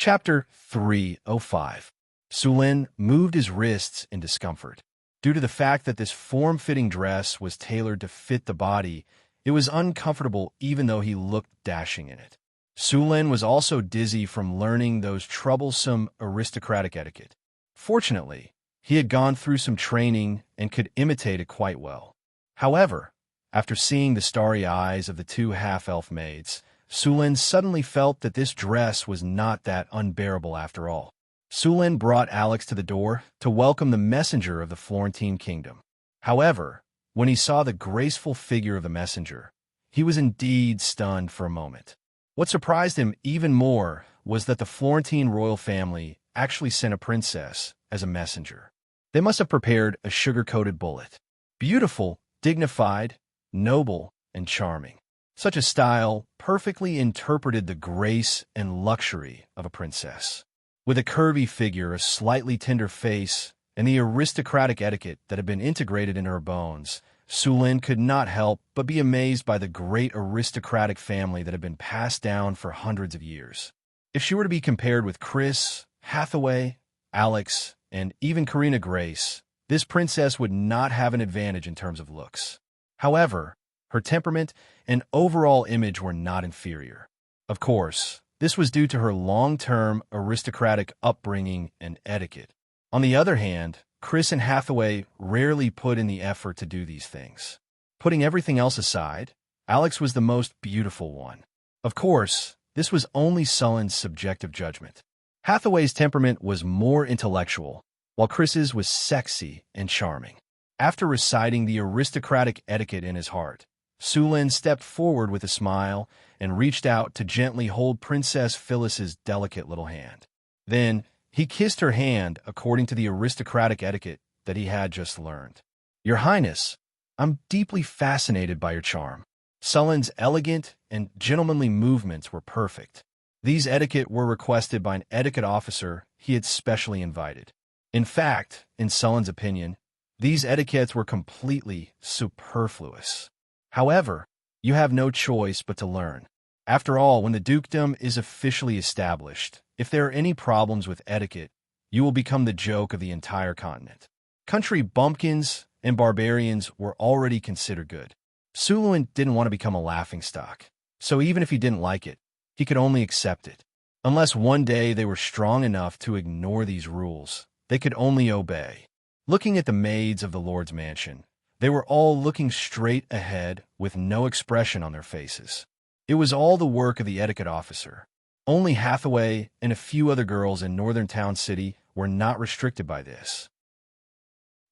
Chapter 305. Sulin moved his wrists in discomfort. Due to the fact that this form-fitting dress was tailored to fit the body, it was uncomfortable even though he looked dashing in it. Sulin was also dizzy from learning those troublesome aristocratic etiquette. Fortunately, he had gone through some training and could imitate it quite well. However, after seeing the starry eyes of the two half-elf maids, Sulin suddenly felt that this dress was not that unbearable after all. Sulin brought Alex to the door to welcome the messenger of the Florentine kingdom. However, when he saw the graceful figure of the messenger, he was indeed stunned for a moment. What surprised him even more was that the Florentine royal family actually sent a princess as a messenger. They must have prepared a sugar-coated bullet. Beautiful, dignified, noble, and charming. Such a style perfectly interpreted the grace and luxury of a princess. With a curvy figure, a slightly tender face, and the aristocratic etiquette that had been integrated in her bones, Sulin could not help but be amazed by the great aristocratic family that had been passed down for hundreds of years. If she were to be compared with Chris, Hathaway, Alex, and even Karina Grace, this princess would not have an advantage in terms of looks. However, her temperament and overall image were not inferior. Of course, this was due to her long-term aristocratic upbringing and etiquette. On the other hand, Chris and Hathaway rarely put in the effort to do these things. Putting everything else aside, Alex was the most beautiful one. Of course, this was only Sulin's subjective judgment. Hathaway's temperament was more intellectual, while Chris's was sexy and charming. After reciting the aristocratic etiquette in his heart, Sulin stepped forward with a smile and reached out to gently hold Princess Phyllis's delicate little hand. Then, he kissed her hand according to the aristocratic etiquette that he had just learned. "Your Highness, I'm deeply fascinated by your charm." Sulin's elegant and gentlemanly movements were perfect. These etiquette were requested by an etiquette officer he had specially invited. In fact, in Sulin's opinion, these etiquettes were completely superfluous. However, you have no choice but to learn. After all, when the dukedom is officially established, if there are any problems with etiquette, you will become the joke of the entire continent. Country bumpkins and barbarians were already considered good. Sulin didn't want to become a laughingstock, so even if he didn't like it, he could only accept it. Unless one day they were strong enough to ignore these rules, they could only obey. Looking at the maids of the Lord's mansion, they were all looking straight ahead with no expression on their faces. It was all the work of the etiquette officer. Only Hathaway and a few other girls in Northern Town City were not restricted by this.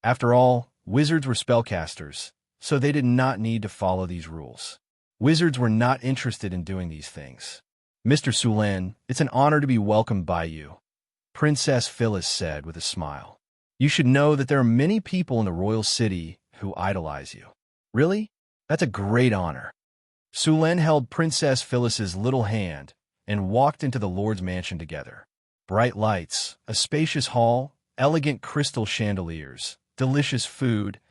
After all, wizards were spellcasters, so they did not need to follow these rules. Wizards were not interested in doing these things. "Mr. Sulin, it's an honor to be welcomed by you," Princess Phyllis said with a smile. "You should know that there are many people in the royal city who idolize you." "Really? That's a great honor." Sulin held Princess Phyllis's little hand and walked into the Lord's mansion together. Bright lights, a spacious hall, elegant crystal chandeliers, delicious food,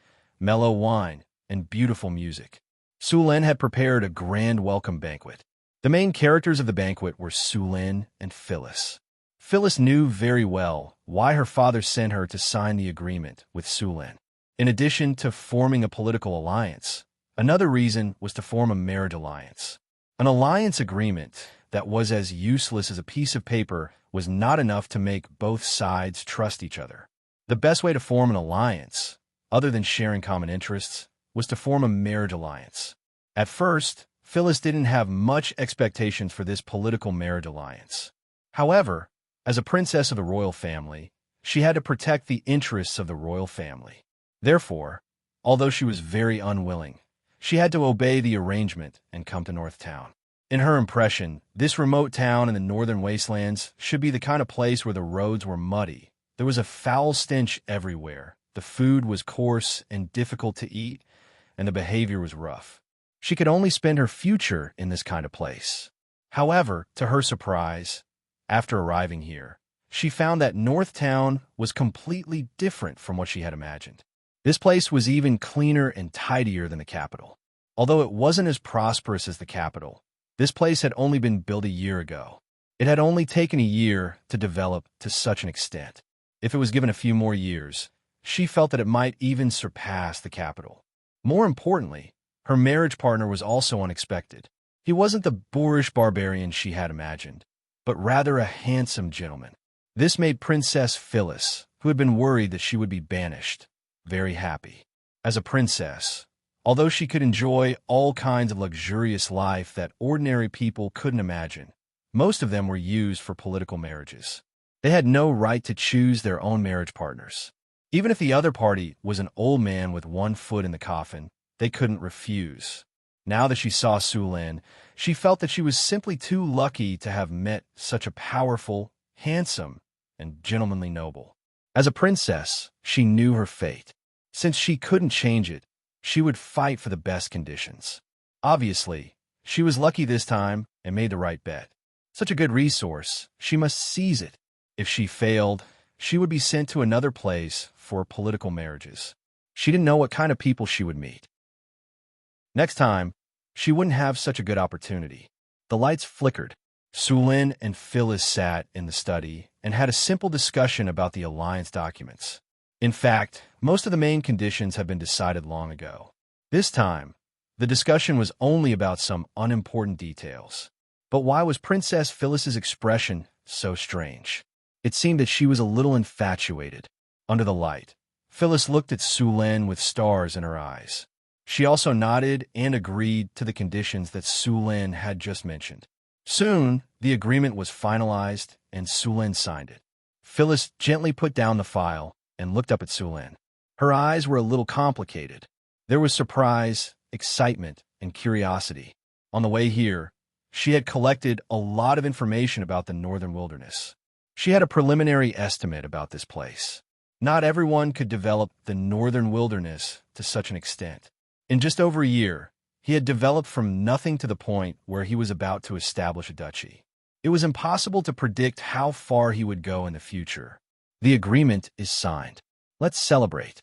mellow wine, and beautiful music. Sulin had prepared a grand welcome banquet. The main characters of the banquet were Sulin and Phyllis. Phyllis knew very well why her father sent her to sign the agreement with Sulin. In addition to forming a political alliance, another reason was to form a marriage alliance. An alliance agreement that was as useless as a piece of paper was not enough to make both sides trust each other. The best way to form an alliance, other than sharing common interests, was to form a marriage alliance. At first, Phyllis didn't have much expectations for this political marriage alliance. However, as a princess of the royal family, she had to protect the interests of the royal family. Therefore, although she was very unwilling, she had to obey the arrangement and come to North Town. In her impression, this remote town in the northern wastelands should be the kind of place where the roads were muddy. There was a foul stench everywhere, the food was coarse and difficult to eat, and the behavior was rough. She could only spend her future in this kind of place. However, to her surprise, after arriving here, she found that North Town was completely different from what she had imagined. This place was even cleaner and tidier than the capital. Although it wasn't as prosperous as the capital, this place had only been built a year ago. It had only taken a year to develop to such an extent. If it was given a few more years, she felt that it might even surpass the capital. More importantly, her marriage partner was also unexpected. He wasn't the boorish barbarian she had imagined, but rather a handsome gentleman. This made Princess Phyllis, who had been worried that she would be banished, very happy. As a princess, although she could enjoy all kinds of luxurious life that ordinary people couldn't imagine, most of them were used for political marriages. They had no right to choose their own marriage partners. Even if the other party was an old man with one foot in the coffin, they couldn't refuse. Now that she saw Sulin, she felt that she was simply too lucky to have met such a powerful, handsome, and gentlemanly noble. As a princess, she knew her fate. Since she couldn't change it, she would fight for the best conditions. Obviously, she was lucky this time and made the right bet. Such a good resource, she must seize it. If she failed, she would be sent to another place for political marriages. She didn't know what kind of people she would meet. Next time, she wouldn't have such a good opportunity. The lights flickered. Sulin and Phyllis sat in the study and had a simple discussion about the alliance documents. In fact, most of the main conditions have been decided long ago. This time, the discussion was only about some unimportant details. But why was Princess Phyllis's expression so strange? It seemed that she was a little infatuated. Under the light, Phyllis looked at Sulin with stars in her eyes. She also nodded and agreed to the conditions that Sulin had just mentioned. Soon, the agreement was finalized and Sulin signed it. Phyllis gently put down the file and looked up at Sulin. Her eyes were a little complicated. There was surprise, excitement, and curiosity. On the way here, she had collected a lot of information about the northern wilderness. She had a preliminary estimate about this place. Not everyone could develop the northern wilderness to such an extent. In just over a year, he had developed from nothing to the point where he was about to establish a duchy. It was impossible to predict how far he would go in the future. The agreement is signed. Let's celebrate.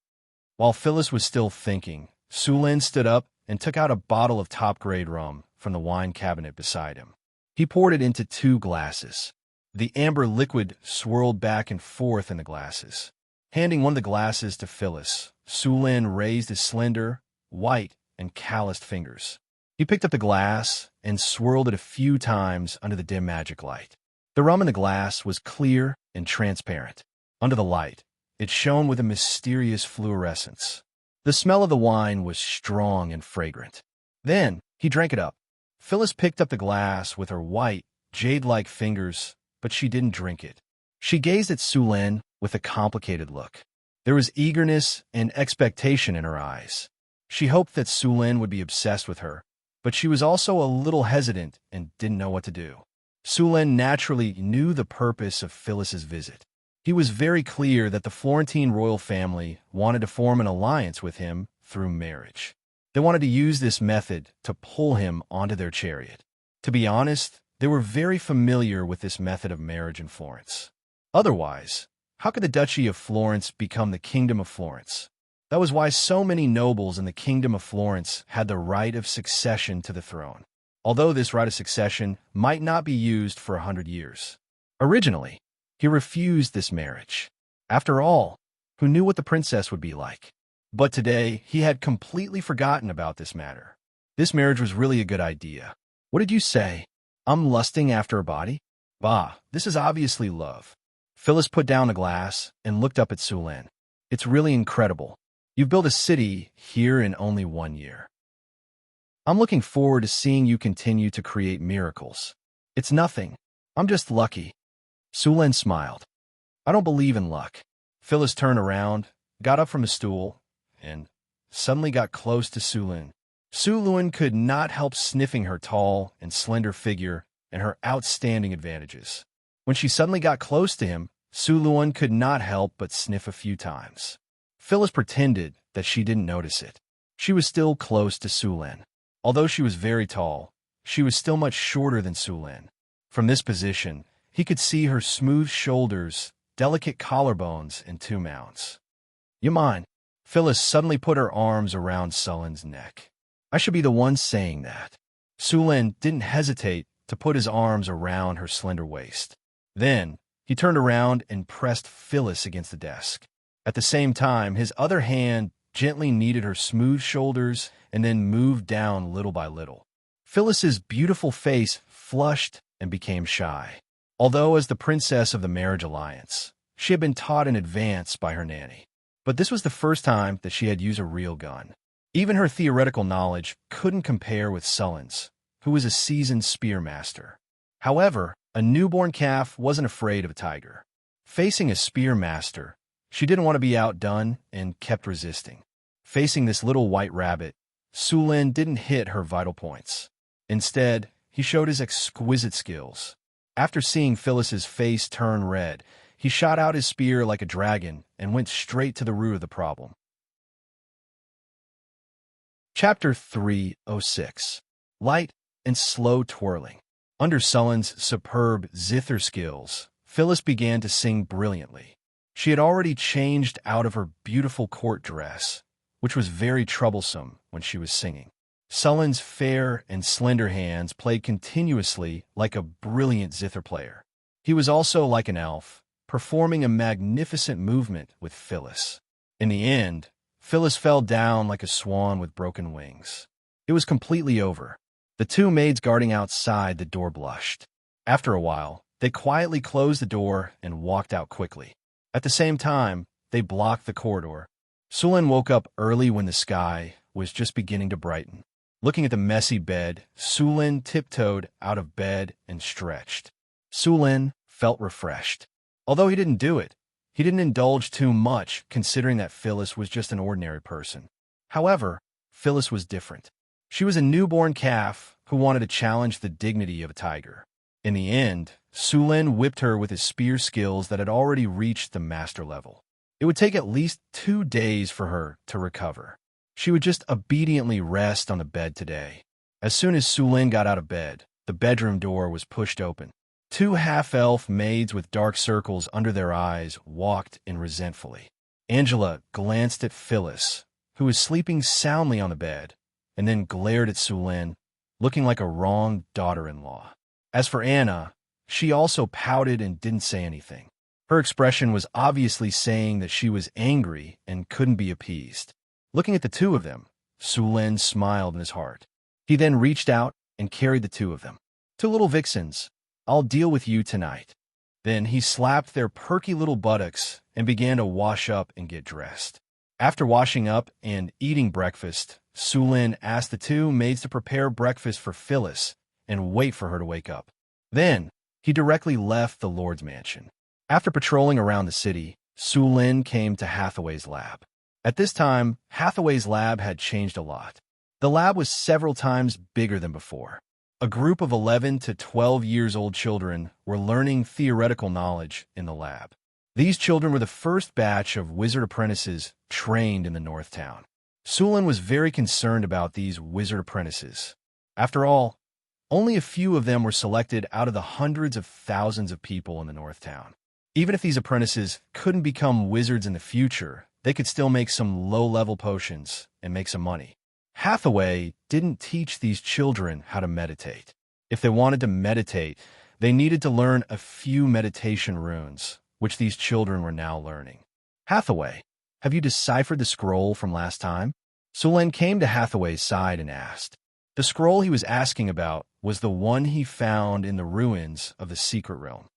While Phyllis was still thinking, Sulin stood up and took out a bottle of top-grade rum from the wine cabinet beside him. He poured it into 2 glasses. The amber liquid swirled back and forth in the glasses. Handing one of the glasses to Phyllis, Sulin raised his slender, white, and calloused fingers. He picked up the glass and swirled it a few times under the dim magic light. The rum in the glass was clear and transparent. Under the light, it shone with a mysterious fluorescence. The smell of the wine was strong and fragrant. Then, he drank it up. Phyllis picked up the glass with her white, jade-like fingers, but she didn't drink it. She gazed at Sulin with a complicated look. There was eagerness and expectation in her eyes. She hoped that Sulin would be obsessed with her, but she was also a little hesitant and didn't know what to do. Sulin naturally knew the purpose of Phyllis's visit. He was very clear that the Florentine royal family wanted to form an alliance with him through marriage. They wanted to use this method to pull him onto their chariot. To be honest, they were very familiar with this method of marriage in Florence. Otherwise, how could the Duchy of Florence become the Kingdom of Florence? That was why so many nobles in the Kingdom of Florence had the right of succession to the throne, although this right of succession might not be used for 100 years. Originally, he refused this marriage. After all, who knew what the princess would be like? But today, he had completely forgotten about this matter. This marriage was really a good idea. What did you say? I'm lusting after a body? Bah, this is obviously love. Phyllis put down the glass and looked up at Sulin. It's really incredible. You've built a city here in only 1 year. I'm looking forward to seeing you continue to create miracles. It's nothing. I'm just lucky. Sulin smiled. I don't believe in luck. Phyllis turned around, got up from the stool, and suddenly got close to Sulin. Sulin could not help sniffing her tall and slender figure and her outstanding advantages. When she suddenly got close to him, Sulin could not help but sniff a few times. Phyllis pretended that she didn't notice it. She was still close to Sulin. Although she was very tall, she was still much shorter than Sulin. From this position, he could see her smooth shoulders, delicate collarbones, and 2 mounts. You mind? Phyllis suddenly put her arms around Sulin's neck. I should be the one saying that. Sulin didn't hesitate to put his arms around her slender waist. Then, he turned around and pressed Phyllis against the desk. At the same time, his other hand gently kneaded her smooth shoulders and then moved down little by little. Phyllis's beautiful face flushed and became shy. Although as the princess of the marriage alliance, she had been taught in advance by her nanny. But this was the first time that she had used a real gun. Even her theoretical knowledge couldn't compare with Sullen's, who was a seasoned spear master. However, a newborn calf wasn't afraid of a tiger. Facing a spear master, she didn't want to be outdone and kept resisting. Facing this little white rabbit, Sulin didn't hit her vital points. Instead, he showed his exquisite skills. After seeing Phyllis's face turn red, he shot out his spear like a dragon and went straight to the root of the problem. Chapter 306. Light and Slow Twirling. Under Sullen's superb zither skills, Phyllis began to sing brilliantly. She had already changed out of her beautiful court dress, which was very troublesome when she was singing. Sullen's fair and slender hands played continuously like a brilliant zither player. He was also like an elf, performing a magnificent movement with Phyllis. In the end, Phyllis fell down like a swan with broken wings. It was completely over. The two maids guarding outside the door blushed. After a while, they quietly closed the door and walked out quickly. At the same time, they blocked the corridor. Sulin woke up early when the sky was just beginning to brighten. Looking at the messy bed, Sulin tiptoed out of bed and stretched. Sulin felt refreshed. Although he didn't do it, he didn't indulge too much considering that Phyllis was just an ordinary person. However, Phyllis was different. She was a newborn calf who wanted to challenge the dignity of a tiger. In the end, Sulin whipped her with his spear skills that had already reached the master level. It would take at least 2 days for her to recover. She would just obediently rest on the bed today. As soon as Sulin got out of bed, the bedroom door was pushed open. 2 half-elf maids with dark circles under their eyes walked in resentfully. Angela glanced at Phyllis, who was sleeping soundly on the bed, and then glared at Sulin, looking like a wronged daughter-in-law. As for Anna, she also pouted and didn't say anything. Her expression was obviously saying that she was angry and couldn't be appeased. Looking at the two of them, Sulin smiled in his heart. He then reached out and carried the two of them. 2 little vixens, I'll deal with you tonight. Then he slapped their perky little buttocks and began to wash up and get dressed. After washing up and eating breakfast, Sulin asked the 2 maids to prepare breakfast for Phyllis and wait for her to wake up. Then, he directly left the Lord's mansion. After patrolling around the city, Sulin came to Hathaway's lab. At this time, Hathaway's lab had changed a lot. The lab was several times bigger than before. A group of 11 to 12 years old children were learning theoretical knowledge in the lab. These children were the first batch of wizard apprentices trained in the North Town. Sulin was very concerned about these wizard apprentices. After all, only a few of them were selected out of the hundreds of thousands of people in the North Town. Even if these apprentices couldn't become wizards in the future, they could still make some low-level potions and make some money. Hathaway didn't teach these children how to meditate. If they wanted to meditate, they needed to learn a few meditation runes, which these children were now learning. Hathaway, have you deciphered the scroll from last time? Sulin came to Hathaway's side and asked. The scroll he was asking about was the one he found in the ruins of the Secret Realm.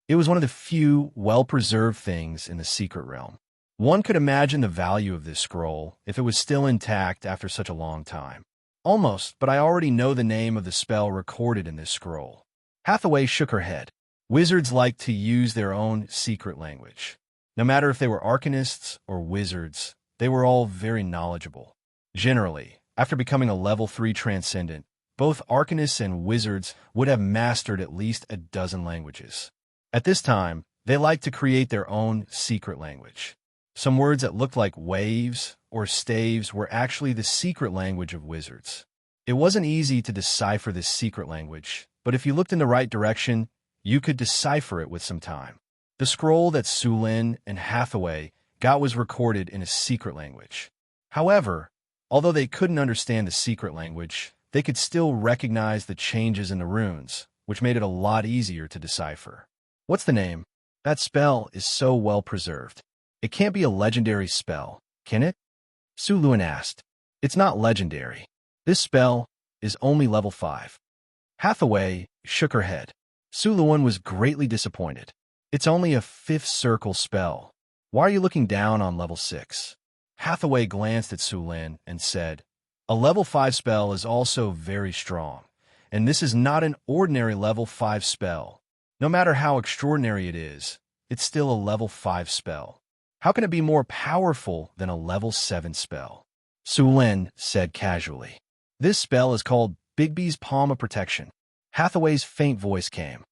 It was one of the few well-preserved things in the Secret Realm. One could imagine the value of this scroll if it was still intact after such a long time. Almost, but I already know the name of the spell recorded in this scroll. Hathaway shook her head. Wizards like to use their own secret language. No matter if they were arcanists or wizards, they were all very knowledgeable. Generally, after becoming a level 3 transcendent, both arcanists and wizards would have mastered at least a dozen languages. At this time, they liked to create their own secret language. Some words that looked like waves or staves were actually the secret language of wizards. It wasn't easy to decipher this secret language, but if you looked in the right direction, you could decipher it with some time. The scroll that Sulin and Hathaway got was recorded in a secret language. However, although they couldn't understand the secret language, they could still recognize the changes in the runes, which made it a lot easier to decipher. What's the name? That spell is so well preserved. It can't be a legendary spell, can it? Su Luan asked. It's not legendary. This spell is only level 5. Hathaway shook her head. Su Luan was greatly disappointed. It's only a 5th circle spell. Why are you looking down on level 6? Hathaway glanced at Su Lin and said, a level 5 spell is also very strong, and this is not an ordinary level 5 spell. No matter how extraordinary it is, it's still a level 5 spell. How can it be more powerful than a level 7 spell? Su Lin said casually. This spell is called Bigby's Palm of Protection. Hathaway's faint voice came.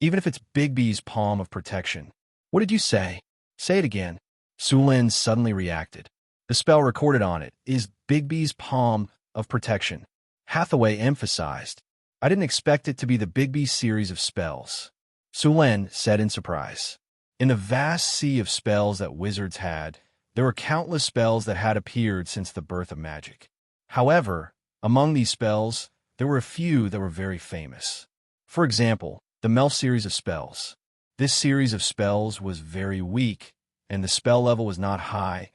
Even if it's Bigby's Palm of Protection. What did you say? Say it again. Su Lin suddenly reacted. The spell recorded on it is Bigby's Palm of Protection. Hathaway emphasized. I didn't expect it to be the Bigby series of spells. Su Lin said in surprise. In the vast sea of spells that wizards had, there were countless spells that had appeared since the birth of magic. However, among these spells, there were a few that were very famous. For example, the Melf series of spells. This series of spells was very weak, and the spell level was not high,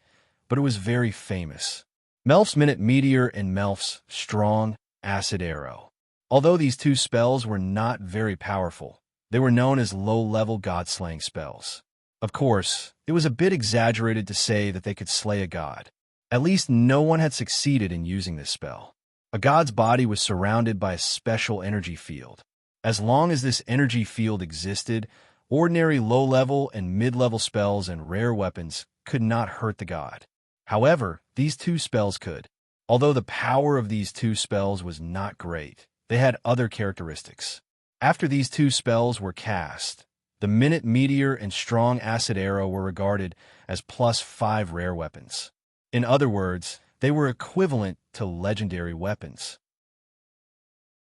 but it was very famous. Melf's Minute Meteor and Melf's Strong Acid Arrow. Although these two spells were not very powerful, they were known as low-level god-slaying spells. Of course, it was a bit exaggerated to say that they could slay a god. At least no one had succeeded in using this spell. A god's body was surrounded by a special energy field. As long as this energy field existed, ordinary low-level and mid-level spells and rare weapons could not hurt the god. However, these two spells could. Although the power of these two spells was not great, they had other characteristics. After these two spells were cast, the Minute Meteor and Strong Acid Arrow were regarded as +5 rare weapons. In other words, they were equivalent to legendary weapons.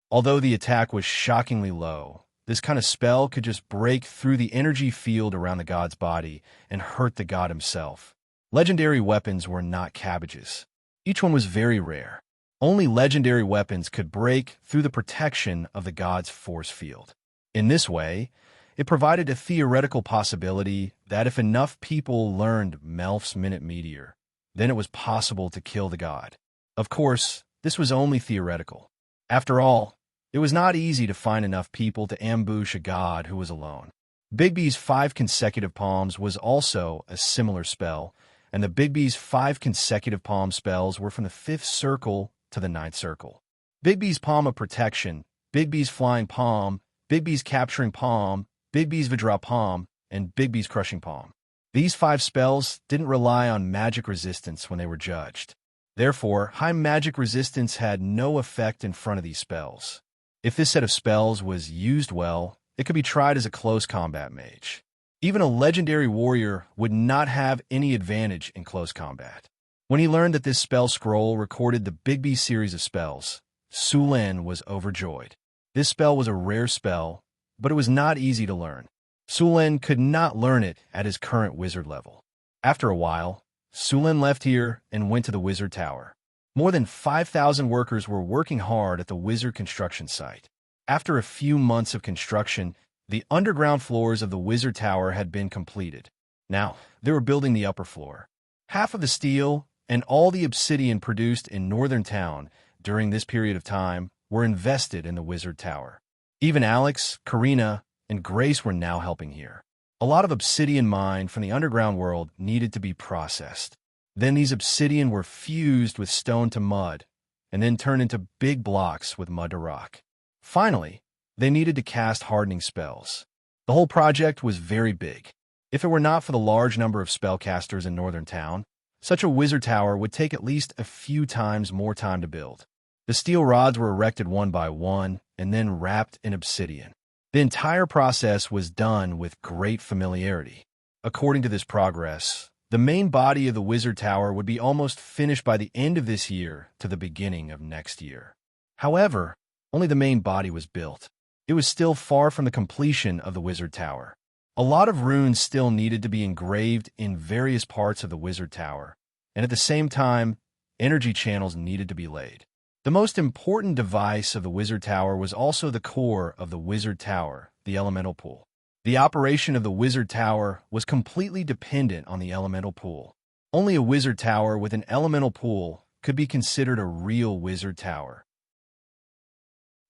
Although the attack was shockingly low, this kind of spell could just break through the energy field around the god's body and hurt the god himself. Legendary weapons were not cabbages. Each one was very rare. Only legendary weapons could break through the protection of the god's force field. In this way, it provided a theoretical possibility that if enough people learned Melf's Minute Meteor, then it was possible to kill the god. Of course, this was only theoretical. After all, it was not easy to find enough people to ambush a god who was alone. Bigby's 5 consecutive palms was also a similar spell, and the Bigby's 5 consecutive palm spells were from the 5th circle to the 9th circle. Bigby's Palm of Protection, Bigby's Flying Palm, Bigby's Capturing Palm, Bigby's Vidra Palm, and Bigby's Crushing Palm. These 5 spells didn't rely on magic resistance when they were judged. Therefore, high magic resistance had no effect in front of these spells. If this set of spells was used well, it could be tried as a close combat mage. Even a legendary warrior would not have any advantage in close combat. When he learned that this spell scroll recorded the Bigby series of spells, Su Lin was overjoyed. This spell was a rare spell, but it was not easy to learn. Su Lin could not learn it at his current wizard level. After a while, Su Lin left here and went to the wizard tower. More than 5,000 workers were working hard at the wizard construction site. After a few months of construction, the underground floors of the wizard tower had been completed. Now, they were building the upper floor. Half of the steel and all the obsidian produced in Northern Town during this period of time were invested in the wizard tower. Even Alex, Karina, and Grace were now helping here. A lot of obsidian mined from the underground world needed to be processed. Then these obsidian were fused with stone to mud, and then turned into big blocks with mud to rock. Finally, they needed to cast hardening spells. The whole project was very big. If it were not for the large number of spellcasters in Northern Town, such a wizard tower would take at least a few times more time to build. The steel rods were erected one by one and then wrapped in obsidian. The entire process was done with great familiarity. According to this progress, the main body of the wizard tower would be almost finished by the end of this year to the beginning of next year. However, only the main body was built. It was still far from the completion of the wizard tower. A lot of runes still needed to be engraved in various parts of the wizard tower, and at the same time, energy channels needed to be laid. The most important device of the Wizard Tower was also the core of the Wizard Tower, the elemental pool. The operation of the Wizard Tower was completely dependent on the elemental pool. Only a Wizard Tower with an elemental pool could be considered a real Wizard Tower.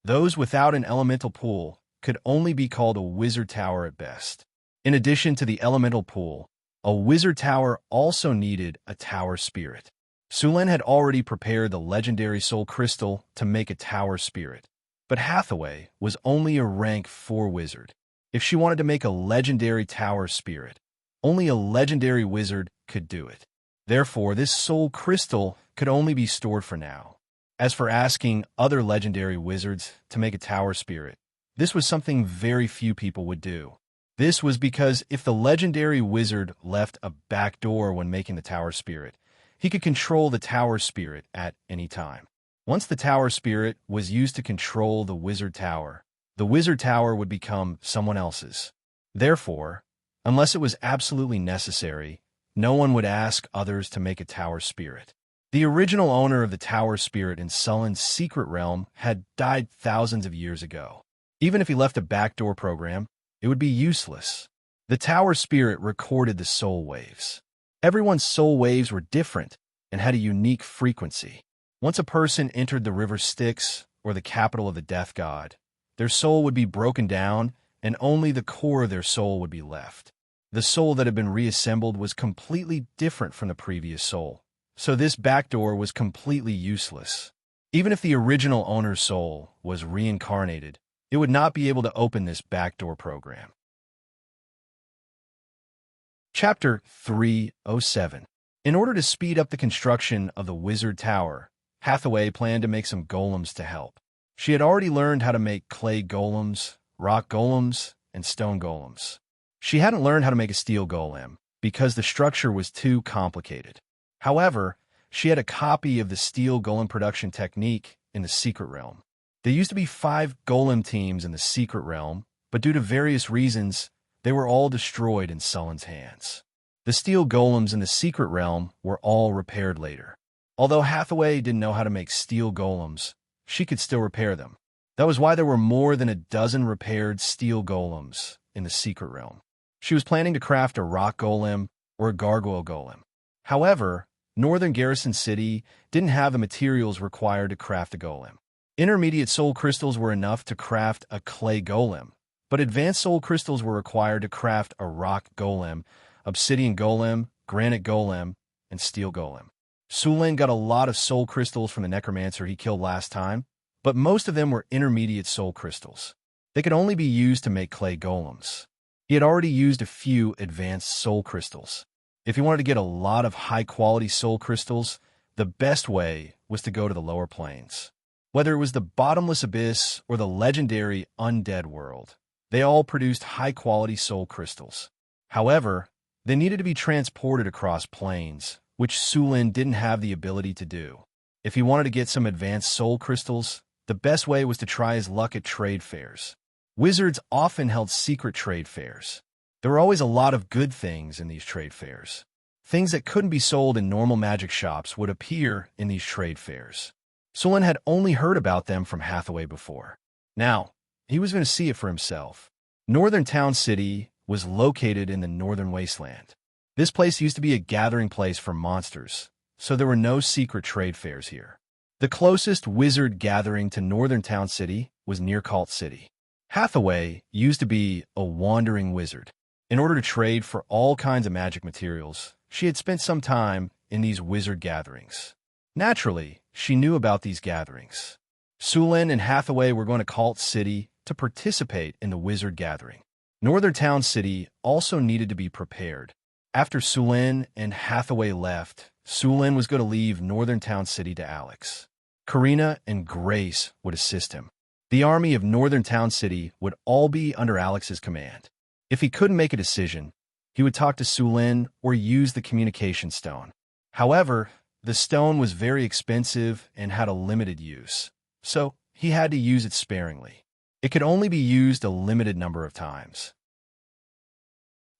Those without an elemental pool could only be called a Wizard Tower at best. In addition to the elemental pool, a Wizard Tower also needed a Tower Spirit. Sulin had already prepared the legendary Soul Crystal to make a Tower Spirit, but Hathaway was only a rank 4 wizard. If she wanted to make a legendary Tower Spirit, only a legendary wizard could do it. Therefore, this Soul Crystal could only be stored for now. As for asking other legendary wizards to make a Tower Spirit, this was something very few people would do. This was because if the legendary wizard left a back door when making the Tower Spirit, he could control the Tower Spirit at any time. Once the Tower Spirit was used to control the Wizard Tower, the Wizard Tower would become someone else's. Therefore, unless it was absolutely necessary, no one would ask others to make a Tower Spirit. The original owner of the Tower Spirit in Sulin's secret realm had died thousands of years ago. Even if he left a backdoor program, it would be useless. The Tower Spirit recorded the soul waves. Everyone's soul waves were different and had a unique frequency. Once a person entered the river Styx, or the capital of the death god, their soul would be broken down and only the core of their soul would be left. The soul that had been reassembled was completely different from the previous soul, so this backdoor was completely useless. Even if the original owner's soul was reincarnated, it would not be able to open this backdoor program. Chapter 307. In order to speed up the construction of the Wizard Tower, Hathaway planned to make some golems to help. She had already learned how to make clay golems, rock golems, and stone golems. She hadn't learned how to make a steel golem because the structure was too complicated. However, she had a copy of the steel golem production technique in the secret realm. There used to be 5 golem teams in the secret realm, but due to various reasons, they were all destroyed in Sulin's hands. The steel golems in the secret realm were all repaired later. Although Hathaway didn't know how to make steel golems, she could still repair them. That was why there were more than a dozen repaired steel golems in the secret realm. She was planning to craft a rock golem or a gargoyle golem. However, Northern Garrison City didn't have the materials required to craft a golem. Intermediate soul crystals were enough to craft a clay golem, but advanced soul crystals were required to craft a rock golem, obsidian golem, granite golem, and steel golem. Sulin got a lot of soul crystals from the necromancer he killed last time, but most of them were intermediate soul crystals. They could only be used to make clay golems. He had already used a few advanced soul crystals. If he wanted to get a lot of high-quality soul crystals, the best way was to go to the lower planes. Whether it was the bottomless abyss or the legendary undead world, they all produced high-quality soul crystals. However, they needed to be transported across planes, which Sulin didn't have the ability to do. If he wanted to get some advanced soul crystals, the best way was to try his luck at trade fairs. Wizards often held secret trade fairs. There were always a lot of good things in these trade fairs. Things that couldn't be sold in normal magic shops would appear in these trade fairs. Sulin had only heard about them from Hathaway before. Now, he was going to see it for himself. Northern Town City was located in the Northern Wasteland. This place used to be a gathering place for monsters, so there were no secret trade fairs here. The closest wizard gathering to Northern Town City was near Cult City. Hathaway used to be a wandering wizard. In order to trade for all kinds of magic materials, she had spent some time in these wizard gatherings. Naturally, she knew about these gatherings. Sulin and Hathaway were going to Cult City to participate in the wizard gathering. Northern Town City also needed to be prepared. After Sulin and Hathaway left, Sulin was going to leave Northern Town City to Alex. Karina and Grace would assist him. The army of Northern Town City would all be under Alex's command. If he couldn't make a decision, he would talk to Sulin or use the communication stone. However, the stone was very expensive and had a limited use, so he had to use it sparingly. It could only be used a limited number of times.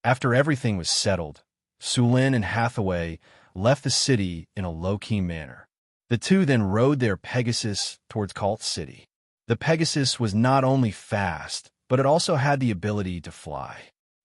After everything was settled, Sulin and Hathaway left the city in a low-key manner. The two then rode their Pegasus towards Cult City. The Pegasus was not only fast, but it also had the ability to fly.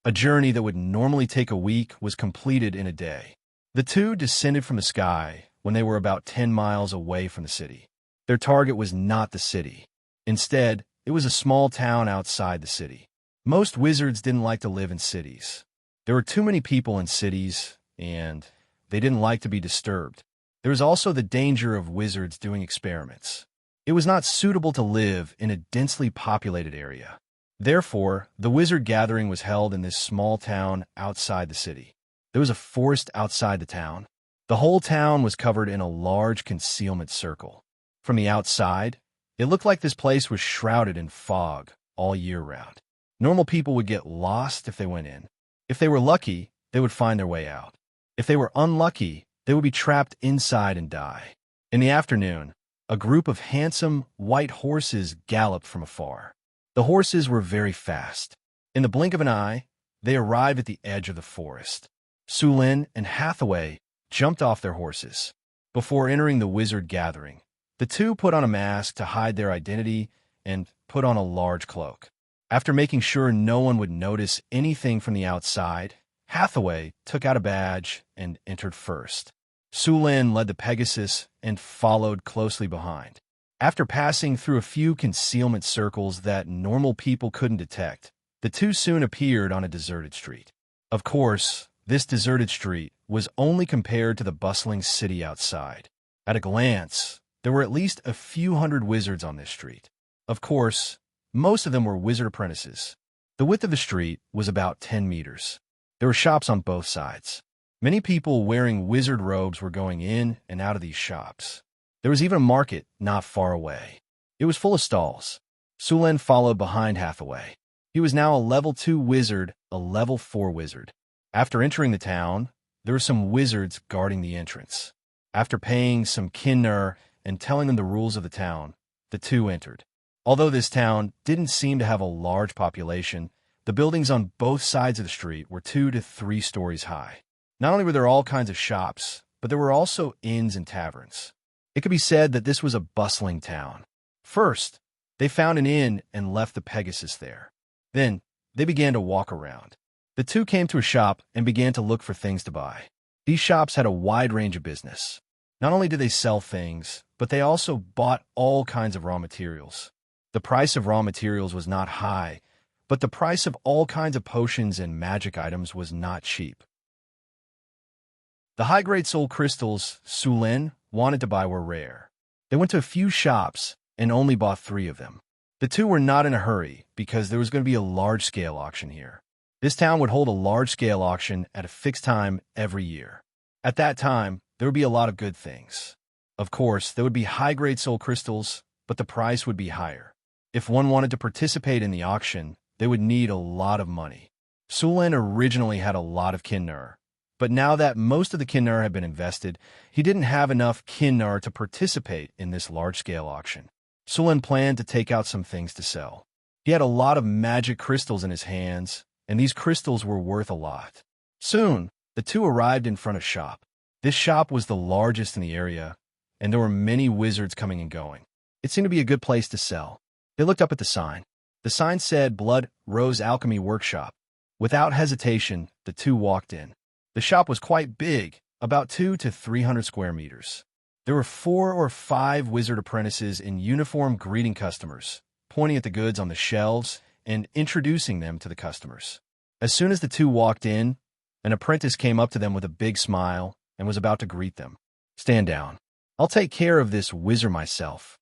A journey that would normally take a week was completed in a day. The two descended from the sky when they were about 10 miles away from the city. Their target was not the city. Instead, it was a small town outside the city. Most wizards didn't like to live in cities. There were too many people in cities, and they didn't like to be disturbed. There was also the danger of wizards doing experiments. It was not suitable to live in a densely populated area. Therefore, the wizard gathering was held in this small town outside the city. There was a forest outside the town. The whole town was covered in a large concealment circle. From the outside, it looked like this place was shrouded in fog all year round. Normal people would get lost if they went in. If they were lucky, they would find their way out. If they were unlucky, they would be trapped inside and die. In the afternoon, a group of handsome, white horses galloped from afar. The horses were very fast. In the blink of an eye, they arrived at the edge of the forest. Sulin and Hathaway jumped off their horses. Before entering the wizard gathering, the two put on a mask to hide their identity and put on a large cloak. After making sure no one would notice anything from the outside, Hathaway took out a badge and entered first. Sulin led the Pegasus and followed closely behind. After passing through a few concealment circles that normal people couldn't detect, the two soon appeared on a deserted street. Of course, this deserted street was only compared to the bustling city outside. At a glance, there were at least a few hundred wizards on this street. Of course, most of them were wizard apprentices. The width of the street was about 10 meters. There were shops on both sides. Many people wearing wizard robes were going in and out of these shops. There was even a market not far away. It was full of stalls. Sulin followed behind Hathaway. He was now a level 2 wizard, a level 4 wizard. After entering the town, there were some wizards guarding the entrance. After paying some kinner and telling them the rules of the town, the two entered. Although this town didn't seem to have a large population, the buildings on both sides of the street were 2 to 3 stories high. Not only were there all kinds of shops, but there were also inns and taverns. It could be said that this was a bustling town. First, they found an inn and left the Pegasus there. Then, they began to walk around. The two came to a shop and began to look for things to buy. These shops had a wide range of business. Not only did they sell things, but they also bought all kinds of raw materials. The price of raw materials was not high, but the price of all kinds of potions and magic items was not cheap. The high-grade soul crystals Sulin wanted to buy were rare. They went to a few shops and only bought 3 of them. The two were not in a hurry because there was going to be a large-scale auction here. This town would hold a large-scale auction at a fixed time every year. At that time, there would be a lot of good things. Of course, there would be high-grade soul crystals, but the price would be higher. If one wanted to participate in the auction, they would need a lot of money. Sulin originally had a lot of kinner, but now that most of the kinner had been invested, he didn't have enough kinner to participate in this large-scale auction. Sulin planned to take out some things to sell. He had a lot of magic crystals in his hands, and these crystals were worth a lot. Soon, the two arrived in front of a shop. This shop was the largest in the area, and there were many wizards coming and going. It seemed to be a good place to sell. They looked up at the sign. The sign said Blood Rose Alchemy Workshop. Without hesitation, the two walked in. The shop was quite big, about 200 to 300 square meters. There were 4 or 5 wizard apprentices in uniform greeting customers, pointing at the goods on the shelves and introducing them to the customers. As soon as the two walked in, an apprentice came up to them with a big smile and was about to greet them. "Stand down. I'll take care of this wizard myself."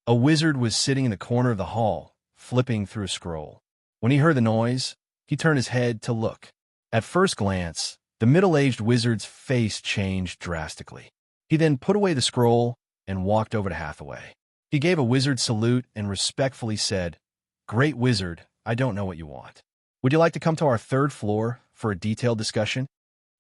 A wizard was sitting in the corner of the hall, flipping through a scroll. When he heard the noise, he turned his head to look. At first glance, the middle-aged wizard's face changed drastically. He then put away the scroll and walked over to Hathaway. He gave a wizard salute and respectfully said, "Great wizard, I don't know what you want. Would you like to come to our 3rd floor for a detailed discussion?"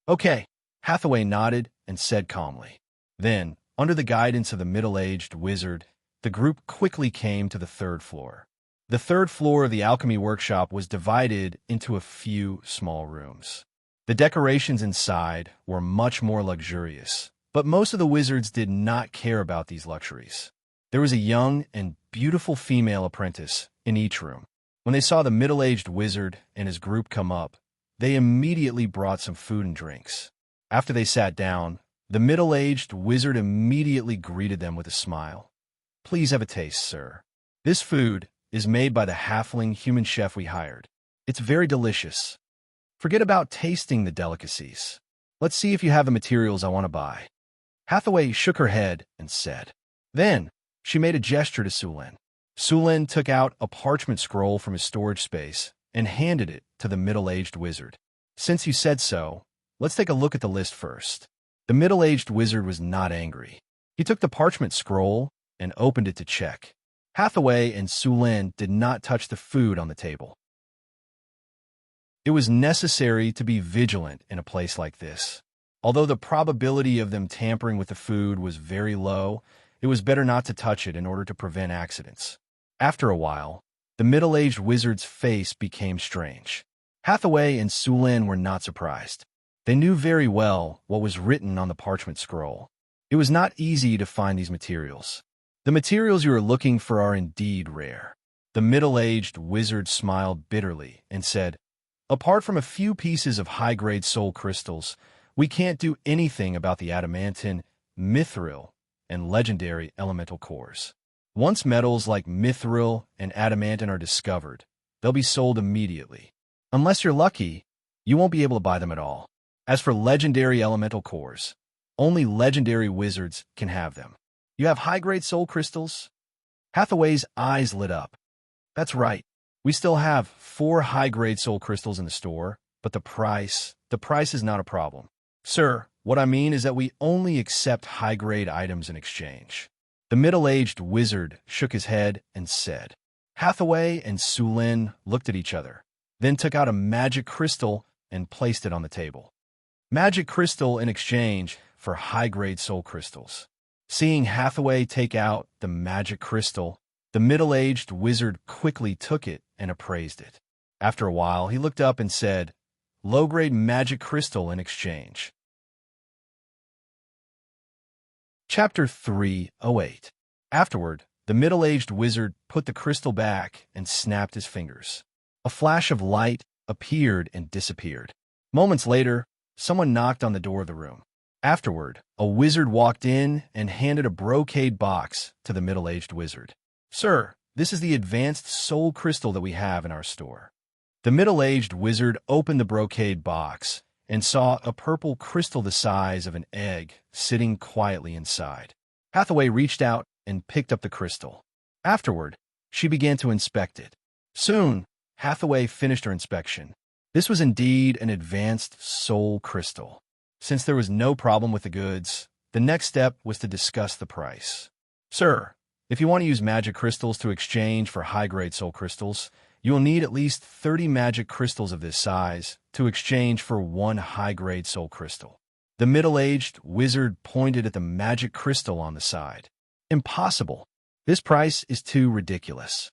"Okay," Hathaway nodded and said calmly. Then, under the guidance of the middle-aged wizard, the group quickly came to the 3rd floor. The 3rd floor of the alchemy workshop was divided into a few small rooms. The decorations inside were much more luxurious, But most of the wizards did not care about these luxuries. There was a young and beautiful female apprentice in each room. When they saw the middle-aged wizard and his group come up, they immediately brought some food and drinks. After they sat down, the middle-aged wizard immediately greeted them with a smile. "Please have a taste, sir. This food is made by the halfling human chef we hired. It's very delicious. Forget about tasting the delicacies. Let's see if you have the materials I want to buy." Hathaway shook her head and said. Then, she made a gesture to Sulin. Sulin took out a parchment scroll from his storage space and handed it to the middle-aged wizard. "Since you said so, let's take a look at the list first." The middle-aged wizard was not angry. He took the parchment scroll and opened it to check. Hathaway and Sulin did not touch the food on the table. It was necessary to be vigilant in a place like this. Although the probability of them tampering with the food was very low, it was better not to touch it in order to prevent accidents. After a while, the middle-aged wizard's face became strange. Hathaway and Sulin were not surprised. They knew very well what was written on the parchment scroll. It was not easy to find these materials. "The materials you are looking for are indeed rare." The middle-aged wizard smiled bitterly and said, "Apart from a few pieces of high-grade soul crystals, we can't do anything about the adamantine, mithril, and legendary elemental cores. Once metals like mithril and adamantine are discovered, they'll be sold immediately. Unless you're lucky, you won't be able to buy them at all. As for legendary elemental cores, only legendary wizards can have them." "You have high-grade soul crystals?" Hathaway's eyes lit up. "That's right. We still have 4 high-grade soul crystals in the store, but the price is not a problem. Sir, what I mean is that we only accept high-grade items in exchange." The middle-aged wizard shook his head and said. Hathaway and Sulin looked at each other, then took out a magic crystal and placed it on the table. Magic crystal in exchange for high-grade soul crystals. Seeing Hathaway take out the magic crystal, the middle-aged wizard quickly took it and appraised it. After a while, he looked up and said, "Low-grade magic crystal in exchange." Chapter 308. Afterward, the middle-aged wizard put the crystal back and snapped his fingers. A flash of light appeared and disappeared. Moments later, someone knocked on the door of the room. Afterward, a wizard walked in and handed a brocade box to the middle-aged wizard. "Sir, this is the advanced soul crystal that we have in our store." The middle-aged wizard opened the brocade box and saw a purple crystal the size of an egg sitting quietly inside. Hathaway reached out and picked up the crystal. Afterward, she began to inspect it. Soon, Hathaway finished her inspection. This was indeed an advanced soul crystal. Since there was no problem with the goods, the next step was to discuss the price. "Sir, if you want to use magic crystals to exchange for high-grade soul crystals, you will need at least 30 magic crystals of this size to exchange for 1 high-grade soul crystal." The middle-aged wizard pointed at the magic crystal on the side. "Impossible. This price is too ridiculous."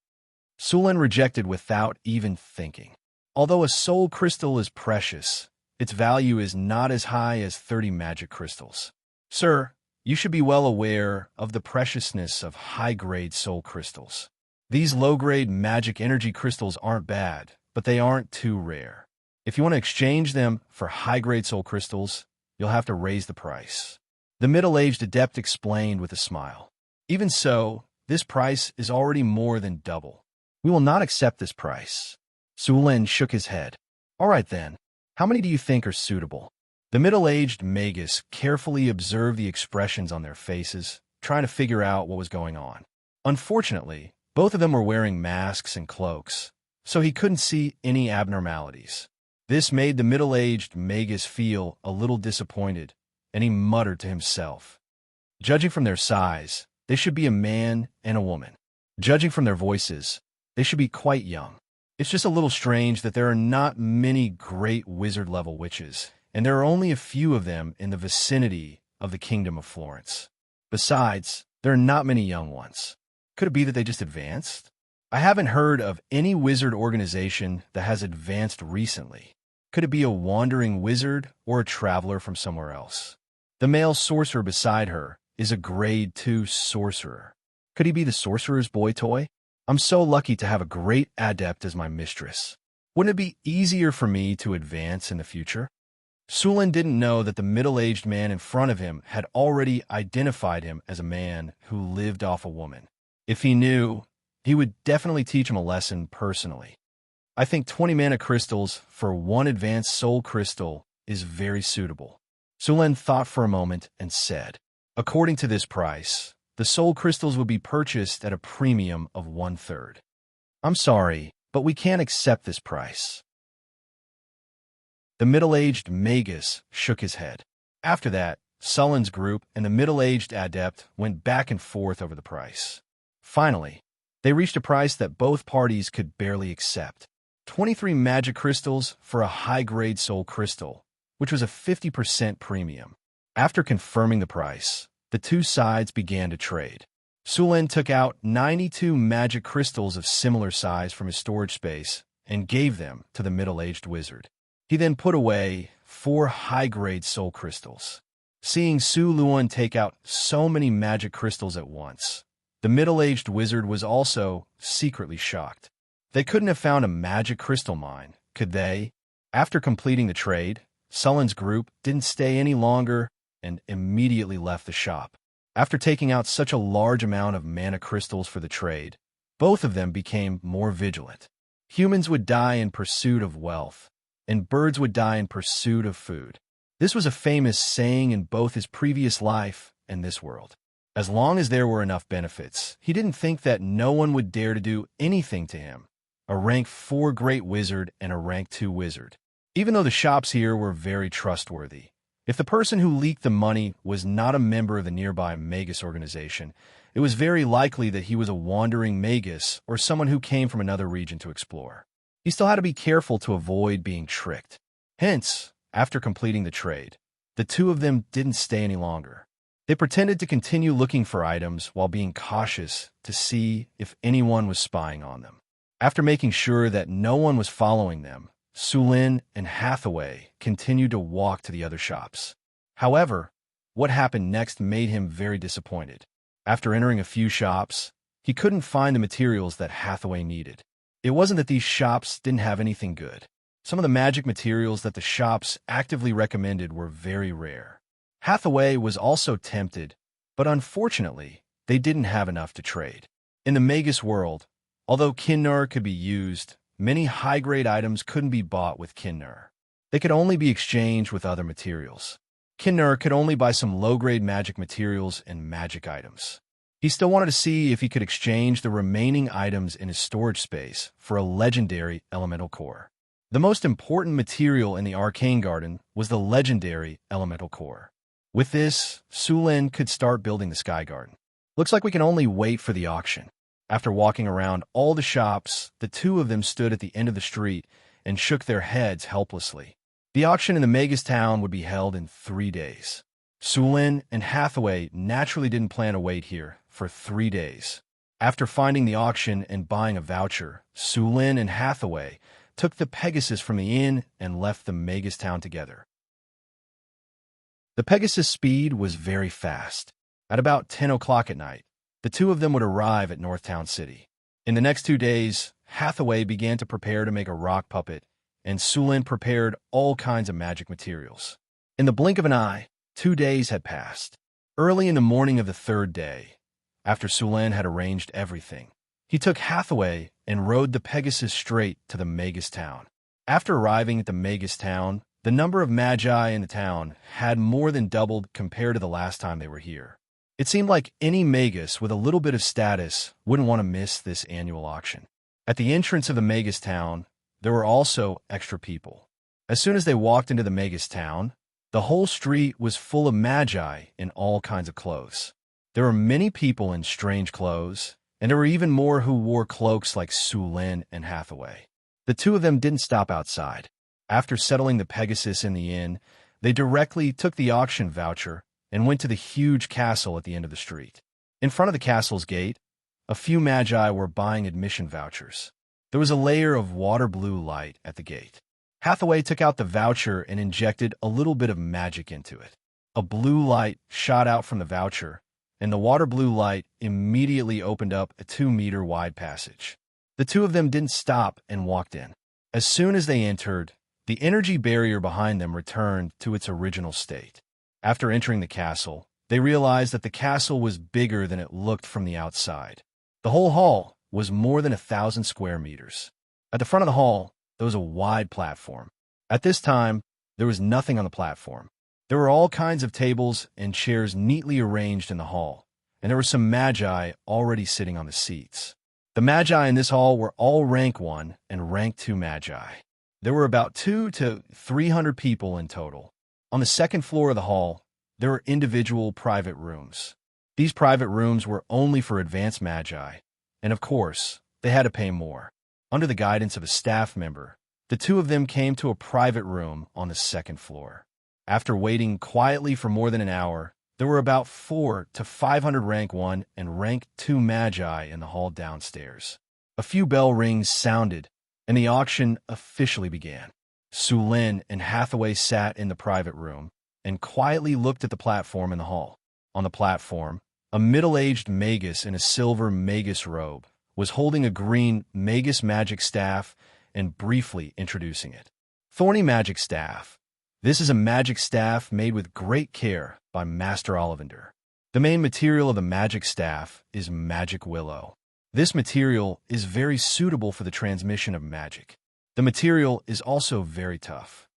Sulin rejected without even thinking. Although a soul crystal is precious, its value is not as high as 30 magic crystals. "Sir, you should be well aware of the preciousness of high-grade soul crystals. These low-grade magic energy crystals aren't bad, but they aren't too rare. If you want to exchange them for high-grade soul crystals, you'll have to raise the price." The middle-aged adept explained with a smile. "Even so, this price is already more than double. We will not accept this price." Sulin shook his head. "All right then, how many do you think are suitable?" The middle-aged magus carefully observed the expressions on their faces, trying to figure out what was going on. Unfortunately, both of them were wearing masks and cloaks, so he couldn't see any abnormalities. This made the middle-aged magus feel a little disappointed, and he muttered to himself. Judging from their size, they should be a man and a woman. Judging from their voices, they should be quite young. It's just a little strange that there are not many great wizard-level witches, and there are only a few of them in the vicinity of the Kingdom of Florence. Besides, there are not many young ones. Could it be that they just advanced? I haven't heard of any wizard organization that has advanced recently. Could it be a wandering wizard or a traveler from somewhere else? The male sorcerer beside her is a grade 2 sorcerer. Could he be the sorcerer's boy toy? I'm so lucky to have a great adept as my mistress. Wouldn't it be easier for me to advance in the future? Sulin didn't know that the middle-aged man in front of him had already identified him as a man who lived off a woman. If he knew, he would definitely teach him a lesson personally. I think 20 mana crystals for one advanced soul crystal is very suitable. Sulin thought for a moment and said, according to this price, the soul crystals would be purchased at a premium of 1/3. I'm sorry, but we can't accept this price. The middle-aged magus shook his head. After that, Sulin's group and the middle-aged adept went back and forth over the price. Finally, they reached a price that both parties could barely accept. 23 magic crystals for a high-grade soul crystal, which was a 50% premium. After confirming the price, the two sides began to trade. Sulin took out 92 magic crystals of similar size from his storage space and gave them to the middle-aged wizard. He then put away 4 high-grade soul crystals. Seeing Su Luan take out so many magic crystals at once, the middle-aged wizard was also secretly shocked. They couldn't have found a magic crystal mine, could they? After completing the trade, Sulin's group didn't stay any longer and immediately left the shop. After taking out such a large amount of mana crystals for the trade, both of them became more vigilant. Humans would die in pursuit of wealth, and birds would die in pursuit of food. This was a famous saying in both his previous life and this world. As long as there were enough benefits, he didn't think that no one would dare to do anything to him. A rank 4 great wizard and a rank 2 wizard. Even though the shops here were very trustworthy, if the person who leaked the money was not a member of the nearby Magus organization, it was very likely that he was a wandering Magus or someone who came from another region to explore. He still had to be careful to avoid being tricked. Hence, after completing the trade, the two of them didn't stay any longer. They pretended to continue looking for items while being cautious to see if anyone was spying on them. After making sure that no one was following them, Sulin and Hathaway continued to walk to the other shops. However, what happened next made him very disappointed. After entering a few shops, he couldn't find the materials that Hathaway needed. It wasn't that these shops didn't have anything good. Some of the magic materials that the shops actively recommended were very rare. Hathaway was also tempted, but unfortunately, they didn't have enough to trade. In the Magus world, although Kinnur could be used, many high-grade items couldn't be bought with Kinnur. They could only be exchanged with other materials. Kinnur could only buy some low-grade magic materials and magic items. He still wanted to see if he could exchange the remaining items in his storage space for a legendary elemental core. The most important material in the Arcane Garden was the legendary elemental core. With this, Sulin could start building the Sky Garden. Looks like we can only wait for the auction. After walking around all the shops, the two of them stood at the end of the street and shook their heads helplessly. The auction in the Magus town would be held in 3 days. Sulin and Hathaway naturally didn't plan to wait here for 3 days. After finding the auction and buying a voucher, Sulin and Hathaway took the Pegasus from the inn and left the Magus town together. The Pegasus' speed was very fast. At about 10 o'clock at night, the two of them would arrive at Northtown City. In the next 2 days, Hathaway began to prepare to make a rock puppet, and Sulin prepared all kinds of magic materials. In the blink of an eye, 2 days had passed. Early in the morning of the 3rd day, after Sulin had arranged everything, he took Hathaway and rode the Pegasus straight to the Magus town. After arriving at the Magus town, the number of magi in the town had more than doubled compared to the last time they were here. It seemed like any Magus with a little bit of status wouldn't want to miss this annual auction. At the entrance of the Magus town, there were also extra people. As soon as they walked into the Magus town, the whole street was full of magi in all kinds of clothes. There were many people in strange clothes, and there were even more who wore cloaks like Sulin and Hathaway. The two of them didn't stop outside. After settling the Pegasus in the inn, they directly took the auction voucher and went to the huge castle at the end of the street. In front of the castle's gate, a few magi were buying admission vouchers. There was a layer of water blue light at the gate. Hathaway took out the voucher and injected a little bit of magic into it. A blue light shot out from the voucher, and the water blue light immediately opened up a 2-meter-wide passage. The two of them didn't stop and walked in. As soon as they entered, the energy barrier behind them returned to its original state. After entering the castle, they realized that the castle was bigger than it looked from the outside. The whole hall was more than 1,000 square meters. At the front of the hall, there was a wide platform. At this time, there was nothing on the platform. There were all kinds of tables and chairs neatly arranged in the hall, and there were some magi already sitting on the seats. The magi in this hall were all rank 1 and rank 2 magi. There were about 200 to 300 people in total. On the second floor of the hall, there were individual private rooms. These private rooms were only for advanced magi, and of course, they had to pay more. Under the guidance of a staff member, the two of them came to a private room on the second floor. After waiting quietly for more than an hour, there were about 400 to 500 rank 1 and rank 2 magi in the hall downstairs. A few bell rings sounded, and the auction officially began. Sulin and Hathaway sat in the private room and quietly looked at the platform in the hall. On the platform, a middle-aged magus in a silver magus robe was holding a green magus magic staff and briefly introducing it. Thorny magic staff. This is a magic staff made with great care by Master Ollivander. The main material of the magic staff is magic willow. This material is very suitable for the transmission of magic. The material is also very tough.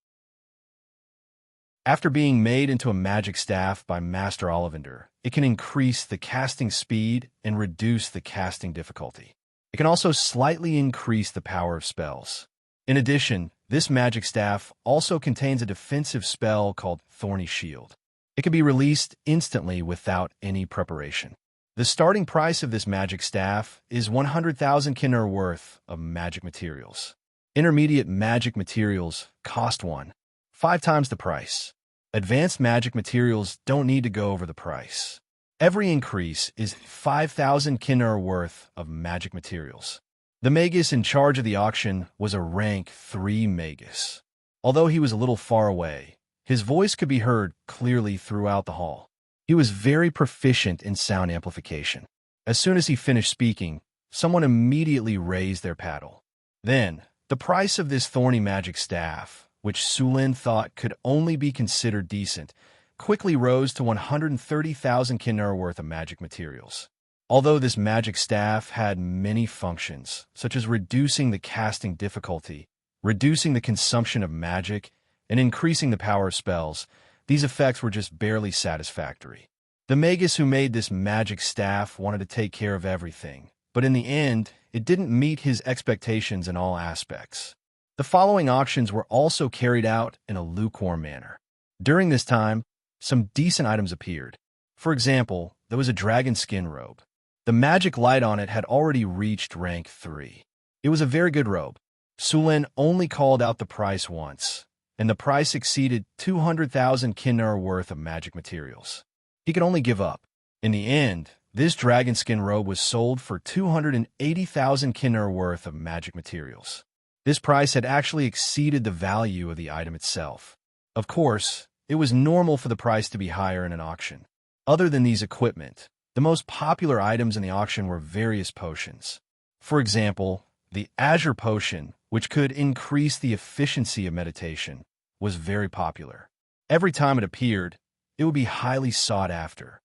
After being made into a magic staff by Master Ollivander, it can increase the casting speed and reduce the casting difficulty. It can also slightly increase the power of spells. In addition, this magic staff also contains a defensive spell called Thorny Shield. It can be released instantly without any preparation. The starting price of this magic staff is 100,000 kinder worth of magic materials. Intermediate magic materials cost 5 times the price. Advanced magic materials don't need to go over the price. Every increase is 5,000 kinder worth of magic materials. The magus in charge of the auction was a rank 3 magus. Although he was a little far away, his voice could be heard clearly throughout the hall. He was very proficient in sound amplification. As soon as he finished speaking, someone immediately raised their paddle. Then, the price of this thorny magic staff, which Sulin thought could only be considered decent, quickly rose to 130,000 kinder worth of magic materials. Although this magic staff had many functions, such as reducing the casting difficulty, reducing the consumption of magic, and increasing the power of spells, these effects were just barely satisfactory. The magus who made this magic staff wanted to take care of everything, but in the end, it didn't meet his expectations in all aspects. The following auctions were also carried out in a lukewarm manner. During this time, some decent items appeared. For example, there was a dragon skin robe. The magic light on it had already reached rank 3. It was a very good robe. Sulin only called out the price once, and the price exceeded 200,000 kinder worth of magic materials. He could only give up. In the end, this dragon skin robe was sold for 280,000 kinder worth of magic materials. This price had actually exceeded the value of the item itself. Of course, it was normal for the price to be higher in an auction. Other than these equipment, the most popular items in the auction were various potions. For example, the Azure Potion, which could increase the efficiency of meditation, was very popular. Every time it appeared, it would be highly sought after.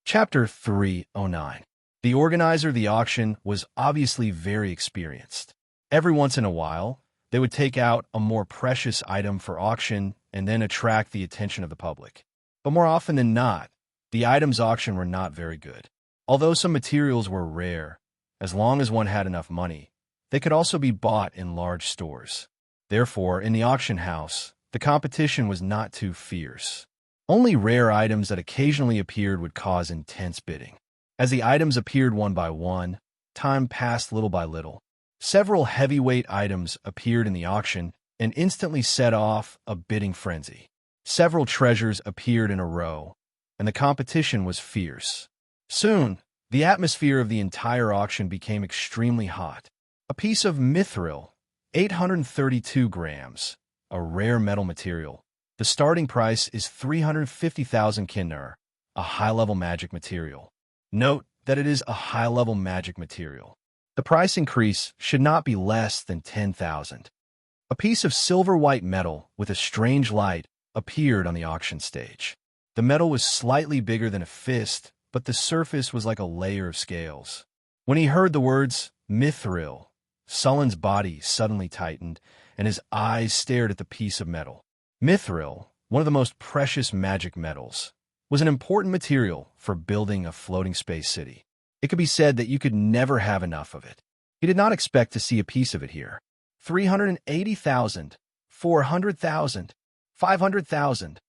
Chapter 309. The organizer of the auction was obviously very experienced. Every once in a while, they would take out a more precious item for auction and then attract the attention of the public. But more often than not, the items auctioned were not very good. Although some materials were rare, as long as one had enough money, they could also be bought in large stores. Therefore, in the auction house, the competition was not too fierce. Only rare items that occasionally appeared would cause intense bidding. As the items appeared one by one, time passed little by little. Several heavyweight items appeared in the auction and instantly set off a bidding frenzy. Several treasures appeared in a row, and the competition was fierce. Soon, the atmosphere of the entire auction became extremely hot. A piece of mithril, 832 grams, a rare metal material. The starting price is 350,000 kinnar, a high-level magic material. Note that it is a high-level magic material. The price increase should not be less than 10,000. A piece of silver-white metal with a strange light appeared on the auction stage. The metal was slightly bigger than a fist, but the surface was like a layer of scales. When he heard the words mithril, Sullen's body suddenly tightened, and his eyes stared at the piece of metal. Mithril, one of the most precious magic metals, was an important material for building a floating space city. It could be said that you could never have enough of it. He did not expect to see a piece of it here. 380,000, 400,000, 500,000.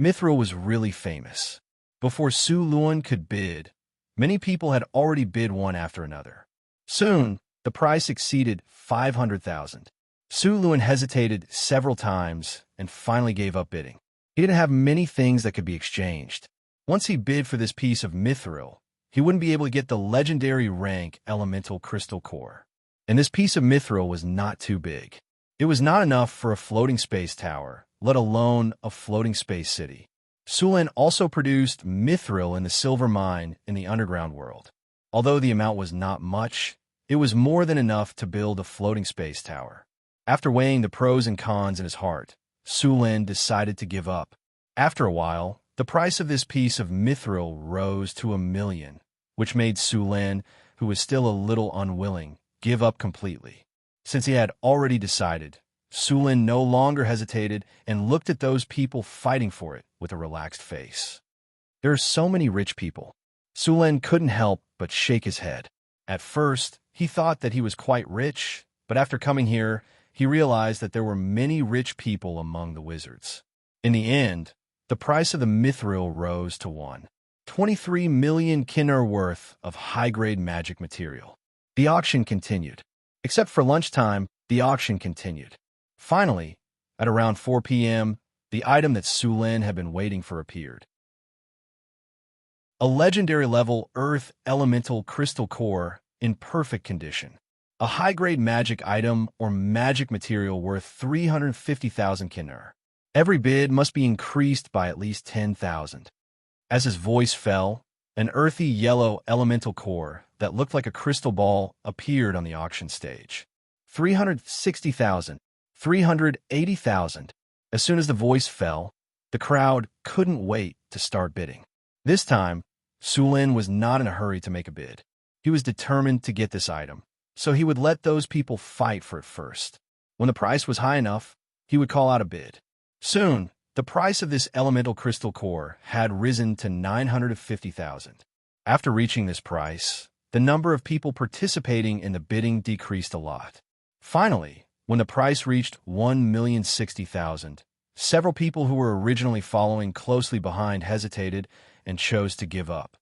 Mithril was really famous. Before Su Luan could bid, many people had already bid one after another. Soon, the price exceeded 500,000. Su Luan hesitated several times and finally gave up bidding. He didn't have many things that could be exchanged. Once he bid for this piece of mithril, he wouldn't be able to get the legendary rank elemental crystal core. And this piece of mithril was not too big. It was not enough for a floating space tower, let alone a floating space city. Sulan also produced mithril in the silver mine in the underground world. Although the amount was not much, it was more than enough to build a floating space tower. After weighing the pros and cons in his heart, Sulan decided to give up. After a while, the price of this piece of mithril rose to 1 million, which made Sulan, who was still a little unwilling, give up completely. Since he had already decided, Sulan no longer hesitated and looked at those people fighting for it with a relaxed face. There are so many rich people. Sulan couldn't help but shake his head. At first, he thought that he was quite rich, but after coming here, he realized that there were many rich people among the wizards. In the end, the price of the mithril rose to 23 million kinnar worth of high-grade magic material. The auction continued. Except for lunchtime, the auction continued. Finally, at around 4 p.m., the item that Sulan had been waiting for appeared. A legendary level Earth Elemental Crystal Core in perfect condition. A high-grade magic item or magic material worth 350,000 kinnar. Every bid must be increased by at least 10,000. As his voice fell, an earthy yellow elemental core that looked like a crystal ball appeared on the auction stage. 360,000, 380,000. As soon as the voice fell, the crowd couldn't wait to start bidding. This time, Sulan was not in a hurry to make a bid. He was determined to get this item, so he would let those people fight for it first. When the price was high enough, he would call out a bid. Soon, the price of this elemental crystal core had risen to 950,000. After reaching this price, the number of people participating in the bidding decreased a lot. Finally, when the price reached 1,060,000, several people who were originally following closely behind hesitated and chose to give up.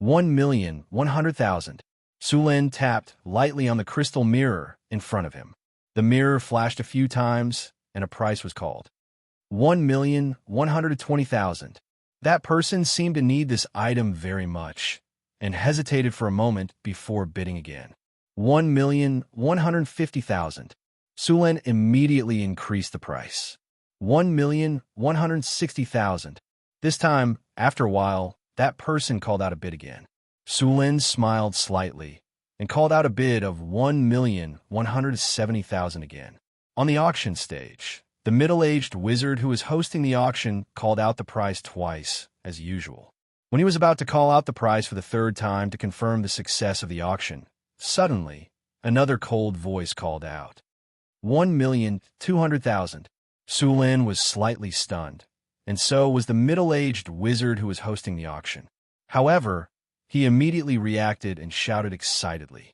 1,100,000. Sulan tapped lightly on the crystal mirror in front of him. The mirror flashed a few times, and a price was called. 1,120,000. That person seemed to need this item very much, and hesitated for a moment before bidding again. 1,150,000. Sulan immediately increased the price. 1,160,000. This time, after a while, that person called out a bid again. Sulan smiled slightly and called out a bid of 1,170,000 again. On the auction stage, the middle-aged wizard who was hosting the auction called out the price twice, as usual. When he was about to call out the price for the third time to confirm the success of the auction, suddenly, another cold voice called out. 1,200,000. Sulan was slightly stunned, and so was the middle-aged wizard who was hosting the auction. However, he immediately reacted and shouted excitedly.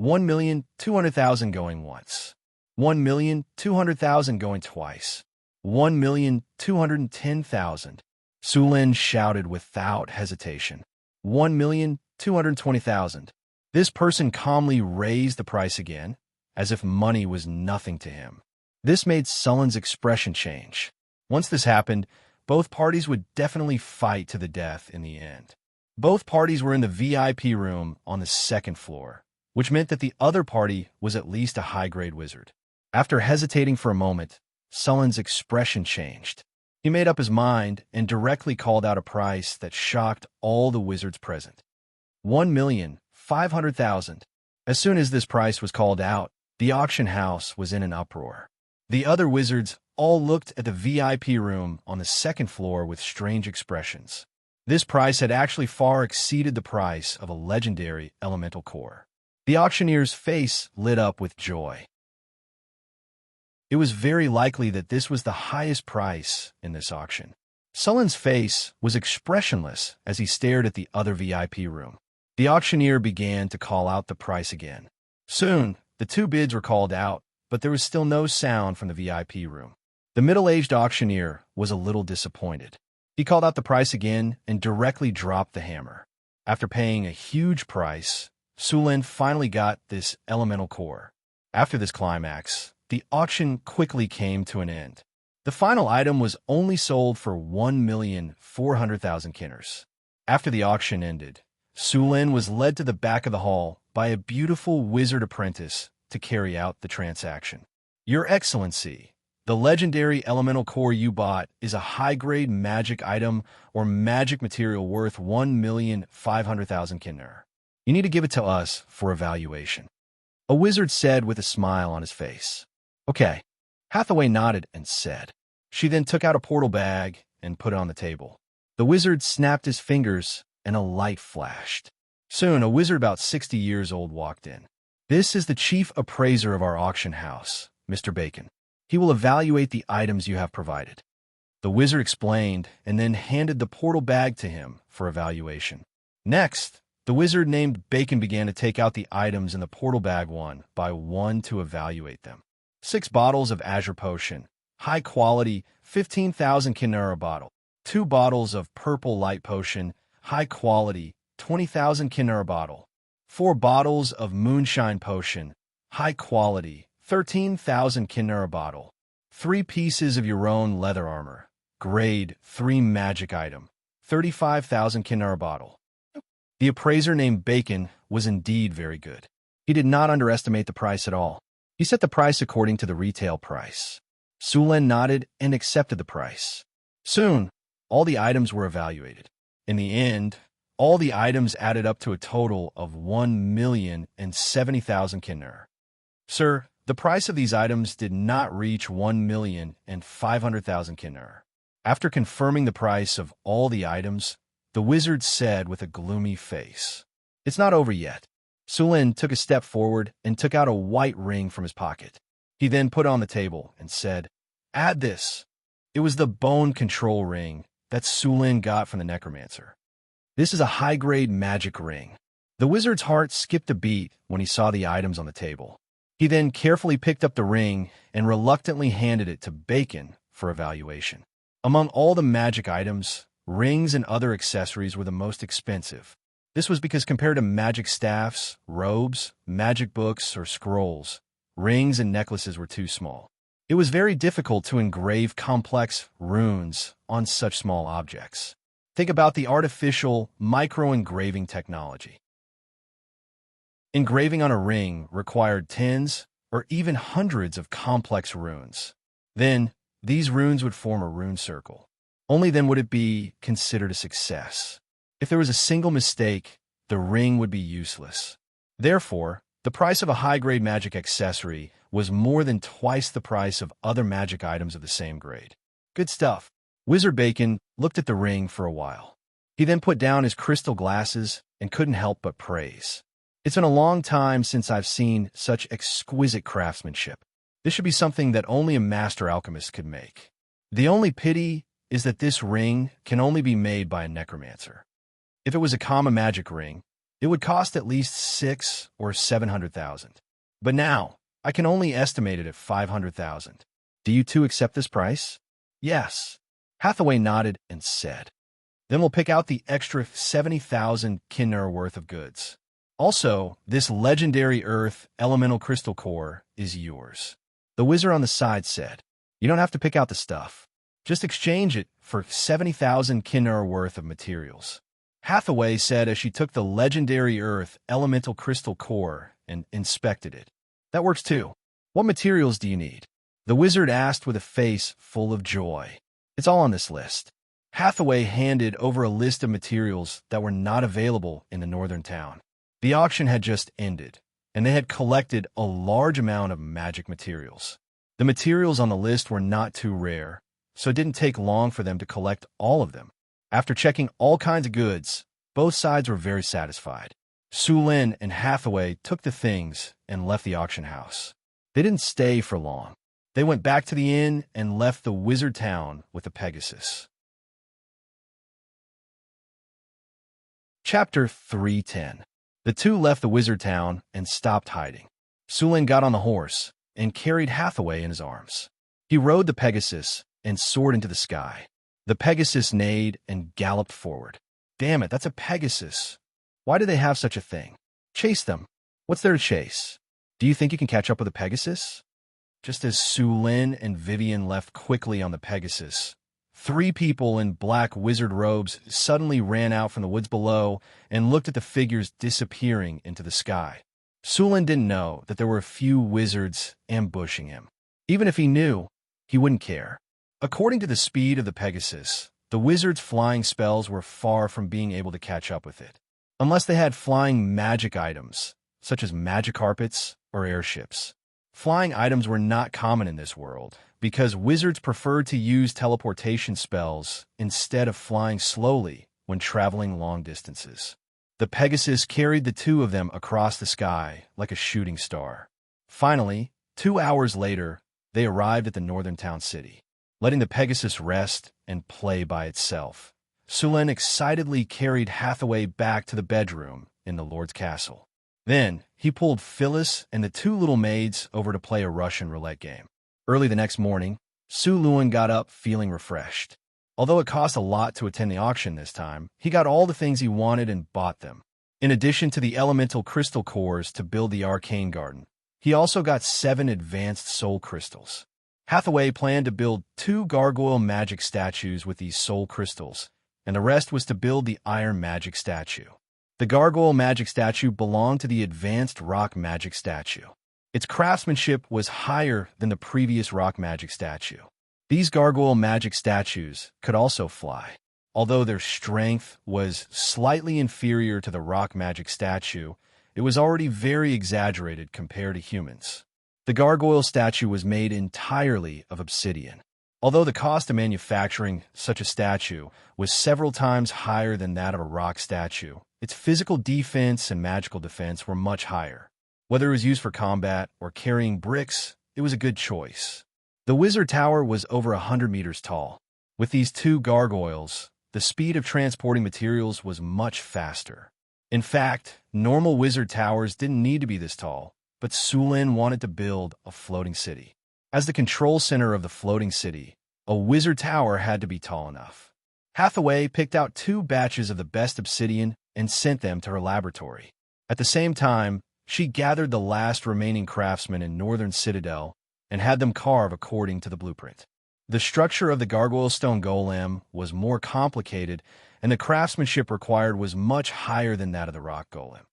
1,200,000 going once. 1,200,000 going twice. 1,210,000. Sulan shouted without hesitation. 1,220,000. This person calmly raised the price again, as if money was nothing to him. This made Sulan's expression change. Once this happened, both parties would definitely fight to the death in the end. Both parties were in the VIP room on the second floor, which meant that the other party was at least a high-grade wizard. After hesitating for a moment, Sullen's expression changed. He made up his mind and directly called out a price that shocked all the wizards present. 1,500,000. As soon as this price was called out, the auction house was in an uproar. The other wizards all looked at the VIP room on the second floor with strange expressions. This price had actually far exceeded the price of a legendary elemental core. The auctioneer's face lit up with joy. It was very likely that this was the highest price in this auction. Sullen's face was expressionless as he stared at the other VIP room. The auctioneer began to call out the price again. Soon, the two bids were called out, but there was still no sound from the VIP room. The middle-aged auctioneer was a little disappointed. He called out the price again and directly dropped the hammer. After paying a huge price, Sullen finally got this elemental core. After this climax, the auction quickly came to an end. The final item was only sold for 1,400,000 kinners. After the auction ended, Sullen was led to the back of the hall by a beautiful wizard apprentice to carry out the transaction. Your Excellency, the legendary elemental core you bought is a high-grade magic item or magic material worth 1,500,000 kinner. You need to give it to us for evaluation. A wizard said with a smile on his face. Okay. Hathaway nodded and said. She then took out a portal bag and put it on the table. The wizard snapped his fingers and a light flashed. Soon, a wizard about 60 years old walked in. This is the chief appraiser of our auction house, Mr. Bacon. He will evaluate the items you have provided. The wizard explained and then handed the portal bag to him for evaluation. Next, the wizard named Bacon began to take out the items in the portal bag one by one to evaluate them. 6 bottles of Azure Potion, high quality, 15,000 kinner a bottle. 2 bottles of Purple Light Potion, high quality, 20,000 kinner a bottle. 4 bottles of Moonshine Potion, high quality, 13,000 kinner a bottle. 3 pieces of your own leather armor, grade 3 magic item, 35,000 kinner a bottle. The appraiser named Bacon was indeed very good. He did not underestimate the price at all. He set the price according to the retail price. Sullen nodded and accepted the price. Soon, all the items were evaluated. In the end, all the items added up to a total of 1,070,000 kinner. Sir, the price of these items did not reach 1,500,000 kinner. After confirming the price of all the items, the wizard said with a gloomy face, "It's not over yet." Sullen took a step forward and took out a white ring from his pocket. He then put it on the table and said, "Add this." It was the bone control ring that Sullen got from the necromancer. This is a high-grade magic ring. The wizard's heart skipped a beat when he saw the items on the table. He then carefully picked up the ring and reluctantly handed it to Bacon for evaluation. Among all the magic items, rings and other accessories were the most expensive. This was because compared to magic staffs, robes, magic books, or scrolls, rings and necklaces were too small. It was very difficult to engrave complex runes on such small objects. Think about the artificial micro-engraving technology. Engraving on a ring required tens or even hundreds of complex runes. Then, these runes would form a rune circle. Only then would it be considered a success. If there was a single mistake, the ring would be useless. Therefore, the price of a high-grade magic accessory was more than twice the price of other magic items of the same grade. Good stuff. Wizard Bacon looked at the ring for a while. He then put down his crystal glasses and couldn't help but praise. It's been a long time since I've seen such exquisite craftsmanship. This should be something that only a master alchemist could make. The only pity is that this ring can only be made by a necromancer. If it was a common magic ring, it would cost at least 600,000 or 700,000. But now, I can only estimate it at 500,000. Do you two accept this price? Yes. Hathaway nodded and said. Then we'll pick out the extra 70,000 kinner worth of goods. Also, this legendary earth elemental crystal core is yours. The wizard on the side said, "You don't have to pick out the stuff. Just exchange it for 70,000 kinner worth of materials." Hathaway said as she took the legendary earth elemental crystal core and inspected it. "That works too. What materials do you need?" The wizard asked with a face full of joy. It's all on this list. Hathaway handed over a list of materials that were not available in the northern town. The auction had just ended, and they had collected a large amount of magic materials. The materials on the list were not too rare, so it didn't take long for them to collect all of them. After checking all kinds of goods, both sides were very satisfied. Sulin and Hathaway took the things and left the auction house. They didn't stay for long. They went back to the inn and left the wizard town with the Pegasus. Chapter 310. The two left the wizard town and stopped hiding. Sulin got on the horse and carried Hathaway in his arms. He rode the Pegasus and soared into the sky. The Pegasus neighed and galloped forward. Damn it, that's a Pegasus. Why do they have such a thing? Chase them. What's there to chase? Do you think you can catch up with a Pegasus? Just as Sulin and Vivian left quickly on the Pegasus, 3 people in black wizard robes suddenly ran out from the woods below and looked at the figures disappearing into the sky. Sulin didn't know that there were a few wizards ambushing him. Even if he knew, he wouldn't care. According to the speed of the Pegasus, the wizard's flying spells were far from being able to catch up with it, unless they had flying magic items, such as magic carpets or airships. Flying items were not common in this world, because wizards preferred to use teleportation spells instead of flying slowly when traveling long distances. The Pegasus carried the 2 of them across the sky like a shooting star. Finally, 2 hours later, they arrived at the northern town city. Letting the Pegasus rest and play by itself, Sulin excitedly carried Hathaway back to the bedroom in the Lord's castle. Then, he pulled Phyllis and the 2 little maids over to play a Russian roulette game. Early the next morning, Sulin got up feeling refreshed. Although it cost a lot to attend the auction this time, he got all the things he wanted and bought them. In addition to the elemental crystal cores to build the arcane garden, he also got 7 advanced soul crystals. Hathaway planned to build 2 gargoyle magic statues with these soul crystals, and the rest was to build the iron magic statue. The gargoyle magic statue belonged to the advanced rock magic statue. Its craftsmanship was higher than the previous rock magic statue. These gargoyle magic statues could also fly. Although their strength was slightly inferior to the rock magic statue, it was already very exaggerated compared to humans. The gargoyle statue was made entirely of obsidian. Although the cost of manufacturing such a statue was several times higher than that of a rock statue, its physical defense and magical defense were much higher. Whether it was used for combat or carrying bricks, it was a good choice. The wizard tower was over 100 meters tall. With these 2 gargoyles, the speed of transporting materials was much faster. In fact, normal wizard towers didn't need to be this tall, but Sulin wanted to build a floating city. As the control center of the floating city, a wizard tower had to be tall enough. Hathaway picked out 2 batches of the best obsidian and sent them to her laboratory. At the same time, she gathered the last remaining craftsmen in Northern Citadel and had them carve according to the blueprint. The structure of the gargoyle stone golem was more complicated, and the craftsmanship required was much higher than that of the rock golem.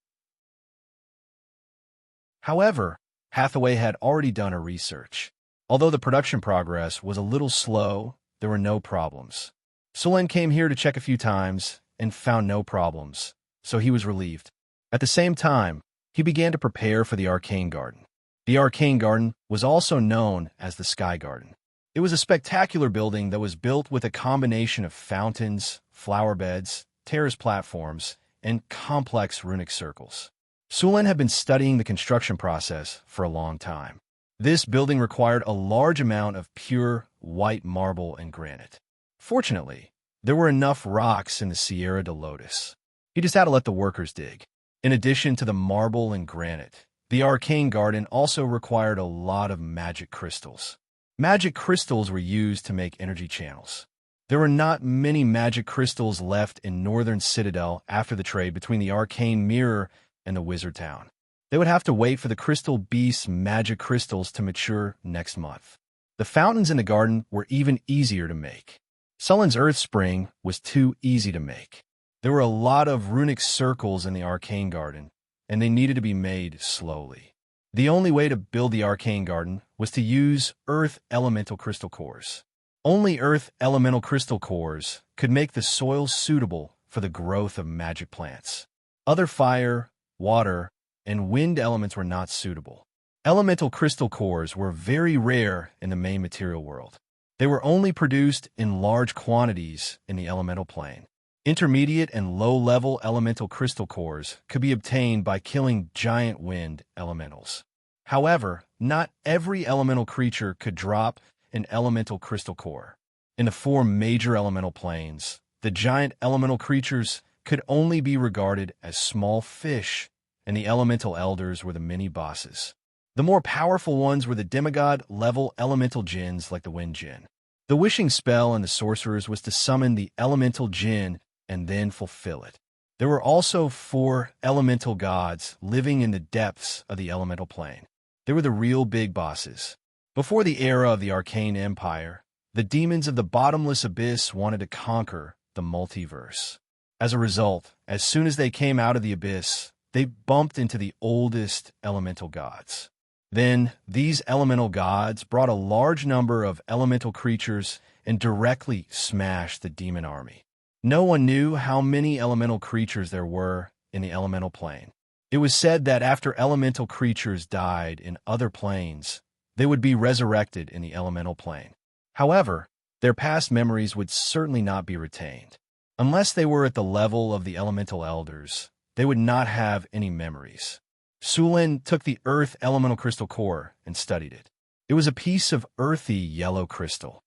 However, Hathaway had already done her research. Although the production progress was a little slow, there were no problems. Sulin came here to check a few times and found no problems, so he was relieved. At the same time, he began to prepare for the arcane garden. The arcane garden was also known as the Sky Garden. It was a spectacular building that was built with a combination of fountains, flower beds, terrace platforms, and complex runic circles. Sulin had been studying the construction process for a long time. This building required a large amount of pure white marble and granite. Fortunately, there were enough rocks in the Sierra de Lotus. He just had to let the workers dig. In addition to the marble and granite, the arcane garden also required a lot of magic crystals. Magic crystals were used to make energy channels. There were not many magic crystals left in Northern Citadel after the trade between the arcane mirror and the wizard town. They would have to wait for the crystal beast's magic crystals to mature next month. The fountains in the garden were even easier to make. Sulin's earth spring was too easy to make. There were a lot of runic circles in the arcane garden, and they needed to be made slowly. The only way to build the arcane garden was to use Earth elemental crystal cores. Only Earth elemental crystal cores could make the soil suitable for the growth of magic plants. Other fire, water, and wind elements were not suitable. Elemental crystal cores were very rare in the main material world. They were only produced in large quantities in the elemental plane. Intermediate and low-level elemental crystal cores could be obtained by killing giant wind elementals. However, not every elemental creature could drop an elemental crystal core. In the 4 major elemental planes, the giant elemental creatures could only be regarded as small fish, and the elemental elders were the mini-bosses. The more powerful ones were the demigod-level elemental djinns like the wind djinn. The wishing spell in the sorcerers was to summon the elemental djinn and then fulfill it. There were also 4 elemental gods living in the depths of the elemental plane. They were the real big bosses. Before the era of the Arcane Empire, the demons of the bottomless abyss wanted to conquer the multiverse. As a result, as soon as they came out of the abyss, they bumped into the oldest elemental gods. Then, these elemental gods brought a large number of elemental creatures and directly smashed the demon army. No one knew how many elemental creatures there were in the elemental plane. It was said that after elemental creatures died in other planes, they would be resurrected in the elemental plane. However, their past memories would certainly not be retained. Unless they were at the level of the elemental elders, they would not have any memories. Sulin took the Earth elemental crystal core and studied it. It was a piece of earthy yellow crystal.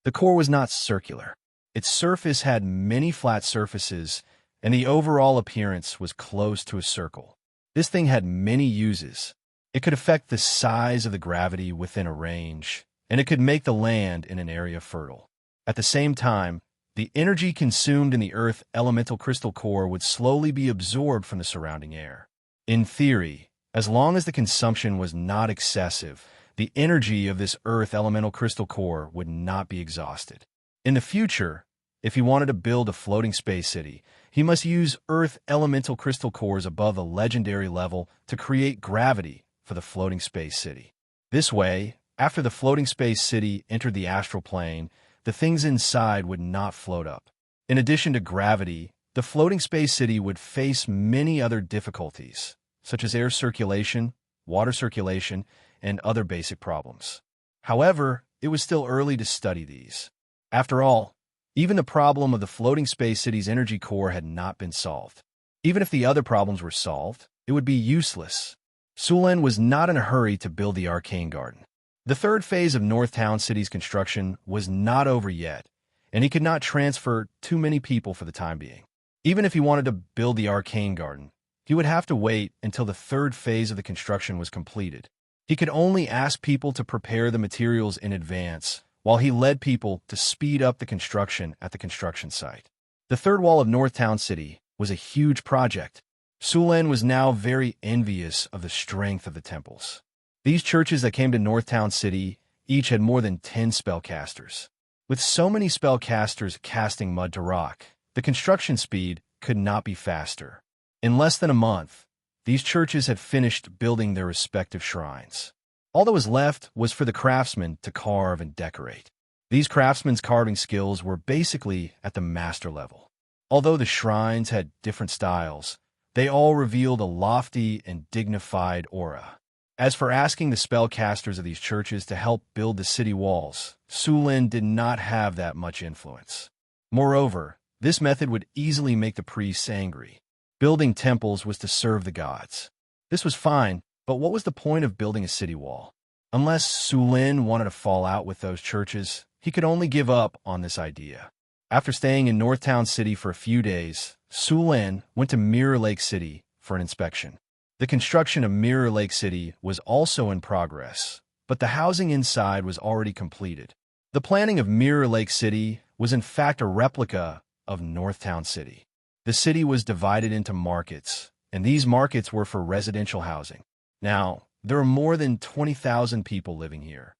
The core was not circular. Its surface had many flat surfaces, and the overall appearance was close to a circle. This thing had many uses. It could affect the size of the gravity within a range, and it could make the land in an area fertile. At the same time, the energy consumed in the Earth elemental crystal core would slowly be absorbed from the surrounding air. In theory, as long as the consumption was not excessive, the energy of this Earth elemental crystal core would not be exhausted. In the future, if he wanted to build a floating space city, he must use Earth elemental crystal cores above the legendary level to create gravity for the floating space city. This way, after the floating space city entered the astral plane, the things inside would not float up. In addition to gravity, the floating space city would face many other difficulties, such as air circulation, water circulation, and other basic problems. However, it was still early to study these. After all, even the problem of the floating space city's energy core had not been solved. Even if the other problems were solved, it would be useless. Sulin was not in a hurry to build the Arcane Garden. The 3rd phase of Northtown City's construction was not over yet, and he could not transfer too many people for the time being. Even if he wanted to build the Arcane Garden, he would have to wait until the 3rd phase of the construction was completed. He could only ask people to prepare the materials in advance, while he led people to speed up the construction at the construction site. The 3rd wall of Northtown City was a huge project. Sulin was now very envious of the strength of the temples. These churches that came to Northtown City each had more than 10 spellcasters. With so many spellcasters casting mud to rock, the construction speed could not be faster. In less than a month, these churches had finished building their respective shrines. All that was left was for the craftsmen to carve and decorate. These craftsmen's carving skills were basically at the master level. Although the shrines had different styles, they all revealed a lofty and dignified aura. As for asking the spellcasters of these churches to help build the city walls, Sulin did not have that much influence. Moreover, this method would easily make the priests angry. Building temples was to serve the gods. This was fine, but what was the point of building a city wall? Unless Sulin wanted to fall out with those churches, he could only give up on this idea. After staying in Northtown City for a few days, Sulin went to Mirror Lake City for an inspection. The construction of Mirror Lake City was also in progress, but the housing inside was already completed. The planning of Mirror Lake City was in fact a replica of Northtown City. The city was divided into markets, and these markets were for residential housing. Now, there are more than 20,000 people living here.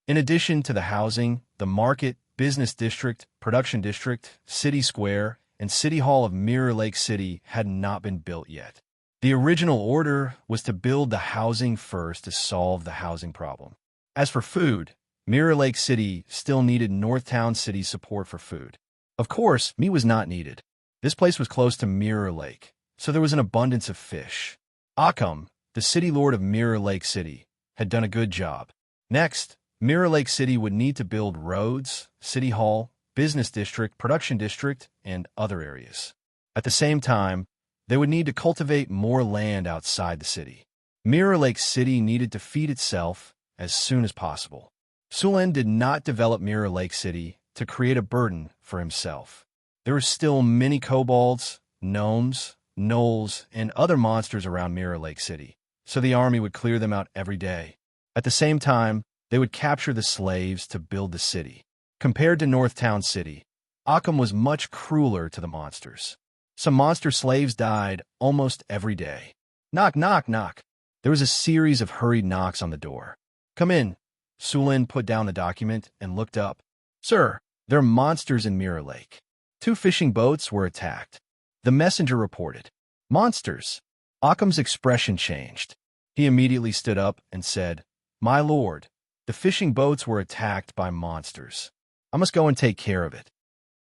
In addition to the housing, the market, business district, production district, city square, and City Hall of Mirror Lake City had not been built yet. The original order was to build the housing first to solve the housing problem. As for food, Mirror Lake City still needed Northtown City's support for food. Of course, meat was not needed. This place was close to Mirror Lake, so there was an abundance of fish. Occam, the city lord of Mirror Lake City, had done a good job. Next, Mirror Lake City would need to build roads, city hall, business district, production district, and other areas. At the same time, they would need to cultivate more land outside the city. Mirror Lake City needed to feed itself as soon as possible. Sulen did not develop Mirror Lake City to create a burden for himself. There were still many kobolds, gnomes, gnolls, and other monsters around Mirror Lake City, so the army would clear them out every day. At the same time, they would capture the slaves to build the city. Compared to Northtown City, Occam was much crueler to the monsters. Some monster slaves died almost every day. Knock, knock, knock. There was a series of hurried knocks on the door. Come in. Sulen put down the document and looked up. Sir, there are monsters in Mirror Lake. 2 fishing boats were attacked. The messenger reported. Monsters. Occam's expression changed. He immediately stood up and said, My lord, the fishing boats were attacked by monsters. I must go and take care of it.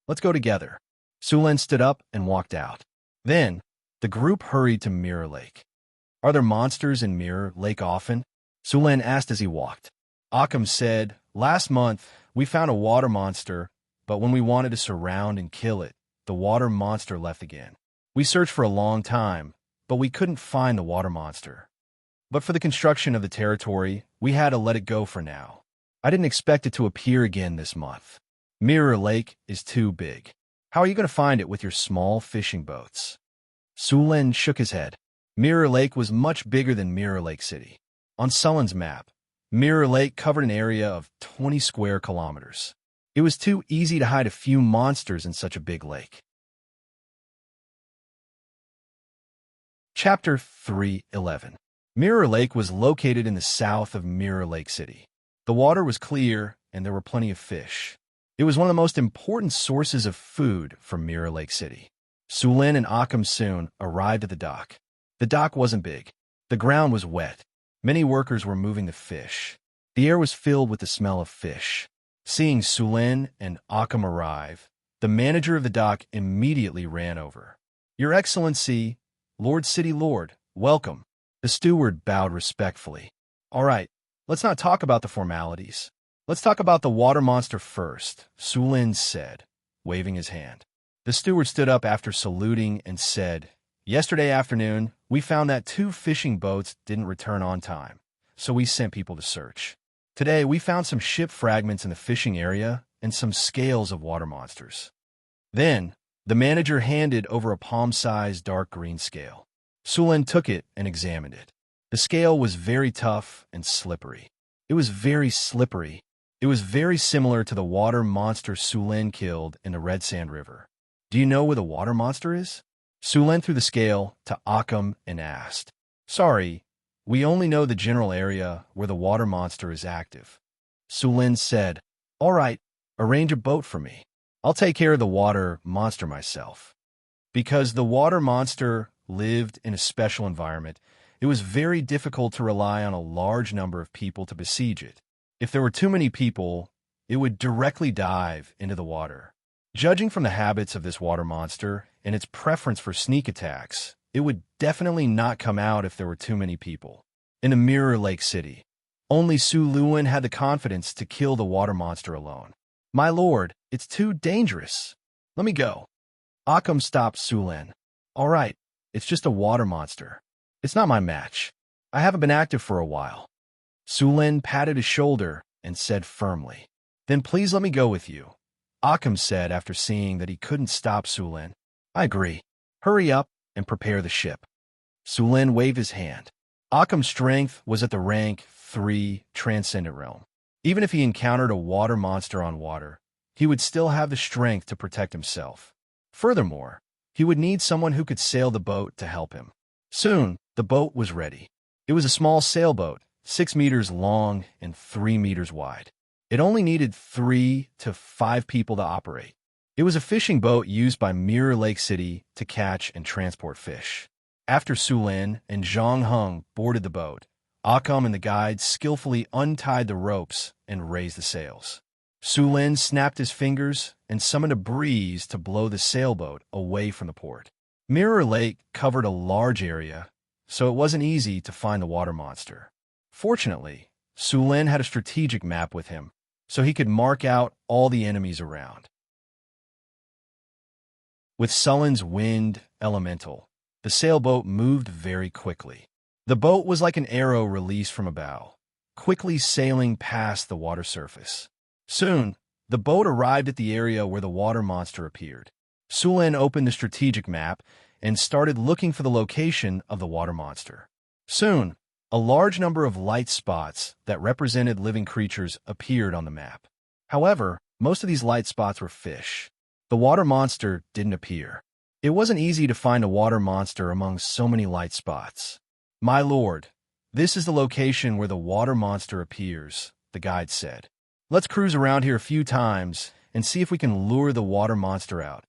Let's go together. Sulen stood up and walked out. Then, the group hurried to Mirror Lake. Are there monsters in Mirror Lake often? Sulen asked as he walked. Occam said, Last month, we found a water monster, but when we wanted to surround and kill it, the water monster left again. We searched for a long time, but we couldn't find the water monster. But for the construction of the territory, we had to let it go for now. I didn't expect it to appear again this month. Mirror Lake is too big. How are you going to find it with your small fishing boats? Sulen shook his head. Mirror Lake was much bigger than Mirror Lake City. On Sulen's map, Mirror Lake covered an area of 20 square kilometers. It was too easy to hide a few monsters in such a big lake. Chapter 3:11. Mirror Lake was located in the south of Mirror Lake City. The water was clear, and there were plenty of fish. It was one of the most important sources of food for Mirror Lake City. Sulen and Occam soon arrived at the dock. The dock wasn't big. The ground was wet. Many workers were moving the fish. The air was filled with the smell of fish. Seeing Sulen and Occam arrive, the manager of the dock immediately ran over. Your Excellency, Lord City Lord, welcome. The steward bowed respectfully. All right, let's not talk about the formalities. Let's talk about the water monster first, Sulen said, waving his hand. The steward stood up after saluting and said, Yesterday afternoon, we found that 2 fishing boats didn't return on time, so we sent people to search. Today, we found some ship fragments in the fishing area and some scales of water monsters. Then, the manager handed over a palm-sized dark green scale. Sulen took it and examined it. The scale was very tough and slippery. It was very slippery. It was very similar to the water monster Sulen killed in the Red Sand River. Do you know where the water monster is? Sulen threw the scale to Occam and asked. Sorry, we only know the general area where the water monster is active. Sulen said, All right, arrange a boat for me. I'll take care of the water monster myself. Because the water monster lived in a special environment, it was very difficult to rely on a large number of people to besiege it. If there were too many people, it would directly dive into the water. Judging from the habits of this water monster and its preference for sneak attacks, it would definitely not come out if there were too many people. In the Mirror Lake City, only Sulen had the confidence to kill the water monster alone. My lord, it's too dangerous. Let me go. Occam stopped Sulen. All right, it's just a water monster. It's not my match. I haven't been active for a while. Sulen patted his shoulder and said firmly, Then please let me go with you. Occam said after seeing that he couldn't stop Sulen. I agree. Hurry up and prepare the ship. Sulen waved his hand. Occam's strength was at the rank 3 Transcendent Realm. Even if he encountered a water monster on water, he would still have the strength to protect himself. Furthermore, he would need someone who could sail the boat to help him. Soon, the boat was ready. It was a small sailboat, 6 meters long and 3 meters wide. It only needed 3 to 5 people to operate. It was a fishing boat used by Mirror Lake City to catch and transport fish. After Sulin and Zhang Heng boarded the boat, Akam and the guide skillfully untied the ropes and raised the sails. Sulin snapped his fingers and summoned a breeze to blow the sailboat away from the port. Mirror Lake covered a large area, so it wasn't easy to find the water monster. Fortunately, Sulin had a strategic map with him, so he could mark out all the enemies around. With Sulin's wind elemental, the sailboat moved very quickly. The boat was like an arrow released from a bow, quickly sailing past the water surface. Soon, the boat arrived at the area where the water monster appeared. Sulin opened the strategic map and started looking for the location of the water monster. Soon, a large number of light spots that represented living creatures appeared on the map. However, most of these light spots were fish. The water monster didn't appear. It wasn't easy to find a water monster among so many light spots. "My lord, this is the location where the water monster appears," the guide said. "Let's cruise around here a few times and see if we can lure the water monster out,"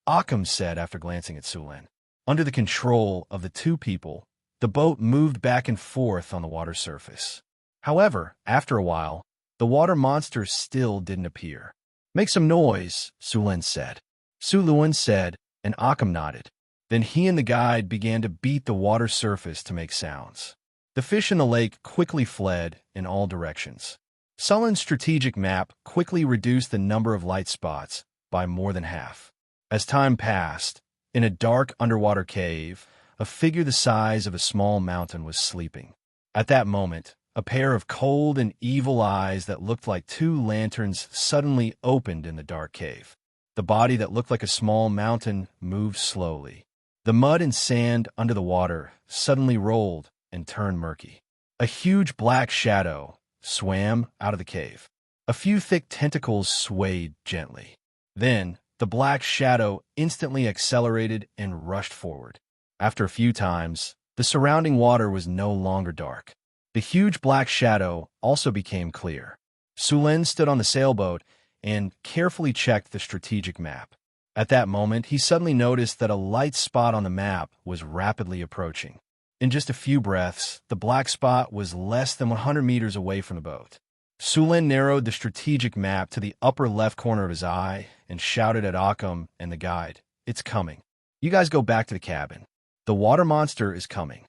Akam said after glancing at Sulin. Under the control of the two people, the boat moved back and forth on the water surface. However, after a while, the water monster still didn't appear. "Make some noise," Sulin said. Sulin said, and Akam nodded. Then he and the guide began to beat the water surface to make sounds. The fish in the lake quickly fled in all directions. Sulin's strategic map quickly reduced the number of light spots by more than half. As time passed, in a dark underwater cave, a figure the size of a small mountain was sleeping. At that moment, a pair of cold and evil eyes that looked like two lanterns suddenly opened in the dark cave. The body that looked like a small mountain moved slowly. The mud and sand under the water suddenly rolled and turned murky. A huge black shadow swam out of the cave. A few thick tentacles swayed gently. Then, the black shadow instantly accelerated and rushed forward. After a few times, the surrounding water was no longer dark. The huge black shadow also became clear. Sulin stood on the sailboat and carefully checked the strategic map. At that moment, he suddenly noticed that a light spot on the map was rapidly approaching. In just a few breaths, the black spot was less than 100 meters away from the boat. Sulin narrowed the strategic map to the upper left corner of his eye and shouted at Akam and the guide, "It's coming. You guys go back to the cabin. The water monster is coming."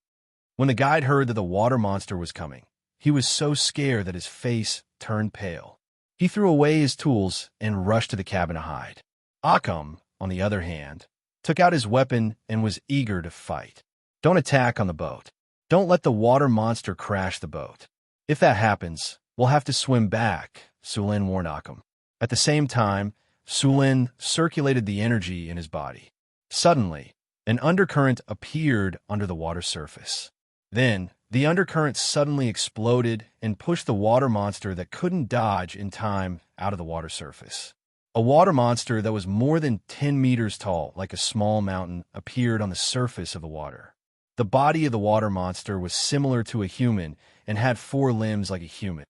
When the guide heard that the water monster was coming, he was so scared that his face turned pale. He threw away his tools and rushed to the cabin to hide. Akam, on the other hand, took out his weapon and was eager to fight. "Don't attack on the boat. Don't let the water monster crash the boat. If that happens, we'll have to swim back," Sulin warned Akam. At the same time, Sulin circulated the energy in his body. Suddenly, an undercurrent appeared under the water surface. Then, the undercurrent suddenly exploded and pushed the water monster that couldn't dodge in time out of the water surface. A water monster that was more than 10 meters tall, like a small mountain, appeared on the surface of the water. The body of the water monster was similar to a human and had 4 limbs like a human.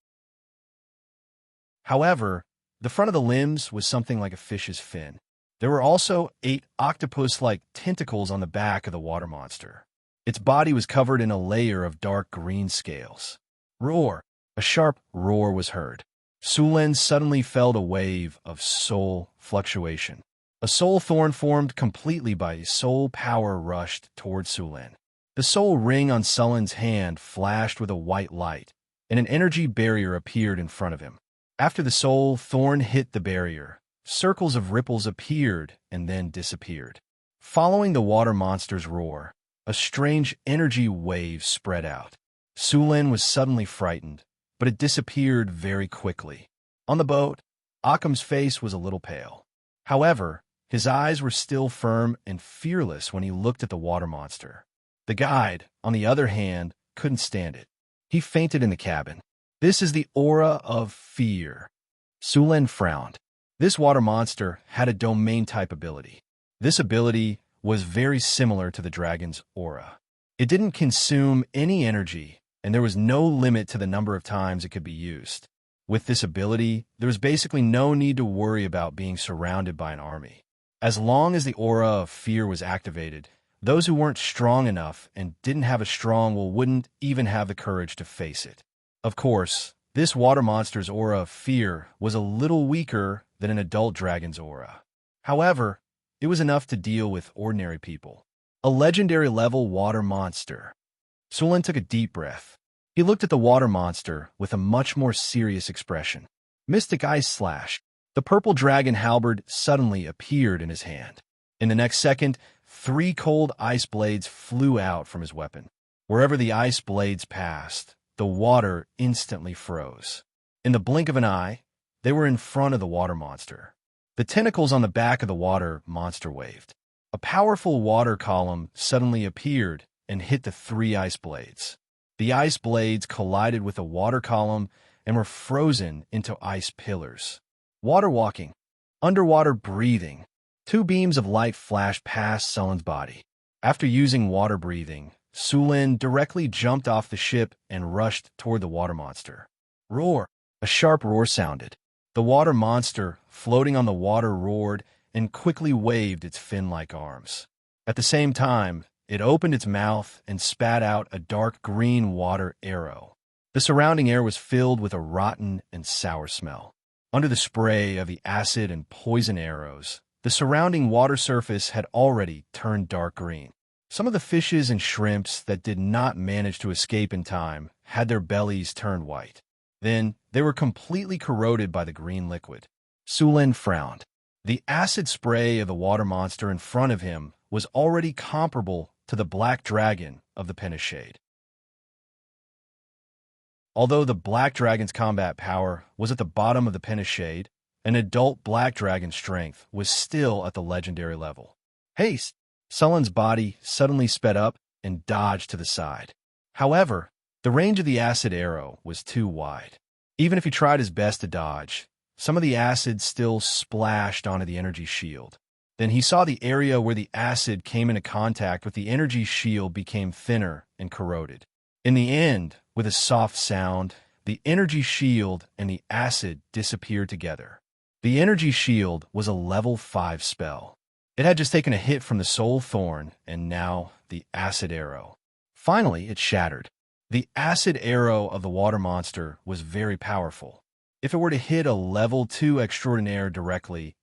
However, the front of the limbs was something like a fish's fin. There were also 8 octopus-like tentacles on the back of the water monster. Its body was covered in a layer of dark green scales. Roar! A sharp roar was heard. Sulin suddenly felt a wave of soul fluctuation. A soul thorn formed completely by soul power rushed toward Sulin. The soul ring on Sulin's hand flashed with a white light, and an energy barrier appeared in front of him. After the soul thorn hit the barrier, circles of ripples appeared and then disappeared. Following the water monster's roar, a strange energy wave spread out. Sulin was suddenly frightened, but it disappeared very quickly. On the boat, Akam's face was a little pale. However, his eyes were still firm and fearless when he looked at the water monster. The guide, on the other hand, couldn't stand it. He fainted in the cabin. "This is the aura of fear." Sulin frowned. This water monster had a domain-type ability. This ability was very similar to the dragon's aura. It didn't consume any energy, and there was no limit to the number of times it could be used. With this ability, there was basically no need to worry about being surrounded by an army. As long as the aura of fear was activated, Those who weren't strong enough and didn't have a strong will wouldn't even have the courage to face it. Of course, this water monster's aura of fear was a little weaker than an adult dragon's aura. However, it was enough to deal with ordinary people. A legendary level water monster. Sulin took a deep breath. He looked at the water monster with a much more serious expression. Mystic Ice Slash. The purple dragon halberd suddenly appeared in his hand. In the next second, 3 cold ice blades flew out from his weapon. Wherever the ice blades passed, the water instantly froze. In the blink of an eye, they were in front of the water monster. The tentacles on the back of the water monster waved. A powerful water column suddenly appeared and hit the 3 ice blades. The ice blades collided with the water column and were frozen into ice pillars. Water walking. Underwater breathing. 2 beams of light flashed past Sulin's body. After using water breathing, Sulin directly jumped off the ship and rushed toward the water monster. Roar! A sharp roar sounded. The water monster, floating on the water, roared and quickly waved its fin-like arms. At the same time, it opened its mouth and spat out a dark green water arrow. The surrounding air was filled with a rotten and sour smell. Under the spray of the acid and poison arrows, the surrounding water surface had already turned dark green. Some of the fishes and shrimps that did not manage to escape in time had their bellies turned white. Then, they were completely corroded by the green liquid. Sulin frowned. The acid spray of the water monster in front of him was already comparable to the black dragon of the Penishade. Although the black dragon's combat power was at the bottom of the Penishade, an adult black dragon's strength was still at the legendary level. Haste! Sulin's body suddenly sped up and dodged to the side. However, the range of the acid arrow was too wide. Even if he tried his best to dodge, some of the acid still splashed onto the energy shield. Then he saw the area where the acid came into contact with the energy shield became thinner and corroded. In the end, with a soft sound, the energy shield and the acid disappeared together. The energy shield was a level 5 spell. It had just taken a hit from the soul thorn and now the acid arrow. Finally, it shattered. The acid arrow of the water monster was very powerful. If it were to hit a level 2 extraordinaire directly,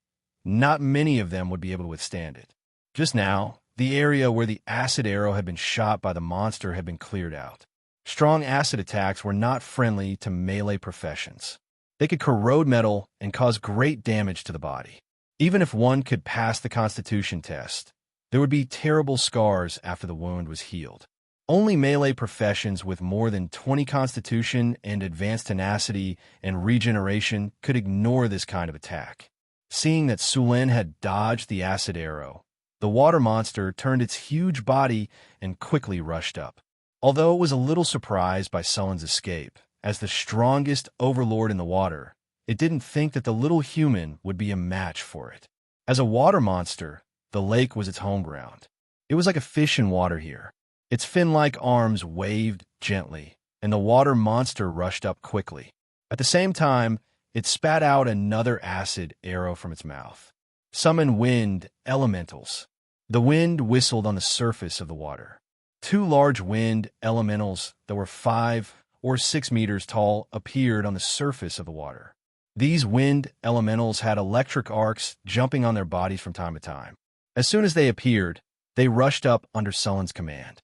not many of them would be able to withstand it. Just now, the area where the acid arrow had been shot by the monster had been cleared out. Strong acid attacks were not friendly to melee professions. They could corrode metal and cause great damage to the body. Even if one could pass the constitution test, there would be terrible scars after the wound was healed. Only melee professions with more than 20 constitution and advanced tenacity and regeneration could ignore this kind of attack. Seeing that Sulin had dodged the acid arrow, the water monster turned its huge body and quickly rushed up. Although it was a little surprised by Sulin's escape, as the strongest overlord in the water, it didn't think that the little human would be a match for it. As a water monster, the lake was its home ground. It was like a fish in water here. Its fin-like arms waved gently, and the water monster rushed up quickly. At the same time, it spat out another acid arrow from its mouth. Summon wind elementals. The wind whistled on the surface of the water. 2 large wind elementals that were 5 or 6 meters tall appeared on the surface of the water. These wind elementals had electric arcs jumping on their bodies from time to time. As soon as they appeared, they rushed up under Sulin's command.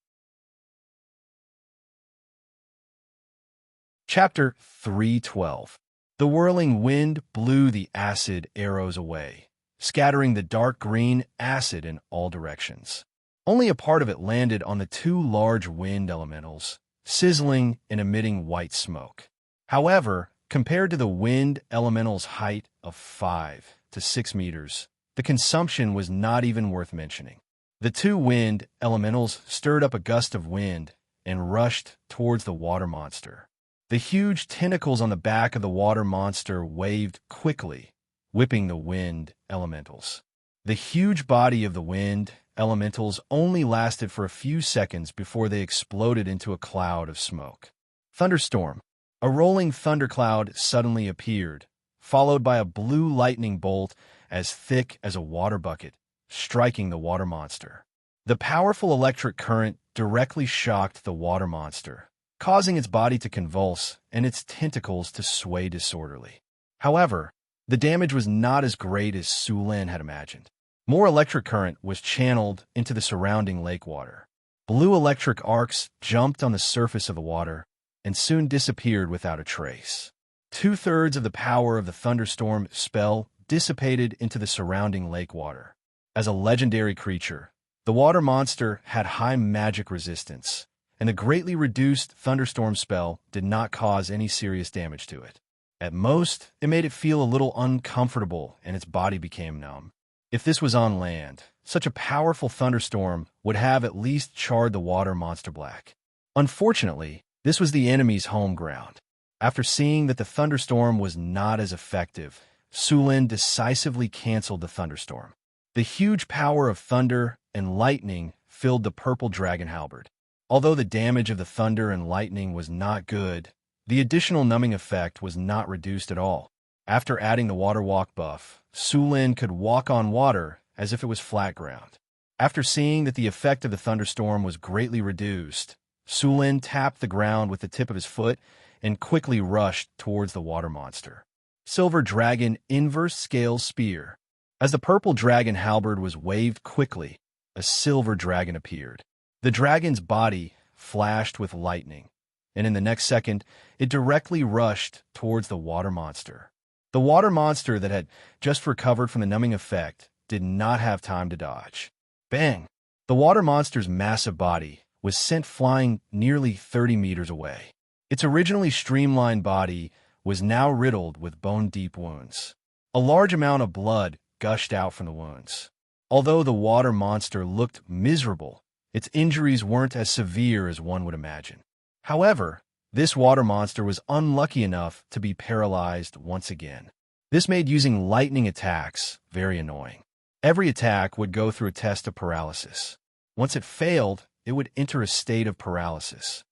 Chapter 312. The whirling wind blew the acid arrows away, scattering the dark green acid in all directions. Only a part of it landed on the 2 large wind elementals, sizzling and emitting white smoke. However, compared to the wind elemental's height of 5 to 6 meters, the consumption was not even worth mentioning. The 2 wind elementals stirred up a gust of wind and rushed towards the water monster. The huge tentacles on the back of the water monster waved quickly, whipping the wind elementals. The huge body of the wind elementals only lasted for a few seconds before they exploded into a cloud of smoke. Thunderstorm. A rolling thundercloud suddenly appeared, followed by a blue lightning bolt as thick as a water bucket, striking the water monster. The powerful electric current directly shocked the water monster, causing its body to convulse and its tentacles to sway disorderly. However, the damage was not as great as Sulin had imagined. More electric current was channeled into the surrounding lake water. Blue electric arcs jumped on the surface of the water and soon disappeared without a trace. Two-thirds of the power of the thunderstorm spell dissipated into the surrounding lake water. As a legendary creature, the water monster had high magic resistance, and the greatly reduced thunderstorm spell did not cause any serious damage to it. At most, it made it feel a little uncomfortable and its body became numb. If this was on land, such a powerful thunderstorm would have at least charred the water monster black. Unfortunately, this was the enemy's home ground. After seeing that the thunderstorm was not as effective, Sulin decisively canceled the thunderstorm. The huge power of thunder and lightning filled the purple dragon halberd. Although the damage of the thunder and lightning was not good, the additional numbing effect was not reduced at all. After adding the water walk buff, Sulin could walk on water as if it was flat ground. After seeing that the effect of the thunderstorm was greatly reduced, Sulin tapped the ground with the tip of his foot and quickly rushed towards the water monster. Silver Dragon Inverse Scale Spear. As the purple dragon halberd was waved quickly, a silver dragon appeared. The dragon's body flashed with lightning, and in the next second, it directly rushed towards the water monster. The water monster that had just recovered from the numbing effect did not have time to dodge. Bang! The water monster's massive body was sent flying nearly 30 meters away. Its originally streamlined body was now riddled with bone-deep wounds. A large amount of blood gushed out from the wounds. Although the water monster looked miserable, its injuries weren't as severe as one would imagine. However, this water monster was unlucky enough to be paralyzed once again. This made using lightning attacks very annoying. Every attack would go through a test of paralysis. Once it failed, it would enter a state of paralysis.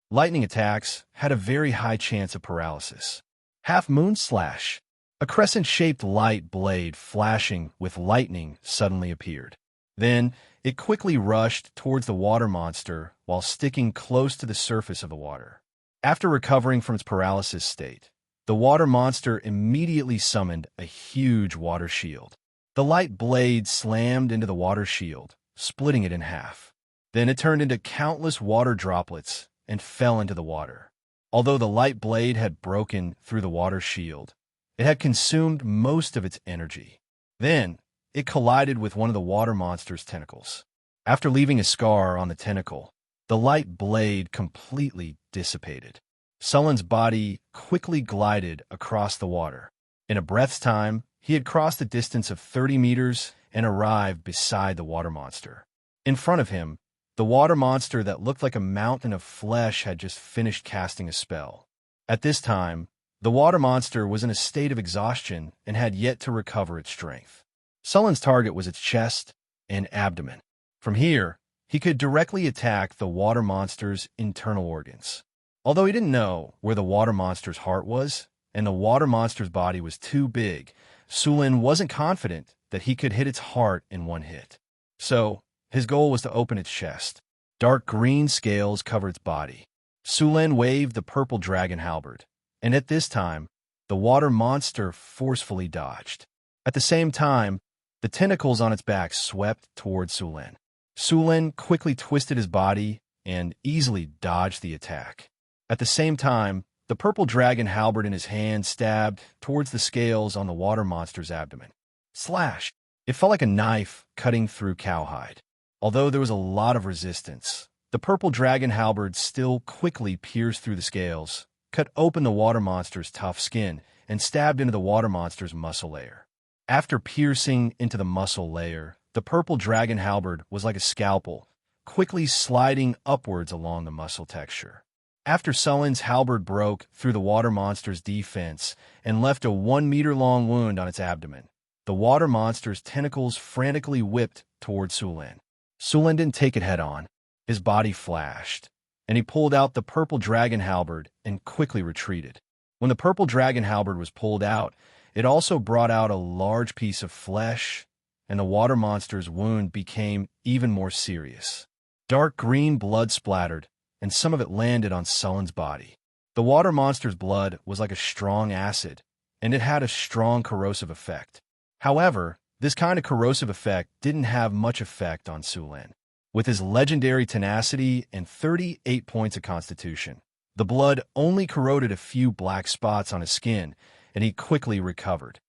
Lightning attacks had a very high chance of paralysis. Half Moon Slash. A crescent-shaped light blade flashing with lightning suddenly appeared. Then, it quickly rushed towards the water monster while sticking close to the surface of the water. After recovering from its paralysis state, the water monster immediately summoned a huge water shield. The light blade slammed into the water shield, splitting it in half. Then it turned into countless water droplets and fell into the water. Although the light blade had broken through the water shield, it had consumed most of its energy. Then, it collided with one of the water monster's tentacles. After leaving a scar on the tentacle, the light blade completely dissipated. Sulin's body quickly glided across the water. In a breath's time, he had crossed a distance of 30 meters and arrived beside the water monster. In front of him, the water monster that looked like a mountain of flesh had just finished casting a spell. At this time, the water monster was in a state of exhaustion and had yet to recover its strength. Sulin's target was its chest and abdomen. From here, he could directly attack the water monster's internal organs. Although he didn't know where the water monster's heart was, and the water monster's body was too big, Sulin wasn't confident that he could hit its heart in one hit. So, his goal was to open its chest. Dark green scales covered its body. Sulin waved the purple dragon halberd, and at this time, the water monster forcefully dodged. At the same time, the tentacles on its back swept towards Sulin. Sulin quickly twisted his body and easily dodged the attack. At the same time, the purple dragon halberd in his hand stabbed towards the scales on the water monster's abdomen. Slash! It felt like a knife cutting through cowhide. Although there was a lot of resistance, the purple dragon halberd still quickly pierced through the scales, cut open the water monster's tough skin, and stabbed into the water monster's muscle layer. After piercing into the muscle layer, the purple dragon halberd was like a scalpel, quickly sliding upwards along the muscle texture. After Sulin's halberd broke through the water monster's defense and left a 1-meter-long wound on its abdomen, the water monster's tentacles frantically whipped towards Sulin. Sulin didn't take it head-on. His body flashed, and he pulled out the purple dragon halberd and quickly retreated. When the purple dragon halberd was pulled out, it also brought out a large piece of flesh and the water monster's wound became even more serious. Dark green blood splattered, and some of it landed on Sullen's body. The water monster's blood was like a strong acid, and it had a strong corrosive effect. However, this kind of corrosive effect didn't have much effect on Sulin. With his legendary tenacity and 38 points of constitution, the blood only corroded a few black spots on his skin, and he quickly recovered.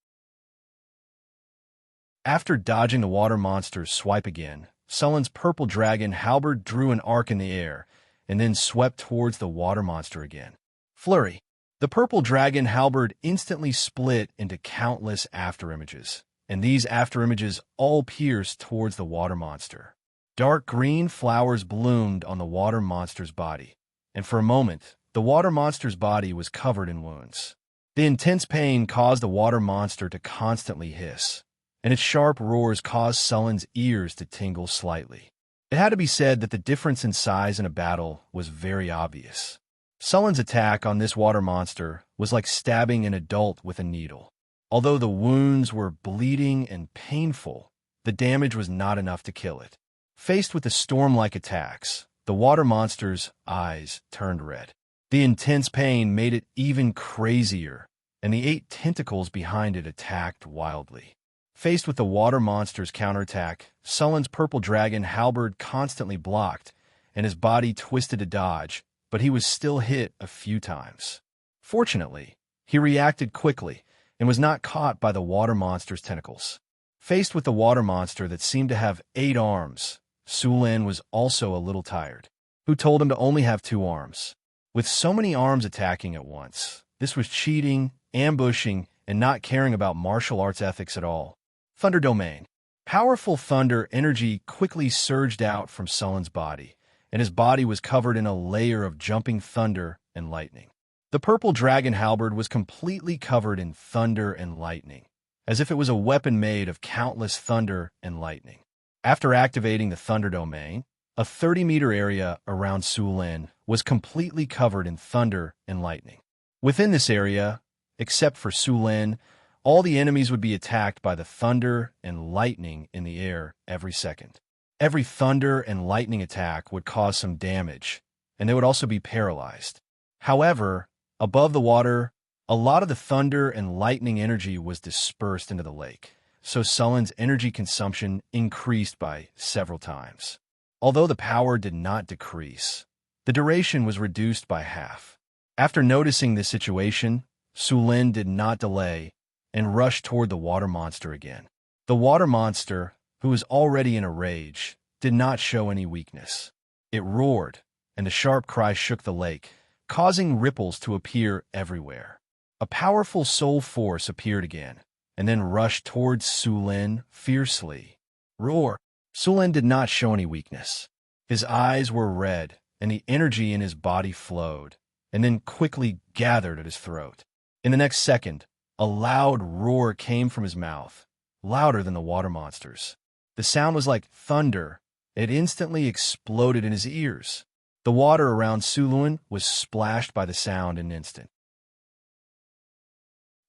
After dodging the water monster's swipe again, Sullen's purple dragon halberd drew an arc in the air, and then swept towards the water monster again. Flurry. The purple dragon halberd instantly split into countless afterimages, and these afterimages all pierced towards the water monster. Dark green flowers bloomed on the water monster's body, and for a moment, the water monster's body was covered in wounds. The intense pain caused the water monster to constantly hiss, and its sharp roars caused Sullen's ears to tingle slightly. It had to be said that the difference in size in a battle was very obvious. Sullen's attack on this water monster was like stabbing an adult with a needle. Although the wounds were bleeding and painful, the damage was not enough to kill it. Faced with the storm-like attacks, the water monster's eyes turned red. The intense pain made it even crazier, and the 8 tentacles behind it attacked wildly. Faced with the water monster's counterattack, Sullen's purple dragon halberd constantly blocked, and his body twisted to dodge, but he was still hit a few times. Fortunately, he reacted quickly and was not caught by the water monster's tentacles. Faced with the water monster that seemed to have 8 arms, Sulin was also a little tired, who told him to only have 2 arms. With so many arms attacking at once, this was cheating, ambushing, and not caring about martial arts ethics at all. Thunder Domain. Powerful thunder energy quickly surged out from Sullen's body, and his body was covered in a layer of jumping thunder and lightning. The purple dragon halberd was completely covered in thunder and lightning, as if it was a weapon made of countless thunder and lightning. After activating the Thunder Domain, a 30-meter area around Sulin was completely covered in thunder and lightning. Within this area, except for Sulin, all the enemies would be attacked by the thunder and lightning in the air every second. Every thunder and lightning attack would cause some damage, and they would also be paralyzed. However, above the water, a lot of the thunder and lightning energy was dispersed into the lake, so Sullen's energy consumption increased by several times. Although the power did not decrease, the duration was reduced by half. After noticing this situation, Sulin did not delay and rushed toward the water monster again. The water monster, who was already in a rage, did not show any weakness. It roared, and a sharp cry shook the lake, causing ripples to appear everywhere. A powerful soul force appeared again, and then rushed towards Sulin fiercely. Roar! Sulin did not show any weakness. His eyes were red, and the energy in his body flowed, and then quickly gathered at his throat. In the next second, a loud roar came from his mouth, louder than the water monster's. The sound was like thunder. It instantly exploded in his ears. The water around Sulin was splashed by the sound in an instant.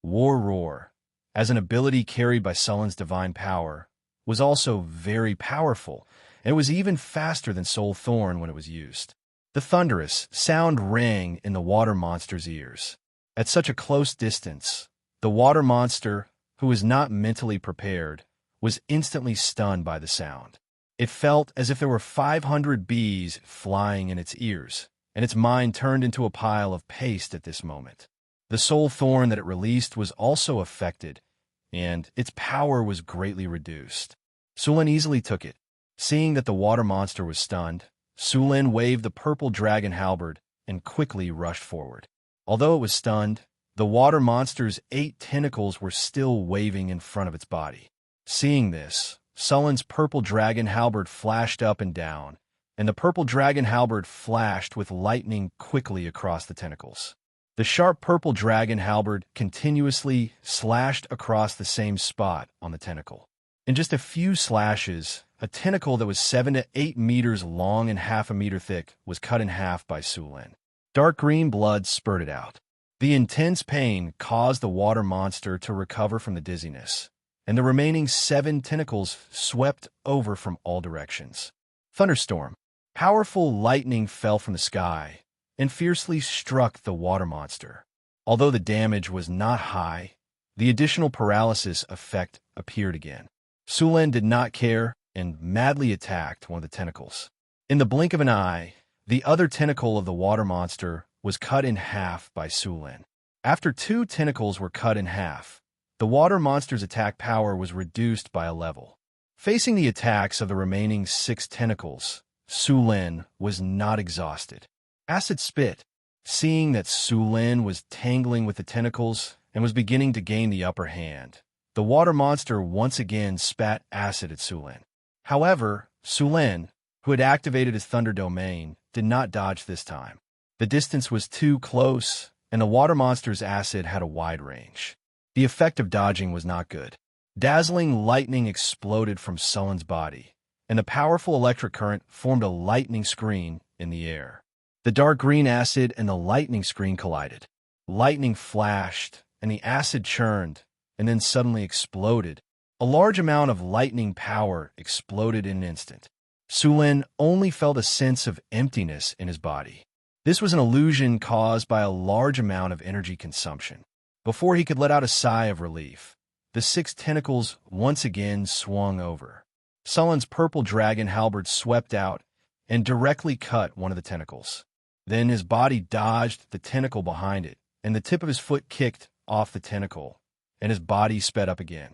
War Roar, as an ability carried by Sullen's divine power, was also very powerful, and it was even faster than Soul Thorn when it was used. The thunderous sound rang in the water monster's ears. At such a close distance, the water monster, who was not mentally prepared, was instantly stunned by the sound. It felt as if there were 500 bees flying in its ears, and its mind turned into a pile of paste at this moment. The soul thorn that it released was also affected, and its power was greatly reduced. Sulin easily took it. Seeing that the water monster was stunned, Sulin waved the purple dragon halberd and quickly rushed forward. Although it was stunned, the water monster's 8 tentacles were still waving in front of its body. Seeing this, Sullen's purple dragon halberd flashed up and down, and the purple dragon halberd flashed with lightning quickly across the tentacles. The sharp purple dragon halberd continuously slashed across the same spot on the tentacle. In just a few slashes, a tentacle that was 7 to 8 meters long and half a meter thick was cut in half by Sulin. Dark green blood spurted out. The intense pain caused the water monster to recover from the dizziness, and the remaining 7 tentacles swept over from all directions. Thunderstorm. Powerful lightning fell from the sky and fiercely struck the water monster. Although the damage was not high, the additional paralysis effect appeared again. Sulen did not care and madly attacked one of the tentacles. In the blink of an eye, the other tentacle of the water monster was cut in half by Sulen. After 2 tentacles were cut in half, the water monster's attack power was reduced by a level. Facing the attacks of the remaining 6 tentacles, Sulen was not exhausted. Acid spit. Seeing that Sulen was tangling with the tentacles and was beginning to gain the upper hand, the water monster once again spat acid at Sulen. However, Sulen, who had activated his thunder domain, did not dodge this time. The distance was too close, and the water monster's acid had a wide range. The effect of dodging was not good. Dazzling lightning exploded from Sulen's body, and the powerful electric current formed a lightning screen in the air. The dark green acid and the lightning screen collided. Lightning flashed, and the acid churned, and then suddenly exploded. A large amount of lightning power exploded in an instant. Sulen only felt a sense of emptiness in his body. This was an illusion caused by a large amount of energy consumption. Before he could let out a sigh of relief, the 6 tentacles once again swung over. Sulen's purple dragon halberd swept out and directly cut one of the tentacles. Then his body dodged the tentacle behind it, and the tip of his foot kicked off the tentacle, and his body sped up again.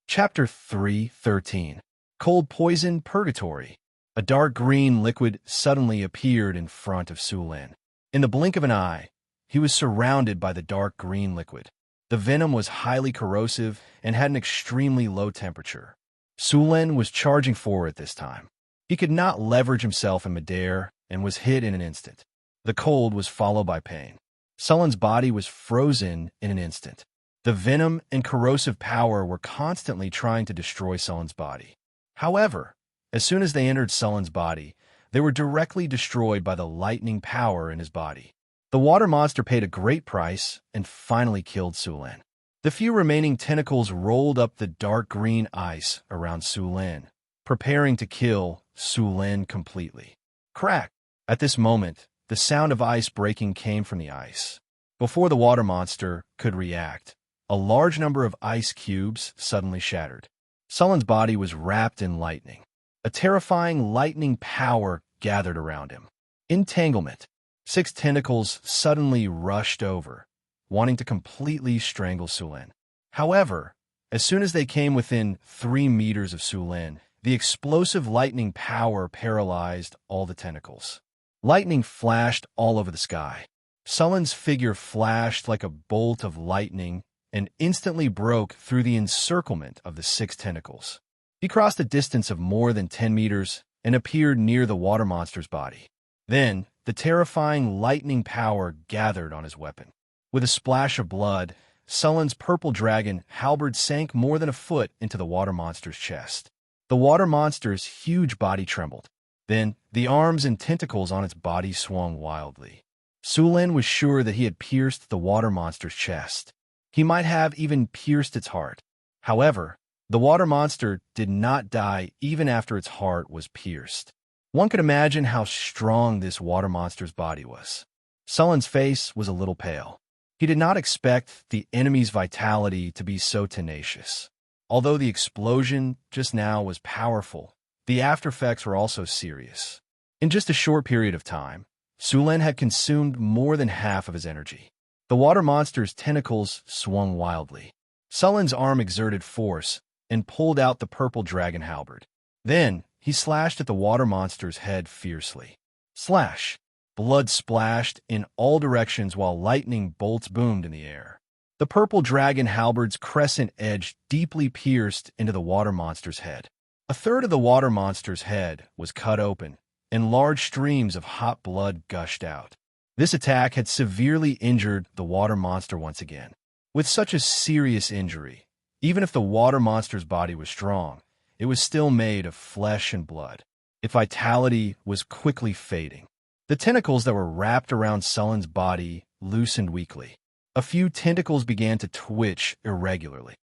Chapter 3:13. Cold Poison Purgatory. A dark green liquid suddenly appeared in front of Sulen. In the blink of an eye, he was surrounded by the dark green liquid. The venom was highly corrosive and had an extremely low temperature. Sulen was charging forward this time. He could not leverage himself in midair and was hit in an instant. The cold was followed by pain. Sulen's body was frozen in an instant. The venom and corrosive power were constantly trying to destroy Sulen's body. However, as soon as they entered Sulen's body, they were directly destroyed by the lightning power in his body. The water monster paid a great price and finally killed Sulen. The few remaining tentacles rolled up the dark green ice around Sulen, preparing to kill Sulen completely. Crack! At this moment, the sound of ice breaking came from the ice. Before the water monster could react, a large number of ice cubes suddenly shattered. Sulen's body was wrapped in lightning. A terrifying lightning power gathered around him. Entanglement. 6 tentacles suddenly rushed over, wanting to completely strangle Sulen. However, as soon as they came within 3 meters of Sulen, the explosive lightning power paralyzed all the tentacles. Lightning flashed all over the sky. Sulen's figure flashed like a bolt of lightning and instantly broke through the encirclement of the 6 tentacles. He crossed a distance of more than 10 meters and appeared near the water monster's body. Then, the terrifying lightning power gathered on his weapon. With a splash of blood, Sulen's purple dragon halberd sank more than a foot into the water monster's chest. The water monster's huge body trembled. Then, the arms and tentacles on its body swung wildly. Sulen was sure that he had pierced the water monster's chest. He might have even pierced its heart. However, the water monster did not die even after its heart was pierced. One could imagine how strong this water monster's body was. Sulen's face was a little pale. He did not expect the enemy's vitality to be so tenacious. Although the explosion just now was powerful, the aftereffects were also serious. In just a short period of time, Sulen had consumed more than half of his energy. The water monster's tentacles swung wildly. Sulen's arm exerted force and pulled out the purple dragon halberd. Then, he slashed at the water monster's head fiercely. Slash! Blood splashed in all directions while lightning bolts boomed in the air. The purple dragon halberd's crescent edge deeply pierced into the water monster's head. A third of the water monster's head was cut open, and large streams of hot blood gushed out. This attack had severely injured the water monster once again. With such a serious injury, even if the water monster's body was strong, it was still made of flesh and blood. Its vitality was quickly fading. The tentacles that were wrapped around Sulen's body loosened weakly. A few tentacles began to twitch irregularly.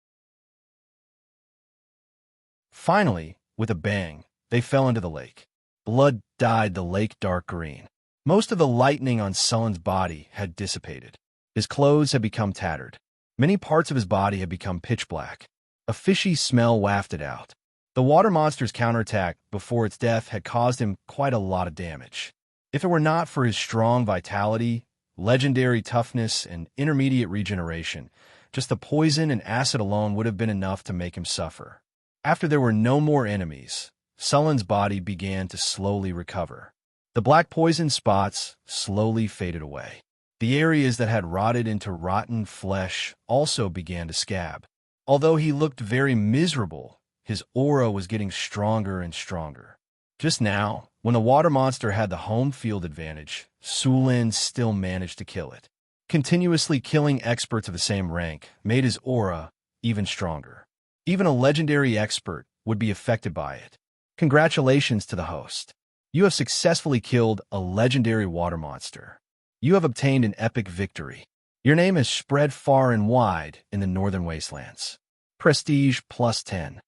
Finally, with a bang, they fell into the lake. Blood dyed the lake dark green. Most of the lightning on Sullen's body had dissipated. His clothes had become tattered. Many parts of his body had become pitch black. A fishy smell wafted out. The water monster's counterattack before its death had caused him quite a lot of damage. If it were not for his strong vitality, legendary toughness, and intermediate regeneration, just the poison and acid alone would have been enough to make him suffer. After there were no more enemies, Sullen's body began to slowly recover. The black poison spots slowly faded away. The areas that had rotted into rotten flesh also began to scab. Although he looked very miserable, his aura was getting stronger and stronger. Just now, when the water monster had the home field advantage, Sulin still managed to kill it. Continuously killing experts of the same rank made his aura even stronger. Even a legendary expert would be affected by it. Congratulations to the host. You have successfully killed a legendary water monster. You have obtained an epic victory. Your name has spread far and wide in the northern wastelands. Prestige +10.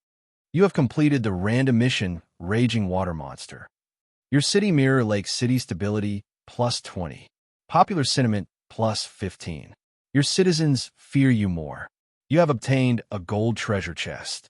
You have completed the random mission Raging Water Monster. Your city mirror Lake City stability +20. Popular sentiment +15. Your citizens fear you more. You have obtained a gold treasure chest.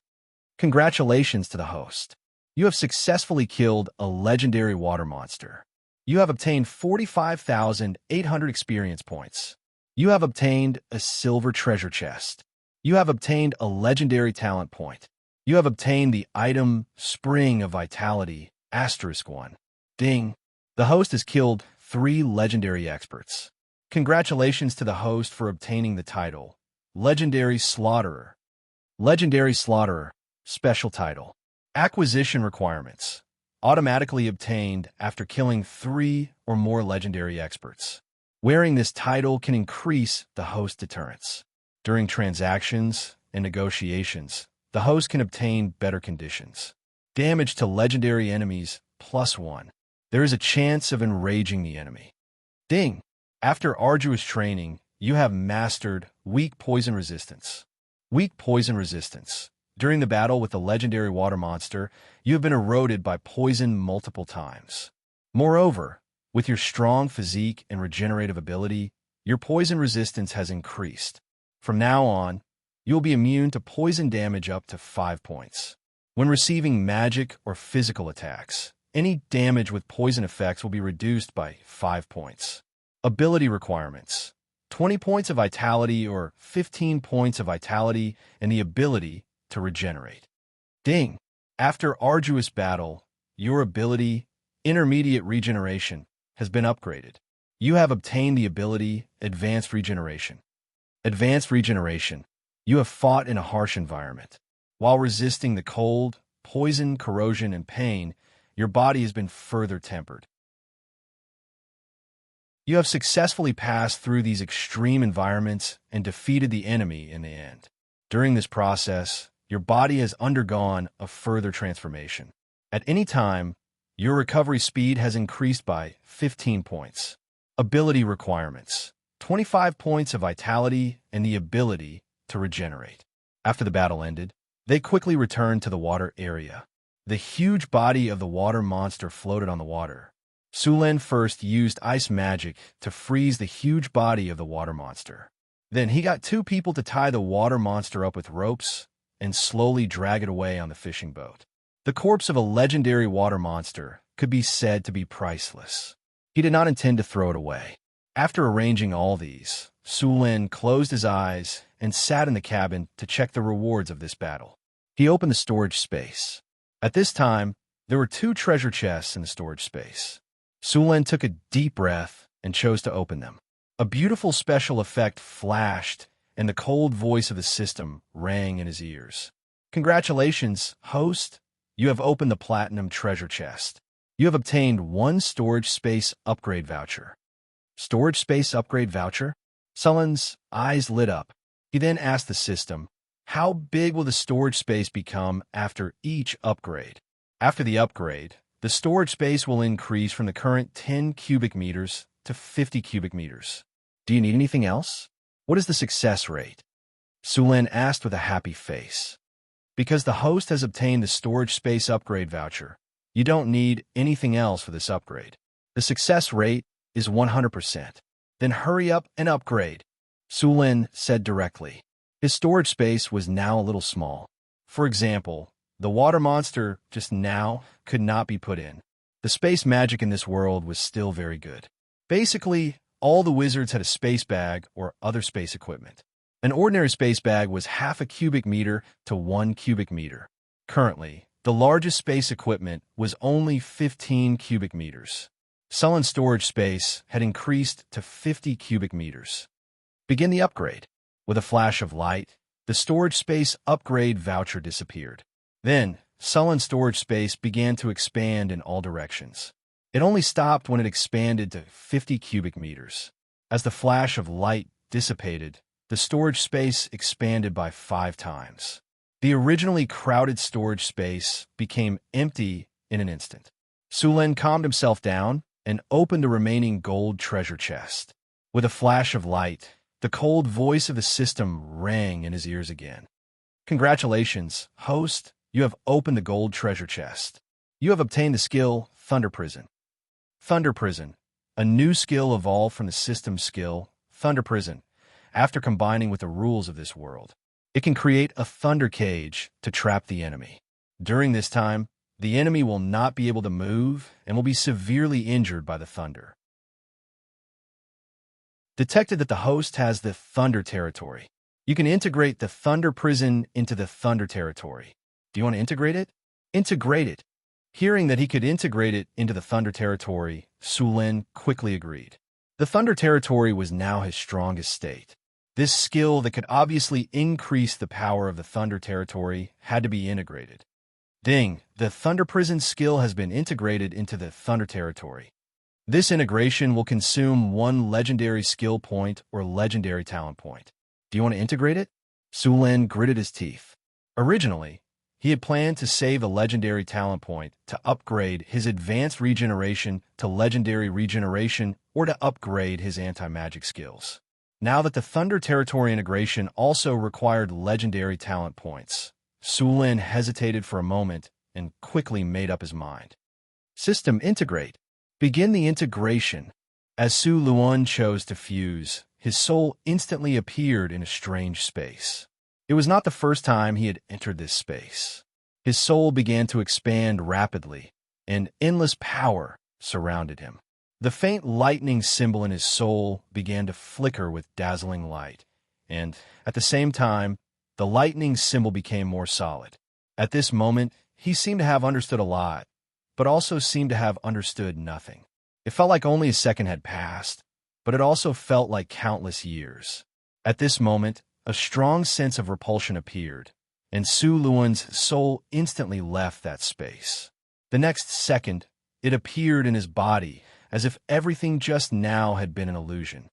Congratulations to the host. You have successfully killed a legendary water monster. You have obtained 45,800 experience points. You have obtained a silver treasure chest. You have obtained a legendary talent point. You have obtained the item Spring of Vitality *1. Ding. The host has killed 3 legendary experts. Congratulations to the host for obtaining the title Legendary Slaughterer. Legendary Slaughterer, special title. Acquisition requirements. Automatically obtained after killing 3 or more legendary experts. Wearing this title can increase the host deterrence. During transactions and negotiations, the host can obtain better conditions. Damage to legendary enemies +1. There is a chance of enraging the enemy. Ding! After arduous training, you have mastered Weak Poison Resistance. Weak Poison Resistance. During the battle with the legendary water monster, you have been eroded by poison multiple times. Moreover, with your strong physique and regenerative ability, your poison resistance has increased. From now on, you will be immune to poison damage up to 5 points. When receiving magic or physical attacks, any damage with poison effects will be reduced by 5 points. Ability requirements. 20 points of vitality or 15 points of vitality and the ability to regenerate. Ding! After arduous battle, your ability, Intermediate Regeneration, has been upgraded. You have obtained the ability Advanced Regeneration. Advanced Regeneration. You have fought in a harsh environment. While resisting the cold, poison, corrosion, and pain, your body has been further tempered. You have successfully passed through these extreme environments and defeated the enemy in the end. During this process, your body has undergone a further transformation. At any time, your recovery speed has increased by 15 points. Ability requirements. 25 points of vitality and the ability to regenerate. After the battle ended, they quickly returned to the water area. The huge body of the water monster floated on the water. Sulin first used ice magic to freeze the huge body of the water monster. Then he got 2 people to tie the water monster up with ropes and slowly drag it away on the fishing boat. The corpse of a legendary water monster could be said to be priceless. He did not intend to throw it away. After arranging all these, Sulin closed his eyes and sat in the cabin to check the rewards of this battle. He opened the storage space. At this time, there were 2 treasure chests in the storage space. Sulin took a deep breath and chose to open them. A beautiful special effect flashed, and the cold voice of the system rang in his ears. Congratulations, host! You have opened the Platinum Treasure Chest. You have obtained 1 storage space upgrade voucher. Storage space upgrade voucher? Sullen's eyes lit up. He then asked the system, how big will the storage space become after each upgrade? After the upgrade, the storage space will increase from the current 10 cubic meters to 50 cubic meters. Do you need anything else? What is the success rate? Sulin asked with a happy face. Because the host has obtained the storage space upgrade voucher, you don't need anything else for this upgrade. The success rate is 100%. Then hurry up and upgrade, Sulin said directly. His storage space was now a little small. For example, the water monster just now could not be put in. The space magic in this world was still very good. Basically, all the wizards had a space bag or other space equipment. An ordinary space bag was half a cubic meter to 1 cubic meter. Currently, the largest space equipment was only 15 cubic meters. Sulin's storage space had increased to 50 cubic meters. Begin the upgrade. With a flash of light, the storage space upgrade voucher disappeared. Then, Sulin's storage space began to expand in all directions. It only stopped when it expanded to 50 cubic meters. As the flash of light dissipated, the storage space expanded by 5 times. The originally crowded storage space became empty in an instant. Sulin calmed himself down and opened the remaining gold treasure chest. With a flash of light, the cold voice of the system rang in his ears again. Congratulations, host. You have opened the gold treasure chest. You have obtained the skill Thunder Prison. Thunder Prison, a new skill evolved from the system skill Thunder Prison. After combining with the rules of this world, it can create a thunder cage to trap the enemy. During this time, the enemy will not be able to move and will be severely injured by the thunder. Detected that the host has the Thunder Territory. You can integrate the Thunder Prison into the Thunder Territory. Do you want to integrate it? Integrate it. Hearing that he could integrate it into the Thunder Territory, Sulin quickly agreed. The Thunder Territory was now his strongest state. This skill that could obviously increase the power of the Thunder Territory had to be integrated. Ding! The Thunder Prison skill has been integrated into the Thunder Territory. This integration will consume 1 legendary skill point or legendary talent point. Do you want to integrate it? Sulin gritted his teeth. Originally, he had planned to save a legendary talent point to upgrade his advanced regeneration to legendary regeneration or to upgrade his anti-magic skills. Now that the Thunder Territory integration also required legendary talent points, Sulin hesitated for a moment and quickly made up his mind. System integrate. Begin the integration. As Sulin chose to fuse, his soul instantly appeared in a strange space. It was not the first time he had entered this space. His soul began to expand rapidly, and endless power surrounded him. The faint lightning symbol in his soul began to flicker with dazzling light, and, at the same time, the lightning symbol became more solid. At this moment, he seemed to have understood a lot, but also seemed to have understood nothing. It felt like only a second had passed, but it also felt like countless years. At this moment, a strong sense of repulsion appeared, and Sulin's soul instantly left that space. The next second, it appeared in his body, as if everything just now had been an illusion.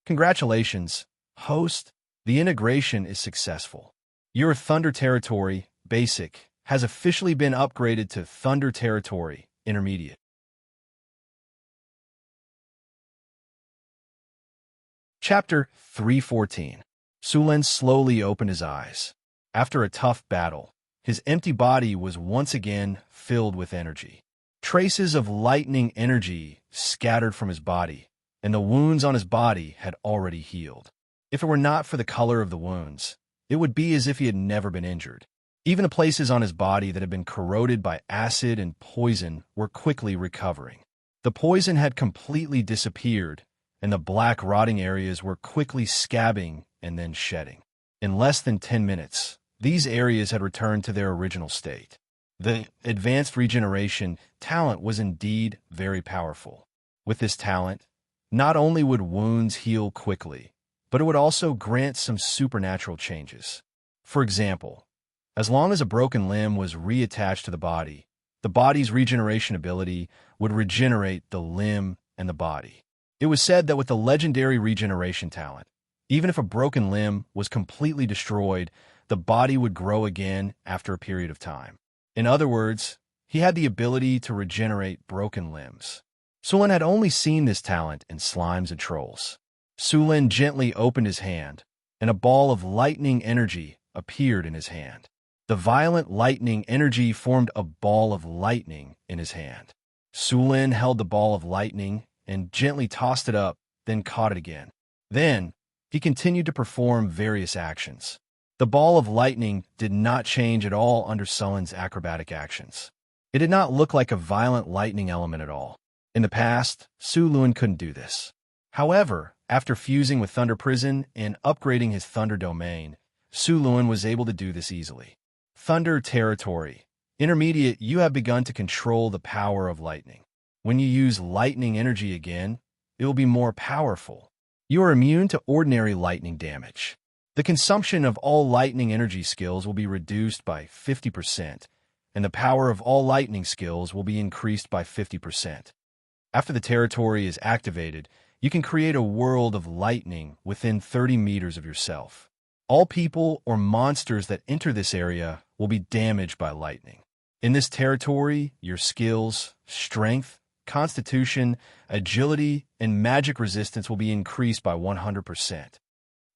Congratulations, host. The integration is successful. Your Thunder Territory, Basic, has officially been upgraded to Thunder Territory, Intermediate. Chapter 314. Sulin slowly opened his eyes. After a tough battle, his empty body was once again filled with energy. Traces of lightning energy scattered from his body, and the wounds on his body had already healed. If it were not for the color of the wounds, it would be as if he had never been injured. Even the places on his body that had been corroded by acid and poison were quickly recovering. The poison had completely disappeared, and the black rotting areas were quickly scabbing and then shedding. In less than 10 minutes, these areas had returned to their original state. The advanced regeneration talent was indeed very powerful. With this talent, not only would wounds heal quickly, but it would also grant some supernatural changes. For example, as long as a broken limb was reattached to the body's regeneration ability would regenerate the limb and the body. It was said that with the legendary regeneration talent, even if a broken limb was completely destroyed, the body would grow again after a period of time. In other words, he had the ability to regenerate broken limbs. Sulin had only seen this talent in slimes and trolls. Sulin gently opened his hand, and a ball of lightning energy appeared in his hand. The violent lightning energy formed a ball of lightning in his hand. Sulin held the ball of lightning and gently tossed it up, then caught it again. Then, he continued to perform various actions. The ball of lightning did not change at all under Sulin's acrobatic actions. It did not look like a violent lightning element at all. In the past, Sulin couldn't do this. However, after fusing with Thunder Prison and upgrading his Thunder Domain, Sulin was able to do this easily. Thunder Territory. Intermediate, you have begun to control the power of lightning. When you use lightning energy again, it will be more powerful. You are immune to ordinary lightning damage. The consumption of all lightning energy skills will be reduced by 50%, and the power of all lightning skills will be increased by 50%. After the territory is activated, you can create a world of lightning within 30 meters of yourself. All people or monsters that enter this area will be damaged by lightning. In this territory, your skills, strength, constitution, agility, and magic resistance will be increased by 100%.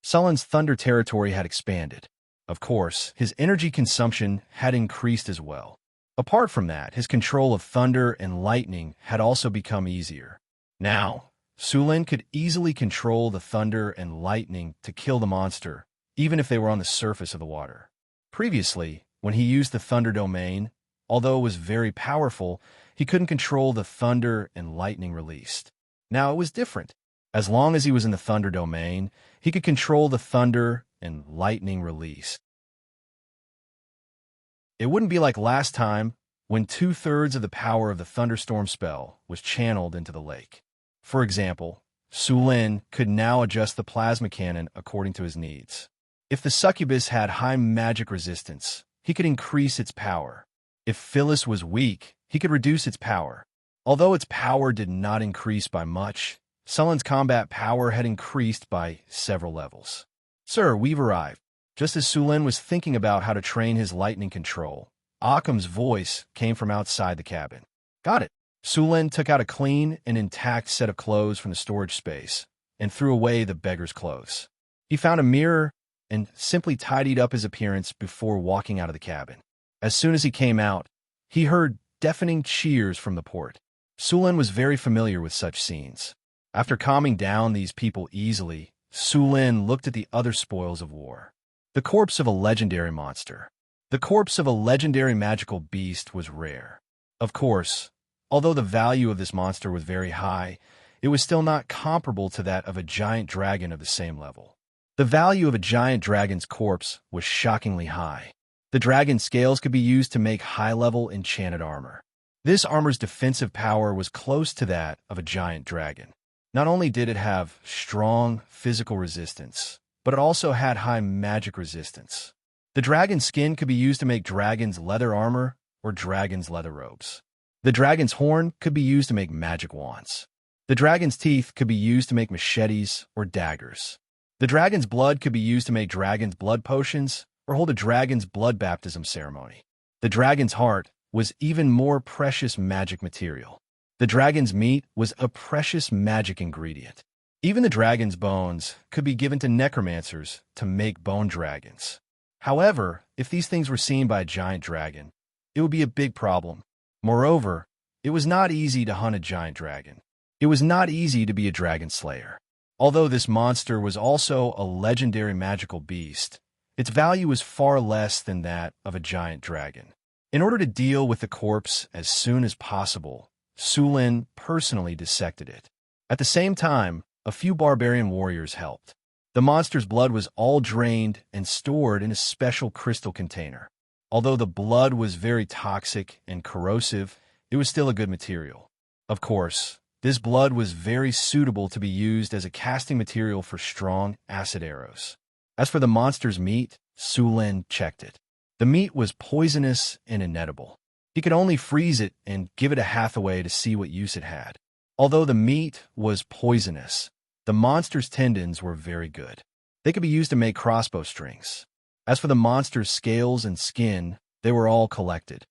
Sulin's thunder territory had expanded. Of course, his energy consumption had increased as well. Apart from that, his control of thunder and lightning had also become easier. Now, Sulin could easily control the thunder and lightning to kill the monster, even if they were on the surface of the water. Previously, when he used the Thunder Domain, although it was very powerful, he couldn't control the thunder and lightning released. Now it was different. As long as he was in the Thunder Domain, he could control the thunder and lightning released. It wouldn't be like last time, when 2/3 of the power of the thunderstorm spell was channeled into the lake. For example, Sulin could now adjust the plasma cannon according to his needs. If the succubus had high magic resistance, he could increase its power. If Phyllis was weak, he could reduce its power. Although its power did not increase by much, Sulin's combat power had increased by several levels. "Sir, we've arrived." Just as Sulin was thinking about how to train his lightning control, Occam's voice came from outside the cabin. "Got it." Sulin took out a clean and intact set of clothes from the storage space and threw away the beggar's clothes. He found a mirror and simply tidied up his appearance before walking out of the cabin. As soon as he came out, he heard deafening cheers from the port. Sulin was very familiar with such scenes. After calming down these people easily, Sulin looked at the other spoils of war. The corpse of a legendary monster. The corpse of a legendary magical beast was rare. Of course, although the value of this monster was very high, it was still not comparable to that of a giant dragon of the same level. The value of a giant dragon's corpse was shockingly high. The dragon's scales could be used to make high-level enchanted armor. This armor's defensive power was close to that of a giant dragon. Not only did it have strong physical resistance, but it also had high magic resistance. The dragon's skin could be used to make dragon's leather armor or dragon's leather robes. The dragon's horn could be used to make magic wands. The dragon's teeth could be used to make machetes or daggers. The dragon's blood could be used to make dragon's blood potions or hold a dragon's blood baptism ceremony. The dragon's heart was even more precious magic material. The dragon's meat was a precious magic ingredient. Even the dragon's bones could be given to necromancers to make bone dragons. However, if these things were seen by a giant dragon, it would be a big problem. Moreover, it was not easy to hunt a giant dragon. It was not easy to be a dragon slayer. Although this monster was also a legendary magical beast, its value was far less than that of a giant dragon. In order to deal with the corpse as soon as possible, Sulin personally dissected it. At the same time, a few barbarian warriors helped. The monster's blood was all drained and stored in a special crystal container. Although the blood was very toxic and corrosive, it was still a good material. Of course, this blood was very suitable to be used as a casting material for strong acid arrows. As for the monster's meat, Sulin checked it. The meat was poisonous and inedible. He could only freeze it and give it a Hathaway to see what use it had. Although the meat was poisonous, the monster's tendons were very good. They could be used to make crossbow strings. As for the monster's scales and skin, they were all collected.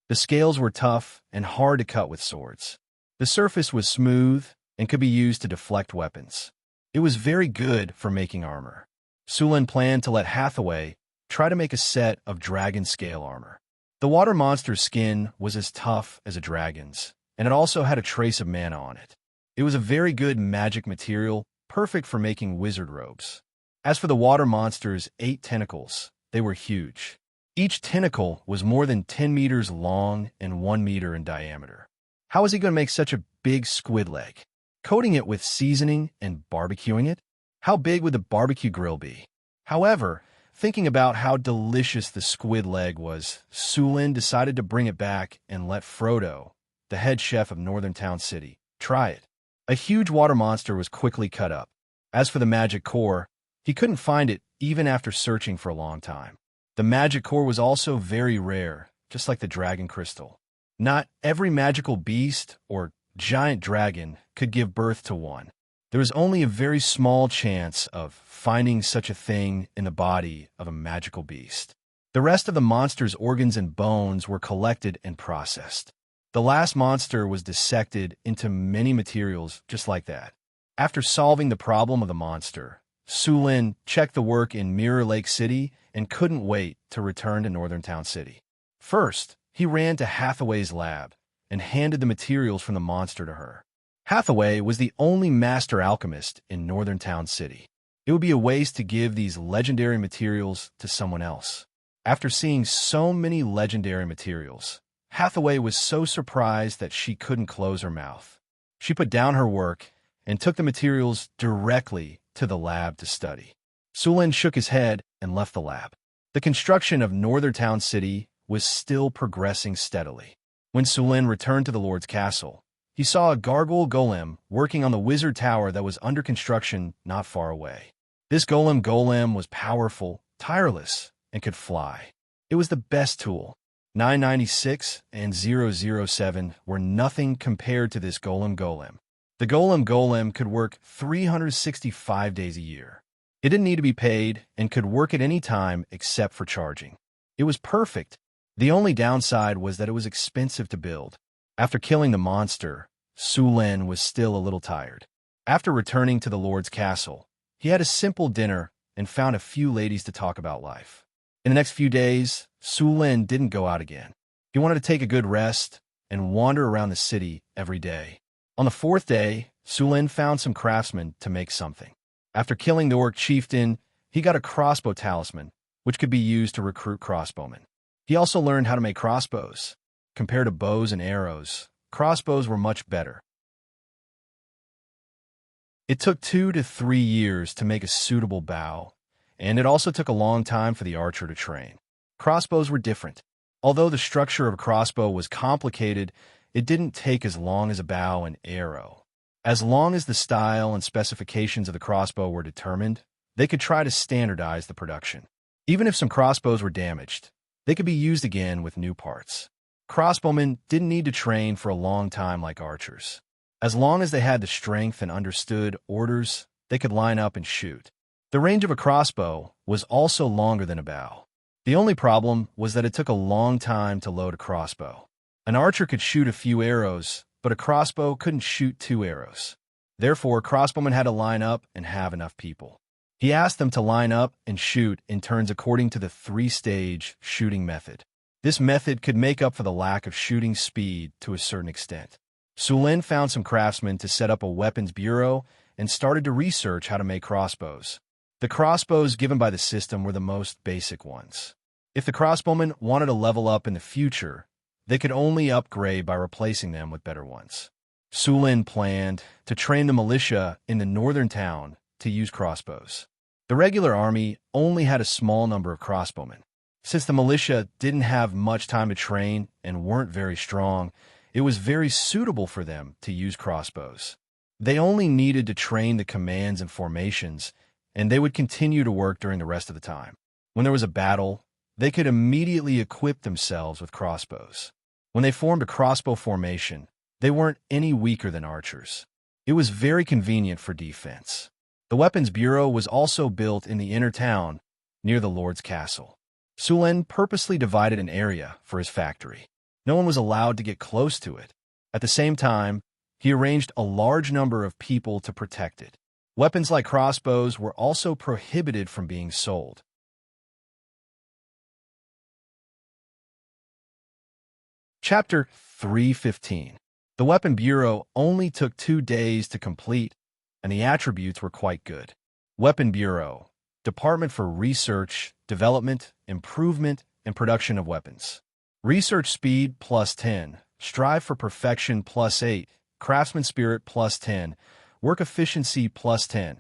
The scales were tough and hard to cut with swords. The surface was smooth, and could be used to deflect weapons. It was very good for making armor. Sulin planned to let Hathaway try to make a set of dragon scale armor. The water monster's skin was as tough as a dragon's, and it also had a trace of mana on it. It was a very good magic material, perfect for making wizard robes. As for the water monster's 8 tentacles, they were huge. Each tentacle was more than 10 meters long and 1 meter in diameter. How was he going to make such a big squid leg? Coating it with seasoning and barbecuing it? How big would the barbecue grill be? However, thinking about how delicious the squid leg was, Sulin decided to bring it back and let Frodo, the head chef of Northern Town City, try it. A huge water monster was quickly cut up. As for the magic core, he couldn't find it even after searching for a long time. The magic core was also very rare, just like the dragon crystal. Not every magical beast or giant dragon could give birth to one. There was only a very small chance of finding such a thing in the body of a magical beast. The rest of the monster's organs and bones were collected and processed. The last monster was dissected into many materials just like that. After solving the problem of the monster, Sulin checked the work in Mirror Lake City and couldn't wait to return to Northern Town City. First, he ran to Hathaway's lab and handed the materials from the monster to her. Hathaway was the only master alchemist in Northern Town City. It would be a waste to give these legendary materials to someone else. After seeing so many legendary materials, Hathaway was so surprised that she couldn't close her mouth. She put down her work and took the materials directly to the lab to study. Sulin shook his head and left the lab. The construction of Northern Town City was still progressing steadily. When Sulin returned to the Lord's castle, he saw a gargoyle golem working on the wizard tower that was under construction not far away. This golem was powerful, tireless, and could fly. It was the best tool. 996 and 007 were nothing compared to this golem. The golem could work 365 days a year. It didn't need to be paid and could work at any time except for charging. It was perfect. The only downside was that it was expensive to build. After killing the monster, Sulin was still a little tired. After returning to the Lord's castle, he had a simple dinner and found a few ladies to talk about life. In the next few days, Sulin didn't go out again. He wanted to take a good rest and wander around the city every day. On the 4th day, Sulin found some craftsmen to make something. After killing the orc chieftain, he got a crossbow talisman, which could be used to recruit crossbowmen. He also learned how to make crossbows. Compared to bows and arrows, crossbows were much better. It took 2 to 3 years to make a suitable bow, and it also took a long time for the archer to train. Crossbows were different. Although the structure of a crossbow was complicated, it didn't take as long as a bow and arrow. As long as the style and specifications of the crossbow were determined, they could try to standardize the production. Even if some crossbows were damaged, they could be used again with new parts. Crossbowmen didn't need to train for a long time like archers. As long as they had the strength and understood orders, they could line up and shoot. The range of a crossbow was also longer than a bow. The only problem was that it took a long time to load a crossbow. An archer could shoot a few arrows, but a crossbow couldn't shoot 2 arrows. Therefore, crossbowmen had to line up and have enough people. He asked them to line up and shoot in turns according to the 3-stage shooting method. This method could make up for the lack of shooting speed to a certain extent. Sulin found some craftsmen to set up a weapons bureau and started to research how to make crossbows. The crossbows given by the system were the most basic ones. If the crossbowmen wanted to level up in the future, they could only upgrade by replacing them with better ones. Sulin planned to train the militia in the northern town to use crossbows. The regular army only had a small number of crossbowmen. Since the militia didn't have much time to train and weren't very strong, it was very suitable for them to use crossbows. They only needed to train the commands and formations, and they would continue to work during the rest of the time. When there was a battle, they could immediately equip themselves with crossbows. When they formed a crossbow formation, they weren't any weaker than archers. It was very convenient for defense. The weapons bureau was also built in the inner town, near the Lord's castle. Sulin purposely divided an area for his factory. No one was allowed to get close to it. At the same time, He arranged a large number of people to protect it. Weapons like crossbows were also prohibited from being sold. Chapter 315. The Weapon Bureau only took 2 days to complete, and the attributes were quite good. Weapon Bureau, Department for Research, Development, Improvement, and Production of Weapons. Research Speed +10, Strive for Perfection +8, Craftsman Spirit +10, Work Efficiency +10.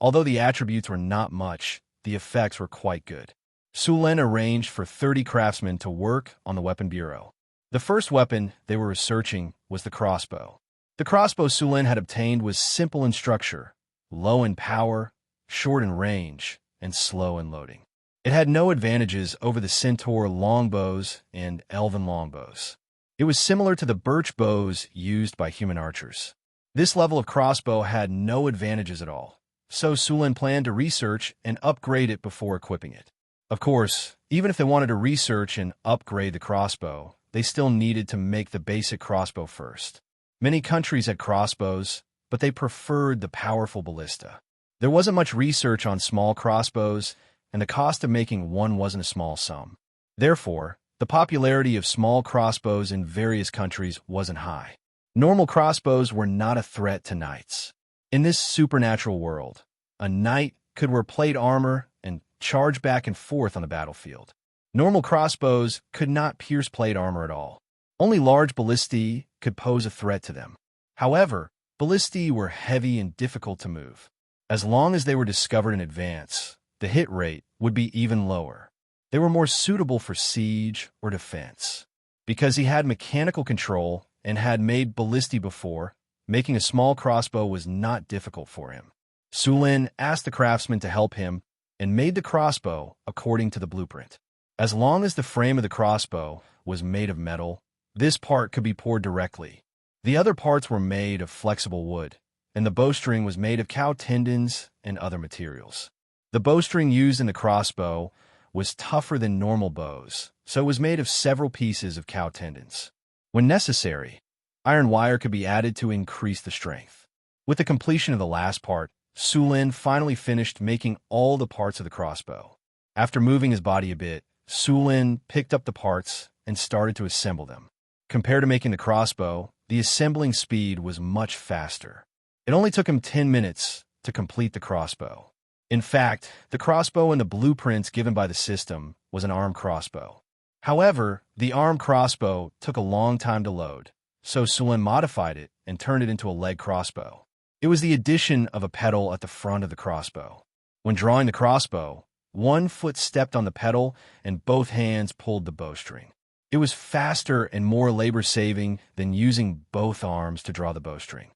Although the attributes were not much, the effects were quite good. Sulin arranged for 30 craftsmen to work on the Weapon Bureau. The first weapon they were researching was the crossbow. The crossbow Sulin had obtained was simple in structure, low in power, short in range, and slow in loading. It had no advantages over the centaur longbows and elven longbows. It was similar to the birch bows used by human archers. This level of crossbow had no advantages at all, so Sulin planned to research and upgrade it before equipping it. Of course, even if they wanted to research and upgrade the crossbow, they still needed to make the basic crossbow first. Many countries had crossbows, but they preferred the powerful ballista. There wasn't much research on small crossbows, and the cost of making one wasn't a small sum. Therefore, the popularity of small crossbows in various countries wasn't high. Normal crossbows were not a threat to knights. In this supernatural world, a knight could wear plate armor and charge back and forth on the battlefield. Normal crossbows could not pierce plate armor at all. Only large ballistae could pose a threat to them. However, ballistae were heavy and difficult to move. As long as they were discovered in advance, the hit rate would be even lower. They were more suitable for siege or defense. Because he had mechanical control and had made ballistae before, making a small crossbow was not difficult for him. Sulin asked the craftsman to help him and made the crossbow according to the blueprint. As long as the frame of the crossbow was made of metal, this part could be poured directly. The other parts were made of flexible wood, and the bowstring was made of cow tendons and other materials. The bowstring used in the crossbow was tougher than normal bows, so it was made of several pieces of cow tendons. When necessary, iron wire could be added to increase the strength. With the completion of the last part, Sulin finally finished making all the parts of the crossbow. After moving his body a bit, Sulin picked up the parts and started to assemble them. Compared to making the crossbow, the assembling speed was much faster. It only took him 10 minutes to complete the crossbow. In fact, the crossbow in the blueprints given by the system was an arm crossbow. However, the arm crossbow took a long time to load, so Sulin modified it and turned it into a leg crossbow. It was the addition of a pedal at the front of the crossbow. When drawing the crossbow, one foot stepped on the pedal and both hands pulled the bowstring. It was faster and more labor-saving than using both arms to draw the bowstring.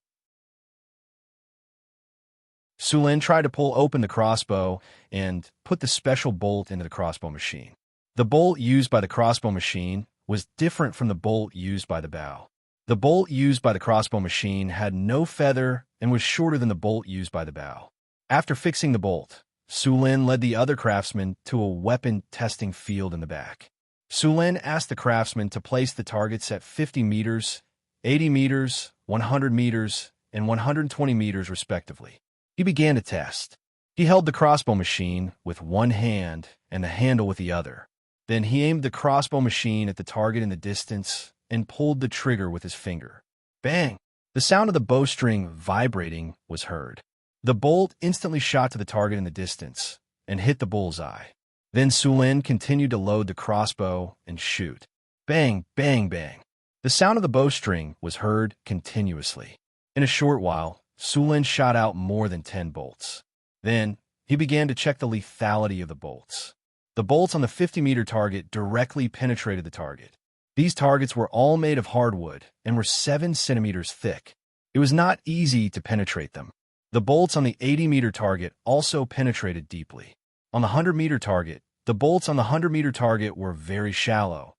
Sulin tried to pull open the crossbow and put the special bolt into the crossbow machine. The bolt used by the crossbow machine was different from the bolt used by the bow. The bolt used by the crossbow machine had no feather and was shorter than the bolt used by the bow. After fixing the bolt, Sulin led the other craftsmen to a weapon testing field in the back. Sulin asked the craftsmen to place the targets at 50 meters, 80 meters, 100 meters, and 120 meters respectively. He began to test. He held the crossbow machine with one hand and the handle with the other. Then he aimed the crossbow machine at the target in the distance and pulled the trigger with his finger. Bang! The sound of the bowstring vibrating was heard. The bolt instantly shot to the target in the distance and hit the bullseye. Then Sulin continued to load the crossbow and shoot. Bang, bang, bang. The sound of the bowstring was heard continuously. In a short while, Sulin shot out more than 10 bolts. Then, he began to check the lethality of the bolts. The bolts on the 50-meter target directly penetrated the target. These targets were all made of hardwood and were 7 centimeters thick. It was not easy to penetrate them. The bolts on the 80-meter target also penetrated deeply. On the 100-meter target, the bolts on the 100-meter target were very shallow,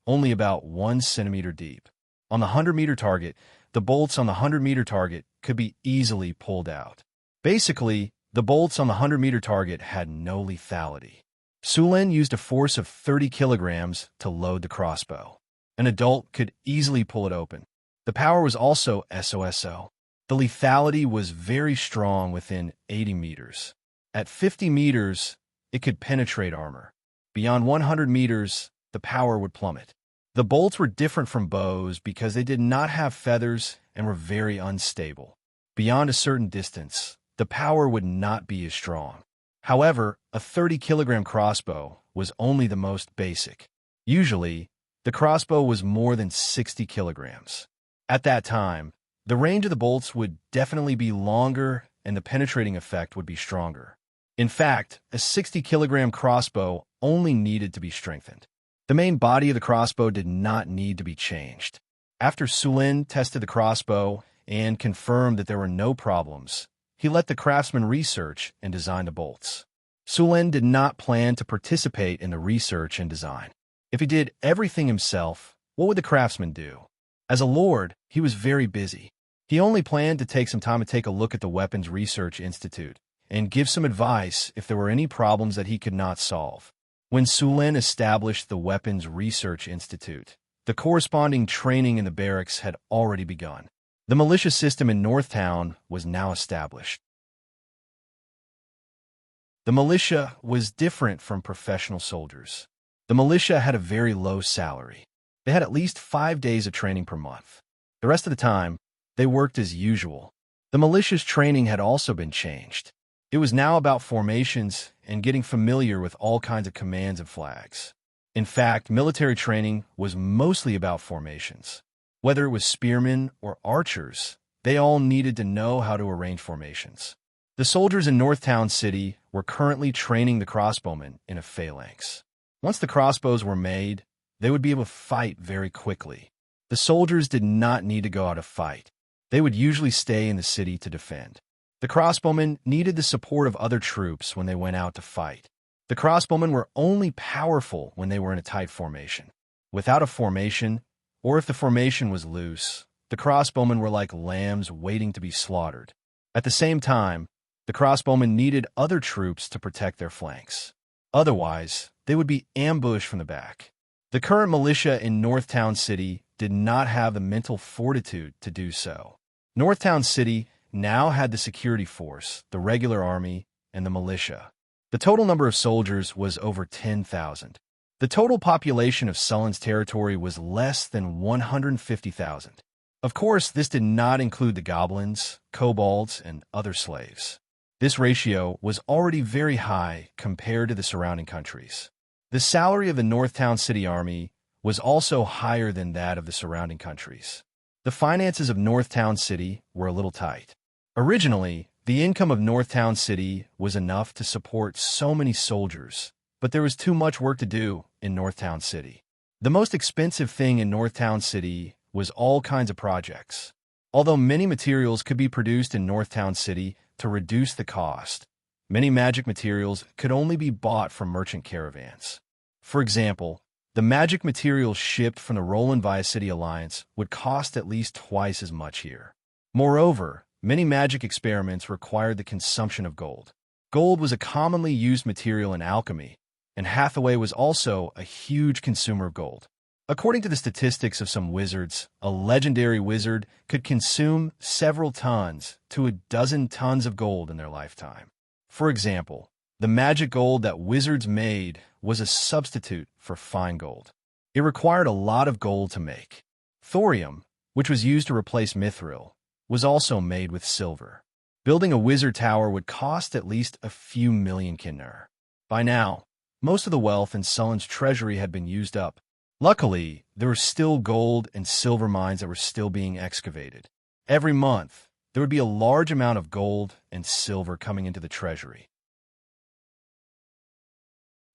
only about 1 centimeter deep. On the 100-meter target, the bolts on the 100-meter target could be easily pulled out. Basically, the bolts on the 100-meter target had no lethality. Sulin used a force of 30 kilograms to load the crossbow. An adult could easily pull it open. The power was also SOSO. The lethality was very strong within 80 meters. At 50 meters, it could penetrate armor. Beyond 100 meters, the power would plummet. The bolts were different from bows because they did not have feathers and were very unstable. Beyond a certain distance, the power would not be as strong. However, a 30-kilogram crossbow was only the most basic. Usually, the crossbow was more than 60 kilograms. At that time, the range of the bolts would definitely be longer and the penetrating effect would be stronger. In fact, a 60-kilogram crossbow only needed to be strengthened. The main body of the crossbow did not need to be changed. After Sulin tested the crossbow and confirmed that there were no problems, he let the craftsman research and design the bolts. Sulin did not plan to participate in the research and design. If he did everything himself, what would the craftsman do? As a lord, he was very busy. He only planned to take some time to take a look at the Weapons Research Institute and give some advice if there were any problems that he could not solve. When Sulin established the Weapons Research Institute, the corresponding training in the barracks had already begun. The militia system in Northtown was now established. The militia was different from professional soldiers. The militia had a very low salary. They had at least 5 days of training per month. The rest of the time, they worked as usual. The militia's training had also been changed. It was now about formations and getting familiar with all kinds of commands and flags. In fact, military training was mostly about formations. Whether it was spearmen or archers, they all needed to know how to arrange formations. The soldiers in Northtown City were currently training the crossbowmen in a phalanx. Once the crossbows were made, they would be able to fight very quickly. The soldiers did not need to go out to fight. They would usually stay in the city to defend. The crossbowmen needed the support of other troops when they went out to fight. The crossbowmen were only powerful when they were in a tight formation. Without a formation, or if the formation was loose, the crossbowmen were like lambs waiting to be slaughtered. At the same time, the crossbowmen needed other troops to protect their flanks. Otherwise, they would be ambushed from the back. The current militia in Northtown City did not have the mental fortitude to do so. Northtown City now had the security force, the regular army, and the militia. The total number of soldiers was over 10,000. The total population of Sullin's territory was less than 150,000. Of course, this did not include the goblins, kobolds, and other slaves. This ratio was already very high compared to the surrounding countries. The salary of the Northtown City Army was also higher than that of the surrounding countries. The finances of Northtown City were a little tight. Originally, the income of Northtown City was enough to support so many soldiers, but there was too much work to do in Northtown City. The most expensive thing in Northtown City was all kinds of projects. Although many materials could be produced in Northtown City to reduce the cost, many magic materials could only be bought from merchant caravans. For example, the magic materials shipped from the Roland via City Alliance would cost at least twice as much here. Moreover, many magic experiments required the consumption of gold. Gold was a commonly used material in alchemy, and Hathaway was also a huge consumer of gold. According to the statistics of some wizards, a legendary wizard could consume several tons to a dozen tons of gold in their lifetime. For example, the magic gold that wizards made was a substitute for fine gold. It required a lot of gold to make. Thorium, which was used to replace mithril, was also made with silver. Building a wizard tower would cost at least a few million kinnar. By now, most of the wealth in Sullin's treasury had been used up. Luckily, there were still gold and silver mines that were still being excavated. Every month, there would be a large amount of gold and silver coming into the treasury.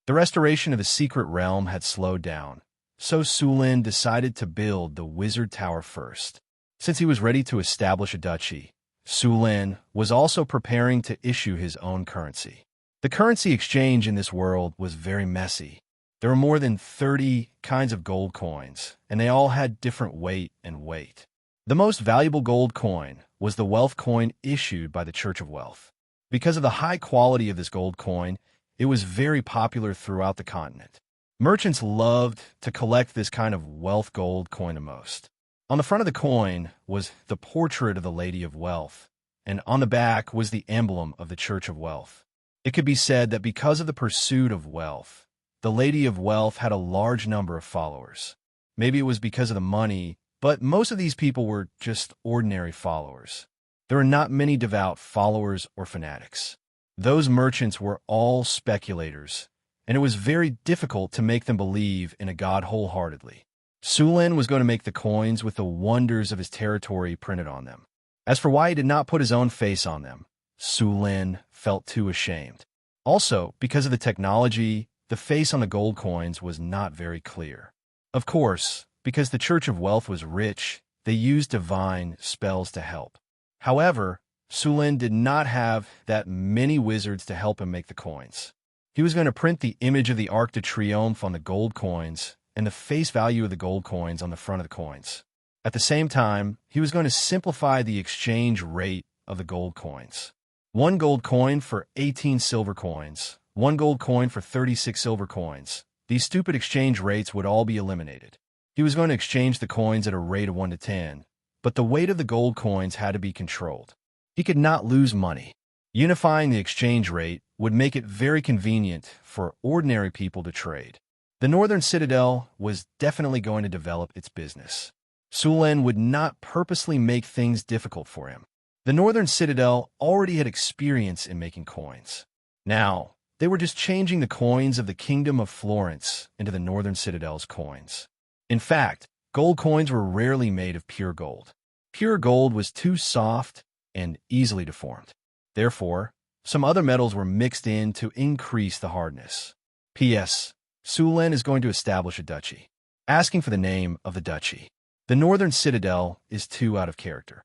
The restoration of the secret realm had slowed down, so Sulin decided to build the wizard tower first. Since he was ready to establish a duchy, Sulin was also preparing to issue his own currency. The currency exchange in this world was very messy. There were more than 30 kinds of gold coins, and they all had different weight and weight. The most valuable gold coin was the wealth coin issued by the Church of Wealth. Because of the high quality of this gold coin, it was very popular throughout the continent. Merchants loved to collect this kind of wealth gold coin the most. On the front of the coin was the portrait of the Lady of Wealth, and on the back was the emblem of the Church of Wealth. It could be said that because of the pursuit of wealth, the Lady of Wealth had a large number of followers. Maybe it was because of the money, but most of these people were just ordinary followers. There were not many devout followers or fanatics. Those merchants were all speculators, and it was very difficult to make them believe in a god wholeheartedly. Sulin was going to make the coins with the wonders of his territory printed on them. As for why he did not put his own face on them, Sulin felt too ashamed. Also, because of the technology, the face on the gold coins was not very clear. Of course, because the Church of Wealth was rich, they used divine spells to help. However, Sulin did not have that many wizards to help him make the coins. He was going to print the image of the Arc de Triomphe on the gold coins and the face value of the gold coins on the front of the coins. At the same time, he was going to simplify the exchange rate of the gold coins. 1 gold coin for 18 silver coins, 1 gold coin for 36 silver coins. These stupid exchange rates would all be eliminated. He was going to exchange the coins at a rate of 1 to 10, but the weight of the gold coins had to be controlled. He could not lose money. Unifying the exchange rate would make it very convenient for ordinary people to trade. The Northern Citadel was definitely going to develop its business. Sulin would not purposely make things difficult for him. The Northern Citadel already had experience in making coins. Now, they were just changing the coins of the Kingdom of Florence into the Northern Citadel's coins. In fact, gold coins were rarely made of pure gold. Pure gold was too soft and easily deformed. Therefore, some other metals were mixed in to increase the hardness. P.S. Sulin is going to establish a duchy. Asking for the name of the duchy. The Northern Citadel is too out of character.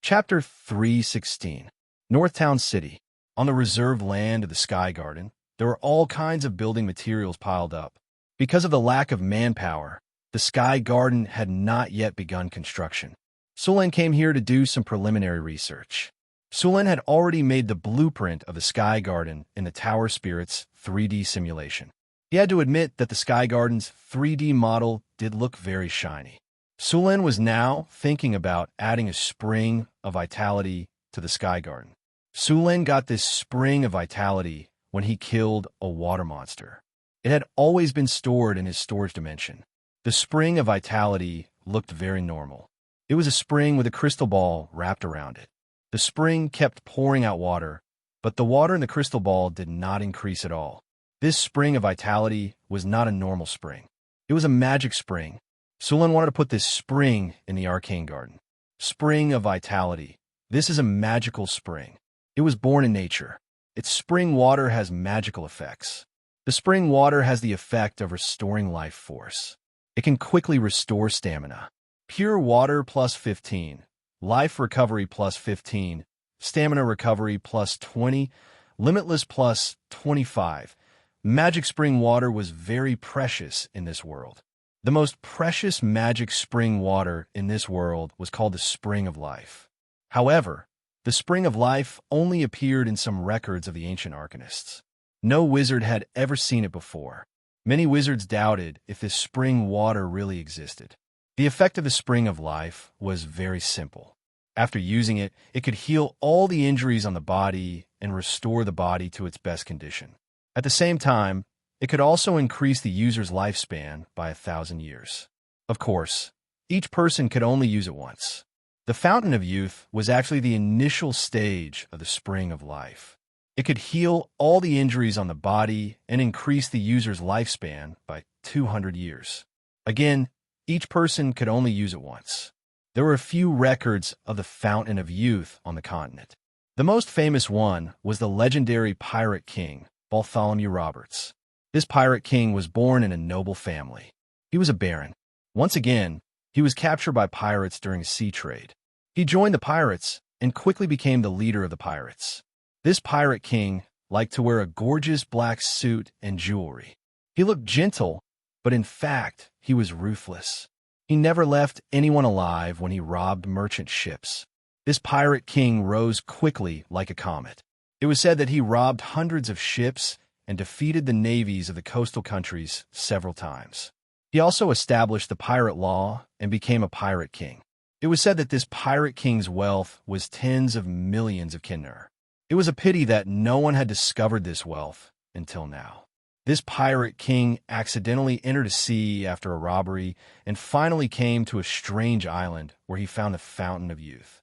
Chapter 3:16. Northtown City. On the reserved land of the Sky Garden, there were all kinds of building materials piled up. Because of the lack of manpower, the Sky Garden had not yet begun construction. Sulin came here to do some preliminary research. Sulin had already made the blueprint of the Sky Garden in the Tower Spirit's 3D simulation. He had to admit that the Sky Garden's 3D model did look very shiny. Sulin was now thinking about adding a spring of vitality to the Sky Garden. Sulin got this spring of vitality when he killed a water monster. It had always been stored in his storage dimension. The spring of vitality looked very normal. It was a spring with a crystal ball wrapped around it. The spring kept pouring out water, but the water in the crystal ball did not increase at all. This spring of vitality was not a normal spring. It was a magic spring. Sulin wanted to put this spring in the Arcane Garden. Spring of vitality. This is a magical spring. It was born in nature. Its spring water has magical effects. The spring water has the effect of restoring life force. It can quickly restore stamina. Pure water plus 15. Life recovery plus 15, stamina recovery plus 20, limitless plus 25. Magic spring water was very precious in this world. The most precious magic spring water in this world was called the Spring of Life. However, the Spring of Life only appeared in some records of the ancient arcanists. No wizard had ever seen it before. Many wizards doubted if this spring water really existed. The effect of the Spring of Life was very simple. After using it, it could heal all the injuries on the body and restore the body to its best condition. At the same time, it could also increase the user's lifespan by 1,000 years. Of course, each person could only use it once. The Fountain of Youth was actually the initial stage of the Spring of Life. It could heal all the injuries on the body and increase the user's lifespan by 200 years. Again, each person could only use it once. There were a few records of the Fountain of Youth on the continent. The most famous one was the legendary pirate king, Bartholomew Roberts. This pirate king was born in a noble family. He was a baron. Once again, he was captured by pirates during a sea trade. He joined the pirates and quickly became the leader of the pirates. This pirate king liked to wear a gorgeous black suit and jewelry. He looked gentle, but in fact, he was ruthless. He never left anyone alive when he robbed merchant ships. This pirate king rose quickly like a comet. It was said that he robbed hundreds of ships and defeated the navies of the coastal countries several times. He also established the pirate law and became a pirate king. It was said that this pirate king's wealth was tens of millions of kiner. It was a pity that no one had discovered this wealth until now. This pirate king accidentally entered a sea after a robbery and finally came to a strange island where he found the Fountain of Youth.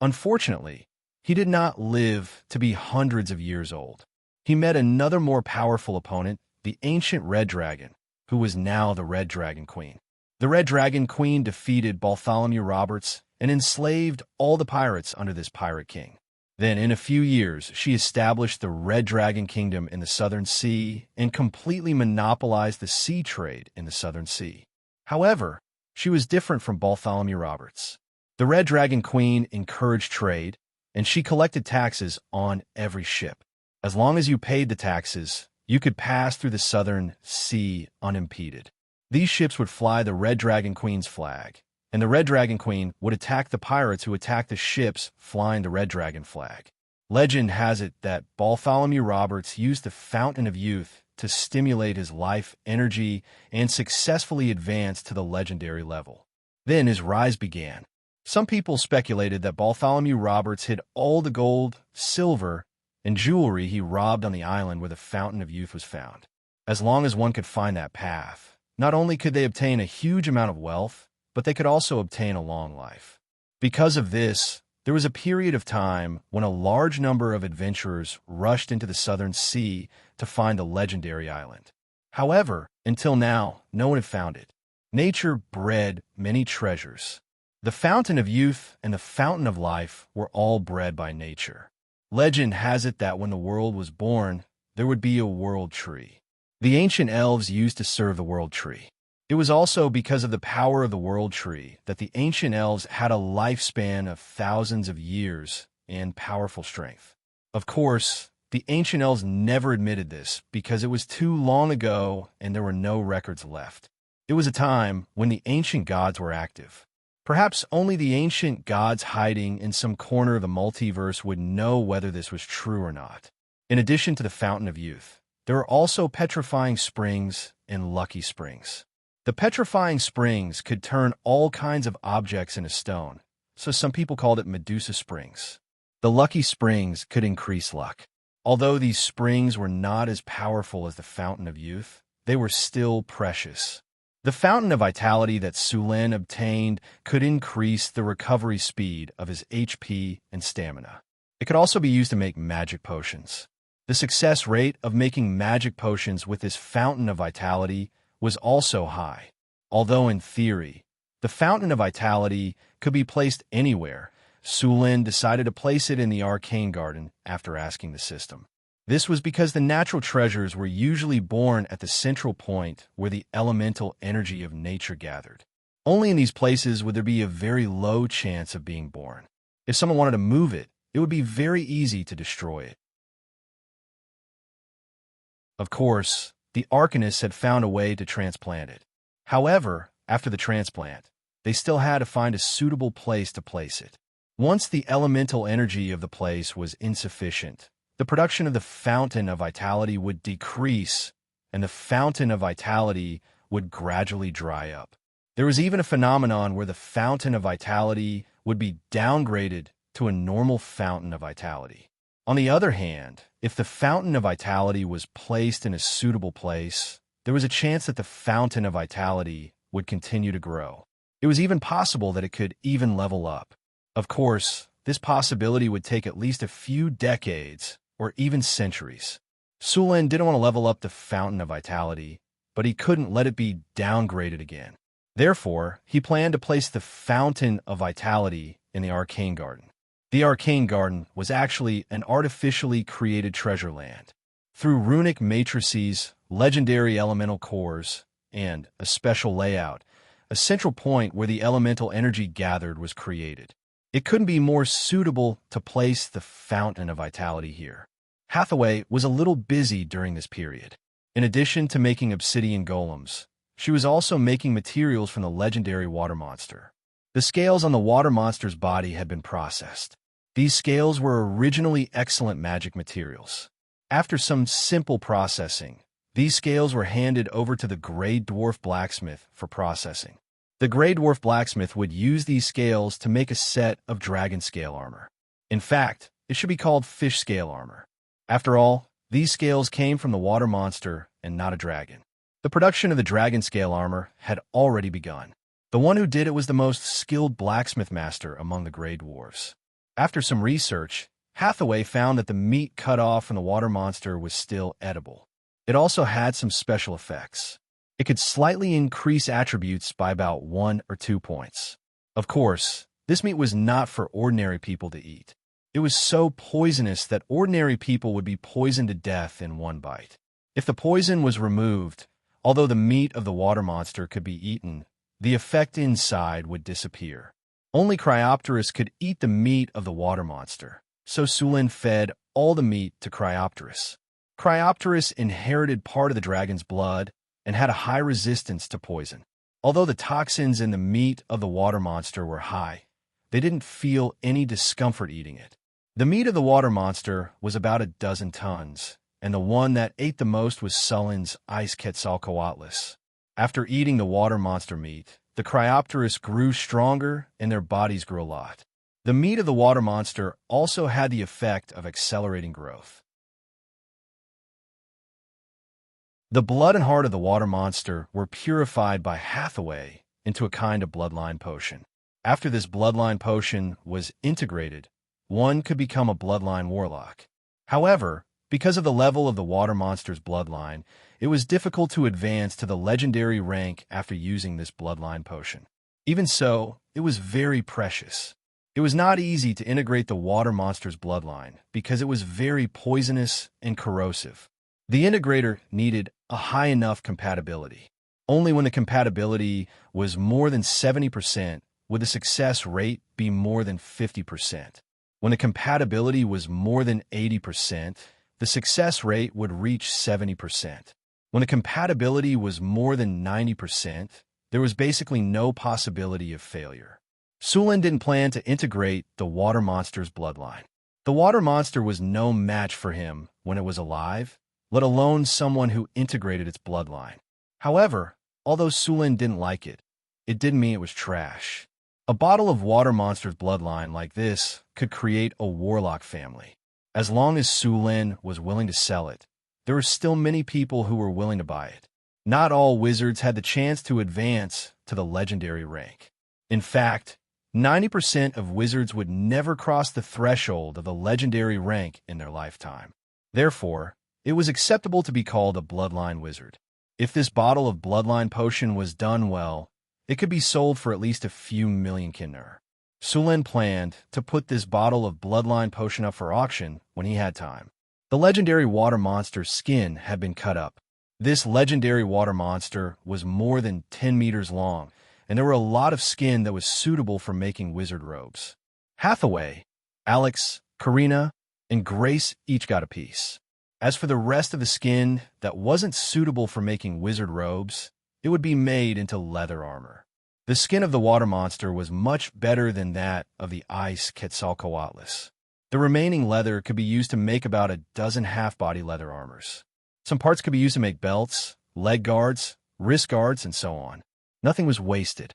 Unfortunately, he did not live to be hundreds of years old. He met another more powerful opponent, the ancient Red Dragon, who was now the Red Dragon Queen. The Red Dragon Queen defeated Bartholomew Roberts and enslaved all the pirates under this pirate king. Then, in a few years, she established the Red Dragon Kingdom in the Southern Sea and completely monopolized the sea trade in the Southern Sea. However, she was different from Bartholomew Roberts. The Red Dragon Queen encouraged trade, and she collected taxes on every ship. As long as you paid the taxes, you could pass through the Southern Sea unimpeded. These ships would fly the Red Dragon Queen's flag, and the Red Dragon Queen would attack the pirates who attacked the ships flying the Red Dragon flag. Legend has it that Bartholomew Roberts used the Fountain of Youth to stimulate his life energy and successfully advance to the legendary level. Then his rise began. Some people speculated that Bartholomew Roberts hid all the gold, silver, and jewelry he robbed on the island where the Fountain of Youth was found. As long as one could find that path, not only could they obtain a huge amount of wealth, but they could also obtain a long life. Because of this, there was a period of time when a large number of adventurers rushed into the Southern Sea to find the legendary island. However, until now, no one had found it. Nature bred many treasures. The Fountain of Youth and the Fountain of Life were all bred by nature. Legend has it that when the world was born, there would be a world tree. The ancient elves used to serve the world tree. It was also because of the power of the world tree that the ancient elves had a lifespan of thousands of years and powerful strength. Of course, the ancient elves never admitted this because it was too long ago and there were no records left. It was a time when the ancient gods were active. Perhaps only the ancient gods hiding in some corner of the multiverse would know whether this was true or not. In addition to the Fountain of Youth, there are also petrifying springs and lucky springs. The petrifying springs could turn all kinds of objects into stone, so some people called it Medusa Springs. The lucky springs could increase luck. Although these springs were not as powerful as the Fountain of Youth, they were still precious. The Fountain of Vitality that Sulen obtained could increase the recovery speed of his HP and stamina. It could also be used to make magic potions. The success rate of making magic potions with this Fountain of Vitality was also high. Although in theory, the Fountain of Vitality could be placed anywhere, Sulen decided to place it in the Arcane Garden after asking the system. This was because the natural treasures were usually born at the central point where the elemental energy of nature gathered. Only in these places would there be a very low chance of being born. If someone wanted to move it, it would be very easy to destroy it. Of course, the Arcanists had found a way to transplant it. However, after the transplant, they still had to find a suitable place to place it. Once the elemental energy of the place was insufficient, the production of the Fountain of Vitality would decrease, and the Fountain of Vitality would gradually dry up. There was even a phenomenon where the Fountain of Vitality would be downgraded to a normal Fountain of Vitality. On the other hand, if the Fountain of Vitality was placed in a suitable place, there was a chance that the Fountain of Vitality would continue to grow. It was even possible that it could even level up. Of course, this possibility would take at least a few decades or even centuries. Sulen didn't want to level up the Fountain of Vitality, but he couldn't let it be downgraded again. Therefore, he planned to place the Fountain of Vitality in the Arcane Garden. The Arcane Garden was actually an artificially created treasure land. Through runic matrices, legendary elemental cores, and a special layout, a central point where the elemental energy gathered was created. It couldn't be more suitable to place the Fountain of Vitality here. Hathaway was a little busy during this period. In addition to making obsidian golems, she was also making materials from the legendary water monster. The scales on the water monster's body had been processed. These scales were originally excellent magic materials. After some simple processing, these scales were handed over to the Grey Dwarf blacksmith for processing. The Grey Dwarf blacksmith would use these scales to make a set of dragon scale armor. In fact, it should be called fish scale armor. After all, these scales came from the water monster and not a dragon. The production of the dragon scale armor had already begun. The one who did it was the most skilled blacksmith master among the Grey Dwarves. After some research, Hathaway found that the meat cut off from the water monster was still edible. It also had some special effects. It could slightly increase attributes by about 1 or 2 points. Of course, this meat was not for ordinary people to eat. It was so poisonous that ordinary people would be poisoned to death in one bite. If the poison was removed, although the meat of the water monster could be eaten, the effect inside would disappear. Only Cryopteris could eat the meat of the water monster, so Sulin fed all the meat to Cryopteris. Cryopteris inherited part of the dragon's blood and had a high resistance to poison. Although the toxins in the meat of the water monster were high, they didn't feel any discomfort eating it. The meat of the water monster was about 12 tons, and the one that ate the most was Sulin's Ice Quetzalcoatlus. After eating the water monster meat, the Cryopteris grew stronger and their bodies grew a lot. The meat of the water monster also had the effect of accelerating growth. The blood and heart of the water monster were purified by Hathaway into a kind of bloodline potion. After this bloodline potion was integrated, one could become a bloodline warlock. However, because of the level of the water monster's bloodline, it was difficult to advance to the legendary rank after using this bloodline potion. Even so, it was very precious. It was not easy to integrate the water monster's bloodline because it was very poisonous and corrosive. The integrator needed a high enough compatibility. Only when the compatibility was more than 70% would the success rate be more than 50%. When the compatibility was more than 80%, the success rate would reach 70%. When the compatibility was more than 90%, there was basically no possibility of failure. Sulin didn't plan to integrate the water monster's bloodline. The water monster was no match for him when it was alive, let alone someone who integrated its bloodline. However, although Sulin didn't like it, it didn't mean it was trash. A bottle of water monster's bloodline like this could create a warlock family. As long as Sulin was willing to sell it, there were still many people who were willing to buy it. Not all wizards had the chance to advance to the legendary rank. In fact, 90% of wizards would never cross the threshold of the legendary rank in their lifetime. Therefore, it was acceptable to be called a bloodline wizard. If this bottle of bloodline potion was done well, it could be sold for at least a few million kinner. Sulin planned to put this bottle of bloodline potion up for auction when he had time. The legendary water monster's skin had been cut up. This legendary water monster was more than 10 meters long, and there were a lot of skin that was suitable for making wizard robes. Hathaway, Alex, Karina, and Grace each got a piece. As for the rest of the skin that wasn't suitable for making wizard robes, it would be made into leather armor. The skin of the water monster was much better than that of the Ice Quetzalcoatlus. The remaining leather could be used to make about 12 half-body leather armors. Some parts could be used to make belts, leg guards, wrist guards, and so on. Nothing was wasted.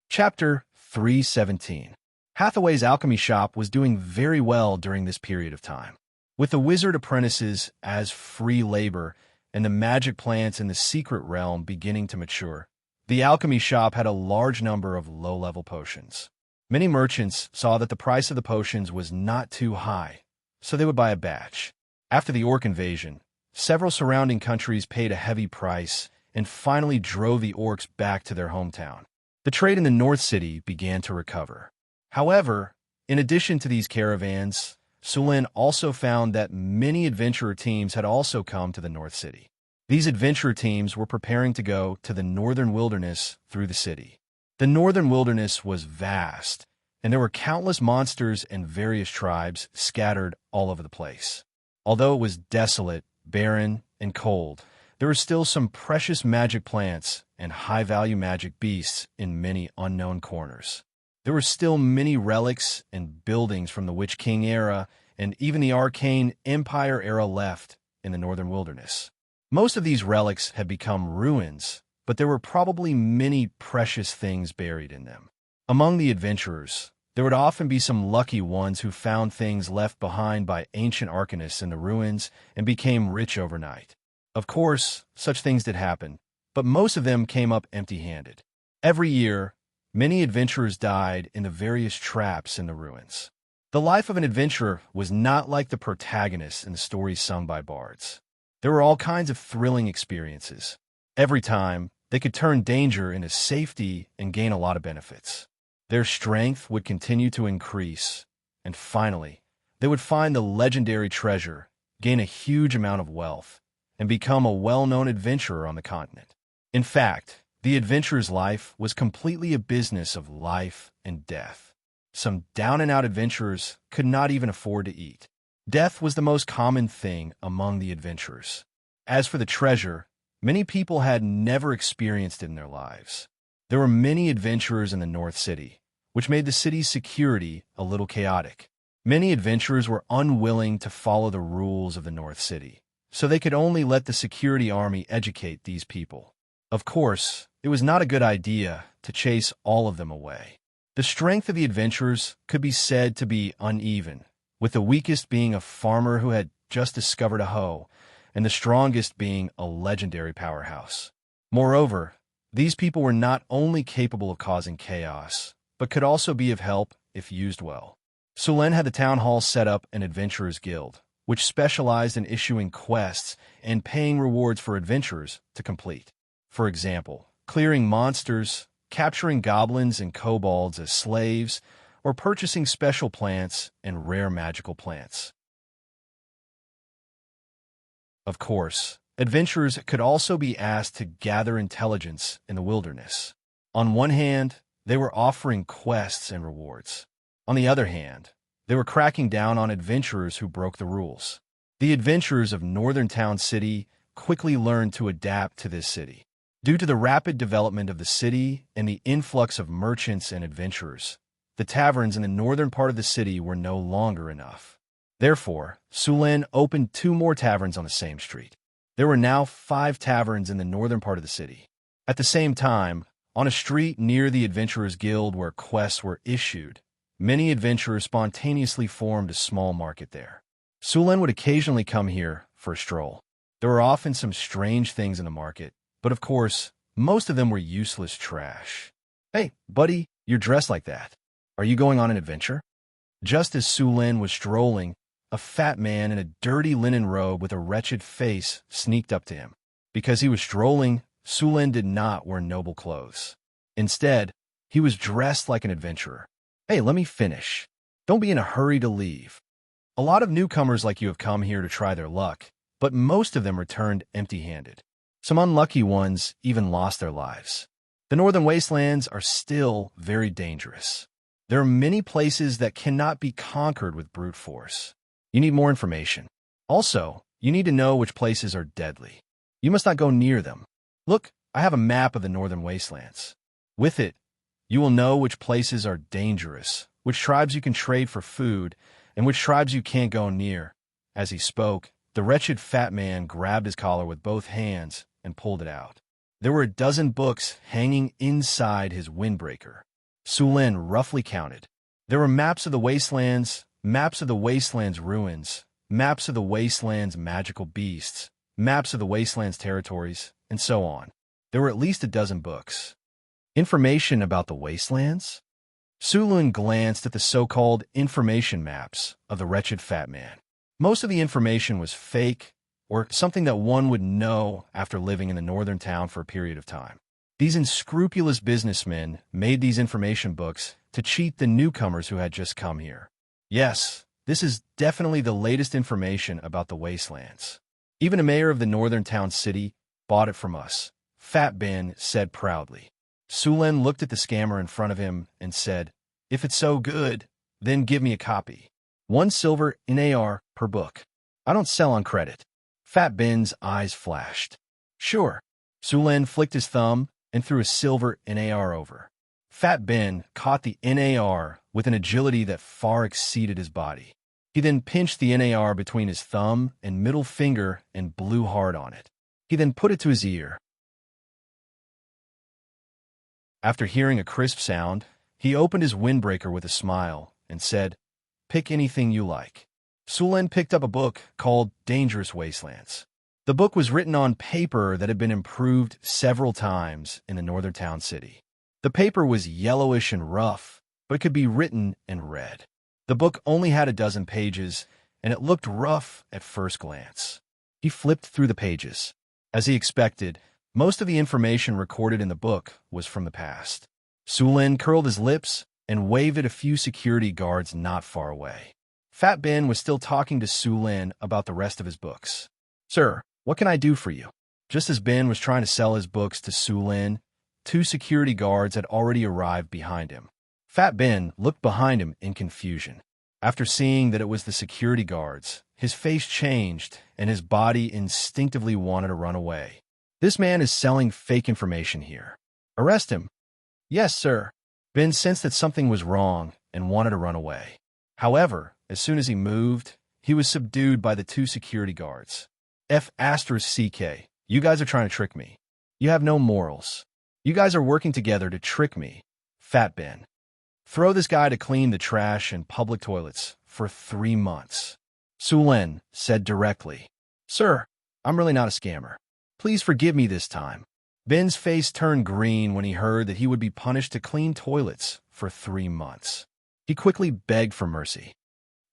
Chapter 317. Hathaway's alchemy shop was doing very well during this period of time. With the wizard apprentices as free labor and the magic plants in the secret realm beginning to mature, the alchemy shop had a large number of low-level potions. Many merchants saw that the price of the potions was not too high, so they would buy a batch. After the orc invasion, several surrounding countries paid a heavy price and finally drove the orcs back to their hometown. The trade in the North City began to recover. However, in addition to these caravans, Sulin also found that many adventurer teams had also come to the North City. These adventurer teams were preparing to go to the northern wilderness through the city. The northern wilderness was vast, and there were countless monsters and various tribes scattered all over the place. Although it was desolate, barren, and cold, There were still some precious magic plants and high-value magic beasts in many unknown corners. There were still many relics and buildings from the Witch King era and even the Arcane Empire era left in the northern wilderness. Most of these relics had become ruins, but there were probably many precious things buried in them. Among the adventurers, there would often be some lucky ones who found things left behind by ancient arcanists in the ruins and became rich overnight. Of course, such things did happen, but most of them came up empty-handed. Every year, many adventurers died in the various traps in the ruins. The life of an adventurer was not like the protagonists in the stories sung by bards. There were all kinds of thrilling experiences. Every time, they could turn danger into safety and gain a lot of benefits. Their strength would continue to increase, and finally, they would find the legendary treasure, gain a huge amount of wealth, and become a well-known adventurer on the continent. In fact, the adventurer's life was completely a business of life and death. Some down-and-out adventurers could not even afford to eat. Death was the most common thing among the adventurers. As for the treasure, many people had never experienced it in their lives. There were many adventurers in the North City, which made the city's security a little chaotic. Many adventurers were unwilling to follow the rules of the North City, so they could only let the security army educate these people. Of course, it was not a good idea to chase all of them away. The strength of the adventurers could be said to be uneven, with the weakest being a farmer who had just discovered a hoe, and the strongest being a legendary powerhouse. Moreover, these people were not only capable of causing chaos, but could also be of help if used well. Sulen had the town hall set up an adventurers guild, which specialized in issuing quests and paying rewards for adventurers to complete. For example, clearing monsters, capturing goblins and kobolds as slaves, or purchasing special plants and rare magical plants. Of course, adventurers could also be asked to gather intelligence in the wilderness. On one hand, they were offering quests and rewards. On the other hand, they were cracking down on adventurers who broke the rules. The adventurers of Northern Town City quickly learned to adapt to this city. Due to the rapid development of the city and the influx of merchants and adventurers, the taverns in the northern part of the city were no longer enough. Therefore, Sulen opened 2 more taverns on the same street. There were now 5 taverns in the northern part of the city. At the same time, on a street near the Adventurers Guild where quests were issued, many adventurers spontaneously formed a small market there. Sulen would occasionally come here for a stroll. There were often some strange things in the market, but of course, most of them were useless trash. "Hey, buddy, you're dressed like that. Are you going on an adventure?" Just as Sulen was strolling, a fat man in a dirty linen robe with a wretched face sneaked up to him. Because he was strolling, Sulen did not wear noble clothes. Instead, he was dressed like an adventurer. "Hey, let me finish. Don't be in a hurry to leave." A lot of newcomers like you have come here to try their luck, but most of them returned empty-handed. Some unlucky ones even lost their lives. The northern wastelands are still very dangerous. There are many places that cannot be conquered with brute force. You need more information. Also, you need to know which places are deadly. You must not go near them. Look, I have a map of the northern wastelands. With it, you will know which places are dangerous, which tribes you can trade for food, and which tribes you can't go near. As he spoke, the wretched fat man grabbed his collar with both hands and pulled it out. There were a dozen books hanging inside his windbreaker. Sulen roughly counted. There were maps of the wastelands, maps of the wasteland's ruins, maps of the wasteland's magical beasts, maps of the wasteland's territories, and so on. There were at least a dozen books. Information about the wastelands? Sulen glanced at the so-called information maps of the wretched fat man. Most of the information was fake, or something that one would know after living in the northern town for a period of time. These unscrupulous businessmen made these information books to cheat the newcomers who had just come here. Yes, this is definitely the latest information about the wastelands. Even a mayor of the northern town city bought it from us, Fat Ben said proudly. Sulen looked at the scammer in front of him and said, "If it's so good, then give me a copy. 1 silver in AR per book. I don't sell on credit." Fat Ben's eyes flashed. Sure. Sulin flicked his thumb and threw a silver NAR over. Fat Ben caught the NAR with an agility that far exceeded his body. He then pinched the NAR between his thumb and middle finger and blew hard on it. He then put it to his ear. After hearing a crisp sound, he opened his windbreaker with a smile and said, "Pick anything you like." Sulin picked up a book called Dangerous Wastelands. The book was written on paper that had been improved several times in the northern town city. The paper was yellowish and rough, but it could be written and read. The book only had a dozen pages, and it looked rough at first glance. He flipped through the pages. As he expected, most of the information recorded in the book was from the past. Sulin curled his lips and waved at a few security guards not far away. Fat Ben was still talking to Sulin about the rest of his books. "Sir, what can I do for you?" Just as Ben was trying to sell his books to Sulin, two security guards had already arrived behind him. Fat Ben looked behind him in confusion. After seeing that it was the security guards, his face changed and his body instinctively wanted to run away. "This man is selling fake information here. Arrest him." "Yes, sir." Ben sensed that something was wrong and wanted to run away. However, as soon as he moved, he was subdued by the two security guards. "F***, you guys are trying to trick me. You have no morals. You guys are working together to trick me." Fat Ben. "Throw this guy to clean the trash and public toilets for 3 months." Sulin said directly, "Sir, I'm really not a scammer. Please forgive me this time." Ben's face turned green when he heard that he would be punished to clean toilets for 3 months. He quickly begged for mercy.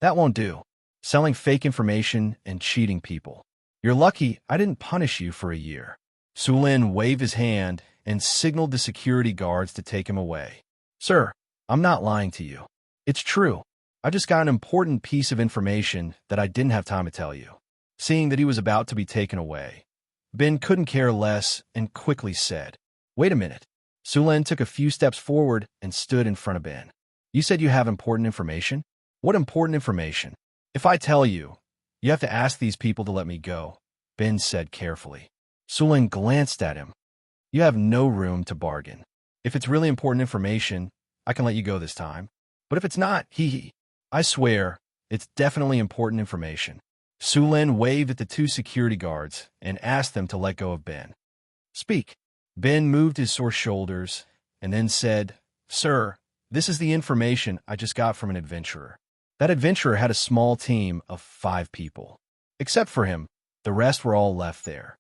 "That won't do. Selling fake information and cheating people. You're lucky I didn't punish you for a year." Sulin waved his hand and signaled the security guards to take him away. "Sir, I'm not lying to you. It's true. I just got an important piece of information that I didn't have time to tell you." Seeing that he was about to be taken away, Ben couldn't care less and quickly said, "Wait a minute." Sulin took a few steps forward and stood in front of Ben. "You said you have important information? What important information? If I tell you, you have to ask these people to let me go," Ben said carefully. Sulin glanced at him. "You have no room to bargain. If it's really important information, I can let you go this time. But if it's not, I swear, it's definitely important information." Sulin waved at the two security guards and asked them to let go of Ben. "Speak." Ben moved his sore shoulders and then said, "Sir, this is the information I just got from an adventurer. That adventurer had a small team of 5 people. Except for him, the rest were all left there."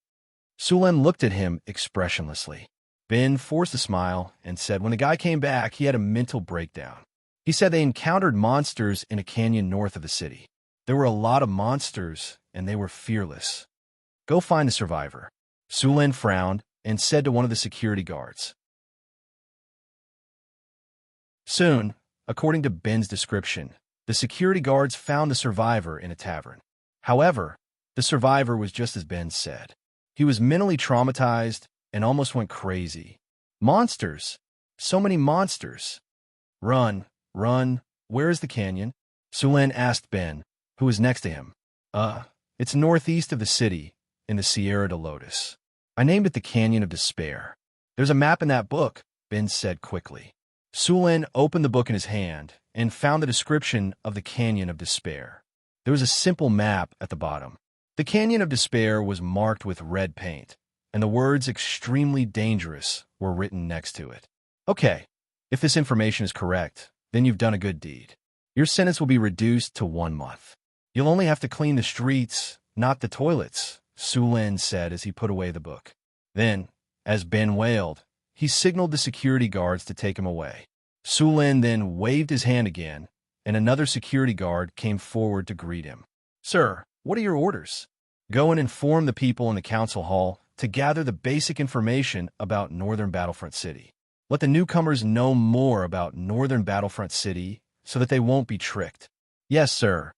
Sulin looked at him expressionlessly. Ben forced a smile and said when the guy came back, he had a mental breakdown. He said they encountered monsters in a canyon north of the city. There were a lot of monsters, and they were fearless. "Go find the survivor." Sulin frowned and said to one of the security guards. Soon, according to Ben's description, the security guards found the survivor in a tavern. However, the survivor was just as Ben said. He was mentally traumatized and almost went crazy. "Monsters! So many monsters!" Run, where is the canyon?" Sulin asked Ben, who was next to him. It's northeast of the city, in the Sierra de Lotus. I named it the Canyon of Despair." "There's a map in that book," Ben said quickly. Sulin opened the book in his hand and found the description of the Canyon of Despair. There was a simple map at the bottom. The Canyon of Despair was marked with red paint, and the words "extremely dangerous" were written next to it. "Okay, if this information is correct, then you've done a good deed. Your sentence will be reduced to 1 month. You'll only have to clean the streets, not the toilets," Sulin said as he put away the book. Then, as Ben wailed, he signaled the security guards to take him away. Sulin then waved his hand again, and another security guard came forward to greet him. "Sir, what are your orders?" "Go and inform the people in the council hall to gather the basic information about Northern Battlefront City. Let the newcomers know more about Northern Battlefront City so that they won't be tricked." "Yes, sir."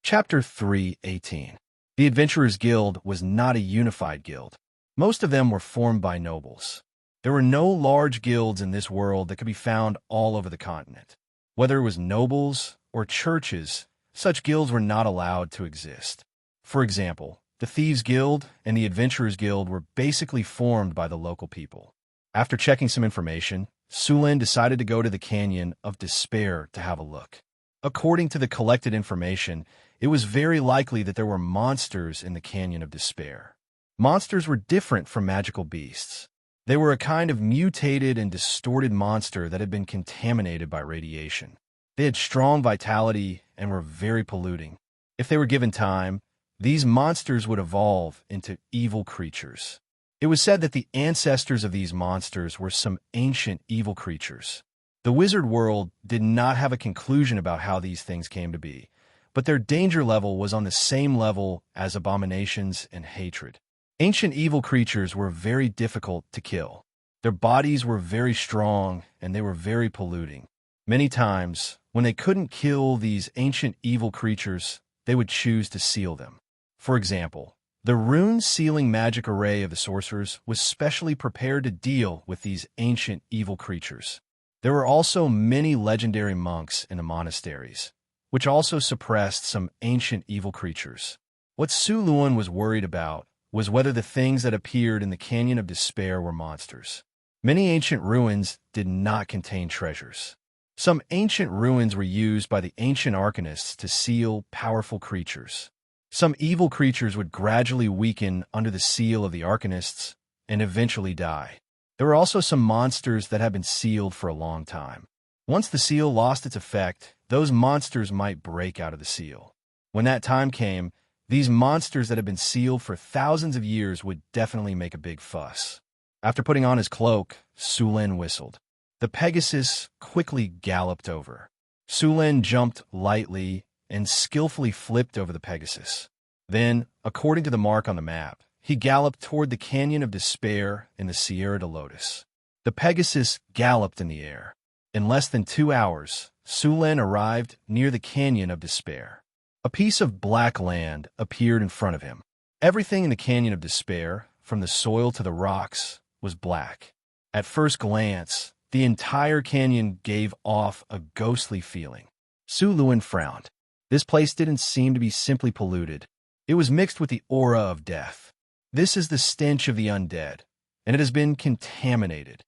Chapter 3:18. The Adventurers Guild was not a unified guild. Most of them were formed by nobles. There were no large guilds in this world that could be found all over the continent. Whether it was nobles or churches, such guilds were not allowed to exist. For example, the Thieves Guild and the Adventurers Guild were basically formed by the local people. After checking some information, Sulin decided to go to the Canyon of Despair to have a look. According to the collected information, it was very likely that there were monsters in the Canyon of Despair. Monsters were different from magical beasts. They were a kind of mutated and distorted monster that had been contaminated by radiation. They had strong vitality and were very polluting. If they were given time, these monsters would evolve into evil creatures. It was said that the ancestors of these monsters were some ancient evil creatures. The wizard world did not have a conclusion about how these things came to be, but their danger level was on the same level as abominations and hatred. Ancient evil creatures were very difficult to kill. Their bodies were very strong and they were very polluting. Many times, when they couldn't kill these ancient evil creatures, they would choose to seal them. For example, the rune-sealing magic array of the sorcerers was specially prepared to deal with these ancient evil creatures. There were also many legendary monks in the monasteries, which also suppressed some ancient evil creatures. What Su Luan was worried about was whether the things that appeared in the Canyon of Despair were monsters. Many ancient ruins did not contain treasures. Some ancient ruins were used by the ancient arcanists to seal powerful creatures. Some evil creatures would gradually weaken under the seal of the arcanists and eventually die. There were also some monsters that had been sealed for a long time. Once the seal lost its effect, those monsters might break out of the seal. When that time came, these monsters that had been sealed for thousands of years would definitely make a big fuss. After putting on his cloak, Sulin whistled. The Pegasus quickly galloped over. Sulin jumped lightly and skillfully flipped over the Pegasus. Then, according to the mark on the map, he galloped toward the Canyon of Despair in the Sierra de Lotus. The Pegasus galloped in the air. In less than 2 hours, Sulin arrived near the Canyon of Despair. A piece of black land appeared in front of him. Everything in the Canyon of Despair, from the soil to the rocks, was black. At first glance, the entire canyon gave off a ghostly feeling. Su Luan frowned. This place didn't seem to be simply polluted. It was mixed with the aura of death. This is the stench of the undead, and it has been contaminated.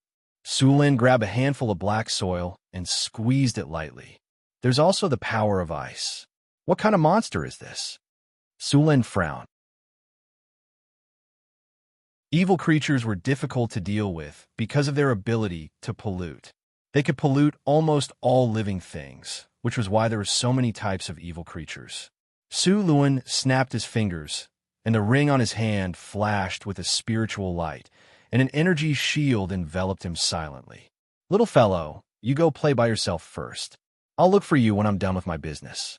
Sulin grabbed a handful of black soil and squeezed it lightly. There's also the power of ice. What kind of monster is this? Sulin frowned. Evil creatures were difficult to deal with because of their ability to pollute. They could pollute almost all living things, which was why there were so many types of evil creatures. Su Luan snapped his fingers, and the ring on his hand flashed with a spiritual light, and an energy shield enveloped him silently. Little fellow, you go play by yourself first. I'll look for you when I'm done with my business.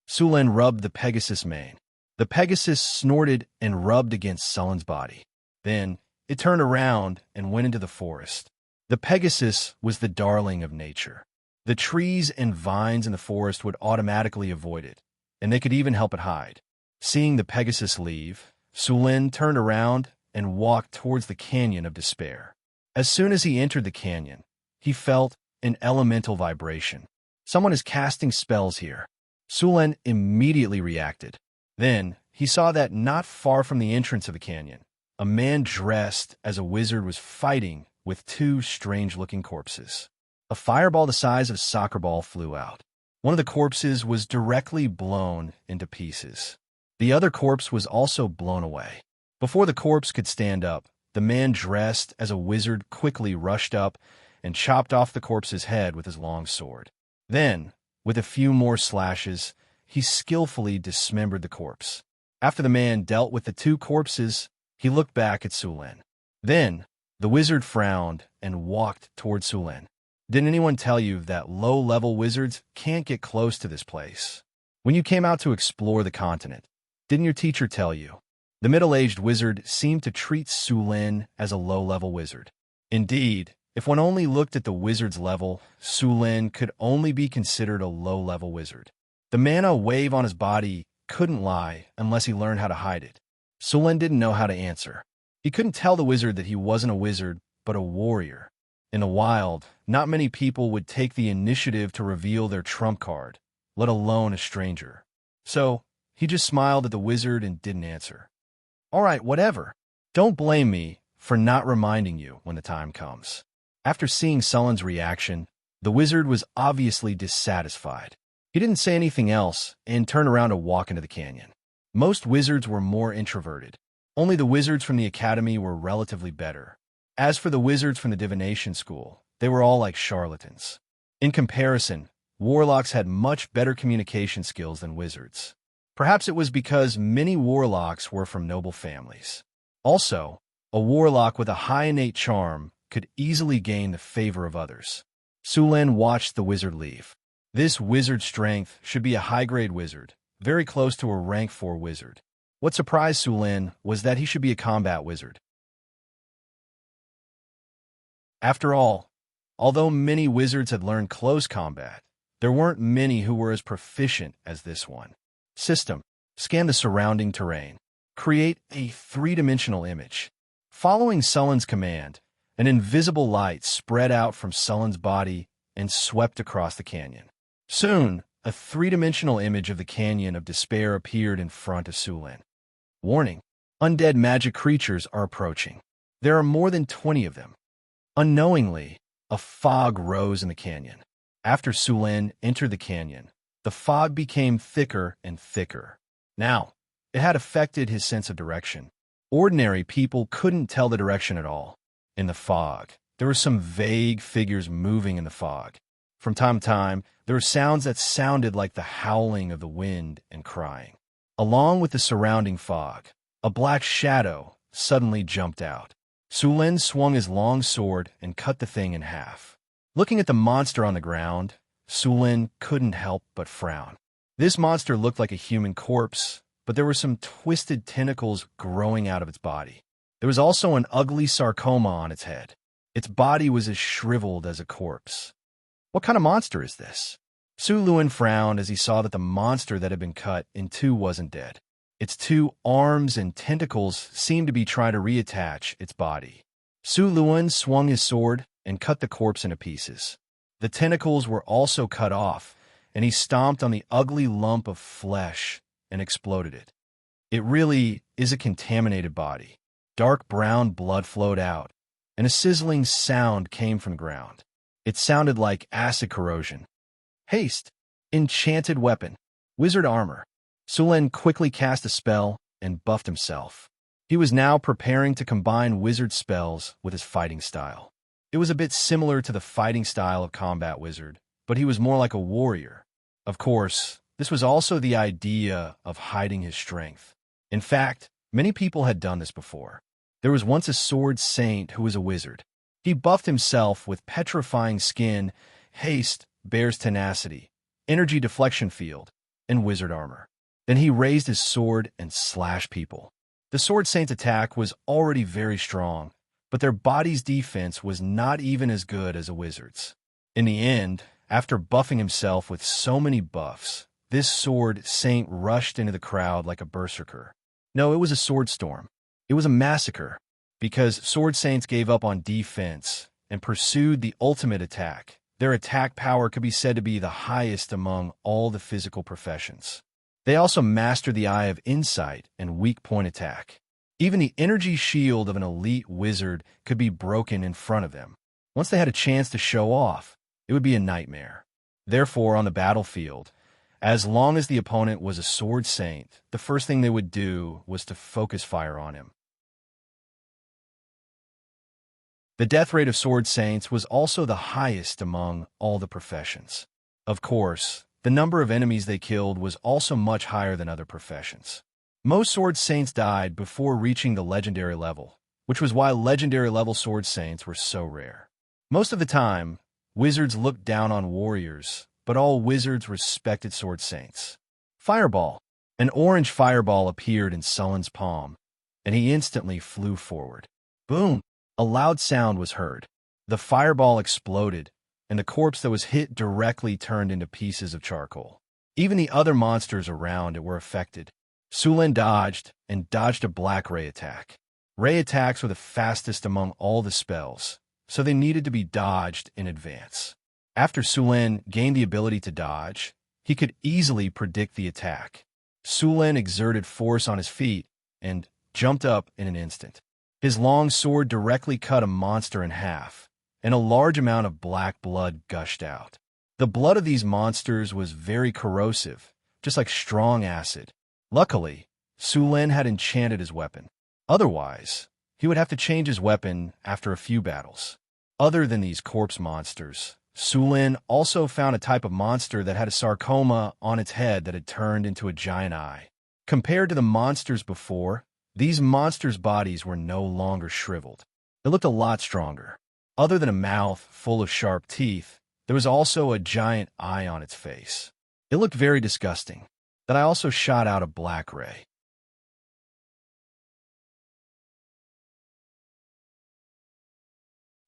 Sulin rubbed the Pegasus' mane. The Pegasus snorted and rubbed against Sulin's body. Then, it turned around and went into the forest. The Pegasus was the darling of nature. The trees and vines in the forest would automatically avoid it, and they could even help it hide. Seeing the Pegasus leave, Sulin turned around and walked towards the Canyon of Despair. As soon as he entered the canyon, he felt an elemental vibration. Someone is casting spells here. Sulin immediately reacted. Then, he saw that not far from the entrance of the canyon, a man dressed as a wizard was fighting with 2 strange-looking corpses. A fireball the size of a soccer ball flew out. One of the corpses was directly blown into pieces. The other corpse was also blown away. Before the corpse could stand up, the man dressed as a wizard quickly rushed up and chopped off the corpse's head with his long sword. Then, with a few more slashes, he skillfully dismembered the corpse. After the man dealt with the 2 corpses, he looked back at Sulin. Then, the wizard frowned and walked toward Sulin. Didn't anyone tell you that low-level wizards can't get close to this place? When you came out to explore the continent, didn't your teacher tell you? The middle-aged wizard seemed to treat Sulin as a low-level wizard. Indeed, if one only looked at the wizard's level, Sulin could only be considered a low-level wizard. The mana wave on his body couldn't lie unless he learned how to hide it. Sulin didn't know how to answer. He couldn't tell the wizard that he wasn't a wizard, but a warrior. In the wild, not many people would take the initiative to reveal their trump card, let alone a stranger. So, he just smiled at the wizard and didn't answer. All right, whatever. Don't blame me for not reminding you when the time comes. After seeing Sullen's reaction, the wizard was obviously dissatisfied. He didn't say anything else and turned around to walk into the canyon. Most wizards were more introverted. Only the wizards from the academy were relatively better. As for the wizards from the divination school, they were all like charlatans. In comparison, warlocks had much better communication skills than wizards. Perhaps it was because many warlocks were from noble families. Also, a warlock with a high innate charm could easily gain the favor of others. Sulin watched the wizard leave. This wizard strength should be a high-grade wizard, very close to a rank 4 wizard. What surprised Sulin was that he should be a combat wizard. After all, although many wizards had learned close combat, there weren't many who were as proficient as this one. System: scan the surrounding terrain. Create a 3-dimensional image. Following Sullen's command, an invisible light spread out from Sullen's body and swept across the canyon. Soon, a 3-dimensional image of the Canyon of Despair appeared in front of Sulin. Warning: undead magic creatures are approaching. There are more than 20 of them. Unknowingly, a fog rose in the canyon. After Sulin entered the canyon, the fog became thicker and thicker. Now, it had affected his sense of direction. Ordinary people couldn't tell the direction at all. In the fog, there were some vague figures moving in the fog. From time to time, there were sounds that sounded like the howling of the wind and crying. Along with the surrounding fog, a black shadow suddenly jumped out. Sulin swung his long sword and cut the thing in half. Looking at the monster on the ground, Sulin couldn't help but frown. This monster looked like a human corpse, but there were some twisted tentacles growing out of its body. There was also an ugly sarcoma on its head. Its body was as shriveled as a corpse. What kind of monster is this? Sulin frowned as he saw that the monster that had been cut in two wasn't dead. Its 2 arms and tentacles seemed to be trying to reattach its body. Sulin swung his sword and cut the corpse into pieces. The tentacles were also cut off, and he stomped on the ugly lump of flesh and exploded it. It really is a contaminated body. Dark brown blood flowed out, and a sizzling sound came from the ground. It sounded like acid corrosion. Haste. Enchanted weapon. Wizard armor. Sulin quickly cast a spell and buffed himself. He was now preparing to combine wizard spells with his fighting style. It was a bit similar to the fighting style of combat wizard, but he was more like a warrior. Of course, this was also the idea of hiding his strength. In fact, many people had done this before. There was once a sword saint who was a wizard. He buffed himself with petrifying skin, haste, bear's tenacity, energy deflection field, and wizard armor. Then he raised his sword and slashed people. The sword saint's attack was already very strong, but their body's defense was not even as good as a wizard's. In the end, after buffing himself with so many buffs, this sword saint rushed into the crowd like a berserker. No, it was a sword storm. It was a massacre, because sword saints gave up on defense and pursued the ultimate attack. Their attack power could be said to be the highest among all the physical professions. They also mastered the eye of insight and weak point attack. Even the energy shield of an elite wizard could be broken in front of them. Once they had a chance to show off, it would be a nightmare. Therefore, on the battlefield, as long as the opponent was a sword saint, the first thing they would do was to focus fire on him. The death rate of sword saints was also the highest among all the professions. Of course, the number of enemies they killed was also much higher than other professions. Most sword saints died before reaching the legendary level, which was why legendary level sword saints were so rare. Most of the time, wizards looked down on warriors, but all wizards respected sword saints. Fireball. An orange fireball appeared in Sullen's palm, and he instantly flew forward. Boom! A loud sound was heard. The fireball exploded, and the corpse that was hit directly turned into pieces of charcoal. Even the other monsters around it were affected. Sulin dodged a black ray attack. Ray attacks were the fastest among all the spells, so they needed to be dodged in advance. After Sulin gained the ability to dodge, he could easily predict the attack. Sulin exerted force on his feet and jumped up in an instant. His long sword directly cut a monster in half, and a large amount of black blood gushed out. The blood of these monsters was very corrosive, just like strong acid. Luckily, Sulin had enchanted his weapon. Otherwise, he would have to change his weapon after a few battles. Other than these corpse monsters, Sulin also found a type of monster that had a sarcoma on its head that had turned into a giant eye. Compared to the monsters before, these monsters' bodies were no longer shriveled. They looked a lot stronger. Other than a mouth full of sharp teeth, there was also a giant eye on its face. It looked very disgusting. That I also shot out a black ray.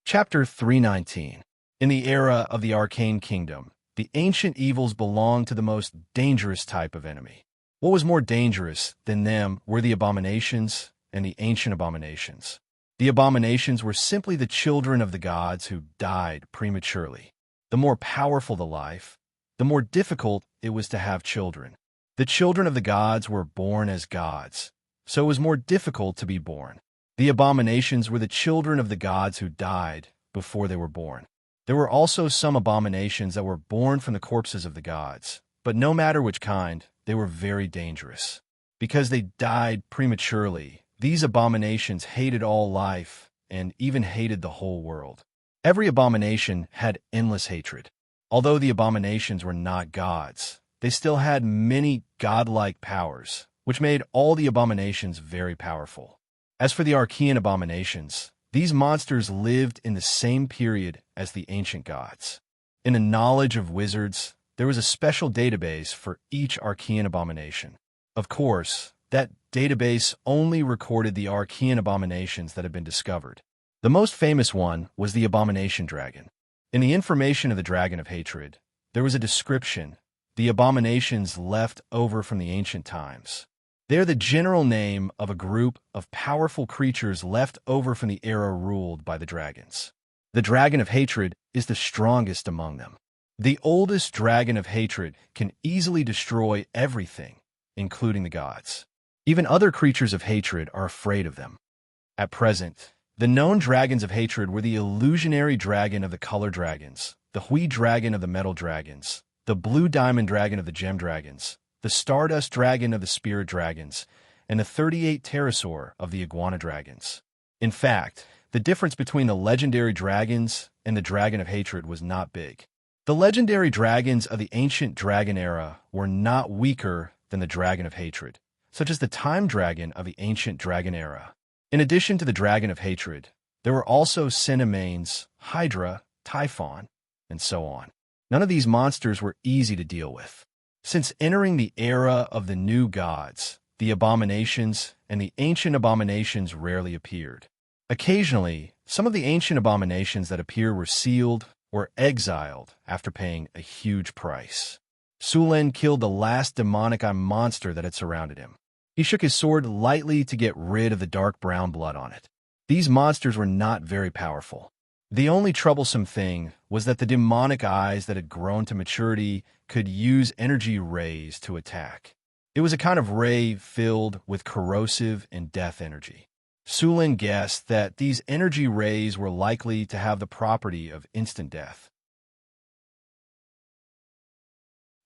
Chapter 319. In the era of the Arcane Kingdom, the ancient evils belonged to the most dangerous type of enemy. What was more dangerous than them were the abominations and the ancient abominations. The abominations were simply the children of the gods who died prematurely. The more powerful the life, the more difficult it was to have children. The children of the gods were born as gods, so it was more difficult to be born. The abominations were the children of the gods who died before they were born. There were also some abominations that were born from the corpses of the gods, but no matter which kind, they were very dangerous. Because they died prematurely, these abominations hated all life and even hated the whole world. Every abomination had endless hatred. Although the abominations were not gods, they still had many godlike powers, which made all the abominations very powerful. As for the Archean abominations, these monsters lived in the same period as the ancient gods. In the knowledge of wizards, there was a special database for each Archean abomination. Of course, that database only recorded the Archean abominations that had been discovered. The most famous one was the Abomination Dragon. In the information of the Dragon of Hatred, there was a description, the abominations left over from the ancient times. They are the general name of a group of powerful creatures left over from the era ruled by the dragons. The Dragon of Hatred is the strongest among them. The oldest Dragon of Hatred can easily destroy everything, including the gods. Even other creatures of hatred are afraid of them. At present, the known dragons of hatred were the illusionary dragon of the color dragons, the Hui dragon of the metal dragons, the blue diamond dragon of the gem dragons, the stardust dragon of the spirit dragons, and the 38 pterosaur of the iguana dragons. In fact, the difference between the legendary dragons and the dragon of hatred was not big. The legendary dragons of the ancient dragon era were not weaker than the dragon of hatred, such as the time dragon of the ancient dragon era. In addition to the dragon of hatred, there were also Cinemanes, Hydra, Typhon, and so on. None of these monsters were easy to deal with. Since entering the era of the new gods, the abominations and the ancient abominations rarely appeared. Occasionally, some of the ancient abominations that appear were sealed or exiled after paying a huge price. Sulin killed the last demonic monster that had surrounded him. He shook his sword lightly to get rid of the dark brown blood on it. These monsters were not very powerful. The only troublesome thing was that the demonic eyes that had grown to maturity could use energy rays to attack. It was a kind of ray filled with corrosive and death energy. Sulin guessed that these energy rays were likely to have the property of instant death.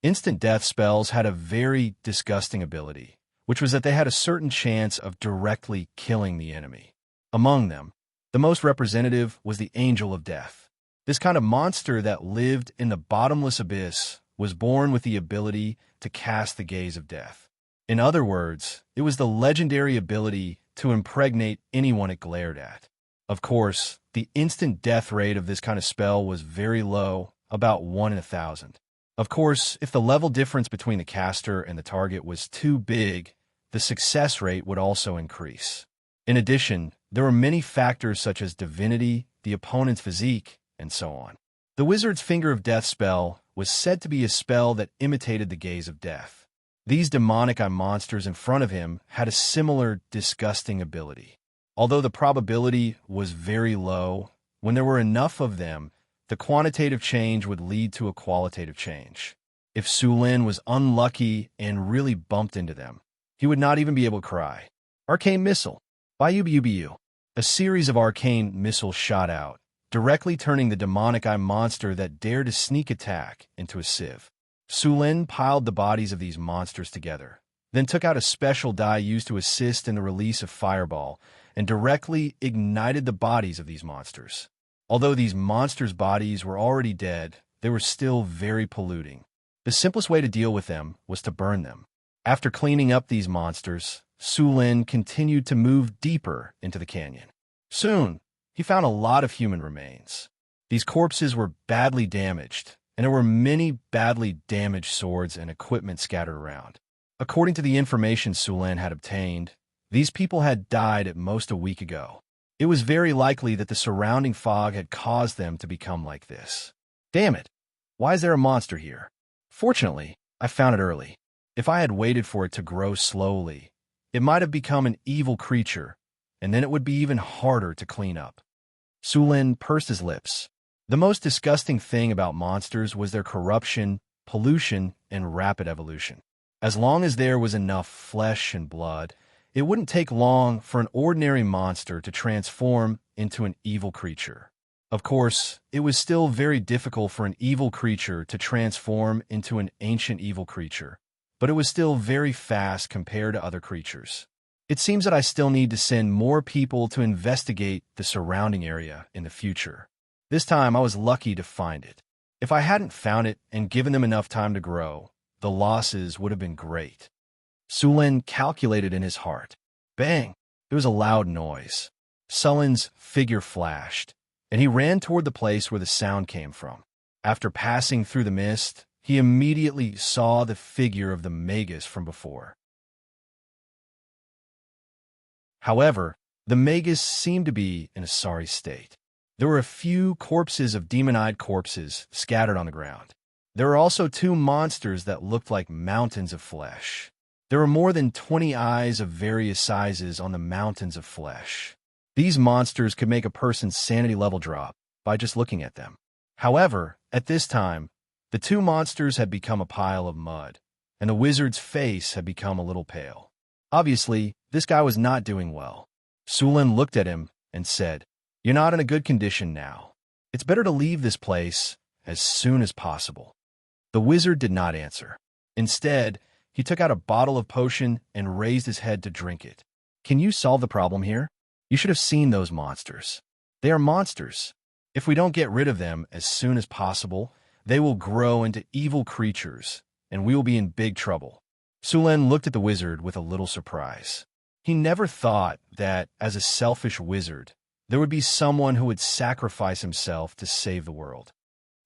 Instant death spells had a very disgusting ability, which was that they had a certain chance of directly killing the enemy. Among them, the most representative was the Angel of Death. This kind of monster that lived in the bottomless abyss was born with the ability to cast the gaze of death. In other words, it was the legendary ability to impregnate anyone it glared at. Of course, the instant death rate of this kind of spell was very low, about 1 in 1,000. Of course, if the level difference between the caster and the target was too big, the success rate would also increase. In addition, there were many factors such as divinity, the opponent's physique, and so on. The wizard's Finger of Death spell was said to be a spell that imitated the gaze of death. These demonic monsters in front of him had a similar disgusting ability. Although the probability was very low, when there were enough of them, the quantitative change would lead to a qualitative change. If Sulin was unlucky and really bumped into them, he would not even be able to cry. Arcane Missile. Bayubu. A series of arcane missiles shot out, directly turning the demonic eye monster that dared to sneak attack into a sieve. Sulin piled the bodies of these monsters together, then took out a special die used to assist in the release of fireball and directly ignited the bodies of these monsters. Although these monsters' bodies were already dead, they were still very polluting. The simplest way to deal with them was to burn them. After cleaning up these monsters, Sulin continued to move deeper into the canyon. Soon, he found a lot of human remains. These corpses were badly damaged, and there were many badly damaged swords and equipment scattered around. According to the information Sulin had obtained, these people had died at most a week ago. It was very likely that the surrounding fog had caused them to become like this. Damn it! Why is there a monster here? Fortunately, I found it early. If I had waited for it to grow slowly, it might have become an evil creature, and then it would be even harder to clean up. Sulin pursed his lips. The most disgusting thing about monsters was their corruption, pollution, and rapid evolution. As long as there was enough flesh and blood, it wouldn't take long for an ordinary monster to transform into an evil creature. Of course, it was still very difficult for an evil creature to transform into an ancient evil creature, but it was still very fast compared to other creatures. It seems that I still need to send more people to investigate the surrounding area in the future. This time I was lucky to find it. If I hadn't found it and given them enough time to grow, the losses would have been great. Sulin calculated in his heart. Bang! There was a loud noise. Sulin's figure flashed, and he ran toward the place where the sound came from. After passing through the mist, he immediately saw the figure of the Magus from before. However, the Magus seemed to be in a sorry state. There were a few corpses of demon-eyed corpses scattered on the ground. There were also 2 monsters that looked like mountains of flesh. There were more than 20 eyes of various sizes on the mountains of flesh. These monsters could make a person's sanity level drop by just looking at them. However, at this time, the 2 monsters had become a pile of mud, and the wizard's face had become a little pale. Obviously, this guy was not doing well. Sulin looked at him and said, "You're not in a good condition now. It's better to leave this place as soon as possible." The wizard did not answer. Instead, he took out a bottle of potion and raised his head to drink it. "Can you solve the problem here? You should have seen those monsters. They are monsters. If we don't get rid of them as soon as possible, they will grow into evil creatures, and we will be in big trouble." Sulin looked at the wizard with a little surprise. He never thought that, as a selfish wizard, there would be someone who would sacrifice himself to save the world.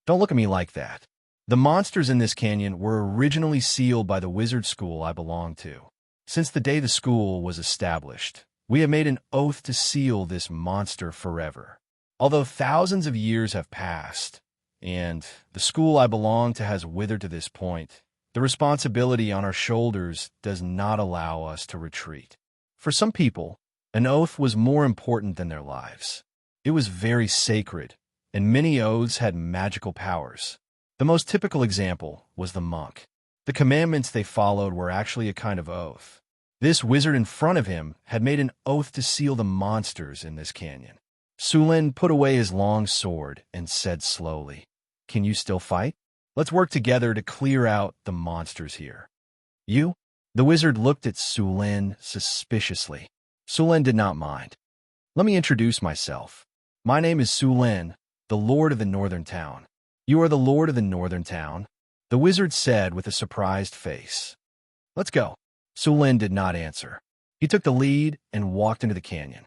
"Don't look at me like that. The monsters in this canyon were originally sealed by the wizard school I belonged to. Since the day the school was established, we have made an oath to seal this monster forever. Although thousands of years have passed, and the school I belong to has withered to this point, the responsibility on our shoulders does not allow us to retreat. For some people, an oath was more important than their lives. It was very sacred, and many oaths had magical powers. The most typical example was the monk. The commandments they followed were actually a kind of oath. This wizard in front of him had made an oath to seal the monsters in this canyon. Sulin put away his long sword and said slowly, "Can you still fight? Let's work together to clear out the monsters here." "You?" The wizard looked at Sulin suspiciously. Sulin did not mind. "Let me introduce myself. My name is Sulin, the Lord of the Northern Town." "You are the Lord of the Northern Town?" the wizard said with a surprised face. "Let's go." Sulin did not answer. He took the lead and walked into the canyon.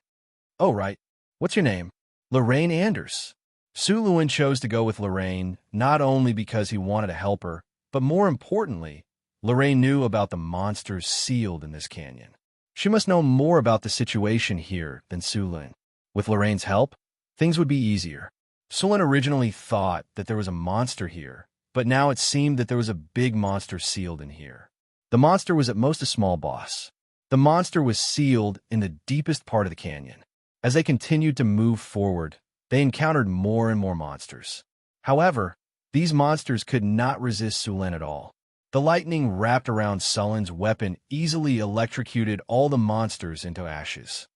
"Oh, right. What's your name?" "Lorraine Anders." Sulin chose to go with Lorraine not only because he wanted to help her, but more importantly, Lorraine knew about the monsters sealed in this canyon. She must know more about the situation here than Sulin. With Lorraine's help, things would be easier. Sulin originally thought that there was a monster here, but now it seemed that there was a big monster sealed in here. The monster was at most a small boss. The monster was sealed in the deepest part of the canyon. As they continued to move forward, they encountered more and more monsters. However, These monsters could not resist Sulen at all. The lightning wrapped around Sulen's weapon easily electrocuted all the monsters into ashes.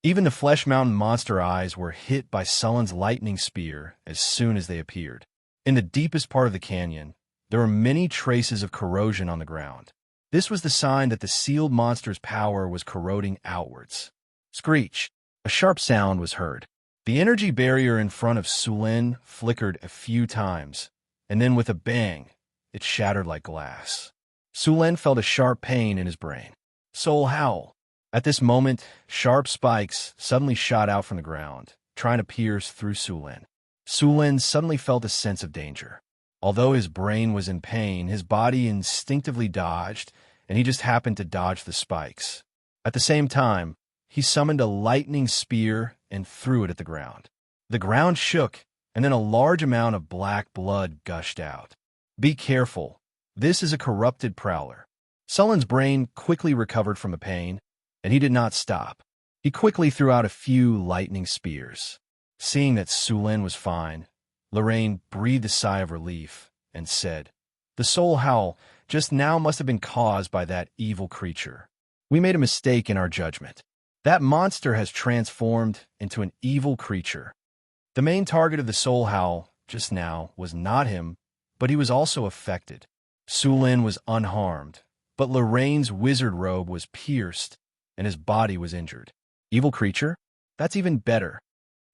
Even the Flesh Mountain monster eyes were hit by Sulen's lightning spear as soon as they appeared. In the deepest part of the canyon, there were many traces of corrosion on the ground. This was the sign that the sealed monster's power was corroding outwards. Screech! A sharp sound was heard. The energy barrier in front of Sulen flickered a few times, and then with a bang, it shattered like glass. Sulen felt a sharp pain in his brain. Soul howl! At this moment, sharp spikes suddenly shot out from the ground, trying to pierce through Sulen. Sulen suddenly felt a sense of danger. Although his brain was in pain, his body instinctively dodged, and he just happened to dodge the spikes. At the same time, he summoned a lightning spear and threw it at the ground. The ground shook, and then a large amount of black blood gushed out. Be careful. This is a corrupted prowler. Sulen's brain quickly recovered from the pain, and he did not stop. He quickly threw out a few lightning spears. Seeing that Sulen was fine, Lorraine breathed a sigh of relief and said, "The soul howl just now must have been caused by that evil creature. We made a mistake in our judgment. That monster has transformed into an evil creature." The main target of the soul howl just now was not him, but he was also affected. Sulen was unharmed, but Lorraine's wizard robe was pierced, and his body was injured. Evil creature? That's even better.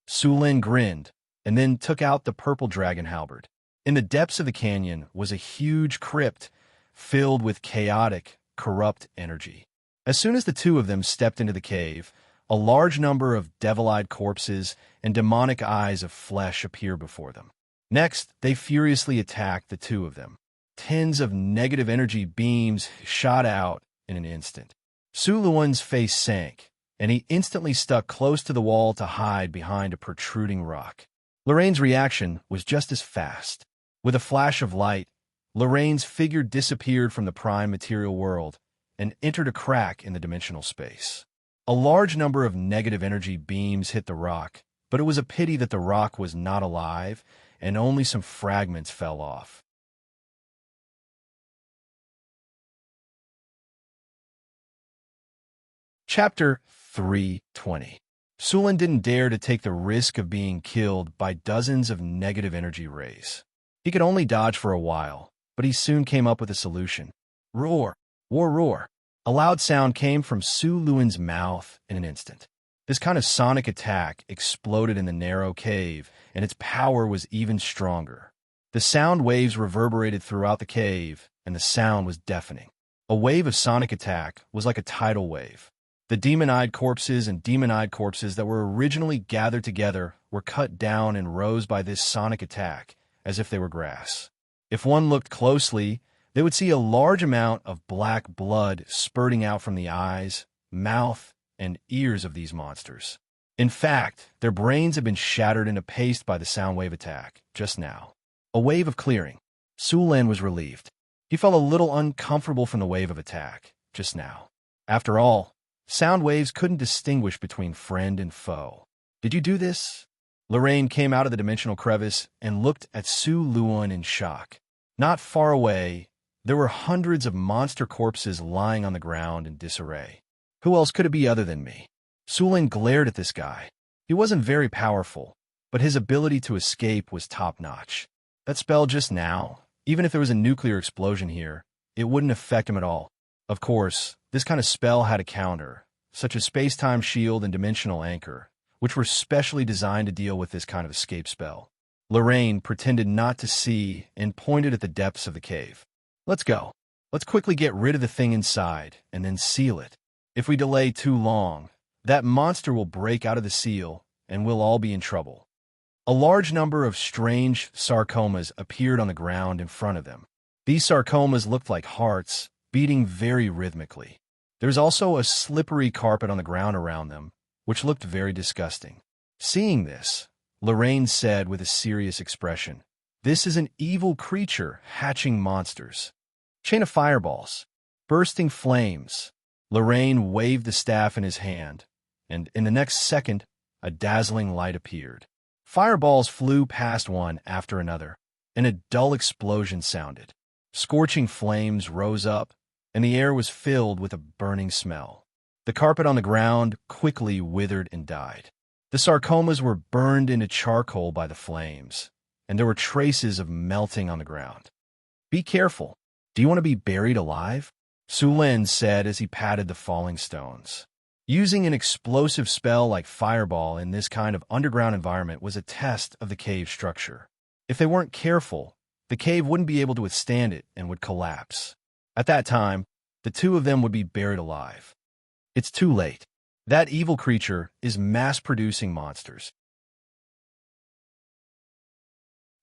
Sulen grinned, and then took out the purple dragon halberd. In the depths of the canyon was a huge crypt filled with chaotic, corrupt energy. As soon as the two of them stepped into the cave, a large number of devil-eyed corpses and demonic eyes of flesh appeared before them. Next, they furiously attacked the two of them. Tens of negative energy beams shot out in an instant. Su Luan's face sank, and he instantly stuck close to the wall to hide behind a protruding rock. Lorraine's reaction was just as fast. With a flash of light, Lorraine's figure disappeared from the prime material world and entered a crack in the dimensional space. A large number of negative energy beams hit the rock, but it was a pity that the rock was not alive and only some fragments fell off. Chapter 320. Sulen didn't dare to take the risk of being killed by dozens of negative energy rays. He could only dodge for a while, but he soon came up with a solution. Roar! War roar! A loud sound came from Su Luan's mouth in an instant. This kind of sonic attack exploded in the narrow cave, and its power was even stronger. The sound waves reverberated throughout the cave, and the sound was deafening. A wave of sonic attack was like a tidal wave. The demon-eyed corpses that were originally gathered together were cut down in rows by this sonic attack, as if they were grass. If one looked closely, they would see a large amount of black blood spurting out from the eyes, mouth, and ears of these monsters. In fact, their brains had been shattered into paste by the sound wave attack, just now. A wave of clearing. Sulen was relieved. He felt a little uncomfortable from the wave of attack, just now. After all, sound waves couldn't distinguish between friend and foe. Did you do this? Lorraine came out of the dimensional crevice and looked at Su Luan in shock. Not far away, there were hundreds of monster corpses lying on the ground in disarray. Who else could it be other than me? Sulen glared at this guy. He wasn't very powerful, but his ability to escape was top-notch. That spell just now, even if there was a nuclear explosion here, it wouldn't affect him at all. Of course, this kind of spell had a counter, such as space-time shield and dimensional anchor, which were specially designed to deal with this kind of escape spell. Lorraine pretended not to see and pointed at the depths of the cave. Let's go. Let's quickly get rid of the thing inside and then seal it. If we delay too long, that monster will break out of the seal and we'll all be in trouble. A large number of strange sarcomas appeared on the ground in front of them. These sarcomas looked like hearts, beating very rhythmically. There was also a slippery carpet on the ground around them, which looked very disgusting. Seeing this, Lorraine said with a serious expression, "This is an evil creature hatching monsters." Chain of fireballs. Bursting flames. Lorraine waved the staff in his hand, and in the next second, a dazzling light appeared. Fireballs flew past one after another, and a dull explosion sounded. Scorching flames rose up, and the air was filled with a burning smell. The carpet on the ground quickly withered and died. The sarcomas were burned into charcoal by the flames, and there were traces of melting on the ground. "Be careful. Do you want to be buried alive?" Sulin said as he patted the falling stones. Using an explosive spell like Fireball in this kind of underground environment was a test of the cave structure. If they weren't careful, the cave wouldn't be able to withstand it and would collapse. At that time, the two of them would be buried alive. It's too late. That evil creature is mass-producing monsters.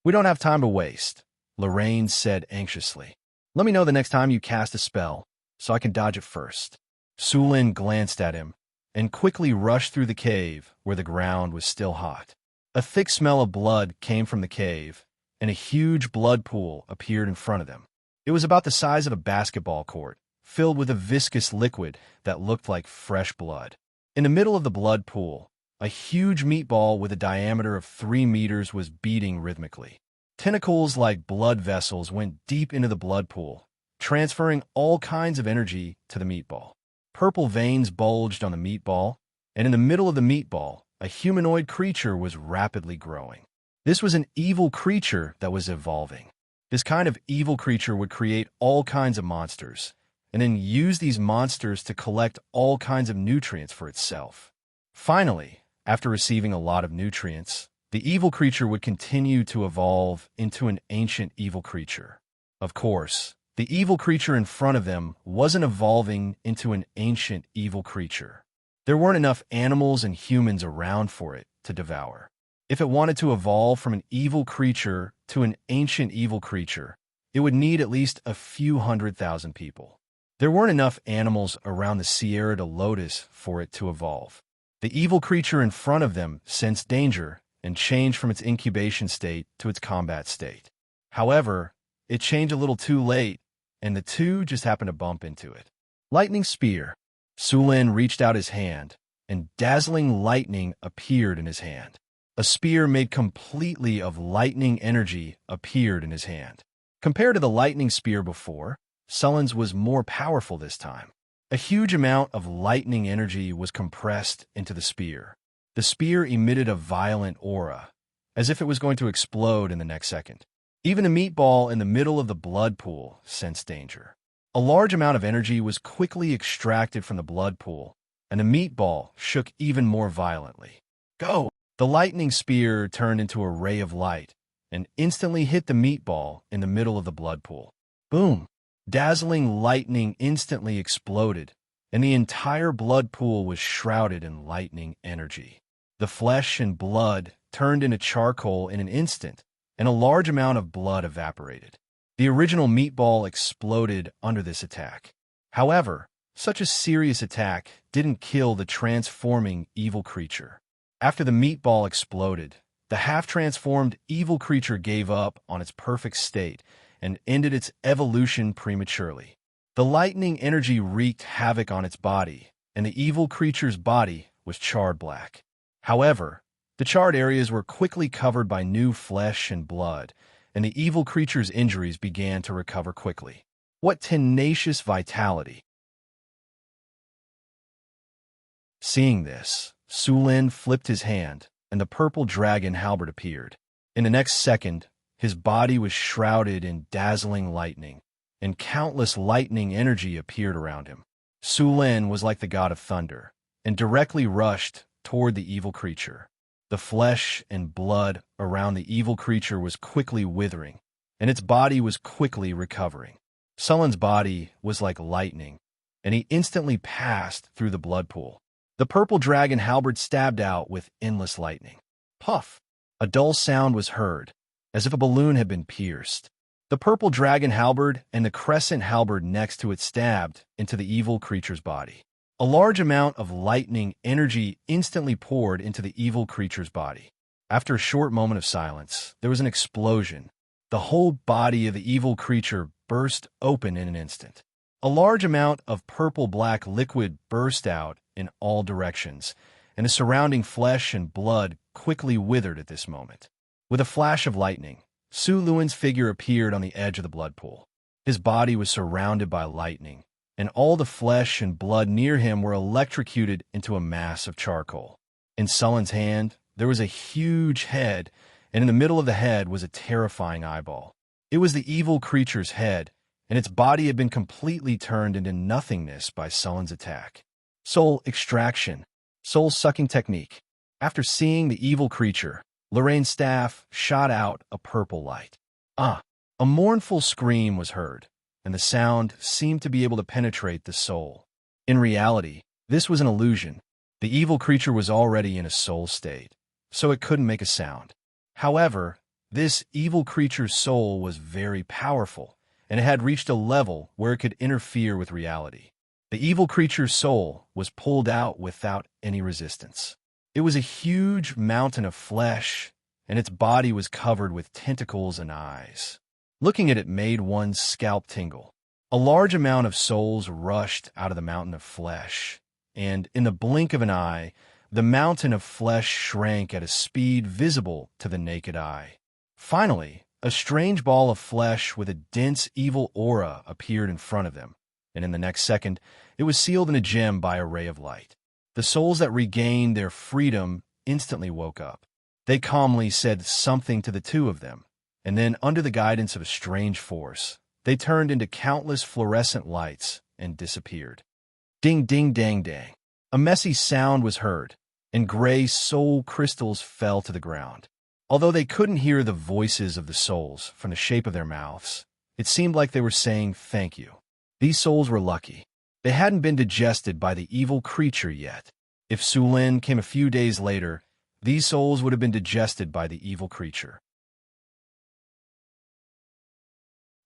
"We don't have time to waste," Lorraine said anxiously. "Let me know the next time you cast a spell, so I can dodge it first." Sulin glanced at him and quickly rushed through the cave where the ground was still hot. A thick smell of blood came from the cave, and a huge blood pool appeared in front of them. It was about the size of a basketball court, filled with a viscous liquid that looked like fresh blood. In the middle of the blood pool, a huge meatball with a diameter of 3 meters was beating rhythmically. Tentacles like blood vessels went deep into the blood pool, transferring all kinds of energy to the meatball. Purple veins bulged on the meatball, and in the middle of the meatball, a humanoid creature was rapidly growing. This was an evil creature that was evolving. This kind of evil creature would create all kinds of monsters, and then use these monsters to collect all kinds of nutrients for itself. Finally, after receiving a lot of nutrients, the evil creature would continue to evolve into an ancient evil creature. Of course, the evil creature in front of them wasn't evolving into an ancient evil creature. There weren't enough animals and humans around for it to devour. If it wanted to evolve from an evil creature to an ancient evil creature, it would need at least a few 100,000 people. There weren't enough animals around the Sierra de Lotus for it to evolve. The evil creature in front of them sensed danger and changed from its incubation state to its combat state. However, it changed a little too late, and the two just happened to bump into it. Lightning Spear. Sulin reached out his hand, and dazzling lightning appeared in his hand. A spear made completely of lightning energy appeared in his hand. Compared to the lightning spear before, Sulin's was more powerful this time. A huge amount of lightning energy was compressed into the spear. The spear emitted a violent aura, as if it was going to explode in the next second. Even the meatball in the middle of the blood pool sensed danger. A large amount of energy was quickly extracted from the blood pool, and the meatball shook even more violently. "Go!" The lightning spear turned into a ray of light and instantly hit the meatball in the middle of the blood pool. Boom! Dazzling lightning instantly exploded, and the entire blood pool was shrouded in lightning energy. The flesh and blood turned into charcoal in an instant, and a large amount of blood evaporated. The original meatball exploded under this attack. However, such a serious attack didn't kill the transforming evil creature. After the meatball exploded, the half-transformed evil creature gave up on its perfect state and ended its evolution prematurely. The lightning energy wreaked havoc on its body, and the evil creature's body was charred black. However, the charred areas were quickly covered by new flesh and blood, and the evil creature's injuries began to recover quickly. What tenacious vitality! Seeing this, Sulin flipped his hand, and the purple dragon halberd appeared. In the next second, his body was shrouded in dazzling lightning, and countless lightning energy appeared around him. Sulin was like the god of thunder, and directly rushed toward the evil creature. The flesh and blood around the evil creature was quickly withering, and its body was quickly recovering. Sulin's body was like lightning, and he instantly passed through the blood pool. The purple dragon halberd stabbed out with endless lightning. Puff! A dull sound was heard, as if a balloon had been pierced. The purple dragon halberd and the crescent halberd next to it stabbed into the evil creature's body. A large amount of lightning energy instantly poured into the evil creature's body. After a short moment of silence, there was an explosion. The whole body of the evil creature burst open in an instant. A large amount of purple-black liquid burst out in all directions, and the surrounding flesh and blood quickly withered at this moment. With a flash of lightning, Su Luan's figure appeared on the edge of the blood pool. His body was surrounded by lightning, and all the flesh and blood near him were electrocuted into a mass of charcoal. In Sullen's hand, there was a huge head, and in the middle of the head was a terrifying eyeball. It was the evil creature's head, and its body had been completely turned into nothingness by Sullen's attack. Soul extraction. Soul-sucking technique. After seeing the evil creature, Lorraine's staff shot out a purple light. A mournful scream was heard, and the sound seemed to be able to penetrate the soul. In reality, this was an illusion. The evil creature was already in a soul state, so it couldn't make a sound. However, this evil creature's soul was very powerful, and it had reached a level where it could interfere with reality. The evil creature's soul was pulled out without any resistance. It was a huge mountain of flesh, and its body was covered with tentacles and eyes. Looking at it made one's scalp tingle. A large amount of souls rushed out of the mountain of flesh, and in the blink of an eye, the mountain of flesh shrank at a speed visible to the naked eye. Finally, a strange ball of flesh with a dense evil aura appeared in front of them, and in the next second, it was sealed in a gem by a ray of light. The souls that regained their freedom instantly woke up. They calmly said something to the two of them, and then, under the guidance of a strange force, they turned into countless fluorescent lights and disappeared. Ding, ding, dang, dang. A messy sound was heard, and gray soul crystals fell to the ground. Although they couldn't hear the voices of the souls from the shape of their mouths, it seemed like they were saying thank you. These souls were lucky. They hadn't been digested by the evil creature yet. If Su Lin came a few days later, these souls would have been digested by the evil creature.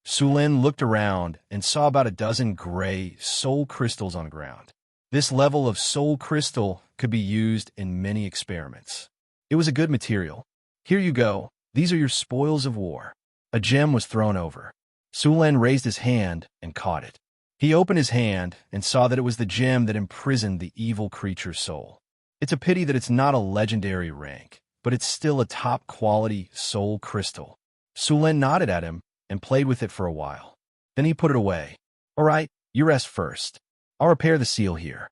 Su Lin looked around and saw about a dozen gray soul crystals on the ground. This level of soul crystal could be used in many experiments. It was a good material. Here you go. These are your spoils of war. A gem was thrown over. Su Lin raised his hand and caught it. He opened his hand and saw that it was the gem that imprisoned the evil creature's soul. It's a pity that it's not a legendary rank, but it's still a top-quality soul crystal. Su Lin nodded at him and played with it for a while. Then he put it away. All right, you rest first. I'll repair the seal here.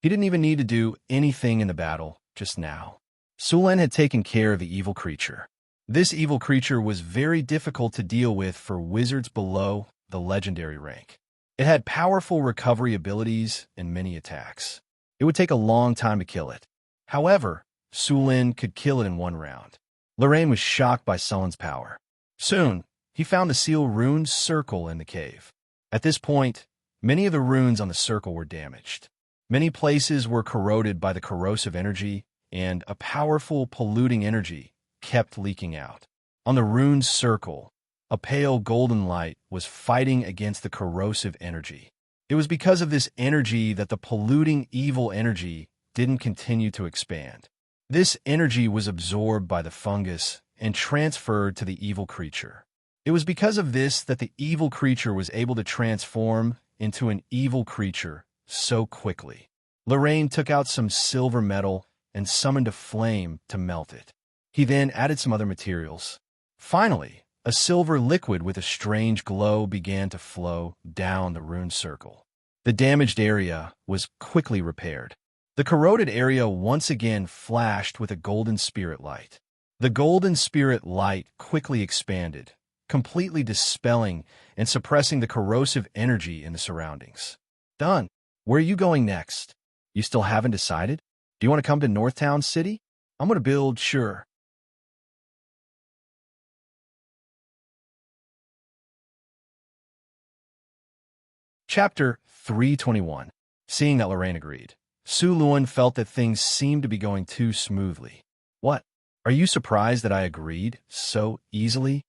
He didn't even need to do anything in the battle just now. Su Lin had taken care of the evil creature. This evil creature was very difficult to deal with for wizards below the legendary rank. It had powerful recovery abilities and many attacks. It would take a long time to kill it. However, Su Lin could kill it in one round. Lorraine was shocked by Sullen's power. Soon, he found the seal rune circle in the cave. At this point, many of the runes on the circle were damaged. Many places were corroded by the corrosive energy, and a powerful polluting energy kept leaking out. On the rune circle, a pale golden light was fighting against the corrosive energy. It was because of this energy that the polluting evil energy didn't continue to expand. This energy was absorbed by the fungus and transferred to the evil creature. It was because of this that the evil creature was able to transform into an evil creature so quickly. Lorraine took out some silver metal and summoned a flame to melt it. He then added some other materials. Finally, a silver liquid with a strange glow began to flow down the rune circle. The damaged area was quickly repaired. The corroded area once again flashed with a golden spirit light. The golden spirit light quickly expanded, completely dispelling and suppressing the corrosive energy in the surroundings. Done. Where are you going next? You still haven't decided? Do you want to come to Northtown City? I'm going to build, sure. Chapter 321. Seeing that Lorraine agreed, Su Luan felt that things seemed to be going too smoothly. What? Are you surprised that I agreed so easily?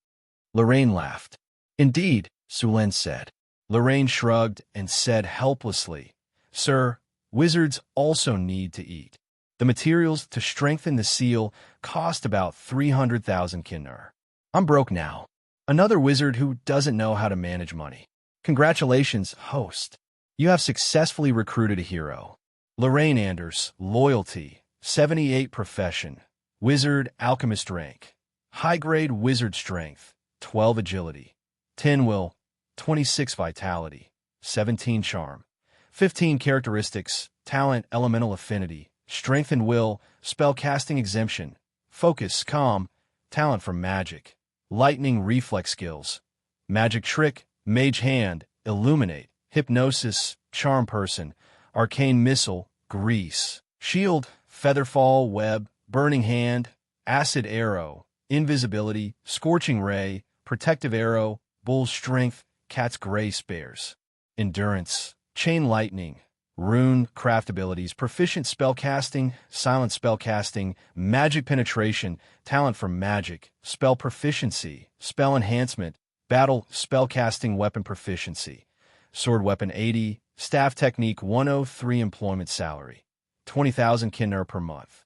Lorraine laughed. Indeed, Su Lin said. Lorraine shrugged and said helplessly, Sir, wizards also need to eat. The materials to strengthen the seal cost about 300,000 kinnar. I'm broke now. Another wizard who doesn't know how to manage money. Congratulations, host. You have successfully recruited a hero. Lorraine Anders' loyalty 78 profession, wizard alchemist rank, high-grade wizard strength, 12 agility, 10 will, 26 vitality, 17 charm, 15 characteristics, talent elemental affinity, strength and will, spellcasting exemption, focus, calm, talent from magic, lightning reflex skills, magic trick, mage hand, illuminate, hypnosis, charm person, arcane missile, grease, shield, featherfall, web, burning hand, acid arrow, invisibility, scorching ray, protective arrow, bull's strength, cat's gray spares, endurance, chain lightning, rune, craft abilities, proficient spellcasting, silent spellcasting, magic penetration, talent from magic, spell proficiency, spell enhancement, battle, spellcasting, weapon proficiency, sword weapon 80, staff technique 103, employment salary, 20,000 kinner per month.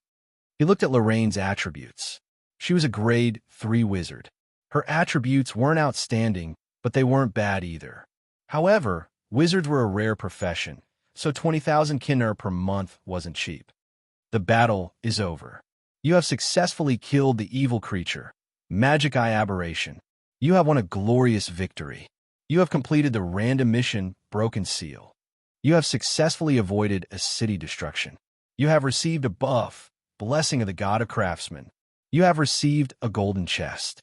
He looked at Lorraine's attributes. She was a grade 3 wizard. Her attributes weren't outstanding, but they weren't bad either. However, wizards were a rare profession, so 20,000 kinner per month wasn't cheap. The battle is over. You have successfully killed the evil creature, Magic Eye Aberration. You have won a glorious victory. You have completed the random mission, Broken Seal. You have successfully avoided a city destruction. You have received a buff, Blessing of the God of Craftsmen. You have received a golden chest.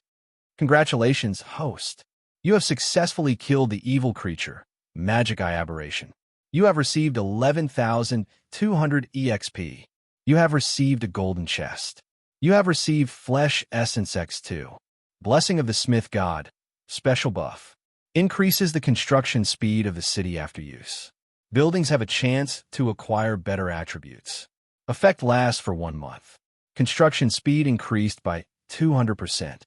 Congratulations, host. You have successfully killed the evil creature, Magic Eye Aberration. You have received 11,200 EXP. You have received a golden chest. You have received Flesh Essence X2. Blessing of the Smith God. Special buff. Increases the construction speed of the city after use. Buildings have a chance to acquire better attributes. Effect lasts for 1 month. Construction speed increased by 200%.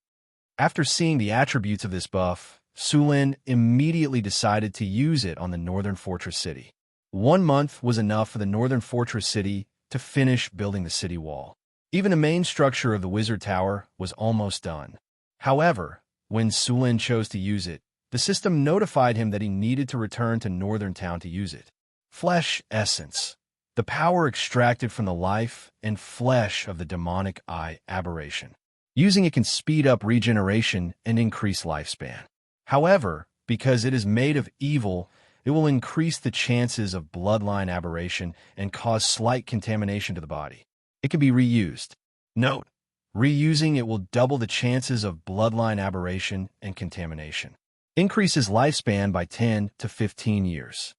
After seeing the attributes of this buff, Sulin immediately decided to use it on the Northern Fortress City. 1 month was enough for the Northern Fortress City to finish building the city wall. Even the main structure of the Wizard Tower was almost done. However, when Sulin chose to use it, the system notified him that he needed to return to Northern Town to use it. Flesh Essence. The power extracted from the life and flesh of the demonic eye aberration. Using it can speed up regeneration and increase lifespan. However, because it is made of evil, it will increase the chances of bloodline aberration and cause slight contamination to the body. It can be reused. Note, reusing it will double the chances of bloodline aberration and contamination. Increases lifespan by 10 to 15 years.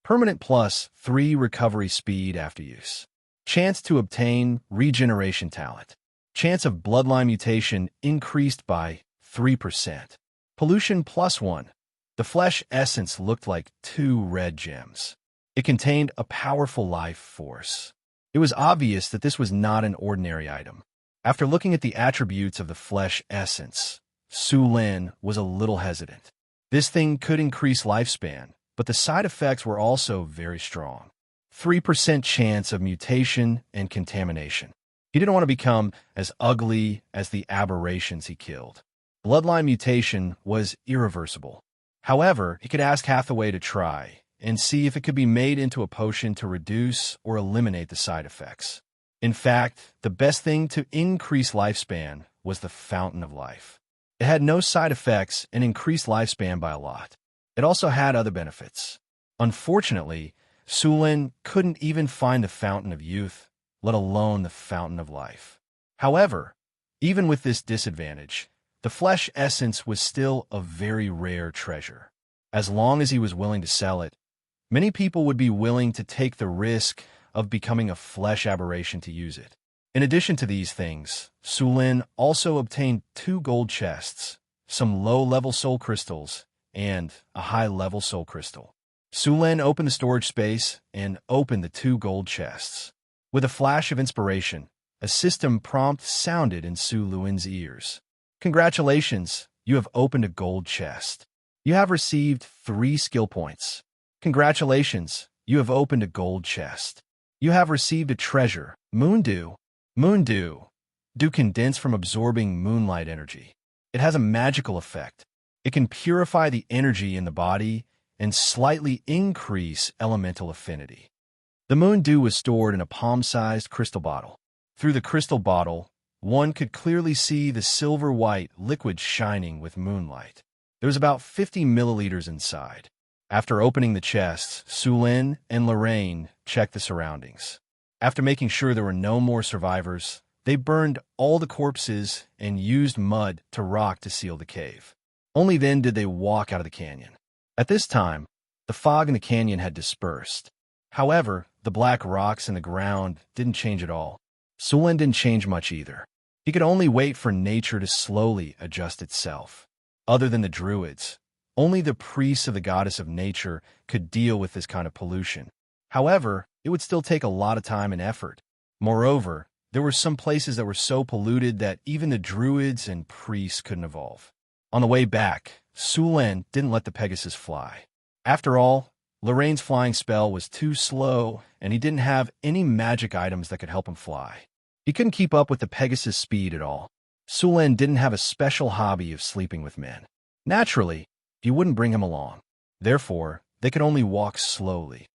Permanent plus 3 recovery speed after use. Chance to obtain regeneration talent. Chance of bloodline mutation increased by 3%. Pollution plus 1. The flesh essence looked like 2 red gems. It contained a powerful life force. It was obvious that this was not an ordinary item. After looking at the attributes of the flesh essence, Sulin was a little hesitant. This thing could increase lifespan, but the side effects were also very strong. 3% chance of mutation and contamination. He didn't want to become as ugly as the aberrations he killed. Bloodline mutation was irreversible. However, he could ask Hathaway to try and see if it could be made into a potion to reduce or eliminate the side effects. In fact, the best thing to increase lifespan was the Fountain of Life. It had no side effects and increased lifespan by a lot. It also had other benefits. Unfortunately, Sulin couldn't even find the Fountain of Youth, let alone the Fountain of Life. However, even with this disadvantage, the flesh essence was still a very rare treasure. As long as he was willing to sell it, many people would be willing to take the risk of becoming a flesh aberration to use it. In addition to these things, Sulin also obtained 2 gold chests, some low-level soul crystals, and a high-level soul crystal. Sulin opened the storage space and opened the 2 gold chests. With a flash of inspiration, a system prompt sounded in Luin's ears. Congratulations, you have opened a gold chest. You have received 3 skill points. Congratulations, you have opened a gold chest. You have received a treasure, Moondew. Moondew. Dew condensed from absorbing moonlight energy. It has a magical effect. It can purify the energy in the body and slightly increase elemental affinity. The moon dew was stored in a palm-sized crystal bottle. Through the crystal bottle, one could clearly see the silver-white liquid shining with moonlight. There was about 50 milliliters inside. After opening the chests, Sulin and Lorraine checked the surroundings. After making sure there were no more survivors, they burned all the corpses and used mud to rock to seal the cave. Only then did they walk out of the canyon. At this time, the fog in the canyon had dispersed. However, the black rocks in the ground didn't change at all. Sulin didn't change much either. He could only wait for nature to slowly adjust itself. Other than the druids, only the priests of the goddess of nature could deal with this kind of pollution. However, it would still take a lot of time and effort. Moreover, there were some places that were so polluted that even the druids and priests couldn't evolve. On the way back, Sulin didn't let the Pegasus fly. After all, Lorraine's flying spell was too slow, and he didn't have any magic items that could help him fly. He couldn't keep up with the Pegasus' speed at all. Sulin didn't have a special hobby of sleeping with men. Naturally, he wouldn't bring him along. Therefore, they could only walk slowly.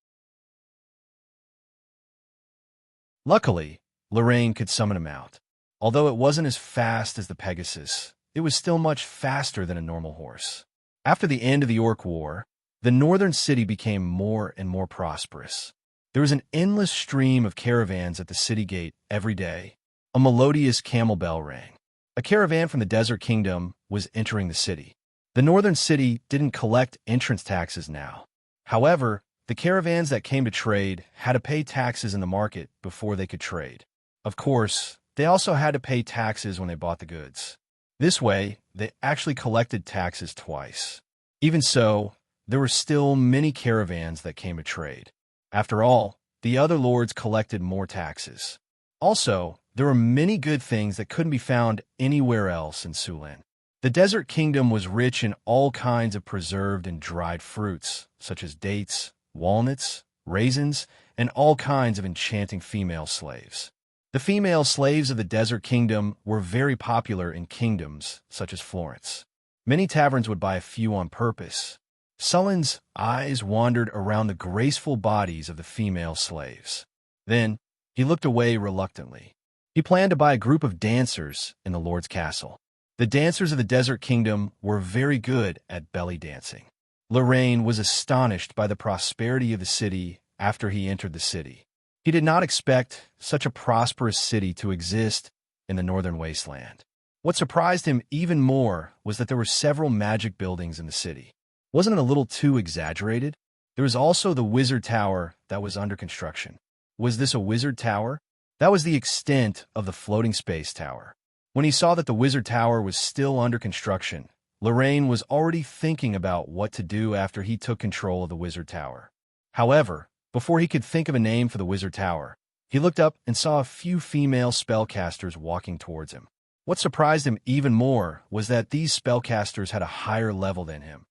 Luckily, Lorraine could summon him out. Although it wasn't as fast as the Pegasus, it was still much faster than a normal horse. After the end of the Orc War, the northern city became more and more prosperous. There was an endless stream of caravans at the city gate every day. A melodious camel bell rang. A caravan from the Desert Kingdom was entering the city. The northern city didn't collect entrance taxes now. However, the caravans that came to trade had to pay taxes in the market before they could trade. Of course, they also had to pay taxes when they bought the goods. This way, they actually collected taxes twice. Even so, there were still many caravans that came to trade. After all, the other lords collected more taxes. Also, there were many good things that couldn't be found anywhere else in Sulin. The Desert Kingdom was rich in all kinds of preserved and dried fruits, such as dates, walnuts, raisins, and all kinds of enchanting female slaves. The female slaves of the Desert Kingdom were very popular in kingdoms such as Florence. Many taverns would buy a few on purpose. Sulin's eyes wandered around the graceful bodies of the female slaves. Then, he looked away reluctantly. He planned to buy a group of dancers in the Lord's castle. The dancers of the Desert Kingdom were very good at belly dancing. Lorraine was astonished by the prosperity of the city after he entered the city. He did not expect such a prosperous city to exist in the northern wasteland. What surprised him even more was that there were several magic buildings in the city. Wasn't it a little too exaggerated? There was also the wizard tower that was under construction. Was this a wizard tower? That was the extent of the floating space tower. When he saw that the wizard tower was still under construction, Lorraine was already thinking about what to do after he took control of the wizard tower. However, before he could think of a name for the wizard tower, he looked up and saw a few female spellcasters walking towards him. What surprised him even more was that these spellcasters had a higher level than him.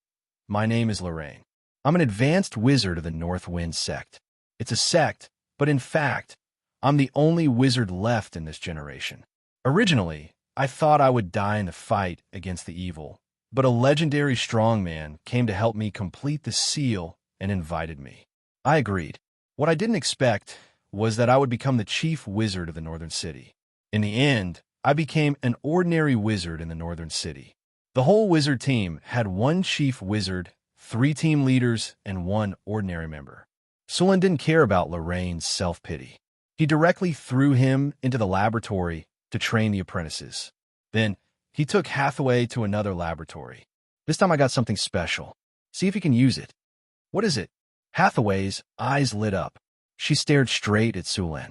My name is Lorraine. I'm an advanced wizard of the North Wind sect. It's a sect, but in fact, I'm the only wizard left in this generation. Originally, I thought I would die in the fight against the evil, but a legendary strongman came to help me complete the seal and invited me. I agreed. What I didn't expect was that I would become the chief wizard of the Northern City. In the end, I became an ordinary wizard in the Northern City. The whole wizard team had one chief wizard, 3 team leaders, and 1 ordinary member. Sulin didn't care about Lorraine's self-pity. He directly threw him into the laboratory to train the apprentices. Then, he took Hathaway to another laboratory. This time I got something special. See if you can use it. What is it? Hathaway's eyes lit up. She stared straight at Sulin.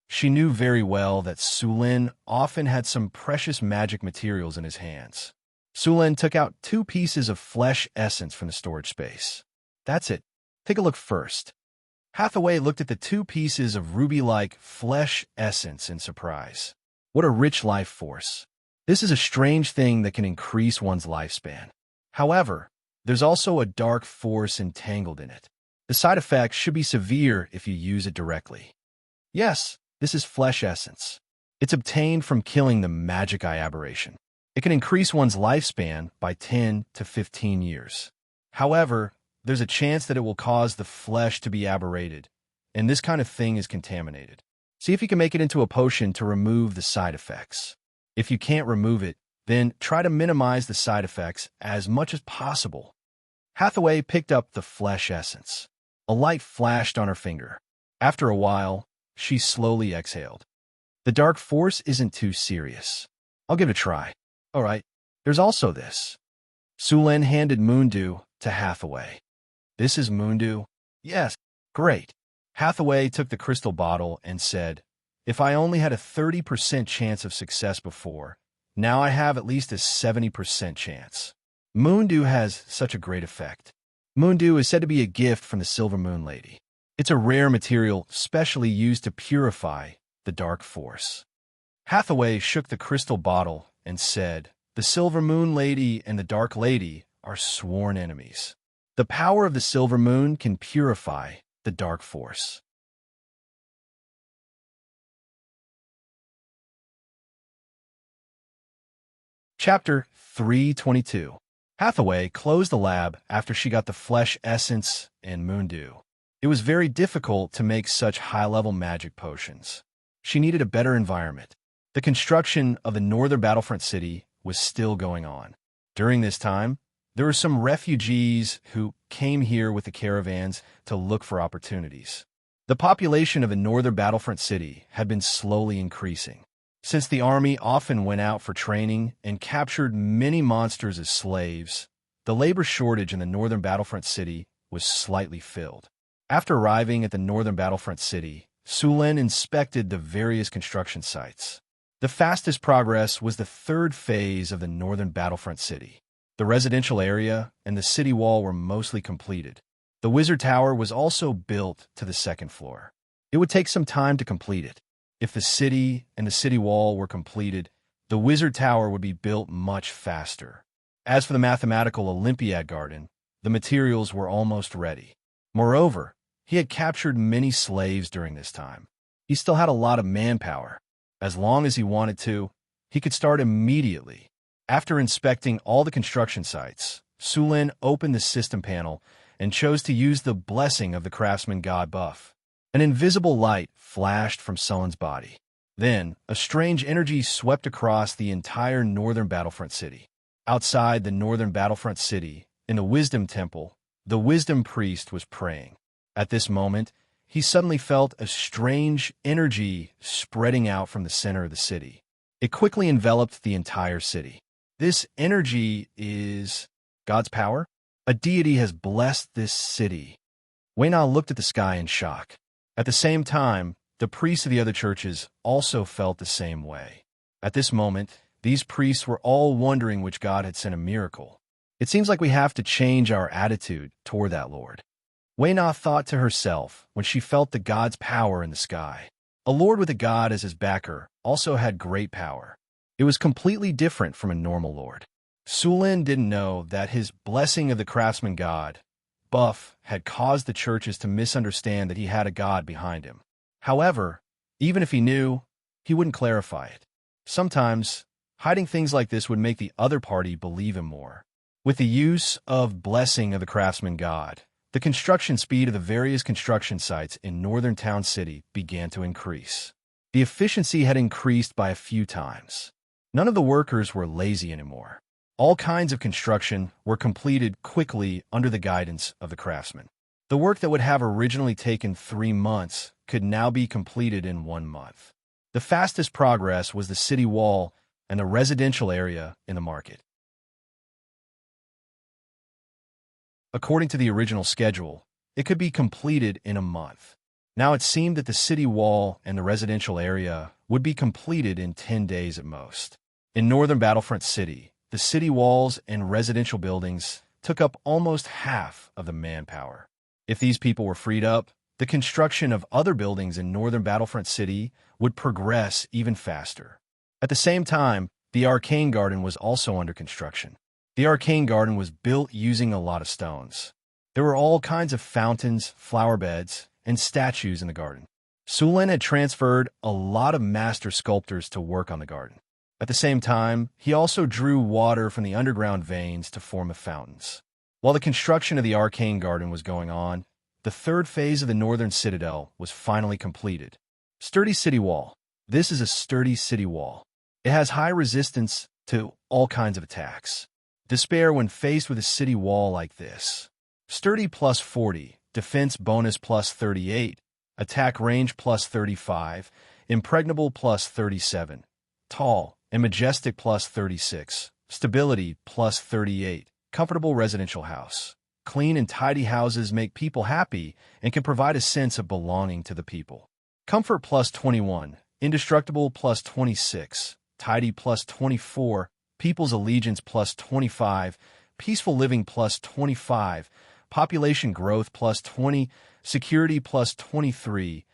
She knew very well that Sulin often had some precious magic materials in his hands. Sulin took out 2 pieces of flesh essence from the storage space. That's it. Take a look first. Hathaway looked at the 2 pieces of ruby-like flesh essence in surprise. What a rich life force. This is a strange thing that can increase one's lifespan. However, there's also a dark force entangled in it. The side effects should be severe if you use it directly. Yes, this is flesh essence. It's obtained from killing the magic eye aberration. It can increase one's lifespan by 10 to 15 years. However, there's a chance that it will cause the flesh to be aberrated, and this kind of thing is contaminated. See if you can make it into a potion to remove the side effects. If you can't remove it, then try to minimize the side effects as much as possible. Hathaway picked up the flesh essence. A light flashed on her finger. After a while, she slowly exhaled. The dark force isn't too serious. I'll give it a try. All right, there's also this. Sulin handed Moondew to Hathaway. This is Moondew? Yes, great. Hathaway took the crystal bottle and said, if I only had a 30% chance of success before, now I have at least a 70% chance. Moondew has such a great effect. Moondew is said to be a gift from the Silver Moon Lady. It's a rare material specially used to purify the dark force. Hathaway shook the crystal bottle and said, the Silver Moon Lady and the Dark Lady are sworn enemies. The power of the Silver Moon can purify the dark force. Chapter 322. Hathaway closed the lab after she got the flesh essence and Moondew. It was very difficult to make such high-level magic potions. She needed a better environment. The construction of the northern battlefront city was still going on. During this time, there were some refugees who came here with the caravans to look for opportunities. The population of the northern battlefront city had been slowly increasing. Since the army often went out for training and captured many monsters as slaves, the labor shortage in the northern battlefront city was slightly filled. After arriving at the northern battlefront city, Sulin inspected the various construction sites. The fastest progress was the third phase of the northern battlefront city. The residential area and the city wall were mostly completed. The wizard tower was also built to the second floor. It would take some time to complete it. If the city and the city wall were completed, the wizard tower would be built much faster. As for the mathematical Olympiad garden, the materials were almost ready. Moreover, he had captured many slaves during this time. He still had a lot of manpower. As long as he wanted to, he could start immediately. After inspecting all the construction sites, Sulin opened the system panel and chose to use the blessing of the craftsman god buff. An invisible light flashed from Sulin's body. Then, a strange energy swept across the entire northern battlefront city. Outside the northern battlefront city, in the Wisdom Temple, the Wisdom Priest was praying. At this moment, he suddenly felt a strange energy spreading out from the center of the city. It quickly enveloped the entire city. This energy is God's power? A deity has blessed this city. Wayna looked at the sky in shock. At the same time, the priests of the other churches also felt the same way. At this moment, these priests were all wondering which God had sent a miracle. It seems like we have to change our attitude toward that Lord. Wayna thought to herself when she felt the God's power in the sky. A Lord with a God as his backer also had great power. It was completely different from a normal Lord. Sulin didn't know that his blessing of the craftsman god, Buff, had caused the churches to misunderstand that he had a god behind him. However, even if he knew, he wouldn't clarify it. Sometimes, hiding things like this would make the other party believe him more. With the use of blessing of the craftsman god, the construction speed of the various construction sites in northern town city began to increase. The efficiency had increased by a few times. None of the workers were lazy anymore. All kinds of construction were completed quickly under the guidance of the craftsman. The work that would have originally taken 3 months could now be completed in 1 month. The fastest progress was the city wall and the residential area in the market. According to the original schedule, it could be completed in a month. Now it seemed that the city wall and the residential area would be completed in 10 days at most. In northern Battlefront City, the city walls and residential buildings took up almost half of the manpower. If these people were freed up, the construction of other buildings in northern Battlefront City would progress even faster. At the same time, the Arcane Garden was also under construction. The Arcane Garden was built using a lot of stones. There were all kinds of fountains, flower beds, and statues in the garden. Sulin had transferred a lot of master sculptors to work on the garden. At the same time, he also drew water from the underground veins to form the fountains. While the construction of the arcane garden was going on, the third phase of the northern citadel was finally completed. Sturdy city wall. This is a sturdy city wall. It has high resistance to all kinds of attacks. Despair when faced with a city wall like this. Sturdy plus 40, defense bonus plus 38, attack range plus 35, impregnable plus 37, tall and majestic plus 36, stability plus 38, comfortable residential house. Clean and tidy houses make people happy and can provide a sense of belonging to the people. Comfort plus 21, indestructible plus 26, tidy plus 24, people's allegiance plus 25, peaceful living plus 25, population growth plus 20, security plus 23.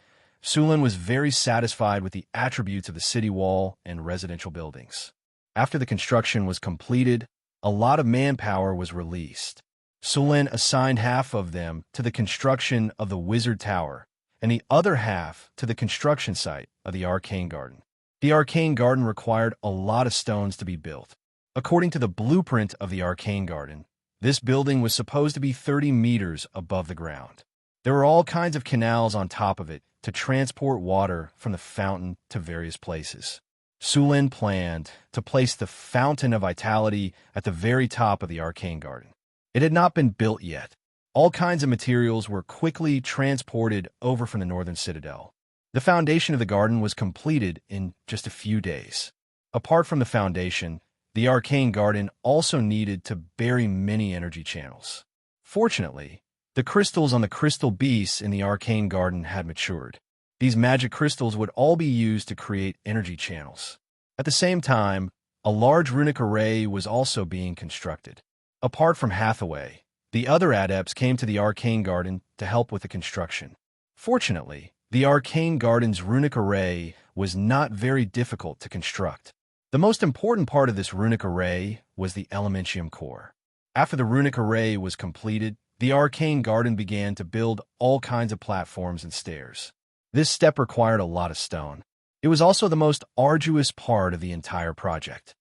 Sulin was very satisfied with the attributes of the city wall and residential buildings. After the construction was completed, a lot of manpower was released. Sulin assigned half of them to the construction of the Wizard Tower and the other half to the construction site of the Arcane Garden. The Arcane Garden required a lot of stones to be built. According to the blueprint of the Arcane Garden, this building was supposed to be 30 meters above the ground. There were all kinds of canals on top of it to transport water from the fountain to various places. Sulin planned to place the Fountain of Vitality at the very top of the Arcane Garden. It had not been built yet. All kinds of materials were quickly transported over from the northern citadel. The foundation of the garden was completed in just a few days. Apart from the foundation, the Arcane Garden also needed to bury many energy channels. Fortunately, the crystals on the crystal beasts in the Arcane Garden had matured. These magic crystals would all be used to create energy channels. At the same time, a large runic array was also being constructed. Apart from Hathaway, the other adepts came to the Arcane Garden to help with the construction. Fortunately, the Arcane Garden's runic array was not very difficult to construct. The most important part of this runic array was the Elementium core. After the runic array was completed, the Arcane Garden began to build all kinds of platforms and stairs. This step required a lot of stone. It was also the most arduous part of the entire project.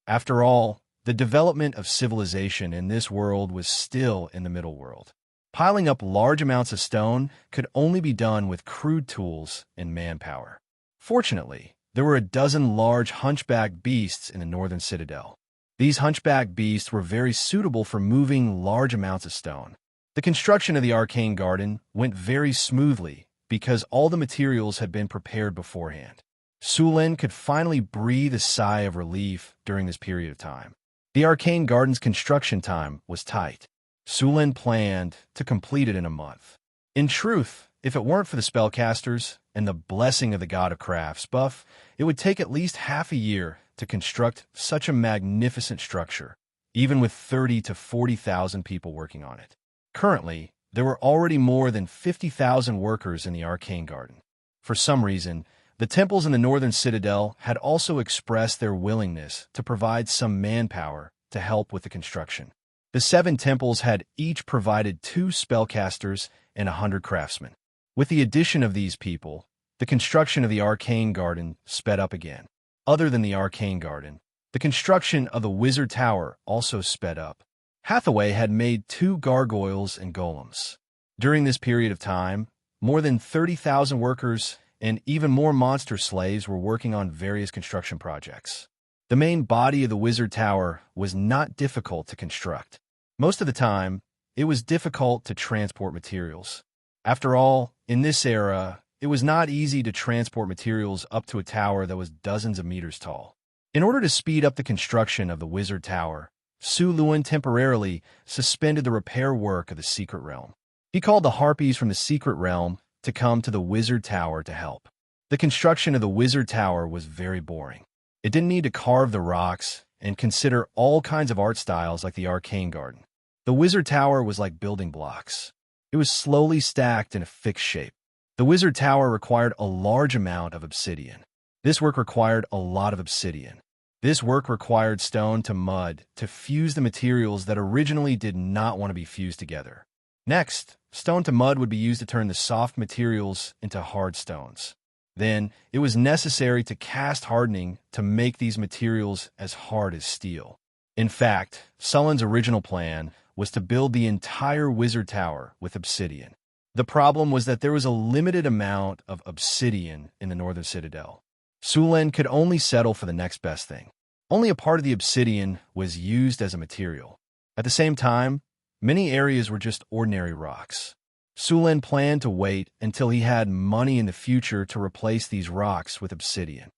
After all, the development of civilization in this world was still in the middle world. Piling up large amounts of stone could only be done with crude tools and manpower. Fortunately, there were a dozen large hunchback beasts in the northern citadel. These hunchback beasts were very suitable for moving large amounts of stone. The construction of the Arcane Garden went very smoothly because all the materials had been prepared beforehand. Sulin could finally breathe a sigh of relief during this period of time. The Arcane Garden's construction time was tight. Sulin planned to complete it in a month. In truth, if it weren't for the spellcasters and the blessing of the God of Crafts buff, it would take at least half a year to construct such a magnificent structure, even with 30 to 40,000 people working on it. Currently, there were already more than 50,000 workers in the Arcane Garden. For some reason, the temples in the northern citadel had also expressed their willingness to provide some manpower to help with the construction. The 7 temples had each provided 2 spellcasters and 100 craftsmen. With the addition of these people, the construction of the Arcane Garden sped up again. Other than the Arcane Garden, the construction of the Wizard Tower also sped up. Hathaway had made 2 gargoyles and golems. During this period of time, more than 30,000 workers and even more monster slaves were working on various construction projects. The main body of the Wizard Tower was not difficult to construct. Most of the time, it was difficult to transport materials. After all, in this era, it was not easy to transport materials up to a tower that was dozens of meters tall. In order to speed up the construction of the Wizard Tower, Sulin temporarily suspended the repair work of the Secret Realm. He called the Harpies from the Secret Realm to come to the Wizard Tower to help. The construction of the Wizard Tower was very boring. It didn't need to carve the rocks and consider all kinds of art styles like the Arcane Garden. The Wizard Tower was like building blocks. It was slowly stacked in a fixed shape. The Wizard Tower required a large amount of obsidian. This work required a lot of obsidian. This work required stone to mud to fuse the materials that originally did not want to be fused together. Next, stone to mud would be used to turn the soft materials into hard stones. Then, it was necessary to cast hardening to make these materials as hard as steel. In fact, Sulin's original plan was to build the entire wizard tower with obsidian. The problem was that there was a limited amount of obsidian in the northern citadel. Sulin could only settle for the next best thing. Only a part of the obsidian was used as a material. At the same time, many areas were just ordinary rocks. Sulin planned to wait until he had money in the future to replace these rocks with obsidian.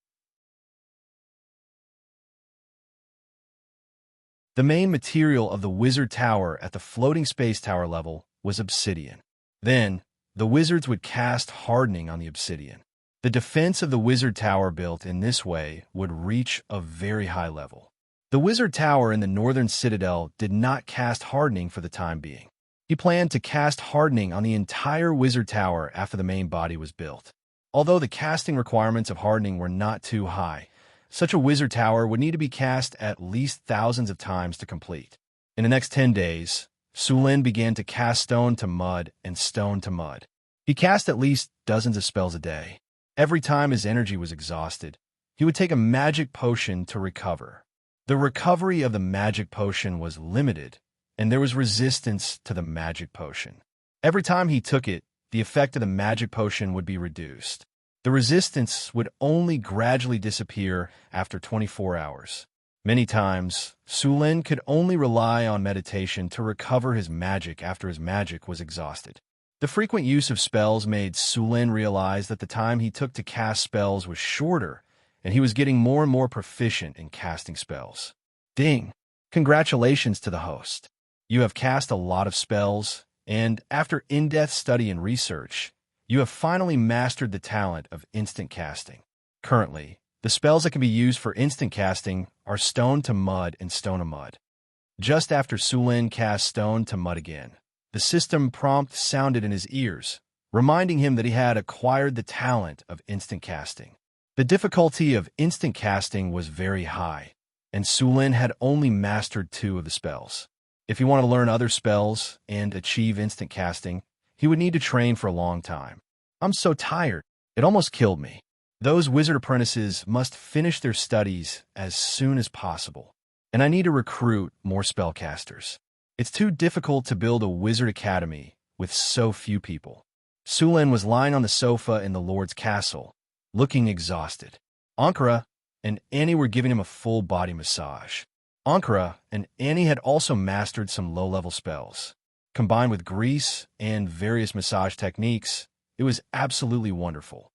The main material of the wizard tower at the floating space tower level was obsidian. Then, the wizards would cast hardening on the obsidian. The defense of the wizard tower built in this way would reach a very high level. The wizard tower in the northern citadel did not cast hardening for the time being. He planned to cast hardening on the entire wizard tower after the main body was built. Although the casting requirements of hardening were not too high, such a wizard tower would need to be cast at least thousands of times to complete. In the next 10 days, Sulin began to cast stone to mud and stone to mud. He cast at least dozens of spells a day. Every time his energy was exhausted, he would take a magic potion to recover. The recovery of the magic potion was limited, and there was resistance to the magic potion. Every time he took it, the effect of the magic potion would be reduced. The resistance would only gradually disappear after 24 hours. Many times, Sulin could only rely on meditation to recover his magic after his magic was exhausted. The frequent use of spells made Sulin realize that the time he took to cast spells was shorter, and he was getting more and more proficient in casting spells. Ding! Congratulations to the host. You have cast a lot of spells, and after in-depth study and research, you have finally mastered the talent of instant casting. Currently, the spells that can be used for instant casting are Stone to Mud and Stone to Mud. Just after Sulin cast Stone to Mud again, the system prompt sounded in his ears, reminding him that he had acquired the talent of instant casting. The difficulty of instant casting was very high, and Sulin had only mastered 2 of the spells. If he wanted to learn other spells and achieve instant casting, he would need to train for a long time. I'm so tired. It almost killed me. Those wizard apprentices must finish their studies as soon as possible, and I need to recruit more spellcasters. It's too difficult to build a wizard academy with so few people. Sulin was lying on the sofa in the Lord's castle, looking exhausted. Ankara and Annie were giving him a full body massage. Ankara and Annie had also mastered some low-level spells. Combined with grease and various massage techniques, it was absolutely wonderful.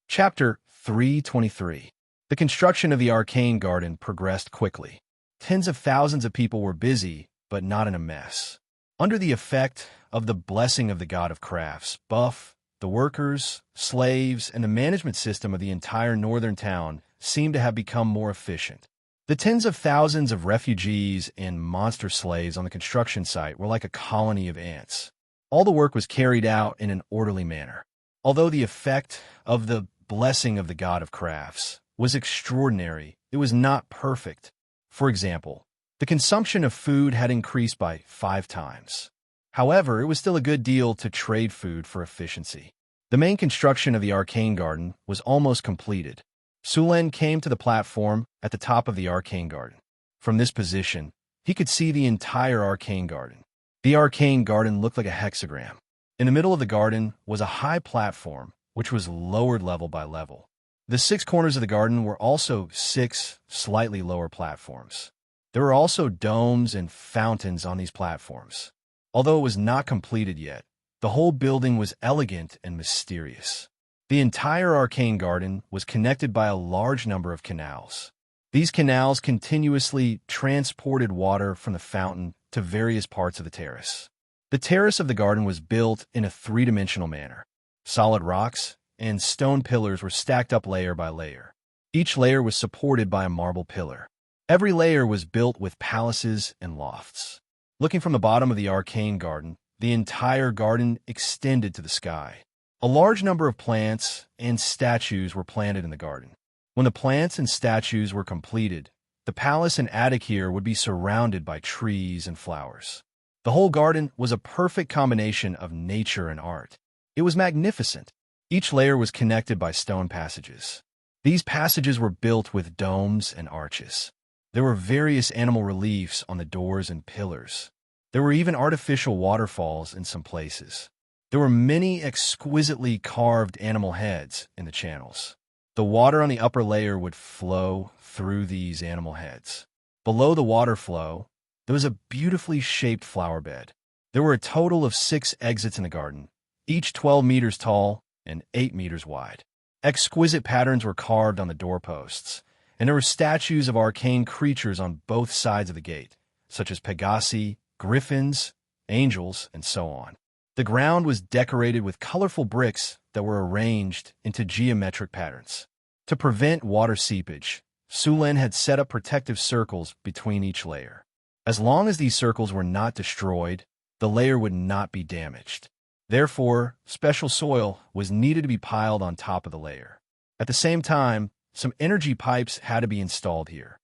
Chapter 323. The construction of the arcane garden progressed quickly. Tens of thousands of people were busy, but not in a mess. Under the effect of the blessing of the god of crafts, Buff, the workers, slaves, and the management system of the entire northern town seemed to have become more efficient. The tens of thousands of refugees and monster slaves on the construction site were like a colony of ants. All the work was carried out in an orderly manner. Although the effect of the blessing of the god of crafts was extraordinary, it was not perfect. For example, the consumption of food had increased by 5 times. However, it was still a good deal to trade food for efficiency. The main construction of the arcane garden was almost completed. Sulin came to the platform at the top of the arcane garden. From this position, he could see the entire arcane garden. The arcane garden looked like a hexagram. In the middle of the garden was a high platform, which was lowered level by level. The 6 corners of the garden were also 6 slightly lower platforms. There were also domes and fountains on these platforms. Although it was not completed yet, the whole building was elegant and mysterious. The entire arcane garden was connected by a large number of canals. These canals continuously transported water from the fountain to various parts of the terrace. The terrace of the garden was built in a 3-dimensional manner. Solid rocks and stone pillars were stacked up layer by layer. Each layer was supported by a marble pillar. Every layer was built with palaces and lofts. Looking from the bottom of the arcane garden, the entire garden extended to the sky. A large number of plants and statues were planted in the garden. When the plants and statues were completed, the palace and attic here would be surrounded by trees and flowers. The whole garden was a perfect combination of nature and art. It was magnificent. Each layer was connected by stone passages. These passages were built with domes and arches. There were various animal reliefs on the doors and pillars. There were even artificial waterfalls in some places. There were many exquisitely carved animal heads in the channels. The water on the upper layer would flow through these animal heads. Below the water flow, there was a beautifully shaped flower bed. There were a total of 6 exits in the garden, each 12 meters tall and 8 meters wide. Exquisite patterns were carved on the doorposts, and there were statues of arcane creatures on both sides of the gate, such as Pegasi, griffins, angels, and so on. The ground was decorated with colorful bricks that were arranged into geometric patterns. To prevent water seepage, Sulin had set up protective circles between each layer. As long as these circles were not destroyed, the layer would not be damaged. Therefore, special soil was needed to be piled on top of the layer. At the same time, some energy pipes had to be installed here.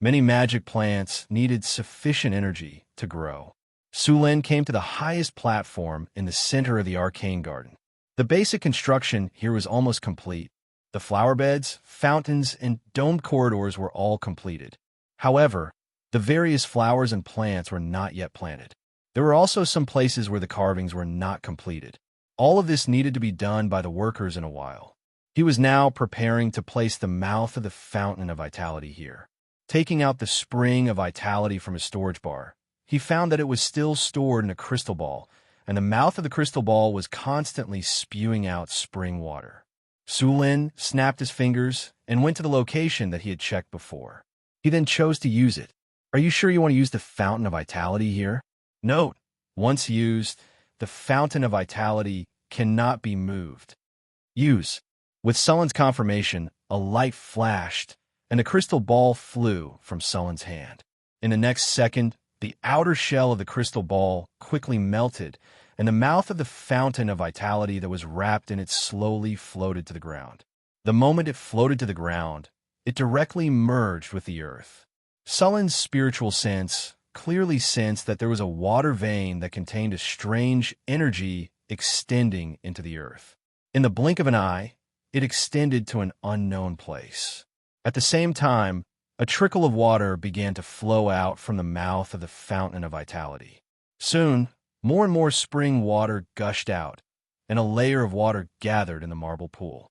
Many magic plants needed sufficient energy to grow. Sulin came to the highest platform in the center of the arcane garden. The basic construction here was almost complete. The flower beds, fountains, and domed corridors were all completed. However, the various flowers and plants were not yet planted. There were also some places where the carvings were not completed. All of this needed to be done by the workers in a while. He was now preparing to place the mouth of the fountain of vitality here. Taking out the spring of vitality from his storage bar, he found that it was still stored in a crystal ball, and the mouth of the crystal ball was constantly spewing out spring water. Sulin snapped his fingers and went to the location that he had checked before. He then chose to use it. Are you sure you want to use the fountain of vitality here? Note, once used, the fountain of vitality cannot be moved. Use. With Sulin's confirmation, a light flashed, and a crystal ball flew from Sulin's hand. In the next second, the outer shell of the crystal ball quickly melted, and the mouth of the fountain of vitality that was wrapped in it slowly floated to the ground. The moment it floated to the ground, it directly merged with the earth. Sulin's spiritual sense clearly sensed that there was a water vein that contained a strange energy extending into the earth. In the blink of an eye, it extended to an unknown place. At the same time, a trickle of water began to flow out from the mouth of the fountain of vitality. Soon, more and more spring water gushed out, and a layer of water gathered in the marble pool.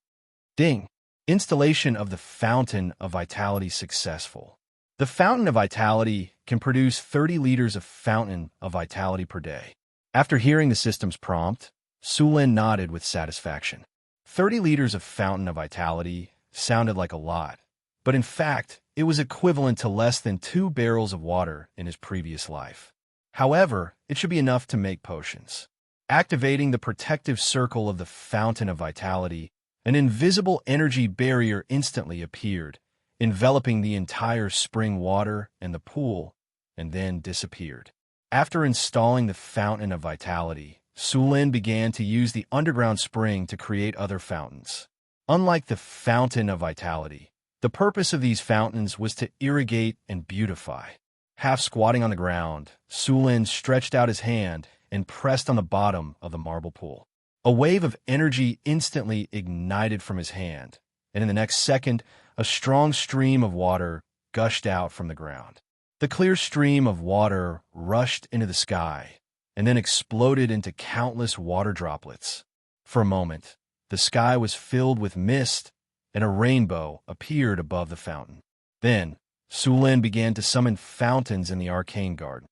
Ding! Installation of the fountain of vitality successful. The fountain of vitality can produce 30 liters of fountain of vitality per day. After hearing the system's prompt, Sulin nodded with satisfaction. 30 liters of fountain of vitality sounded like a lot, but in fact, it was equivalent to less than 2 barrels of water in his previous life. However, it should be enough to make potions. Activating the protective circle of the fountain of vitality, an invisible energy barrier instantly appeared, enveloping the entire spring water and the pool, and then disappeared. After installing the fountain of vitality, Sulin began to use the underground spring to create other fountains. Unlike the fountain of vitality, the purpose of these fountains was to irrigate and beautify. Half squatting on the ground, Sulin stretched out his hand and pressed on the bottom of the marble pool. A wave of energy instantly ignited from his hand, and in the next second, a strong stream of water gushed out from the ground. The clear stream of water rushed into the sky and then exploded into countless water droplets. For a moment, the sky was filled with mist, and a rainbow appeared above the fountain. Then, Sulin began to summon fountains in the arcane garden.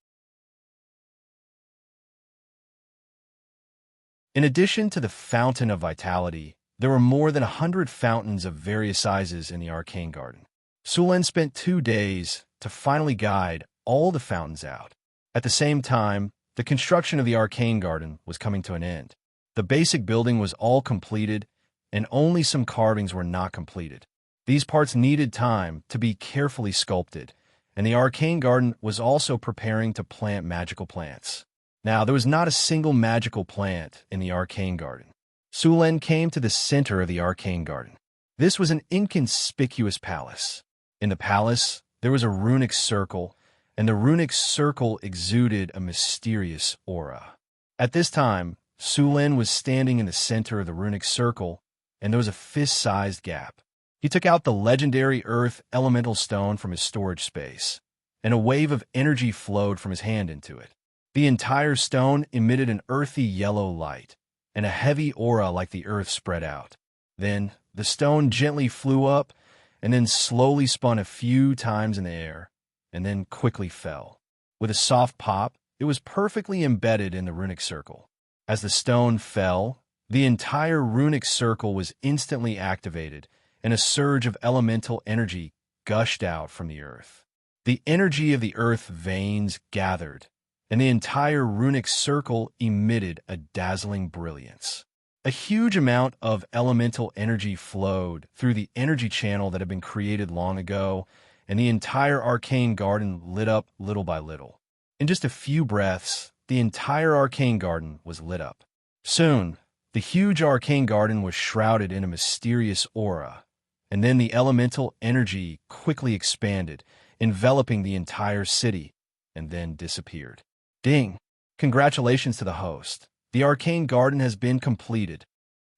In addition to the fountain of vitality, there were more than 100 fountains of various sizes in the arcane garden. Sulin spent 2 days to finally guide all the fountains out. At the same time, the construction of the arcane garden was coming to an end. The basic building was all completed, and only some carvings were not completed. These parts needed time to be carefully sculpted, and the arcane garden was also preparing to plant magical plants. Now, there was not a single magical plant in the arcane garden. Sulin came to the center of the arcane garden. This was an inconspicuous palace. In the palace, there was a runic circle, and the runic circle exuded a mysterious aura. At this time, Sulin was standing in the center of the runic circle, and there was a fist-sized gap. He took out the legendary Earth Elemental Stone from his storage space, and a wave of energy flowed from his hand into it. The entire stone emitted an earthy yellow light, and a heavy aura like the earth spread out. Then, the stone gently flew up, and then slowly spun a few times in the air, and then quickly fell. With a soft pop, it was perfectly embedded in the runic circle. As the stone fell, the entire runic circle was instantly activated, and a surge of elemental energy gushed out from the earth. The energy of the earth veins gathered, and the entire runic circle emitted a dazzling brilliance. A huge amount of elemental energy flowed through the energy channel that had been created long ago, and the entire arcane garden lit up little by little. In just a few breaths, the entire arcane garden was lit up. Soon, the huge arcane garden was shrouded in a mysterious aura, and then the elemental energy quickly expanded, enveloping the entire city, and then disappeared. Ding! Congratulations to the host. The arcane garden has been completed.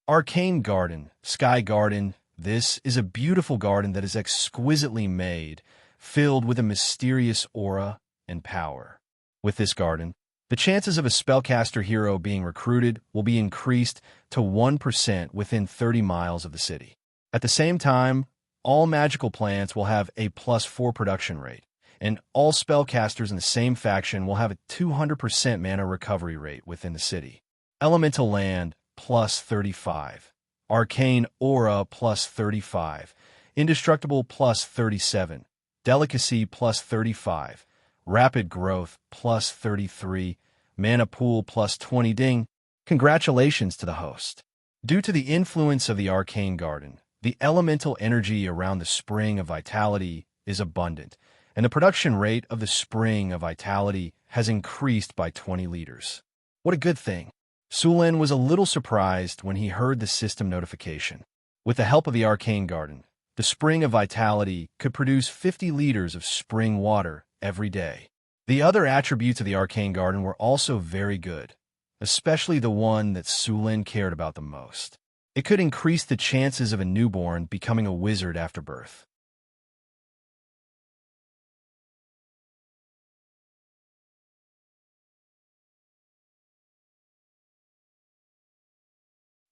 Arcane garden, sky garden, this is a beautiful garden that is exquisitely made, filled with a mysterious aura and power. With this garden, the chances of a spellcaster hero being recruited will be increased to 1% within 30 miles of the city. At the same time, all magical plants will have a +4 production rate, and all spellcasters in the same faction will have a 200% mana recovery rate within the city. Elemental land, +35. Arcane aura, +35. Indestructible, +37. Delicacy, +35. Rapid growth, +33. Mana pool, +20. Ding! Congratulations to the host. Due to the influence of the arcane garden, the elemental energy around the spring of vitality is abundant, and the production rate of the spring of vitality has increased by 20 liters. What a good thing. Sulin was a little surprised when he heard the system notification. With the help of the arcane garden, the spring of vitality could produce 50 liters of spring water every day. The other attributes of the arcane garden were also very good, especially the one that Sulin cared about the most. It could increase the chances of a newborn becoming a wizard after birth.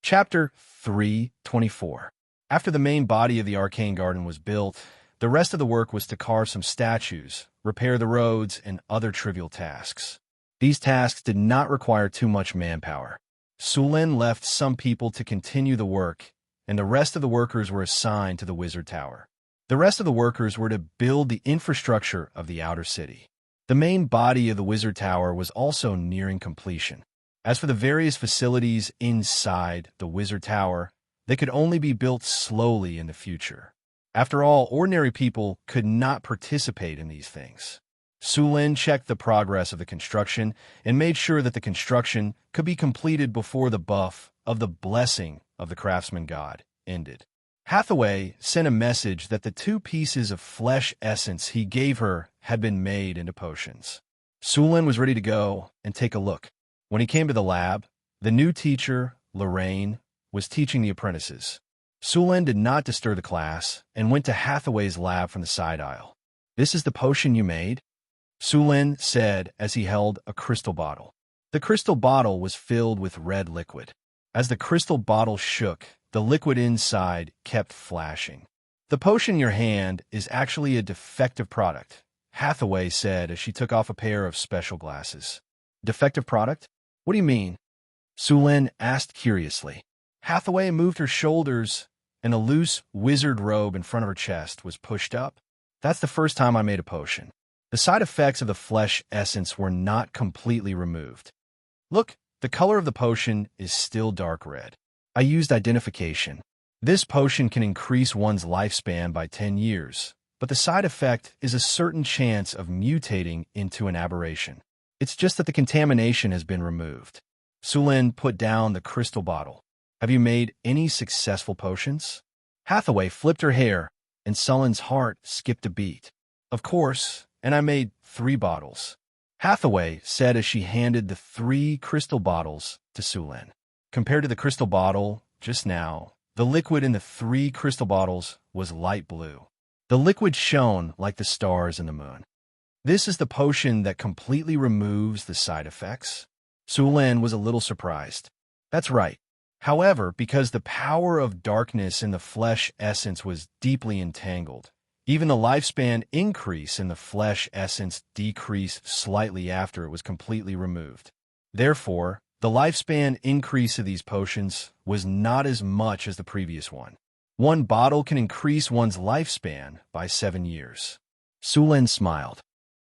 Chapter 3:24. After the main body of the arcane garden was built, the rest of the work was to carve some statues, repair the roads, and other trivial tasks. These tasks did not require too much manpower. Sulin left some people to continue the work, and the rest of the workers were assigned to the wizard tower. The rest of the workers were to build the infrastructure of the outer city. The main body of the wizard tower was also nearing completion. As for the various facilities inside the wizard tower, they could only be built slowly in the future. After all, ordinary people could not participate in these things. Sulin checked the progress of the construction and made sure that the construction could be completed before the buff of the blessing of the craftsman god ended. Hathaway sent a message that the 2 pieces of flesh essence he gave her had been made into potions. Sulin was ready to go and take a look. When he came to the lab, the new teacher, Lorraine, was teaching the apprentices. Sulin did not disturb the class and went to Hathaway's lab from the side aisle. "This is the potion you made?" Sulin said as he held a crystal bottle. The crystal bottle was filled with red liquid. As the crystal bottle shook, the liquid inside kept flashing. "The potion in your hand is actually a defective product," Hathaway said as she took off a pair of special glasses. "Defective product? What do you mean?" Sulin asked curiously. Hathaway moved her shoulders, and a loose wizard robe in front of her chest was pushed up. "That's the first time I made a potion. The side effects of the flesh essence were not completely removed. Look, the color of the potion is still dark red. I used identification. This potion can increase one's lifespan by 10 years, but the side effect is a certain chance of mutating into an aberration. It's just that the contamination has been removed." Sulin put down the crystal bottle. "Have you made any successful potions?" Hathaway flipped her hair, and Sulin's heart skipped a beat. "Of course, and I made 3 bottles." Hathaway said as she handed the 3 crystal bottles to Sulin. Compared to the crystal bottle just now, the liquid in the 3 crystal bottles was light blue. The liquid shone like the stars in the moon. This is the potion that completely removes the side effects. Sulin was a little surprised. That's right. However, because the power of darkness in the flesh essence was deeply entangled, even the lifespan increase in the flesh essence decreased slightly after it was completely removed. Therefore, the lifespan increase of these potions was not as much as the previous one. 1 bottle can increase one's lifespan by 7 years. Sulin smiled.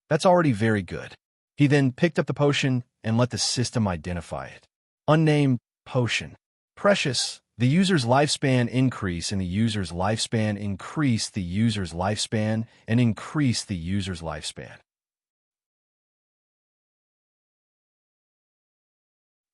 That's already very good. He then picked up the potion and let the system identify it. Unnamed potion. Precious. The user's lifespan increase and the user's lifespan increase the user's lifespan and increase the user's lifespan.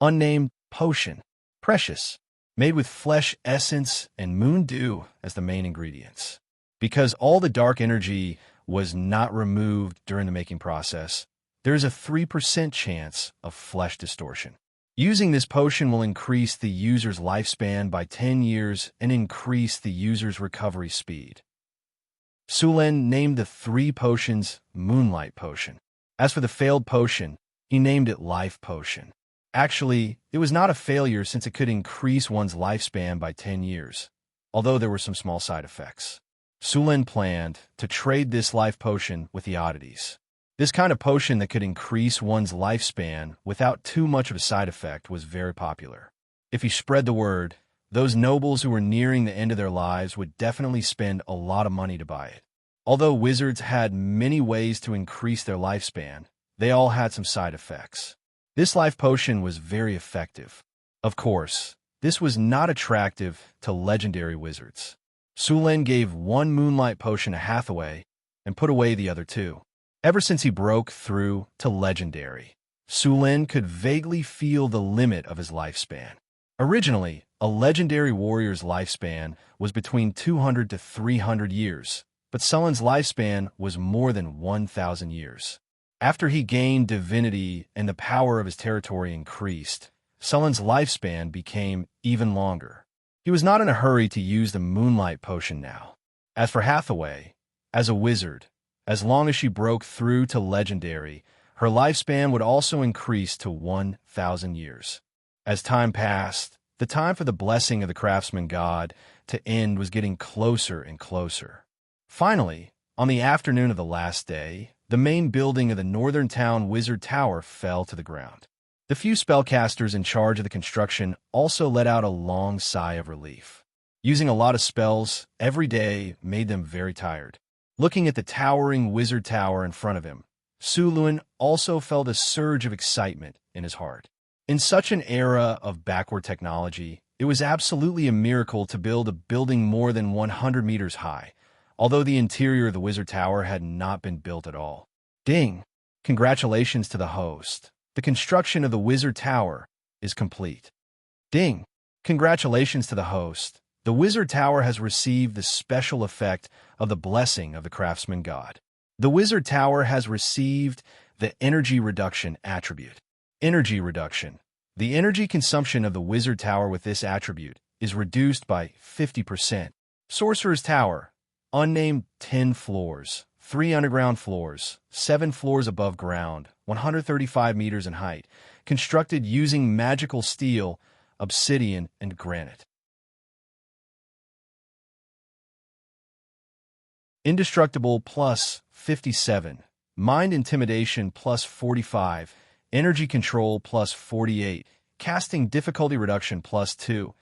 Unnamed potion. Precious. Made with flesh essence and moon dew as the main ingredients. Because all the dark energy was not removed during the making process, there is a 3% chance of flesh distortion. Using this potion will increase the user's lifespan by 10 years and increase the user's recovery speed. Sulin named the 3 potions Moonlight Potion. As for the failed potion, he named it Life Potion. Actually, it was not a failure since it could increase one's lifespan by 10 years, although there were some small side effects. Sulin planned to trade this life potion with the oddities. This kind of potion that could increase one's lifespan without too much of a side effect was very popular. If he spread the word, those nobles who were nearing the end of their lives would definitely spend a lot of money to buy it. Although wizards had many ways to increase their lifespan, they all had some side effects. This life potion was very effective. Of course, this was not attractive to legendary wizards. Sulin gave 1 Moonlight Potion to Hathaway and put away the other 2. Ever since he broke through to legendary, Sulin could vaguely feel the limit of his lifespan. Originally, a legendary warrior's lifespan was between 200 to 300 years, but Sulin's lifespan was more than 1,000 years. After he gained divinity and the power of his territory increased, Sulin's lifespan became even longer. He was not in a hurry to use the Moonlight Potion now. As for Hathaway, as a wizard, as long as she broke through to legendary, her lifespan would also increase to 1,000 years. As time passed, the time for the blessing of the craftsman god to end was getting closer and closer. Finally, on the afternoon of the last day, the main building of the northern town Wizard Tower fell to the ground. The few spellcasters in charge of the construction also let out a long sigh of relief. Using a lot of spells every day made them very tired. Looking at the towering wizard tower in front of him, Sulin also felt a surge of excitement in his heart. In such an era of backward technology, it was absolutely a miracle to build a building more than 100 meters high, although the interior of the wizard tower had not been built at all. Ding! Congratulations to the host. The construction of the wizard tower is complete. Ding! Congratulations to the host. The wizard tower has received the special effect of the blessing of the craftsman god. The wizard tower has received the energy reduction attribute. Energy reduction. The energy consumption of the wizard tower with this attribute is reduced by 50%. Sorcerer's Tower. Unnamed 10 floors, 3 underground floors, 7 floors above ground, 135 meters in height, constructed using magical steel, obsidian, and granite. Indestructible plus 57, mind intimidation plus 45, energy control plus 48, casting difficulty reduction plus 2,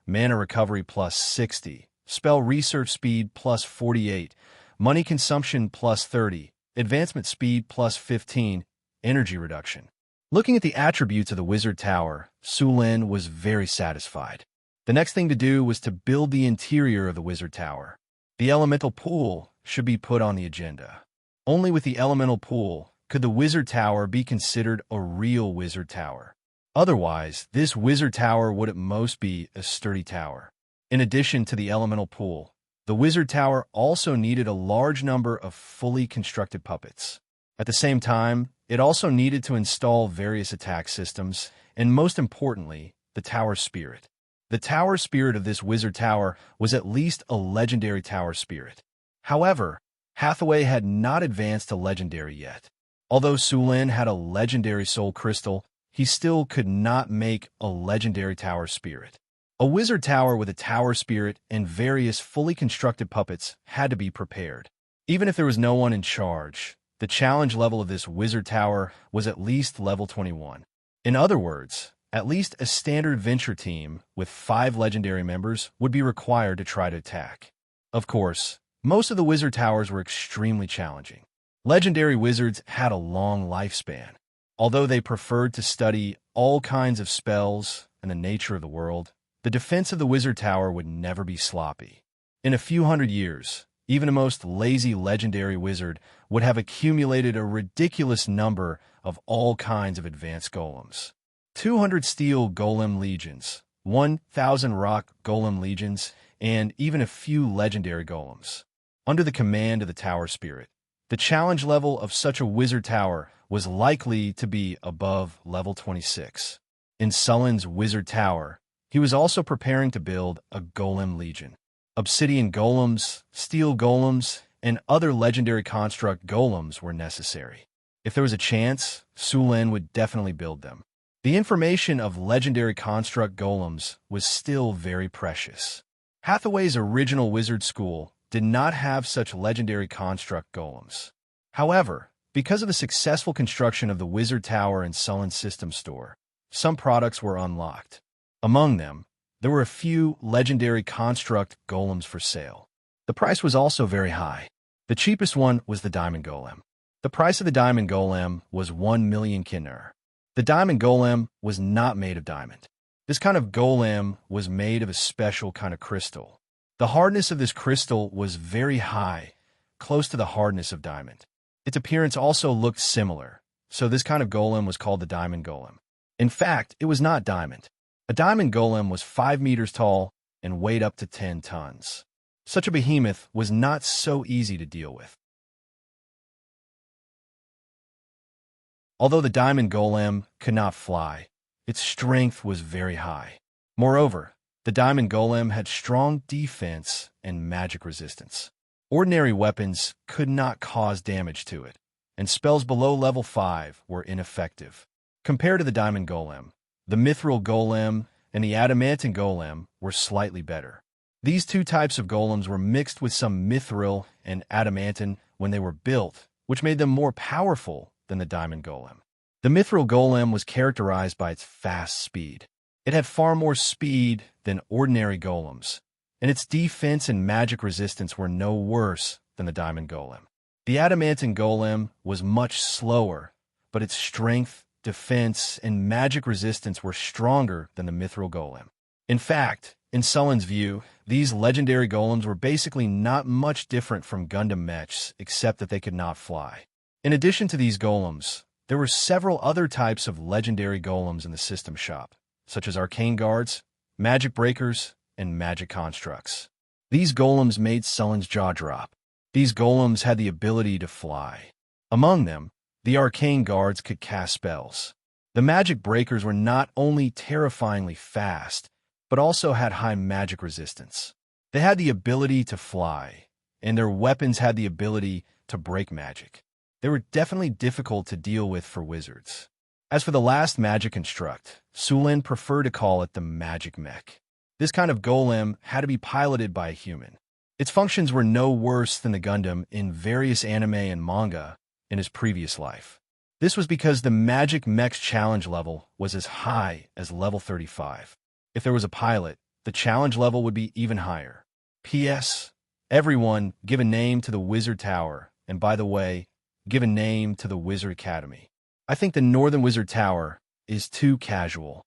mana recovery plus 60, spell research speed plus 48, money consumption plus 30, advancement speed plus 15, energy reduction. Looking at the attributes of the wizard tower, Sulin was very satisfied. The next thing to do was to build the interior of the wizard tower. The elemental pool should be put on the agenda. Only with the elemental pool could the wizard tower be considered a real wizard tower. Otherwise, this wizard tower would at most be a sturdy tower. In addition to the elemental pool, the wizard tower also needed a large number of fully constructed puppets. At the same time, it also needed to install various attack systems, and most importantly, the tower spirit. The tower spirit of this wizard tower was at least a legendary tower spirit. However, Hathaway had not advanced to legendary yet. Although Sulin had a legendary soul crystal, he still could not make a legendary tower spirit. A wizard tower with a tower spirit and various fully constructed puppets had to be prepared. Even if there was no one in charge, the challenge level of this wizard tower was at least level 21. In other words, at least a standard adventure team with 5 legendary members would be required to try to attack. Of course, most of the wizard towers were extremely challenging. Legendary wizards had a long lifespan. Although they preferred to study all kinds of spells and the nature of the world, the defense of the wizard tower would never be sloppy. In a few hundred years, even the most lazy legendary wizard would have accumulated a ridiculous number of all kinds of advanced golems. 200 steel golem legions, 1,000 rock golem legions, and even a few legendary golems. Under the command of the tower spirit, the challenge level of such a wizard tower was likely to be above level 26. In Sulin's wizard tower, he was also preparing to build a golem legion. Obsidian golems, steel golems, and other legendary construct golems were necessary. If there was a chance, Sulin would definitely build them. The information of legendary construct golems was still very precious. Hathaway's original wizard school did not have such legendary construct golems. However, because of the successful construction of the wizard tower and Sulin system store, some products were unlocked. Among them, there were a few legendary construct golems for sale. The price was also very high. The cheapest one was the diamond golem. The price of the diamond golem was 1 million kinner. The diamond golem was not made of diamond. This kind of golem was made of a special kind of crystal. The hardness of this crystal was very high, close to the hardness of diamond. Its appearance also looked similar, so this kind of golem was called the diamond golem. In fact, it was not diamond. A diamond golem was 5 meters tall and weighed up to 10 tons. Such a behemoth was not so easy to deal with. Although the diamond golem could not fly, its strength was very high. Moreover, the diamond golem had strong defense and magic resistance. Ordinary weapons could not cause damage to it, and spells below level 5 were ineffective. Compared to the diamond golem, the mithril golem and the adamantine golem were slightly better. These two types of golems were mixed with some mithril and adamantine when they were built, which made them more powerful than the diamond golem. The mithril golem was characterized by its fast speed. It had far more speed than ordinary golems, and its defense and magic resistance were no worse than the diamond golem. The adamantine golem was much slower, but its strength, defense, and magic resistance were stronger than the mithril golem. In fact, in Sulin's view, these legendary golems were basically not much different from Gundam mechs, except that they could not fly. In addition to these golems, there were several other types of legendary golems in the system shop, such as arcane guards, magic breakers, and magic constructs. These golems made Sulin's jaw drop. These golems had the ability to fly. Among them, the arcane guards could cast spells. The magic breakers were not only terrifyingly fast, but also had high magic resistance. They had the ability to fly, and their weapons had the ability to break magic. They were definitely difficult to deal with for wizards. As for the last magic construct, Sulin preferred to call it the magic mech. This kind of golem had to be piloted by a human. Its functions were no worse than the Gundam in various anime and manga in his previous life. This was because the magic mech's challenge level was as high as level 35. If there was a pilot, the challenge level would be even higher. P.S. Everyone give a name to the Wizard Tower, and by the way, give a name to the Wizard Academy. I think the Northern Wizard Tower is too casual.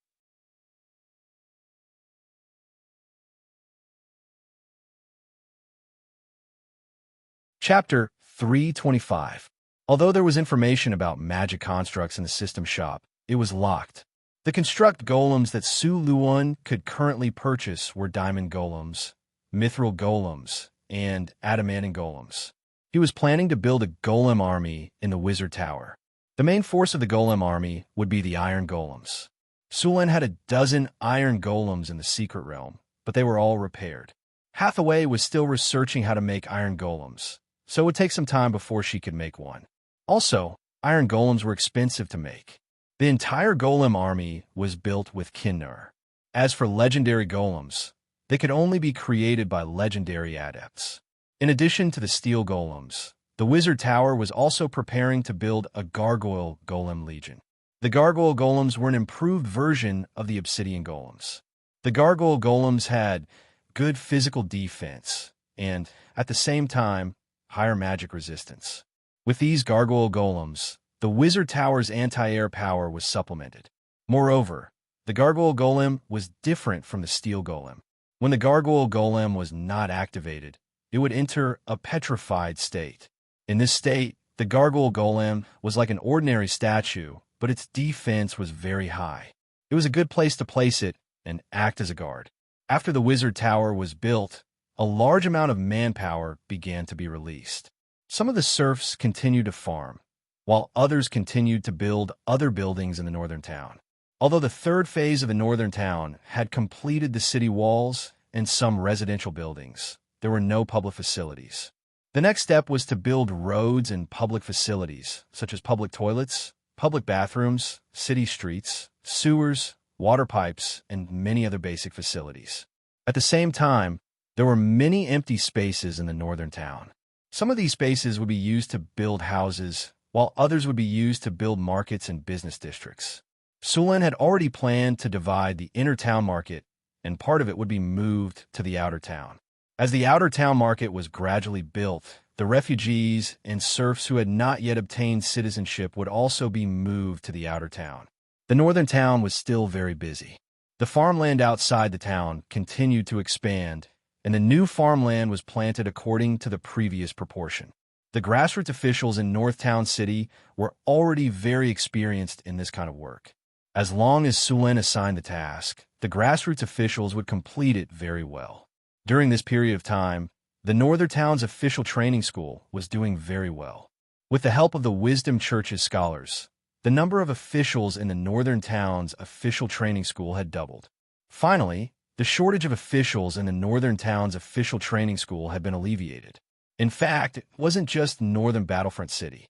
Chapter 325. Although there was information about magic constructs in the system shop, it was locked. The construct golems that Su Luan could currently purchase were diamond golems, mithril golems, and adamantine golems. He was planning to build a golem army in the Wizard Tower. The main force of the golem army would be the iron golems. Sulen had a dozen iron golems in the secret realm, but they were all repaired. Hathaway was still researching how to make iron golems, so it would take some time before she could make one. Also, iron golems were expensive to make. The entire golem army was built with Kinnur. As for legendary golems, they could only be created by legendary adepts. In addition to the steel golems, the Wizard Tower was also preparing to build a gargoyle golem legion. The gargoyle golems were an improved version of the obsidian golems. The gargoyle golems had good physical defense and, at the same time, higher magic resistance. With these gargoyle golems, the Wizard Tower's anti-air power was supplemented. Moreover, the gargoyle golem was different from the steel golem. When the gargoyle golem was not activated, it would enter a petrified state. In this state, the gargoyle golem was like an ordinary statue, but its defense was very high. It was a good place to place it and act as a guard. After the Wizard Tower was built, a large amount of manpower began to be released. Some of the serfs continued to farm, while others continued to build other buildings in the northern town. Although the third phase of the northern town had completed the city walls and some residential buildings, there were no public facilities. The next step was to build roads and public facilities, such as public toilets, public bathrooms, city streets, sewers, water pipes, and many other basic facilities. At the same time, there were many empty spaces in the northern town. Some of these spaces would be used to build houses, while others would be used to build markets and business districts. Sulen had already planned to divide the inner town market, and part of it would be moved to the outer town. As the outer town market was gradually built, the refugees and serfs who had not yet obtained citizenship would also be moved to the outer town. The northern town was still very busy. The farmland outside the town continued to expand, and the new farmland was planted according to the previous proportion. The grassroots officials in North Town City were already very experienced in this kind of work. As long as Sulen assigned the task, the grassroots officials would complete it very well. During this period of time, the Northern Town's official training school was doing very well. With the help of the Wisdom Church's scholars, the number of officials in the Northern Town's official training school had doubled. Finally, the shortage of officials in the Northern Town's official training school had been alleviated. In fact, it wasn't just Northern Battlefront City.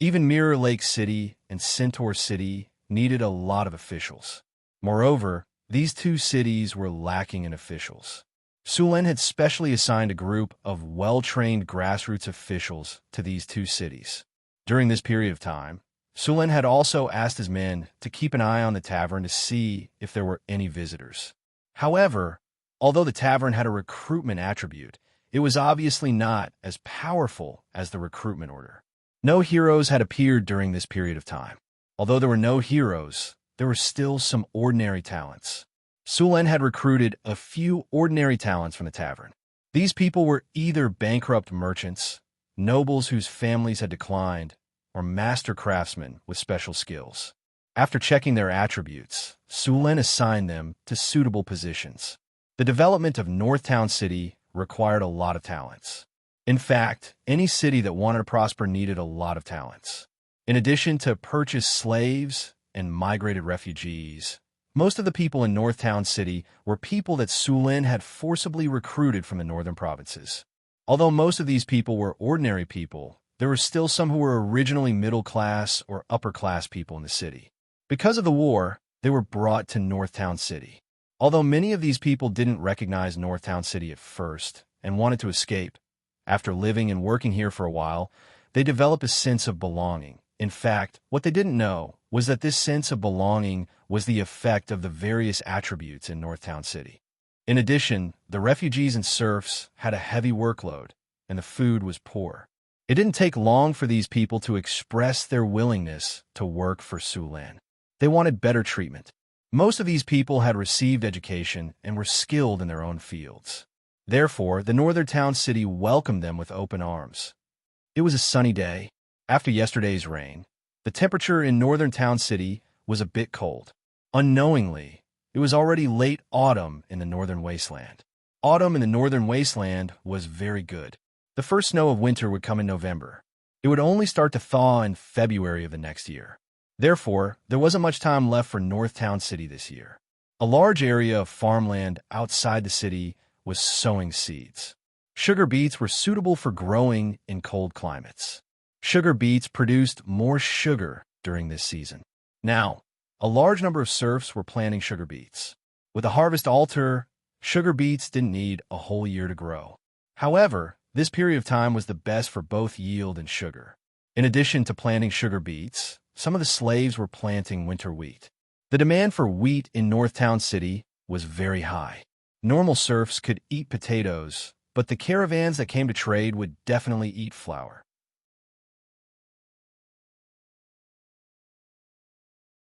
Even Mirror Lake City and Centaur City needed a lot of officials. Moreover, these two cities were lacking in officials. Sulen had specially assigned a group of well-trained grassroots officials to these two cities. During this period of time, Sulen had also asked his men to keep an eye on the tavern to see if there were any visitors. However, although the tavern had a recruitment attribute, it was obviously not as powerful as the recruitment order. No heroes had appeared during this period of time. Although there were no heroes, there were still some ordinary talents. Sulen had recruited a few ordinary talents from the tavern. These people were either bankrupt merchants, nobles whose families had declined, or master craftsmen with special skills. After checking their attributes, Sulen assigned them to suitable positions. The development of Northtown City required a lot of talents. In fact, any city that wanted to prosper needed a lot of talents. In addition to purchased slaves and migrated refugees, most of the people in Northtown City were people that Sulen had forcibly recruited from the northern provinces. Although most of these people were ordinary people, there were still some who were originally middle-class or upper-class people in the city. Because of the war, they were brought to Northtown City. Although many of these people didn't recognize Northtown City at first and wanted to escape, after living and working here for a while, they developed a sense of belonging. In fact, what they didn't know was that this sense of belonging was the effect of the various attributes in Northtown City. In addition, the refugees and serfs had a heavy workload, and the food was poor. It didn't take long for these people to express their willingness to work for Sulen. They wanted better treatment. Most of these people had received education and were skilled in their own fields. Therefore, the Northern Town City welcomed them with open arms. It was a sunny day. After yesterday's rain, the temperature in Northern Town City was a bit cold. Unknowingly, it was already late autumn in the Northern Wasteland. Autumn in the Northern Wasteland was very good. The first snow of winter would come in November. It would only start to thaw in February of the next year. Therefore, there wasn't much time left for Northtown City this year. A large area of farmland outside the city was sowing seeds. Sugar beets were suitable for growing in cold climates. Sugar beets produced more sugar during this season. Now, a large number of serfs were planting sugar beets. With a harvest altar, sugar beets didn't need a whole year to grow. However, this period of time was the best for both yield and sugar. In addition to planting sugar beets, some of the slaves were planting winter wheat. The demand for wheat in Northtown City was very high. Normal serfs could eat potatoes, but the caravans that came to trade would definitely eat flour.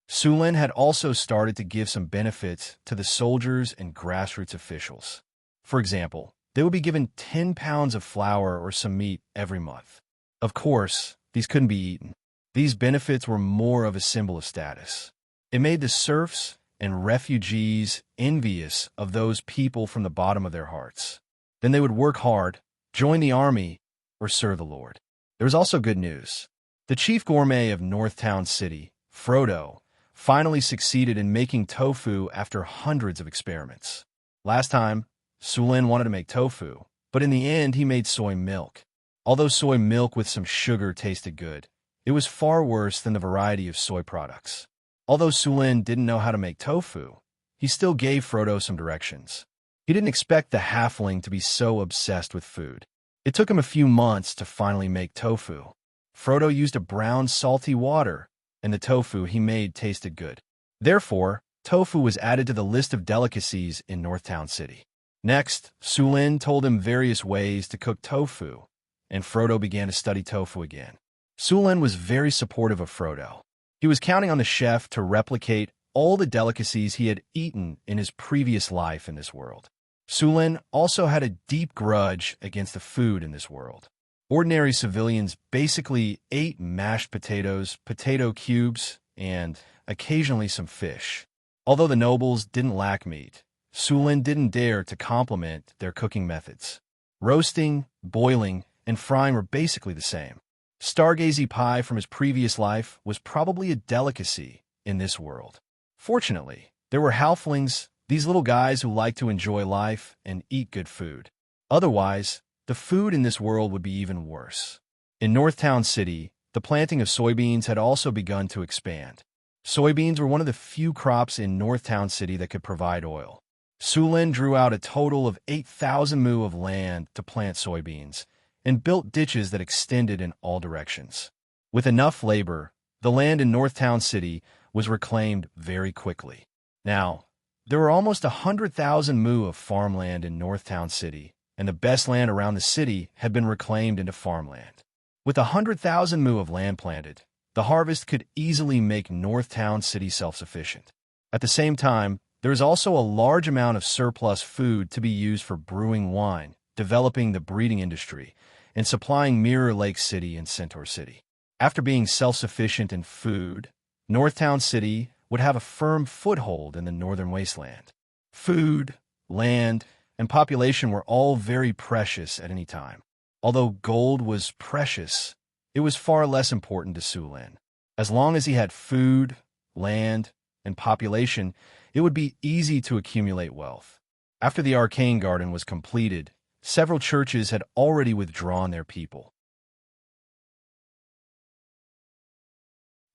Sulin had also started to give some benefits to the soldiers and grassroots officials. For example, they would be given 10 pounds of flour or some meat every month. Of course, these couldn't be eaten. These benefits were more of a symbol of status. It made the serfs and refugees envious of those people from the bottom of their hearts. Then they would work hard, join the army, or serve the Lord. There was also good news. The chief gourmet of Northtown City, Frodo, finally succeeded in making tofu after hundreds of experiments. Last time, Sulin wanted to make tofu, but in the end he made soy milk. Although soy milk with some sugar tasted good, it was far worse than the variety of soy products. Although Sulin didn't know how to make tofu, he still gave Frodo some directions. He didn't expect the halfling to be so obsessed with food. It took him a few months to finally make tofu. Frodo used a brown salty water, and the tofu he made tasted good. Therefore, tofu was added to the list of delicacies in Northtown City. Next, Sulin told him various ways to cook tofu, and Frodo began to study tofu again. Sulin was very supportive of Frodo. He was counting on the chef to replicate all the delicacies he had eaten in his previous life in this world. Sulin also had a deep grudge against the food in this world. Ordinary civilians basically ate mashed potatoes, potato cubes, and occasionally some fish. Although the nobles didn't lack meat, Sulin didn't dare to compliment their cooking methods. Roasting, boiling, and frying were basically the same. Stargazy pie from his previous life was probably a delicacy in this world. Fortunately, there were halflings, these little guys who like to enjoy life and eat good food. Otherwise, the food in this world would be even worse. In Northtown City, the planting of soybeans had also begun to expand. Soybeans were one of the few crops in Northtown City that could provide oil. Sulin drew out a total of 8,000 mu of land to plant soybeans and built ditches that extended in all directions. With enough labor, the land in Northtown City was reclaimed very quickly. Now, there were almost 100,000 mu of farmland in Northtown City, and the best land around the city had been reclaimed into farmland. With 100,000 mu of land planted, the harvest could easily make Northtown City self-sufficient. At the same time, there is also a large amount of surplus food to be used for brewing wine, developing the breeding industry, and supplying Mirror Lake City and Centaur City. After being self-sufficient in food, Northtown City would have a firm foothold in the northern wasteland. Food, land, and population were all very precious at any time. Although gold was precious, it was far less important to Sulin. As long as he had food, land, and population, it would be easy to accumulate wealth. After the Arcane Garden was completed, several churches had already withdrawn their people.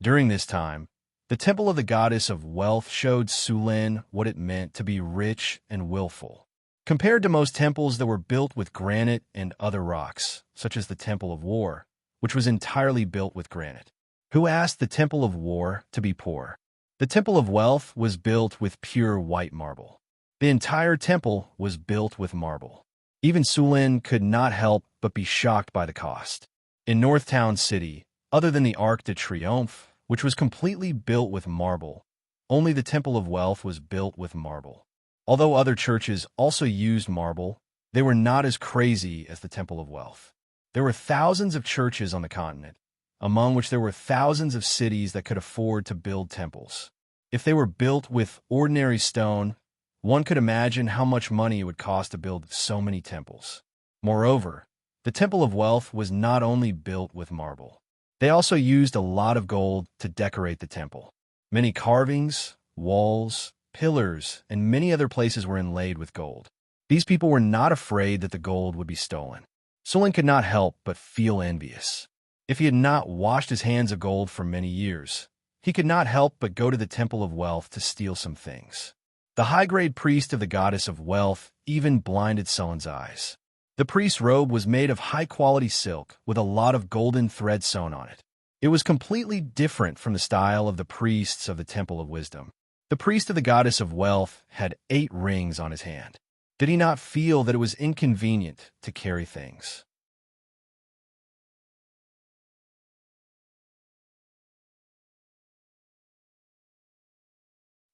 During this time, the Temple of the Goddess of Wealth showed Sulin what it meant to be rich and willful. Compared to most temples that were built with granite and other rocks, such as the Temple of War, which was entirely built with granite. Who asked the Temple of War to be poor? The Temple of Wealth was built with pure white marble. The entire temple was built with marble. Even Sulin could not help but be shocked by the cost. In Northtown City, other than the Arc de Triomphe, which was completely built with marble, only the Temple of Wealth was built with marble. Although other churches also used marble, they were not as crazy as the Temple of Wealth. There were thousands of churches on the continent, among which there were thousands of cities that could afford to build temples. If they were built with ordinary stone, one could imagine how much money it would cost to build so many temples. Moreover, The Temple of Wealth was not only built with marble. They also used a lot of gold to decorate the temple. Many carvings, walls, pillars, and many other places were inlaid with gold. These people were not afraid that the gold would be stolen. Sulen could not help but feel envious. If he had not washed his hands of gold for many years, he could not help but go to the Temple of Wealth to steal some things. The high-grade priest of the goddess of wealth even blinded Sulen's eyes. The priest's robe was made of high-quality silk with a lot of golden thread sewn on it. It was completely different from the style of the priests of the Temple of Wisdom. The priest of the goddess of wealth had 8 rings on his hand. Did he not feel that it was inconvenient to carry things?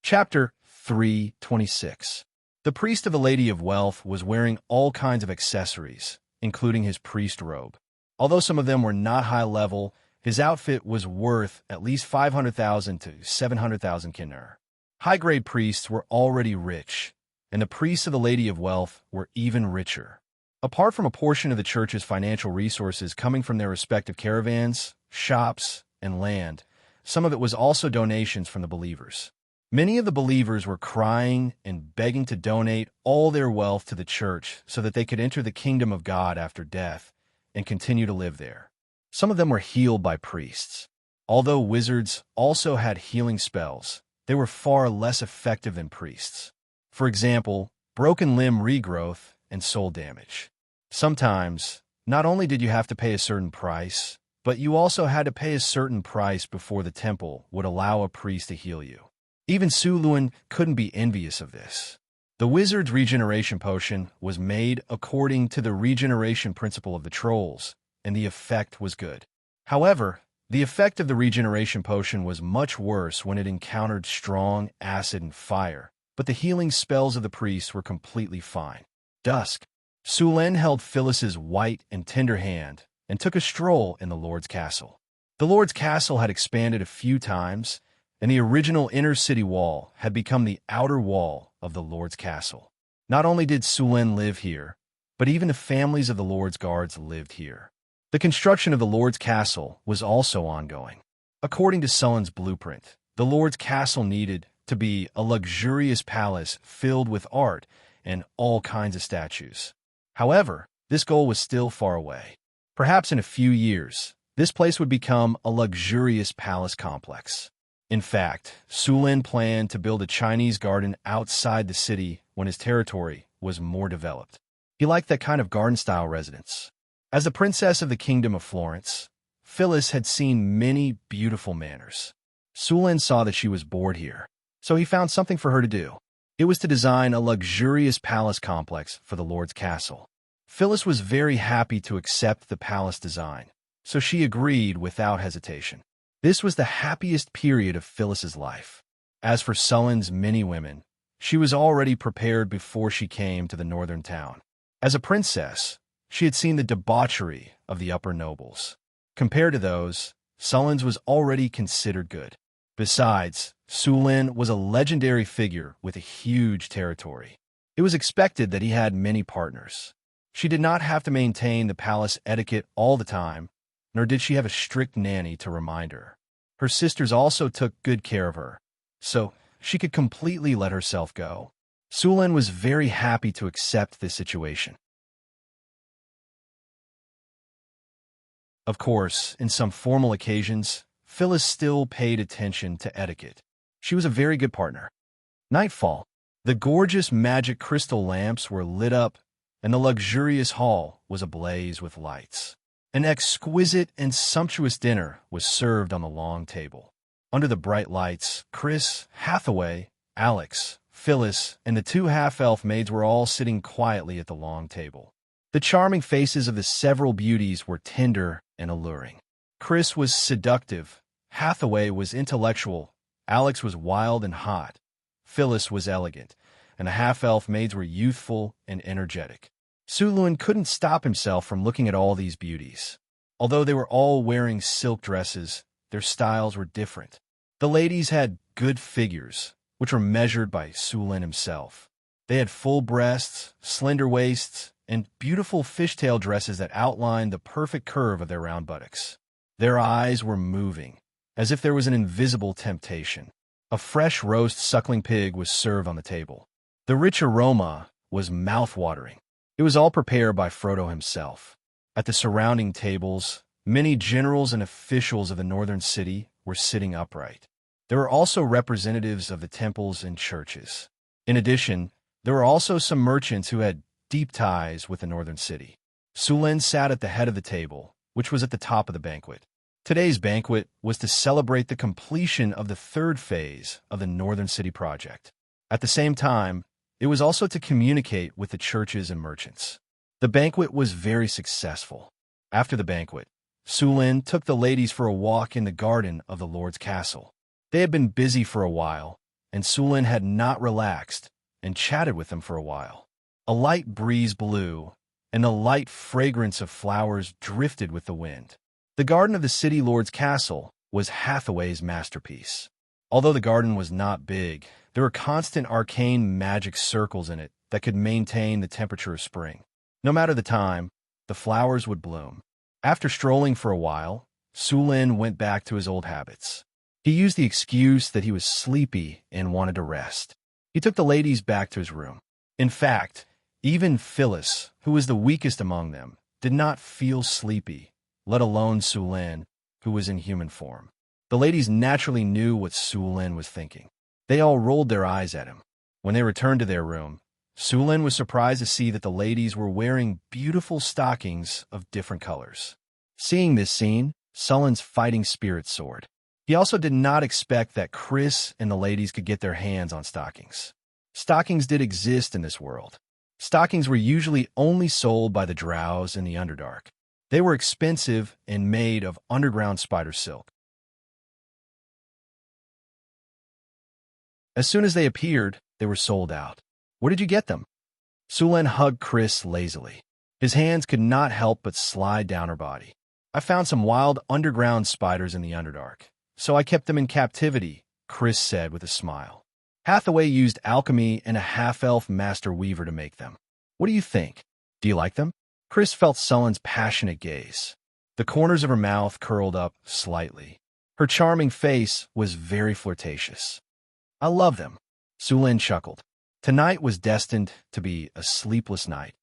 Chapter 3:26. The priest of the Lady of Wealth was wearing all kinds of accessories, including his priest robe. Although some of them were not high level, his outfit was worth at least 500,000 to 700,000 kinnur. High-grade priests were already rich, and the priests of the Lady of Wealth were even richer. Apart from a portion of the church's financial resources coming from their respective caravans, shops, and land, some of it was also donations from the believers. Many of the believers were crying and begging to donate all their wealth to the church so that they could enter the kingdom of God after death and continue to live there. Some of them were healed by priests. Although wizards also had healing spells, they were far less effective than priests. For example, broken limb regrowth and soul damage. Sometimes, not only did you have to pay a certain price, but you also had to pay a certain price before the temple would allow a priest to heal you. Even Su Luan couldn't be envious of this. The wizard's regeneration potion was made according to the regeneration principle of the trolls, and the effect was good. However, the effect of the regeneration potion was much worse when it encountered strong acid and fire, but the healing spells of the priests were completely fine. Dusk. Sulen held Phyllis's white and tender hand and took a stroll in the Lord's castle. The Lord's castle had expanded a few times, and the original inner city wall had become the outer wall of the Lord's castle. Not only did Sulen live here, but even the families of the Lord's guards lived here. The construction of the Lord's castle was also ongoing. According to Sulen's blueprint, the Lord's castle needed to be a luxurious palace filled with art and all kinds of statues. However, this goal was still far away. Perhaps in a few years, this place would become a luxurious palace complex. In fact, Sulen planned to build a Chinese garden outside the city when his territory was more developed. He liked that kind of garden-style residence. As the princess of the Kingdom of Florence, Phyllis had seen many beautiful manors. Sulen saw that she was bored here, so he found something for her to do. It was to design a luxurious palace complex for the Lord's castle. Phyllis was very happy to accept the palace design, so she agreed without hesitation. This was the happiest period of Phyllis's life. As for Sulen's many women, she was already prepared before she came to the northern town. As a princess, she had seen the debauchery of the upper nobles. Compared to those, Sulen's was already considered good. Besides, Sulen was a legendary figure with a huge territory. It was expected that he had many partners. She did not have to maintain the palace etiquette all the time, nor did she have a strict nanny to remind her. Her sisters also took good care of her, so she could completely let herself go. Sulen was very happy to accept this situation. Of course, in some formal occasions, Phyllis still paid attention to etiquette. She was a very good partner. Nightfall. The gorgeous magic crystal lamps were lit up, and the luxurious hall was ablaze with lights. An exquisite and sumptuous dinner was served on the long table. Under the bright lights, Chris, Hathaway, Alex, Phyllis, and the 2 half-elf maids were all sitting quietly at the long table. The charming faces of the several beauties were tender and alluring. Chris was seductive, Hathaway was intellectual, Alex was wild and hot, Phyllis was elegant, and the half-elf maids were youthful and energetic. Suluan couldn't stop himself from looking at all these beauties. Although they were all wearing silk dresses, their styles were different. The ladies had good figures, which were measured by Sulen himself. They had full breasts, slender waists, and beautiful fishtail dresses that outlined the perfect curve of their round buttocks. Their eyes were moving, as if there was an invisible temptation. A fresh roast suckling pig was served on the table. The rich aroma was mouth-watering. It was all prepared by Frodo himself. At the surrounding tables, many generals and officials of the northern city were sitting upright. There were also representatives of the temples and churches. In addition, there were also some merchants who had deep ties with the northern city. Sulin sat at the head of the table, which was at the top of the banquet. Today's banquet was to celebrate the completion of the third phase of the Northern City project. At the same time, it was also to communicate with the churches and merchants. The banquet was very successful. After the banquet, Sulin took the ladies for a walk in the garden of the Lord's castle. They had been busy for a while, and Sulin had not relaxed and chatted with them for a while. A light breeze blew, and a light fragrance of flowers drifted with the wind. The garden of the city lord's castle was Hathaway's masterpiece. Although the garden was not big, there were constant arcane magic circles in it that could maintain the temperature of spring. No matter the time, the flowers would bloom. After strolling for a while, Sulin went back to his old habits. He used the excuse that he was sleepy and wanted to rest. He took the ladies back to his room. In fact, even Phyllis, who was the weakest among them, did not feel sleepy, let alone Sulin, who was in human form. The ladies naturally knew what Sulin was thinking. They all rolled their eyes at him. When they returned to their room, Sulin was surprised to see that the ladies were wearing beautiful stockings of different colors. Seeing this scene, Sulin's fighting spirit soared. He also did not expect that Chris and the ladies could get their hands on stockings. Stockings did exist in this world. Stockings were usually only sold by the drows in the Underdark. They were expensive and made of underground spider silk. As soon as they appeared, they were sold out. Where did you get them? Sulin hugged Chris lazily. His hands could not help but slide down her body. I found some wild underground spiders in the Underdark, so I kept them in captivity, Chris said with a smile. Hathaway used alchemy and a half-elf master weaver to make them. What do you think? Do you like them? Chris felt Sulin's passionate gaze. The corners of her mouth curled up slightly. Her charming face was very flirtatious. I love them. Sulin chuckled. Tonight was destined to be a sleepless night.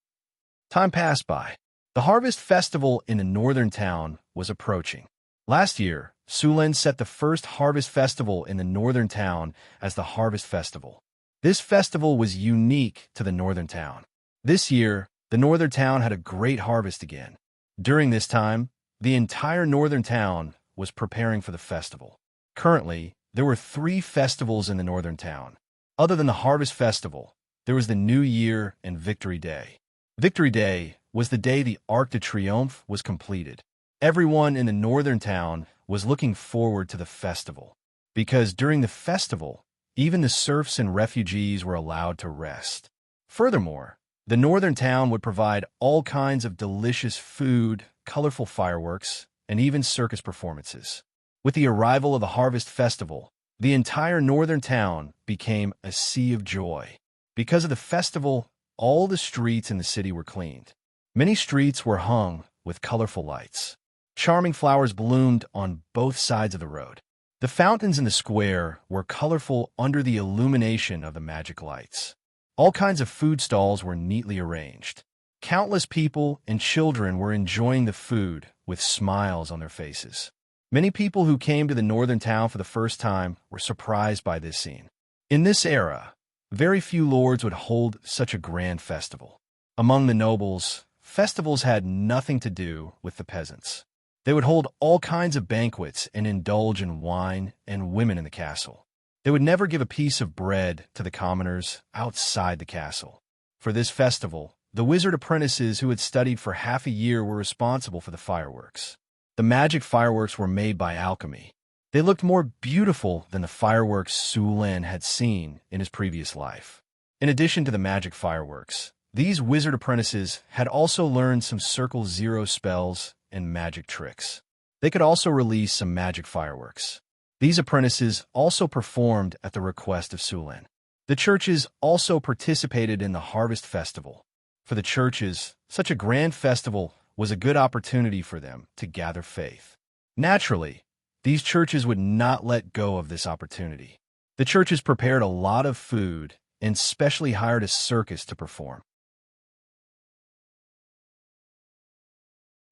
Time passed by. The harvest festival in the northern town was approaching. Last year, Sulin set the first harvest festival in the northern town as the Harvest Festival. This festival was unique to the northern town. This year, the northern town had a great harvest again. During this time, the entire northern town was preparing for the festival. Currently, there were 3 festivals in the northern town. Other than the Harvest Festival, there was the New Year and Victory Day. Victory Day was the day the Arc de Triomphe was completed. Everyone in the northern town was looking forward to the festival, because during the festival, even the serfs and refugees were allowed to rest. Furthermore, the northern town would provide all kinds of delicious food, colorful fireworks, and even circus performances. With the arrival of the Harvest Festival, the entire northern town became a sea of joy. Because of the festival, all the streets in the city were cleaned. Many streets were hung with colorful lights. Charming flowers bloomed on both sides of the road. The fountains in the square were colorful under the illumination of the magic lights. All kinds of food stalls were neatly arranged. Countless people and children were enjoying the food with smiles on their faces. Many people who came to the northern town for the first time were surprised by this scene. In this era, very few lords would hold such a grand festival. Among the nobles, festivals had nothing to do with the peasants. They would hold all kinds of banquets and indulge in wine and women in the castle. They would never give a piece of bread to the commoners outside the castle. For this festival, the wizard apprentices who had studied for half a year were responsible for the fireworks. The magic fireworks were made by alchemy. They looked more beautiful than the fireworks Sulin had seen in his previous life. In addition to the magic fireworks, these wizard apprentices had also learned some Circle Zero spells and magic tricks. They could also release some magic fireworks. These apprentices also performed at the request of Sulin. The churches also participated in the Harvest Festival. For the churches, such a grand festival was a good opportunity for them to gather faith. Naturally, these churches would not let go of this opportunity. The churches prepared a lot of food and specially hired a circus to perform.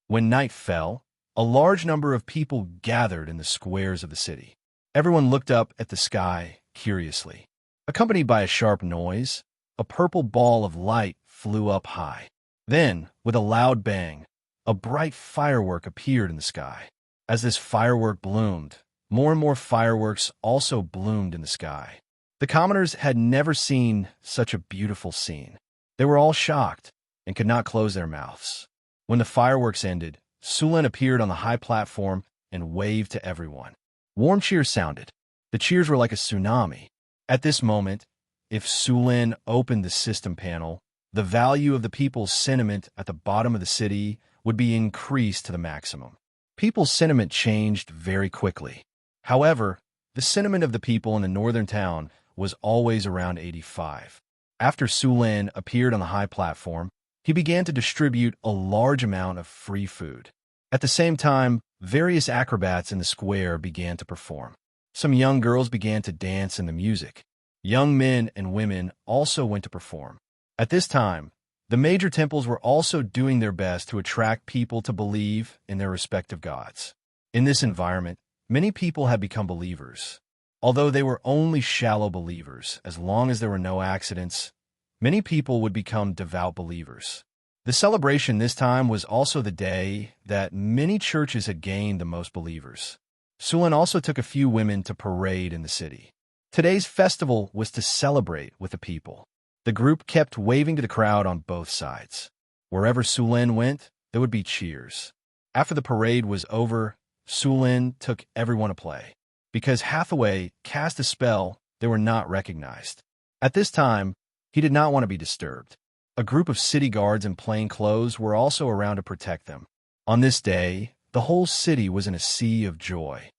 When night fell, a large number of people gathered in the squares of the city. Everyone looked up at the sky curiously. Accompanied by a sharp noise, a purple ball of light flew up high. Then, with a loud bang, a bright firework appeared in the sky. As this firework bloomed, more and more fireworks also bloomed in the sky. The commoners had never seen such a beautiful scene. They were all shocked and could not close their mouths. When the fireworks ended, Sulin appeared on the high platform and waved to everyone. Warm cheers sounded. The cheers were like a tsunami. At this moment, if Sulin opened the system panel, the value of the people's sentiment at the bottom of the city would be increased to the maximum. People's sentiment changed very quickly. However, the sentiment of the people in the northern town was always around 85. After Sulin appeared on the high platform, he began to distribute a large amount of free food. At the same time, various acrobats in the square began to perform. Some young girls began to dance in the music. Young men and women also went to perform. At this time, the major temples were also doing their best to attract people to believe in their respective gods. In this environment, many people had become believers. Although they were only shallow believers, as long as there were no accidents, many people would become devout believers. The celebration this time was also the day that many churches had gained the most believers. Sulin also took a few women to parade in the city. Today's festival was to celebrate with the people. The group kept waving to the crowd on both sides. Wherever Sulin went, there would be cheers. After the parade was over, Sulin took everyone to play. Because Hathaway cast a spell, they were not recognized. At this time, he did not want to be disturbed. A group of city guards in plain clothes were also around to protect them. On this day, the whole city was in a sea of joy.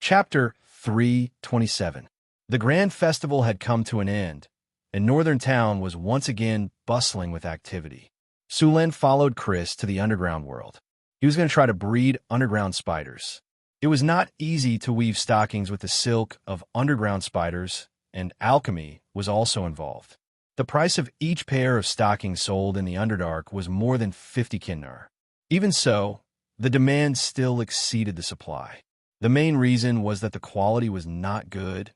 Chapter 3:27. The grand festival had come to an end, and Northern Town was once again bustling with activity. Sulin followed Chris to the underground world. He was going to try to breed underground spiders. It was not easy to weave stockings with the silk of underground spiders, and alchemy was also involved. The price of each pair of stockings sold in the Underdark was more than 50 kinnar. Even so, the demand still exceeded the supply. The main reason was that the quality was not good,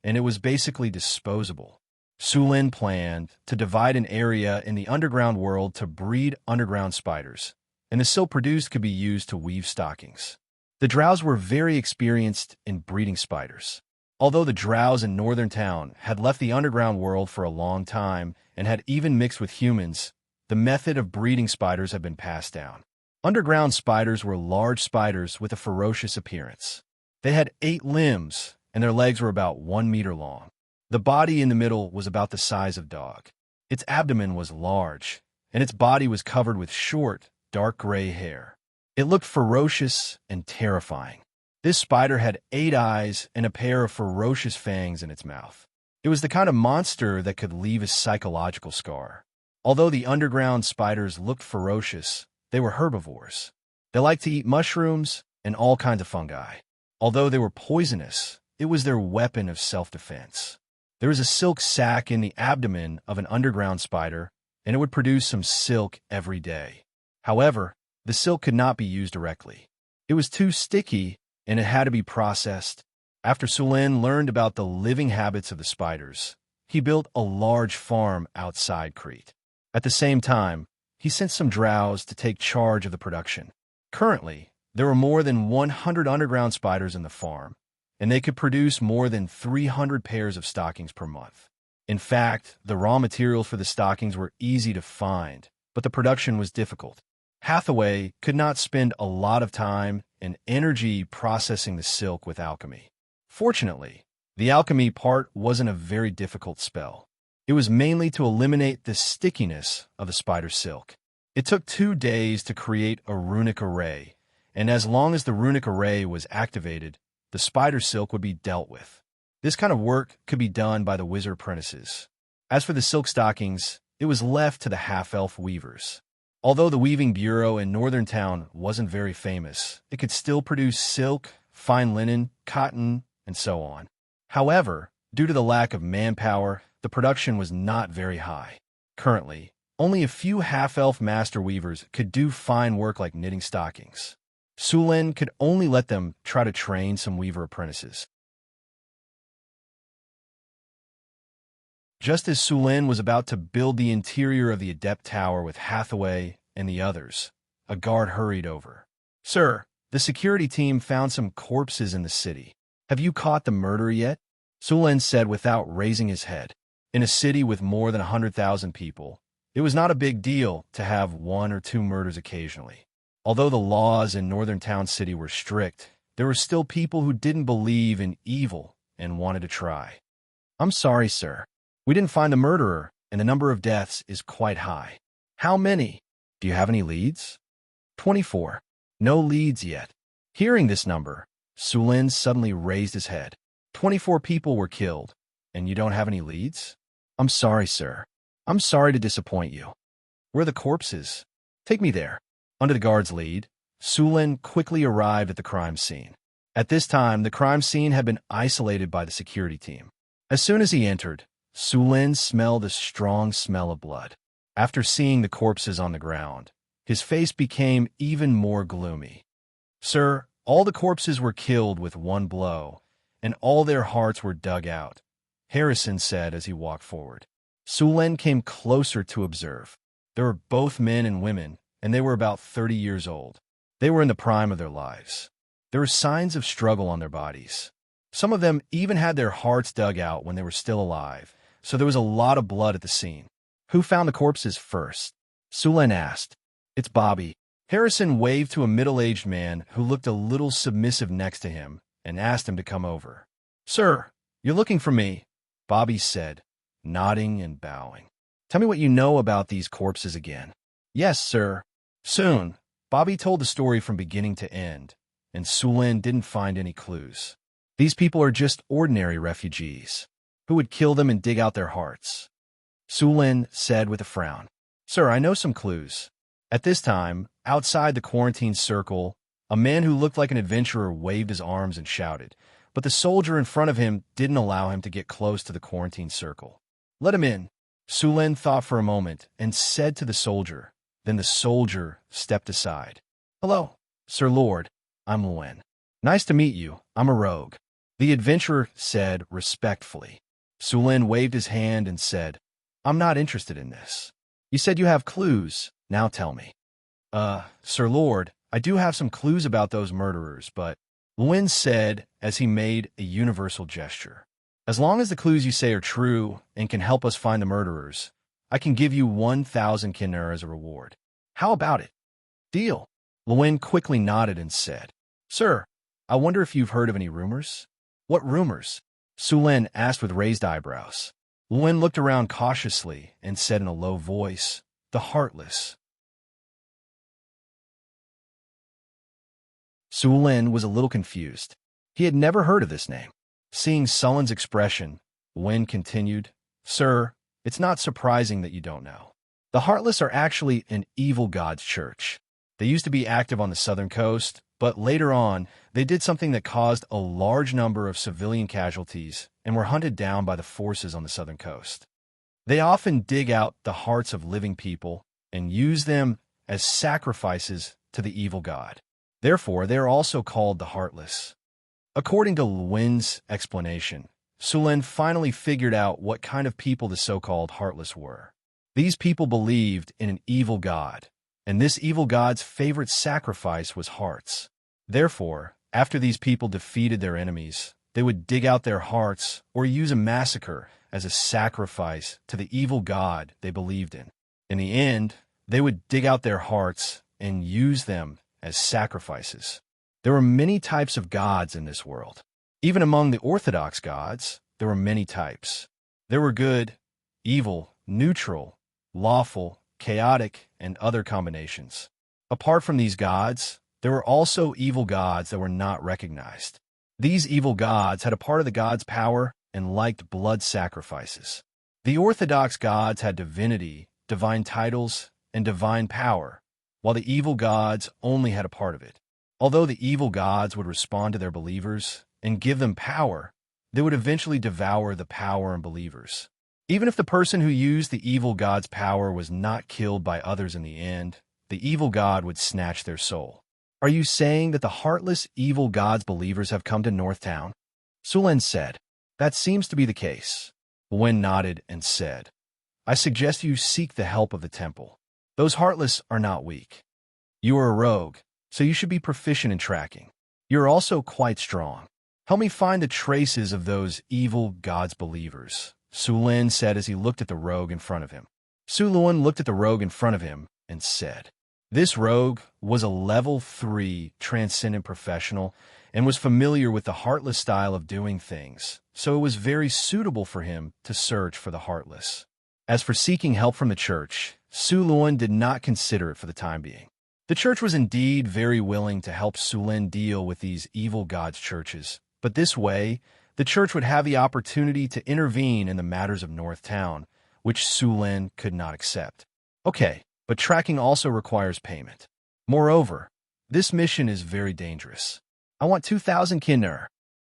and it was basically disposable. Sulin planned to divide an area in the underground world to breed underground spiders, and the silk produced could be used to weave stockings. The drows were very experienced in breeding spiders. Although the drows in Northern Town had left the underground world for a long time and had even mixed with humans, the method of breeding spiders had been passed down. Underground spiders were large spiders with a ferocious appearance. They had 8 limbs, and their legs were about 1 meter long. The body in the middle was about the size of a dog. Its abdomen was large, and its body was covered with short, dark gray hair. It looked ferocious and terrifying. This spider had 8 eyes and a pair of ferocious fangs in its mouth. It was the kind of monster that could leave a psychological scar. Although the underground spiders looked ferocious, they were herbivores. They liked to eat mushrooms and all kinds of fungi. Although they were poisonous, it was their weapon of self-defense. There was a silk sac in the abdomen of an underground spider, and it would produce some silk every day. However, the silk could not be used directly. It was too sticky, and it had to be processed. After Sulin learned about the living habits of the spiders, he built a large farm outside Crete. At the same time, he sent some drows to take charge of the production. Currently, there were more than 100 underground spiders in the farm, and they could produce more than 300 pairs of stockings per month. In fact, the raw materials for the stockings were easy to find, but the production was difficult. Hathaway could not spend a lot of time and energy processing the silk with alchemy. Fortunately, the alchemy part wasn't a very difficult spell. It was mainly to eliminate the stickiness of the spider silk. It took 2 days to create a runic array, and as long as the runic array was activated, the spider silk would be dealt with. This kind of work could be done by the wizard apprentices. As for the silk stockings, it was left to the half-elf weavers. Although the weaving bureau in Northern Town wasn't very famous, it could still produce silk, fine linen, cotton, and so on. However, due to the lack of manpower, the production was not very high. Currently, only a few half-elf master weavers could do fine work like knitting stockings. Sulin could only let them try to train some weaver apprentices. Just as Sulin was about to build the interior of the Adept Tower with Hathaway and the others, a guard hurried over. "Sir, the security team found some corpses in the city. Have you caught the murderer yet?" Sulin said without raising his head. In a city with more than 100,000 people, it was not a big deal to have 1 or 2 murders occasionally. Although the laws in Northern Town City were strict, there were still people who didn't believe in evil and wanted to try. "I'm sorry, sir. We didn't find the murderer, and the number of deaths is quite high." "How many? Do you have any leads?" 24. "No leads yet." Hearing this number, Sulin suddenly raised his head. 24 people were killed, and you don't have any leads? "I'm sorry, sir. I'm sorry to disappoint you." "Where are the corpses?" "Take me there." Under the guard's lead, Sulin quickly arrived at the crime scene. At this time, the crime scene had been isolated by the security team. As soon as he entered, Sulin smelled a strong smell of blood. After seeing the corpses on the ground, his face became even more gloomy. "Sir, all the corpses were killed with one blow, and all their hearts were dug out," Harrison said as he walked forward. Sulin came closer to observe. They were both men and women, and they were about 30 years old. They were in the prime of their lives. There were signs of struggle on their bodies. Some of them even had their hearts dug out when they were still alive, so there was a lot of blood at the scene. "Who found the corpses first?" Sulin asked. "It's Bobby." Harrison waved to a middle-aged man who looked a little submissive next to him and asked him to come over. "Sir, you're looking for me," Bobby said, nodding and bowing. "Tell me what you know about these corpses again." "Yes, sir." Soon, Bobby told the story from beginning to end, and Sulin didn't find any clues. "These people are just ordinary refugees. Who would kill them and dig out their hearts?" Sulin said with a frown. "Sir, I know some clues." At this time, outside the quarantine circle, a man who looked like an adventurer waved his arms and shouted, but the soldier in front of him didn't allow him to get close to the quarantine circle. "Let him in." Sulin thought for a moment and said to the soldier. Then the soldier stepped aside. "Hello, Sir Lord. I'm Luen. Nice to meet you. I'm a rogue," the adventurer said respectfully. Sulin waved his hand and said, "I'm not interested in this. You said you have clues. Now tell me." Sir Lord, I do have some clues about those murderers, but," Luen said as he made a universal gesture. "As long as the clues you say are true and can help us find the murderers, I can give you 1,000 kinner as a reward. How about it?" "Deal." Luen quickly nodded and said, "Sir, I wonder if you've heard of any rumors?" "What rumors?" Sulin asked with raised eyebrows. Luen looked around cautiously and said in a low voice, "The Heartless." Sulin was a little confused. He had never heard of this name. Seeing Sulin's expression, Luen continued, "Sir, it's not surprising that you don't know. The Heartless are actually an evil god's church. They used to be active on the southern coast, but later on, they did something that caused a large number of civilian casualties and were hunted down by the forces on the southern coast. They often dig out the hearts of living people and use them as sacrifices to the evil god. Therefore, they are also called the Heartless." According to Luen's explanation, Sulin finally figured out what kind of people the so-called Heartless were. These people believed in an evil god, and this evil god's favorite sacrifice was hearts. Therefore, after these people defeated their enemies, they would dig out their hearts or use a massacre as a sacrifice to the evil god they believed in. In the end, they would dig out their hearts and use them as sacrifices. There were many types of gods in this world. Even among the Orthodox gods, there were many types. There were good, evil, neutral, lawful, chaotic, and other combinations. Apart from these gods, there were also evil gods that were not recognized. These evil gods had a part of the gods' power and liked blood sacrifices. The orthodox gods had divinity, divine titles, and divine power, while the evil gods only had a part of it. Although the evil gods would respond to their believers and give them power, they would eventually devour the power in believers. Even if the person who used the evil god's power was not killed by others in the end, the evil god would snatch their soul. Are you saying that the heartless evil god's believers have come to Northtown? Sulen said. That seems to be the case. Wen nodded and said, I suggest you seek the help of the temple. Those heartless are not weak. You are a rogue, so you should be proficient in tracking. You are also quite strong. Help me find the traces of those evil god's believers, Sulen said as he looked at the rogue in front of him. Sulen looked at the rogue in front of him and said, This rogue was a level 3 transcendent professional and was familiar with the heartless style of doing things, so it was very suitable for him to search for the heartless. As for seeking help from the church, Sulen did not consider it for the time being. The church was indeed very willing to help Sulen deal with these evil gods' churches, but this way, the church would have the opportunity to intervene in the matters of Northtown, which Sulen could not accept. Okay, but tracking also requires payment. Moreover, this mission is very dangerous. I want 2,000 kinder.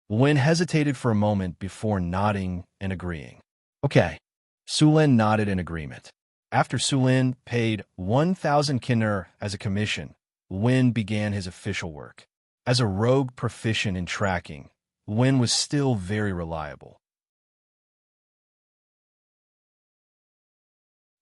Wen hesitated for a moment before nodding and agreeing. Okay. Sulen nodded in agreement. After Sulen paid 1,000 kinder as a commission, Wen began his official work. As a rogue proficient in tracking, Wen was still very reliable.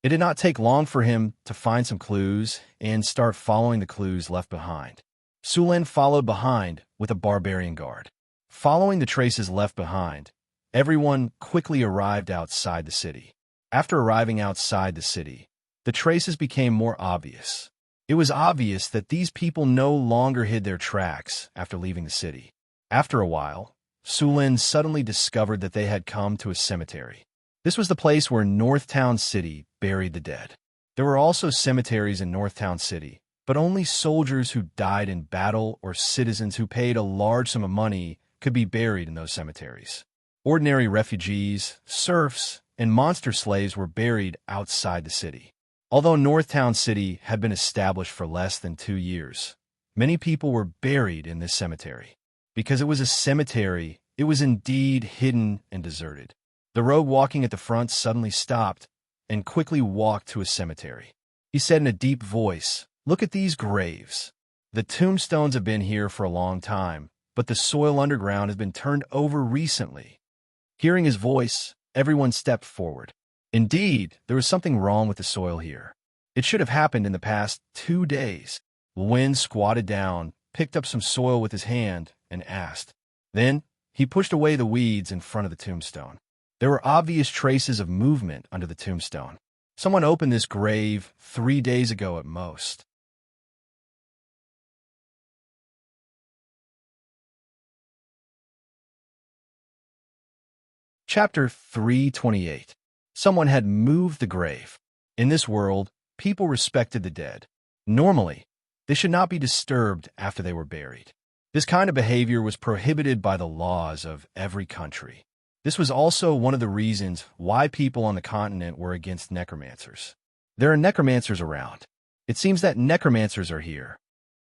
It did not take long for him to find some clues and start following the clues left behind. Sulen followed behind with a barbarian guard. Following the traces left behind, everyone quickly arrived outside the city. After arriving outside the city, the traces became more obvious. It was obvious that these people no longer hid their tracks after leaving the city. After a while, Sulen suddenly discovered that they had come to a cemetery. This was the place where Northtown City buried the dead. There were also cemeteries in Northtown City, but only soldiers who died in battle or citizens who paid a large sum of money could be buried in those cemeteries. Ordinary refugees, serfs, and monster slaves were buried outside the city. Although Northtown City had been established for less than 2 years, many people were buried in this cemetery. Because it was a cemetery, it was indeed hidden and deserted. The rogue walking at the front suddenly stopped and quickly walked to a cemetery. He said in a deep voice, "Look at these graves. The tombstones have been here for a long time, but the soil underground has been turned over recently." Hearing his voice, everyone stepped forward. Indeed, there was something wrong with the soil here. It should have happened in the past 2 days. Wen squatted down, picked up some soil with his hand, and asked. Then, he pushed away the weeds in front of the tombstone. There were obvious traces of movement under the tombstone. Someone opened this grave 3 days ago at most. Chapter 328. Someone had moved the grave. In this world, people respected the dead. Normally, they should not be disturbed after they were buried. This kind of behavior was prohibited by the laws of every country. This was also one of the reasons why people on the continent were against necromancers. There are necromancers around. It seems that necromancers are here.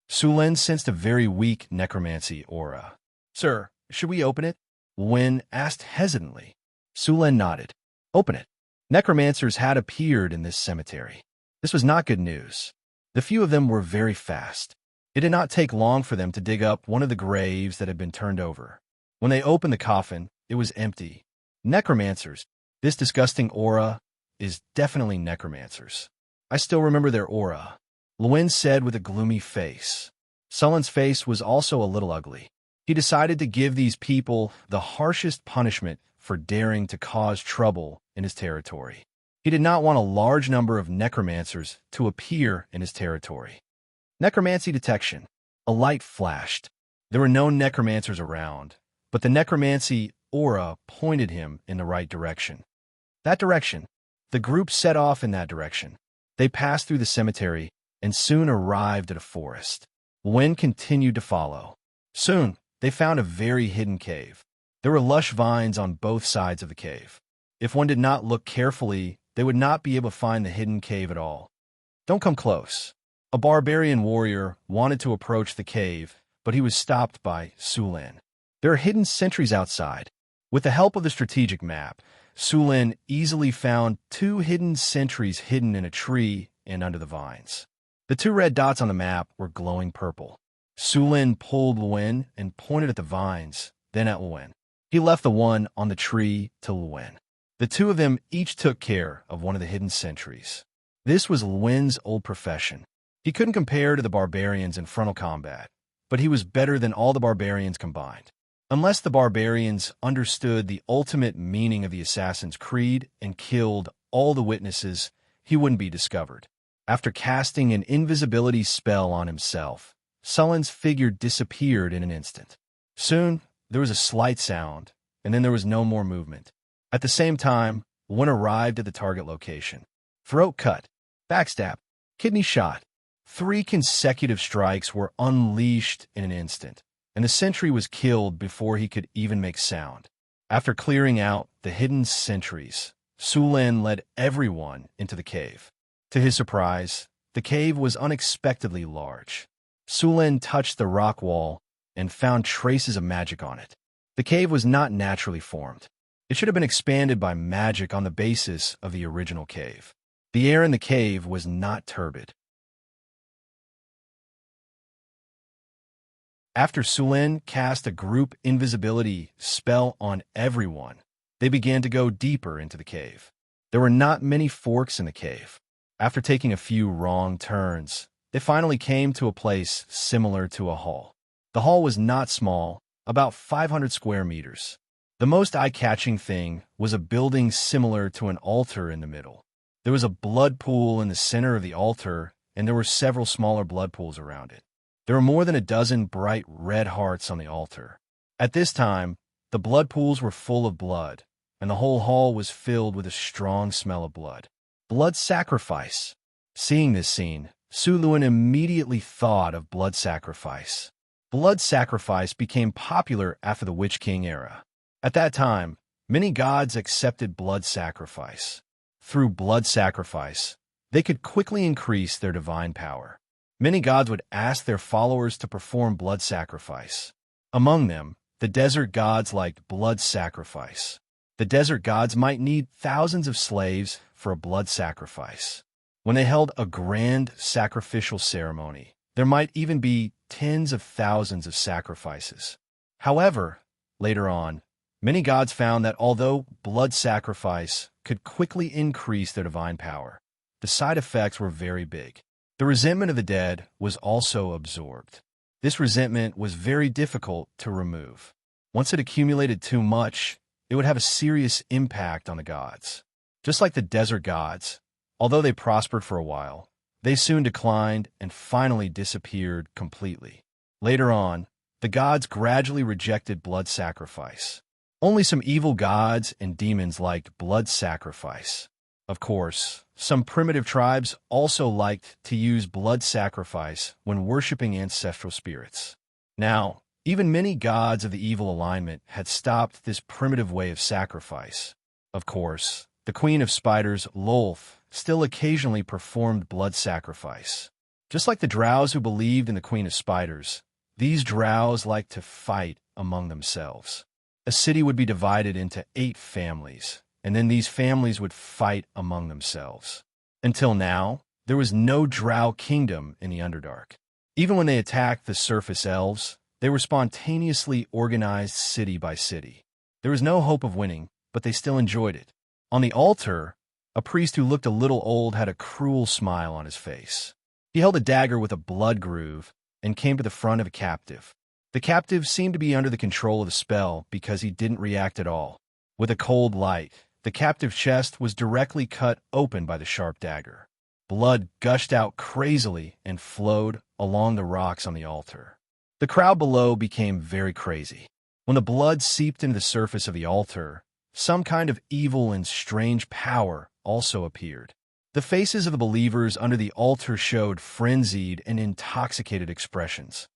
Sulen sensed a very weak necromancy aura. "Sir, should we open it?" Wen asked hesitantly. Sulen nodded. "Open it." Necromancers had appeared in this cemetery. This was not good news. The few of them were very fast. It did not take long for them to dig up one of the graves that had been turned over. When they opened the coffin, it was empty. Necromancers. This disgusting aura is definitely necromancers. I still remember their aura, Lewin said with a gloomy face. Sullen's face was also a little ugly. He decided to give these people the harshest punishment for daring to cause trouble in his territory. He did not want a large number of necromancers to appear in his territory. Necromancy detection. A light flashed. There were no necromancers around, but the necromancy aura pointed him in the right direction. That direction. The group set off in that direction. They passed through the cemetery and soon arrived at a forest. Wen continued to follow. Soon, they found a very hidden cave. There were lush vines on both sides of the cave. If one did not look carefully, they would not be able to find the hidden cave at all. Don't come close. A barbarian warrior wanted to approach the cave, but he was stopped by Sulin. There are hidden sentries outside. With the help of the strategic map, Sulin easily found 2 hidden sentries hidden in a tree and under the vines. The 2 red dots on the map were glowing purple. Sulin pulled Lewin and pointed at the vines, then at Lewin. He left the one on the tree to Lewin. The 2 of them each took care of one of the hidden sentries. This was Lewin's old profession. He couldn't compare to the barbarians in frontal combat, but he was better than all the barbarians combined. Unless the barbarians understood the ultimate meaning of the Assassin's Creed and killed all the witnesses, he wouldn't be discovered. After casting an invisibility spell on himself, Sulin's figure disappeared in an instant. Soon, there was a slight sound, and then there was no more movement. At the same time, one arrived at the target location. Throat cut, backstab, kidney shot. 3 consecutive strikes were unleashed in an instant, and the sentry was killed before he could even make sound. After clearing out the hidden sentries, Sulin led everyone into the cave. To his surprise, the cave was unexpectedly large. Sulin touched the rock wall and found traces of magic on it. The cave was not naturally formed. It should have been expanded by magic on the basis of the original cave. The air in the cave was not turbid. After Sulin cast a group invisibility spell on everyone, they began to go deeper into the cave. There were not many forks in the cave. After taking a few wrong turns, they finally came to a place similar to a hall. The hall was not small, about 500 square meters. The most eye-catching thing was a building similar to an altar in the middle. There was a blood pool in the center of the altar, and there were several smaller blood pools around it. There were more than a dozen bright red hearts on the altar. At this time, the blood pools were full of blood, and the whole hall was filled with a strong smell of blood. Blood sacrifice. Seeing this scene, Sulin immediately thought of blood sacrifice. Blood sacrifice became popular after the Witch King era. At that time, many gods accepted blood sacrifice. Through blood sacrifice, they could quickly increase their divine power. Many gods would ask their followers to perform blood sacrifice. Among them, the desert gods liked blood sacrifice. The desert gods might need thousands of slaves for a blood sacrifice. When they held a grand sacrificial ceremony, there might even be tens of thousands of sacrifices. However, later on, many gods found that although blood sacrifice could quickly increase their divine power, the side effects were very big. The resentment of the dead was also absorbed. This resentment was very difficult to remove. Once it accumulated too much, it would have a serious impact on the gods. Just like the desert gods, although they prospered for a while, they soon declined and finally disappeared completely. Later on, the gods gradually rejected blood sacrifice. Only some evil gods and demons liked blood sacrifice. Of course, some primitive tribes also liked to use blood sacrifice when worshipping ancestral spirits. Now, even many gods of the evil alignment had stopped this primitive way of sacrifice. Of course, the Queen of Spiders, Lolth, still occasionally performed blood sacrifice. Just like the drows who believed in the Queen of Spiders, these drows liked to fight among themselves. A city would be divided into 8 families, and then these families would fight among themselves. Until now, there was no drow kingdom in the Underdark. Even when they attacked the surface elves, they were spontaneously organized city by city. There was no hope of winning, but they still enjoyed it. On the altar, a priest who looked a little old had a cruel smile on his face. He held a dagger with a blood groove and came to the front of a captive. The captive seemed to be under the control of the spell because he didn't react at all. With a cold light, the captive's chest was directly cut open by the sharp dagger. Blood gushed out crazily and flowed along the rocks on the altar. The crowd below became very crazy. When the blood seeped into the surface of the altar, some kind of evil and strange power also appeared. The faces of the believers under the altar showed frenzied and intoxicated expressions.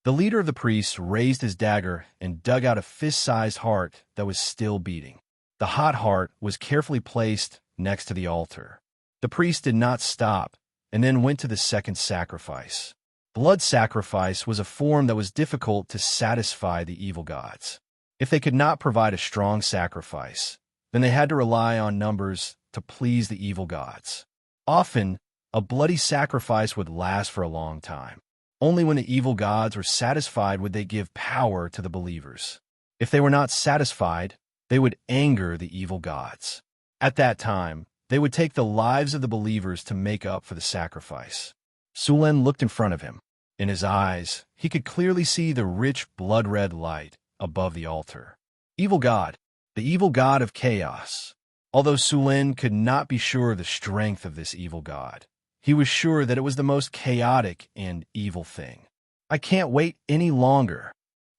The leader of the priests raised his dagger and dug out a fist-sized heart that was still beating. The hot heart was carefully placed next to the altar. The priest did not stop and then went to the second sacrifice. Blood sacrifice was a form that was difficult to satisfy the evil gods. If they could not provide a strong sacrifice, then they had to rely on numbers to please the evil gods. Often, a bloody sacrifice would last for a long time. Only when the evil gods were satisfied would they give power to the believers. If they were not satisfied, they would anger the evil gods. At that time, they would take the lives of the believers to make up for the sacrifice. Sulen looked in front of him. In his eyes, he could clearly see the rich blood-red light above the altar. Evil God, the evil god of chaos. Although Sulen could not be sure of the strength of this evil god, he was sure that it was the most chaotic and evil thing. I can't wait any longer.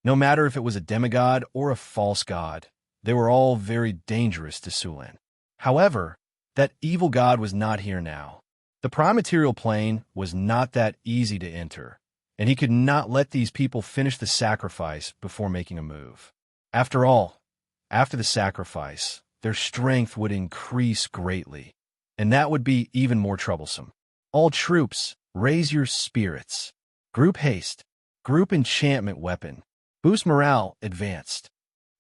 No matter if it was a demigod or a false god, they were all very dangerous to Sulen. However, that evil god was not here now. The prime material plane was not that easy to enter, and he could not let these people finish the sacrifice before making a move. After all, after the sacrifice, their strength would increase greatly, and that would be even more troublesome. All troops, raise your spirits. Group haste. Group enchantment weapon. Boost morale, advanced.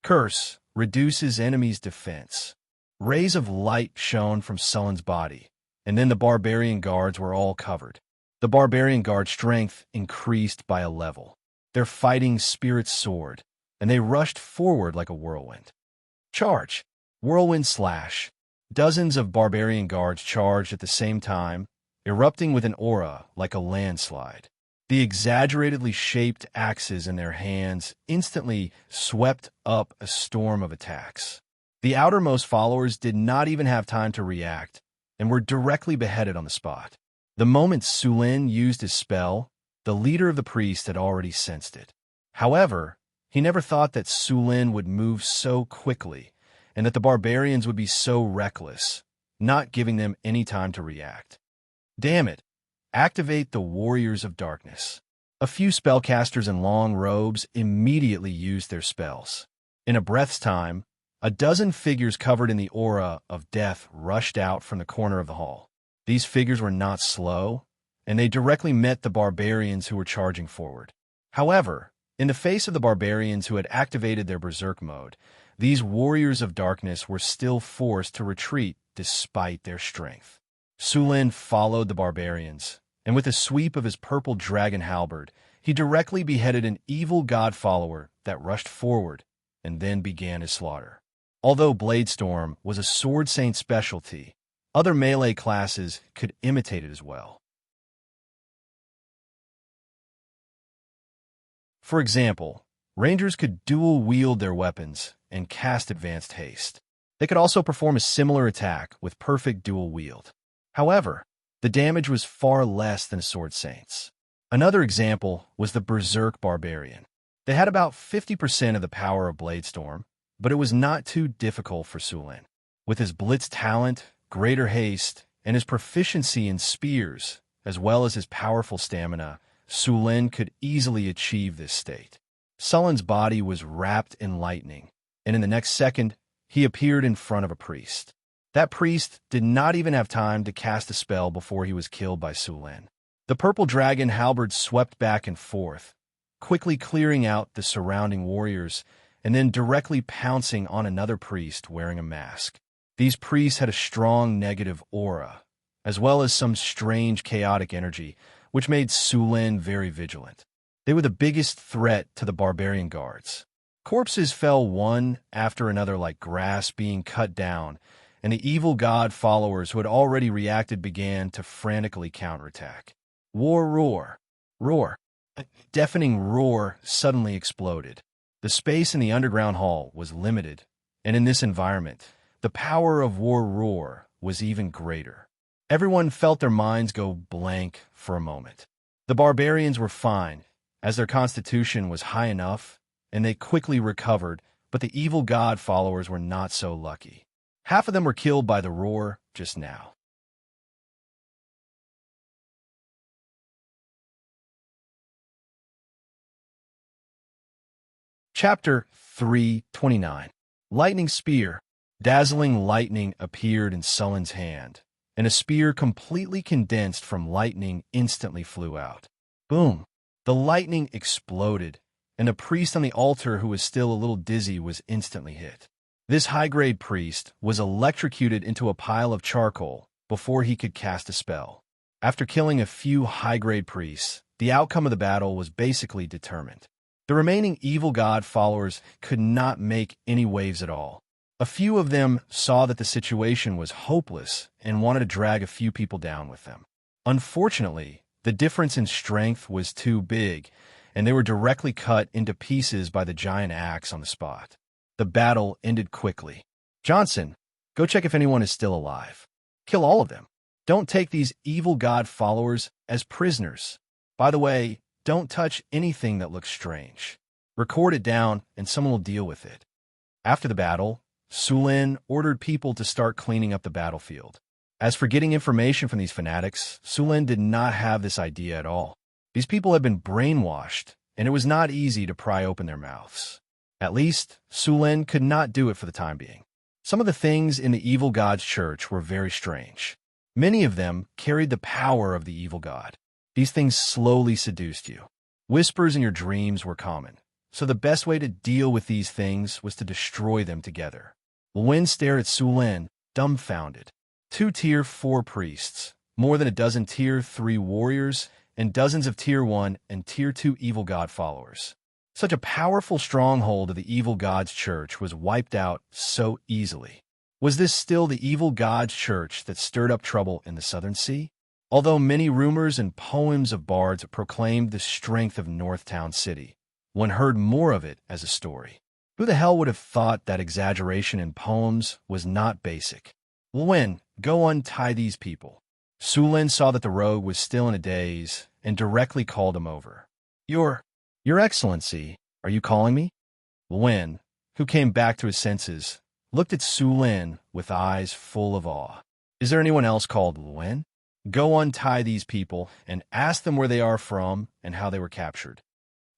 Curse, reduces enemy's defense. Rays of light shone from Sullen's body, and then the barbarian guards were all covered. The barbarian guard strength increased by a level. Their fighting spirits soared, and they rushed forward like a whirlwind. Charge. Whirlwind slash. Dozens of barbarian guards charged at the same time, erupting with an aura like a landslide. The exaggeratedly shaped axes in their hands instantly swept up a storm of attacks. The outermost followers did not even have time to react and were directly beheaded on the spot. The moment Sulen used his spell, the leader of the priests had already sensed it. However, he never thought that Sulen would move so quickly and that the barbarians would be so reckless, not giving them any time to react. Damn it! Activate the Warriors of Darkness. A few spellcasters in long robes immediately used their spells. In a breath's time, a dozen figures covered in the aura of death rushed out from the corner of the hall. These figures were not slow, and they directly met the barbarians who were charging forward. However, in the face of the barbarians who had activated their berserk mode, these Warriors of Darkness were still forced to retreat despite their strength. Sulen followed the barbarians, and with a sweep of his purple dragon halberd, he directly beheaded an evil god follower that rushed forward and then began his slaughter. Although Bladestorm was a sword saint specialty, other melee classes could imitate it as well. For example, Rangers could dual-wield their weapons and cast advanced haste. They could also perform a similar attack with perfect dual wield. However, the damage was far less than Sword Saints. Another example was the Berserk Barbarian. They had about 50% of the power of Bladestorm, but it was not too difficult for Sulen. With his blitz talent, greater haste, and his proficiency in spears, as well as his powerful stamina, Sulen could easily achieve this state. Sullen's body was wrapped in lightning, and in the next second, he appeared in front of a priest. That priest did not even have time to cast a spell before he was killed by Sulen. The purple dragon halberd swept back and forth, quickly clearing out the surrounding warriors and then directly pouncing on another priest wearing a mask. These priests had a strong negative aura, as well as some strange chaotic energy, which made Sulen very vigilant. They were the biggest threat to the barbarian guards. Corpses fell one after another like grass being cut down, and the evil god followers who had already reacted began to frantically counterattack. War roar. Roar. A deafening roar suddenly exploded. The space in the underground hall was limited, and in this environment, the power of war roar was even greater. Everyone felt their minds go blank for a moment. The barbarians were fine, as their constitution was high enough, and they quickly recovered, but the evil god followers were not so lucky. Half of them were killed by the roar just now. Chapter 329. Lightning Spear. Dazzling lightning appeared in Sullen's hand, and a spear completely condensed from lightning instantly flew out. Boom! The lightning exploded, and a priest on the altar who was still a little dizzy was instantly hit. This high-grade priest was electrocuted into a pile of charcoal before he could cast a spell. After killing a few high-grade priests, the outcome of the battle was basically determined. The remaining evil god followers could not make any waves at all. A few of them saw that the situation was hopeless and wanted to drag a few people down with them. Unfortunately, the difference in strength was too big, and they were directly cut into pieces by the giant axe on the spot. The battle ended quickly. Johnson, go check if anyone is still alive. Kill all of them. Don't take these evil god followers as prisoners. By the way, don't touch anything that looks strange. Record it down, and someone will deal with it. After the battle, Sulin ordered people to start cleaning up the battlefield. As for getting information from these fanatics, Sulin did not have this idea at all. These people had been brainwashed, and it was not easy to pry open their mouths. At least, Sulin could not do it for the time being. Some of the things in the evil god's church were very strange. Many of them carried the power of the evil god. These things slowly seduced you. Whispers in your dreams were common, so the best way to deal with these things was to destroy them together. Lwin stared at Sulin, dumbfounded. 2 Tier 4 priests, more than a dozen Tier 3 warriors, and dozens of Tier 1 and Tier 2 evil god followers. Such a powerful stronghold of the evil god's church was wiped out so easily. Was this still the evil god's church that stirred up trouble in the Southern Sea? Although many rumors and poems of bards proclaimed the strength of Northtown City, one heard more of it as a story. Who the hell would have thought that exaggeration in poems was not basic? Lwin, go untie these people. Sulin saw that the rogue was still in a daze and directly called him over. Your Excellency, are you calling me? Lwin, who came back to his senses, looked at Sulin with eyes full of awe. Is there anyone else called Lwin? Go untie these people and ask them where they are from and how they were captured.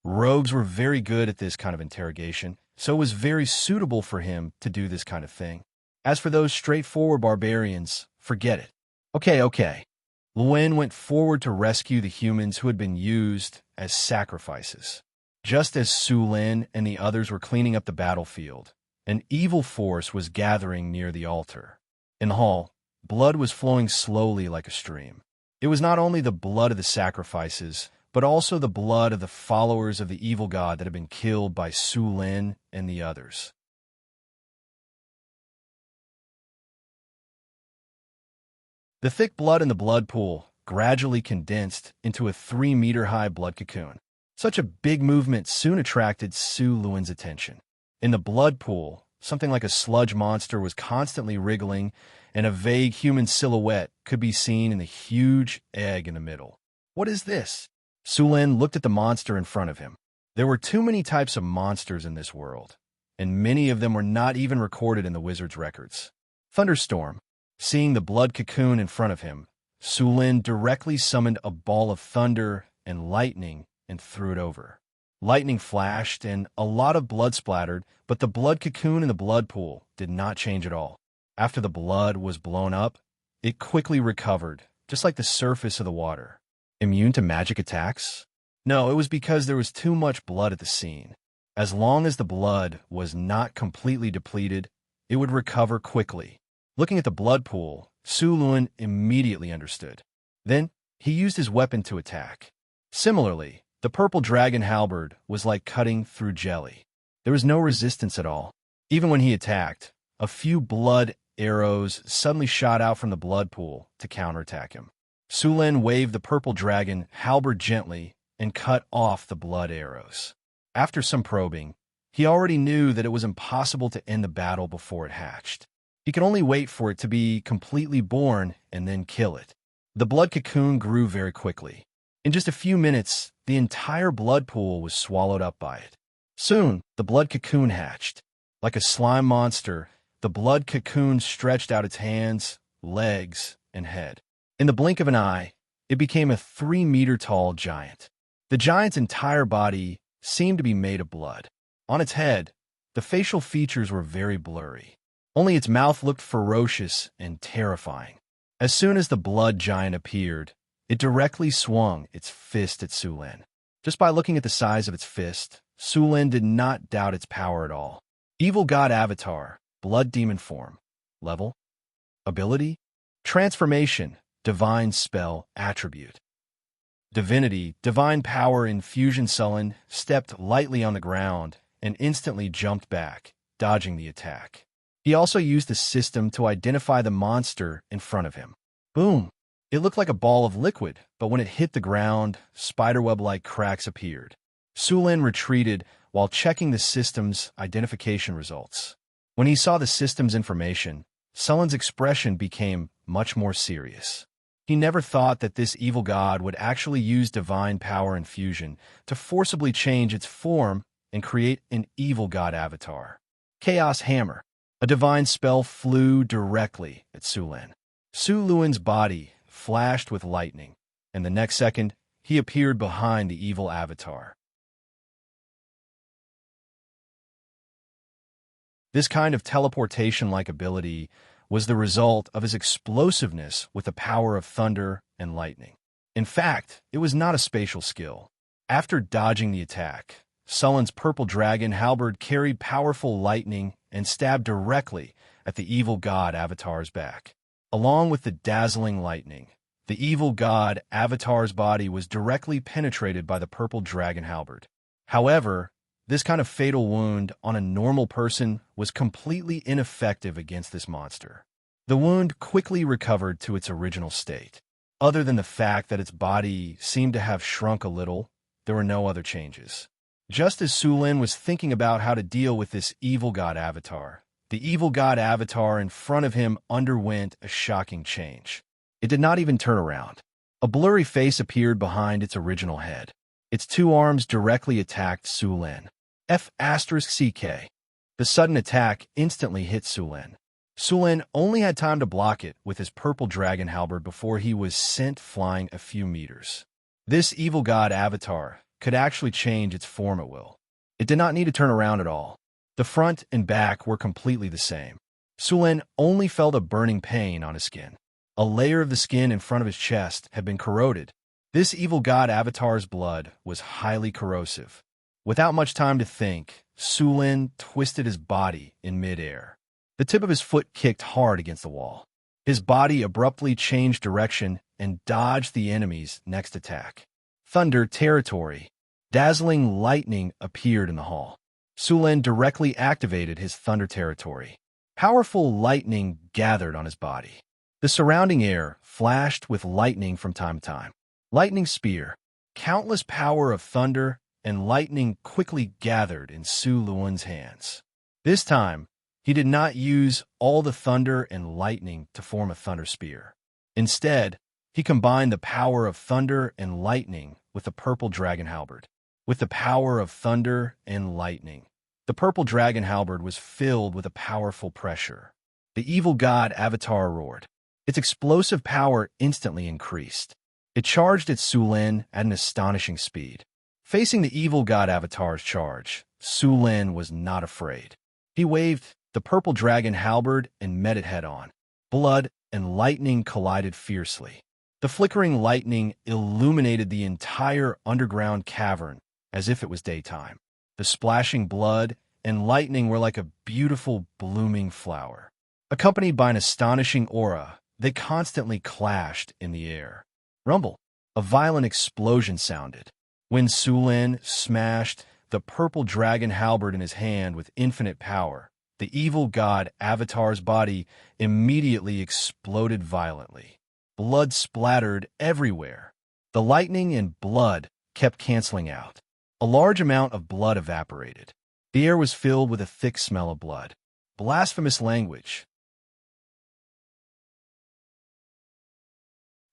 Rogues were very good at this kind of interrogation, so it was very suitable for him to do this kind of thing. As for those straightforward barbarians, forget it. Okay. Lwin went forward to rescue the humans who had been used as sacrifices. Just as Sulin and the others were cleaning up the battlefield, an evil force was gathering near the altar. In the hall, blood was flowing slowly like a stream. It was not only the blood of the sacrifices, but also the blood of the followers of the evil god that had been killed by Sulin and the others. The thick blood in the blood pool gradually condensed into a 3-meter-high blood cocoon. Such a big movement soon attracted Sulwin's attention. In the blood pool, something like a sludge monster was constantly wriggling, and a vague human silhouette could be seen in the huge egg in the middle. What is this? Sulin looked at the monster in front of him. There were too many types of monsters in this world, and many of them were not even recorded in the wizard's records. Thunderstorm. Seeing the blood cocoon in front of him, Sulin directly summoned a ball of thunder and lightning and threw it over. Lightning flashed and a lot of blood splattered, but the blood cocoon in the blood pool did not change at all. After the blood was blown up, it quickly recovered, just like the surface of the water. Immune to magic attacks? No, it was because there was too much blood at the scene. As long as the blood was not completely depleted, it would recover quickly. Looking at the blood pool, Sulin immediately understood. Then, he used his weapon to attack. Similarly, the purple dragon halberd was like cutting through jelly. There was no resistance at all. Even when he attacked, a few blood arrows suddenly shot out from the blood pool to counterattack him. Sulin waved the purple dragon halberd gently and cut off the blood arrows. After some probing, he already knew that it was impossible to end the battle before it hatched. He could only wait for it to be completely born and then kill it. The blood cocoon grew very quickly. In just a few minutes, the entire blood pool was swallowed up by it. Soon, the blood cocoon hatched. Like a slime monster, the blood cocoon stretched out its hands, legs, and head. In the blink of an eye, it became a 3-meter-tall giant. The giant's entire body seemed to be made of blood. On its head, the facial features were very blurry. Only its mouth looked ferocious and terrifying. As soon as the blood giant appeared, it directly swung its fist at Su Lin. Just by looking at the size of its fist, Su Lin did not doubt its power at all. Evil God Avatar, Blood Demon Form. Level. Ability. Transformation, Divine Spell Attribute. Divinity, Divine Power Infusion. Su Lin stepped lightly on the ground and instantly jumped back, dodging the attack. He also used the system to identify the monster in front of him. Boom! It looked like a ball of liquid, but when it hit the ground, spiderweb-like cracks appeared. Su Lin retreated while checking the system's identification results. When he saw the system's information, Su Lin's expression became much more serious. He never thought that this evil god would actually use divine power infusion to forcibly change its form and create an evil god avatar. Chaos Hammer. A divine spell flew directly at Su Lin. Su Lin's body flashed with lightning, and the next second, he appeared behind the evil avatar. This kind of teleportation-like ability was the result of his explosiveness with the power of thunder and lightning. In fact, it was not a spatial skill. After dodging the attack, Su Lin's purple dragon halberd carried powerful lightning and stabbed directly at the evil god avatar's back. Along with the dazzling lightning, the evil god avatar's body was directly penetrated by the purple dragon halberd. However, this kind of fatal wound on a normal person was completely ineffective against this monster. The wound quickly recovered to its original state. Other than the fact that its body seemed to have shrunk a little, there were no other changes. Just as Su Lin was thinking about how to deal with this evil god avatar, the evil god avatar in front of him underwent a shocking change. It did not even turn around. A blurry face appeared behind its original head. Its two arms directly attacked Su Lin. F***CK. The sudden attack instantly hit Su Lin. Su Lin only had time to block it with his purple dragon halberd before he was sent flying a few meters. This evil god avatar could actually change its form at will. It did not need to turn around at all. The front and back were completely the same. Su Lin only felt a burning pain on his skin. A layer of the skin in front of his chest had been corroded. This evil god avatar's blood was highly corrosive. Without much time to think, Su Lin twisted his body in midair. The tip of his foot kicked hard against the wall. His body abruptly changed direction and dodged the enemy's next attack. Thunder territory. Dazzling lightning appeared in the hall. Su Lin directly activated his thunder territory. Powerful lightning gathered on his body. The surrounding air flashed with lightning from time to time. Lightning spear. Countless power of thunder and lightning quickly gathered in Su Lin's hands. This time, he did not use all the thunder and lightning to form a thunder spear. Instead, he combined the power of thunder and lightning with the purple dragon halberd. With the power of thunder and lightning, the purple dragon halberd was filled with a powerful pressure. The evil god avatar roared. Its explosive power instantly increased. It charged at Su Lin at an astonishing speed. Facing the evil god avatar's charge, Su Lin was not afraid. He waved the purple dragon halberd and met it head-on. Blood and lightning collided fiercely. The flickering lightning illuminated the entire underground cavern as if it was daytime. The splashing blood and lightning were like a beautiful blooming flower. Accompanied by an astonishing aura, they constantly clashed in the air. Rumble. A violent explosion sounded. When Su Lin smashed the purple dragon halberd in his hand with infinite power, the evil god avatar's body immediately exploded violently. Blood splattered everywhere. The lightning and blood kept canceling out. A large amount of blood evaporated. The air was filled with a thick smell of blood. Blasphemous language.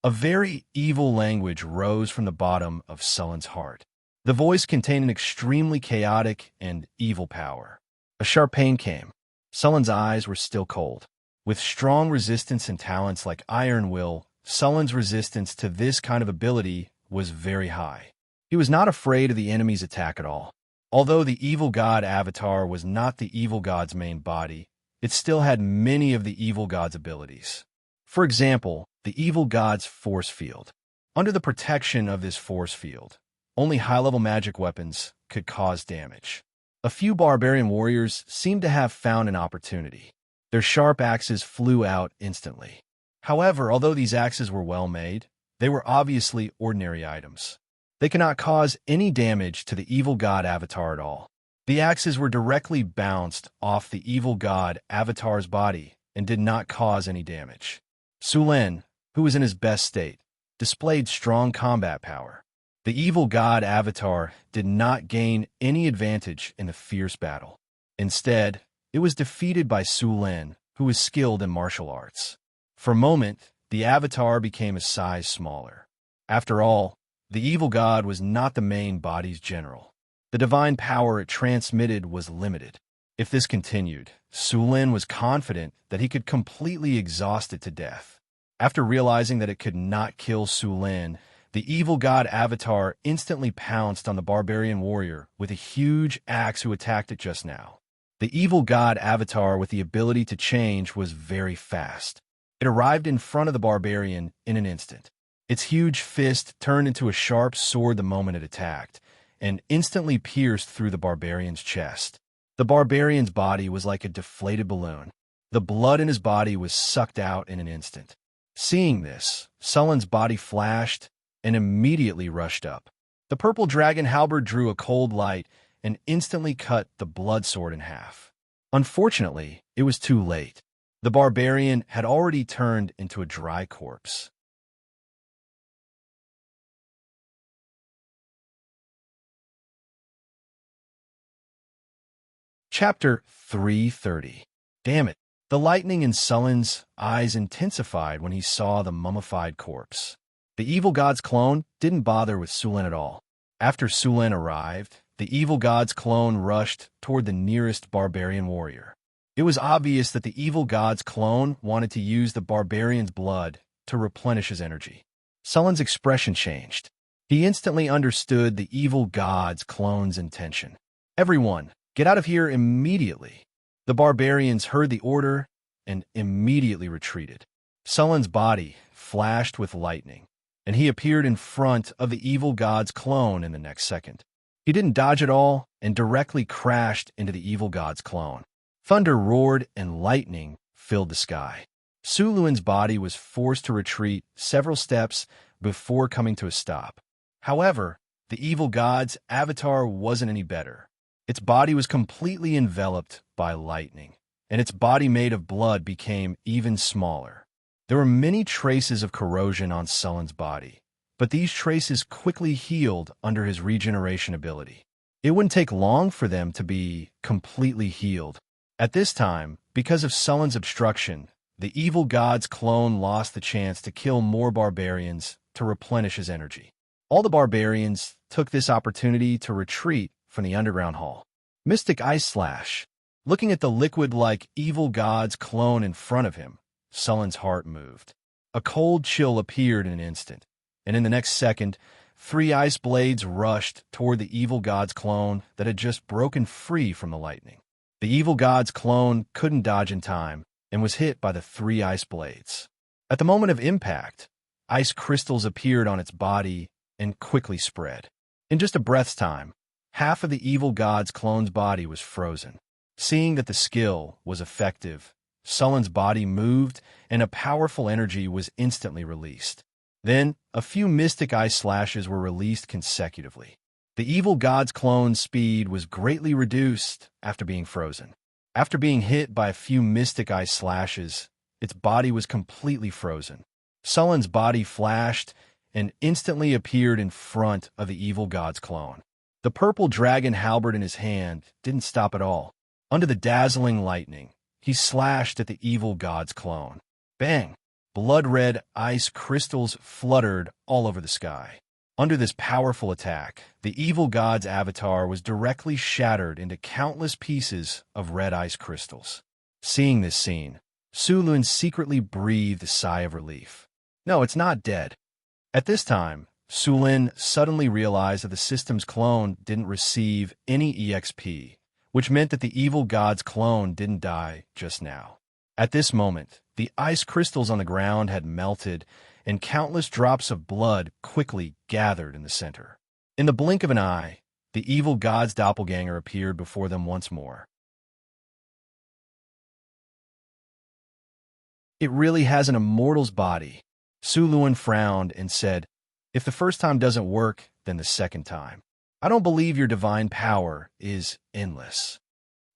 A very evil language rose from the bottom of Su Lin's heart. The voice contained an extremely chaotic and evil power. A sharp pain came. Su Lin's eyes were still cold. With strong resistance and talents like Iron Will, Su Lin's resistance to this kind of ability was very high. He was not afraid of the enemy's attack at all. Although the evil god avatar was not the evil god's main body, it still had many of the evil god's abilities. For example, the evil god's force field. Under the protection of this force field, only high-level magic weapons could cause damage. A few barbarian warriors seemed to have found an opportunity. Their sharp axes flew out instantly. However, although these axes were well made, they were obviously ordinary items. They could not cause any damage to the evil god avatar at all. The axes were directly bounced off the evil god avatar's body and did not cause any damage. Sulen, who was in his best state, displayed strong combat power. The evil god avatar did not gain any advantage in the fierce battle. Instead, it was defeated by Sulen, who was skilled in martial arts. For a moment, the avatar became a size smaller. After all, the evil god was not the main body's general. The divine power it transmitted was limited. If this continued, Sulen was confident that he could completely exhaust it to death. After realizing that it could not kill Sulen, the evil god avatar instantly pounced on the barbarian warrior with a huge axe who attacked it just now. The evil god avatar with the ability to change was very fast. It arrived in front of the barbarian in an instant. Its huge fist turned into a sharp sword the moment it attacked, and instantly pierced through the barbarian's chest. The barbarian's body was like a deflated balloon. The blood in his body was sucked out in an instant. Seeing this, Sullen's body flashed and immediately rushed up. The purple dragon halberd drew a cold light and instantly cut the blood sword in half. Unfortunately, it was too late. The barbarian had already turned into a dry corpse. Chapter 330. Damn it. The lightning in Sullen's eyes intensified when he saw the mummified corpse. The evil god's clone didn't bother with Sulen at all. After Sulen arrived, the evil god's clone rushed toward the nearest barbarian warrior. It was obvious that the evil god's clone wanted to use the barbarian's blood to replenish his energy. Sullen's expression changed. He instantly understood the evil god's clone's intention. Everyone, get out of here immediately. The barbarians heard the order and immediately retreated. Sullen's body flashed with lightning, and he appeared in front of the evil god's clone in the next second. He didn't dodge at all and directly crashed into the evil god's clone. Thunder roared and lightning filled the sky. Suluen's body was forced to retreat several steps before coming to a stop. However, the evil god's avatar wasn't any better. Its body was completely enveloped by lightning, and its body made of blood became even smaller. There were many traces of corrosion on Sullen's body, but these traces quickly healed under his regeneration ability. It wouldn't take long for them to be completely healed. At this time, because of Sullen's obstruction, the evil god's clone lost the chance to kill more barbarians to replenish his energy. All the barbarians took this opportunity to retreat from the underground hall. Mystic Ice Slash. Looking at the liquid-like evil god's clone in front of him, Sullen's heart moved. A cold chill appeared in an instant, and in the next second, 3 ice blades rushed toward the evil god's clone that had just broken free from the lightning. The evil god's clone couldn't dodge in time and was hit by the 3 ice blades. At the moment of impact, ice crystals appeared on its body and quickly spread. In just a breath's time, half of the evil god's clone's body was frozen. Seeing that the skill was effective, Sullen's body moved and a powerful energy was instantly released. Then, a few mystic ice slashes were released consecutively. The evil god's clone's speed was greatly reduced after being frozen. After being hit by a few mystic ice slashes, its body was completely frozen. Sullen's body flashed and instantly appeared in front of the evil god's clone. The purple dragon halberd in his hand didn't stop at all. Under the dazzling lightning, he slashed at the evil god's clone. Bang! Blood-red ice crystals fluttered all over the sky. Under this powerful attack, the evil god's avatar was directly shattered into countless pieces of red ice crystals. Seeing this scene, Sulun secretly breathed a sigh of relief. No, it's not dead. At this time, Sulin suddenly realized that the system's clone didn't receive any EXP, which meant that the evil god's clone didn't die just now. At this moment, the ice crystals on the ground had melted, and countless drops of blood quickly gathered in the center. In the blink of an eye, the evil god's doppelganger appeared before them once more. It really has an immortal's body. Su Luan frowned and said, "If the first time doesn't work, then the second time. I don't believe your divine power is endless."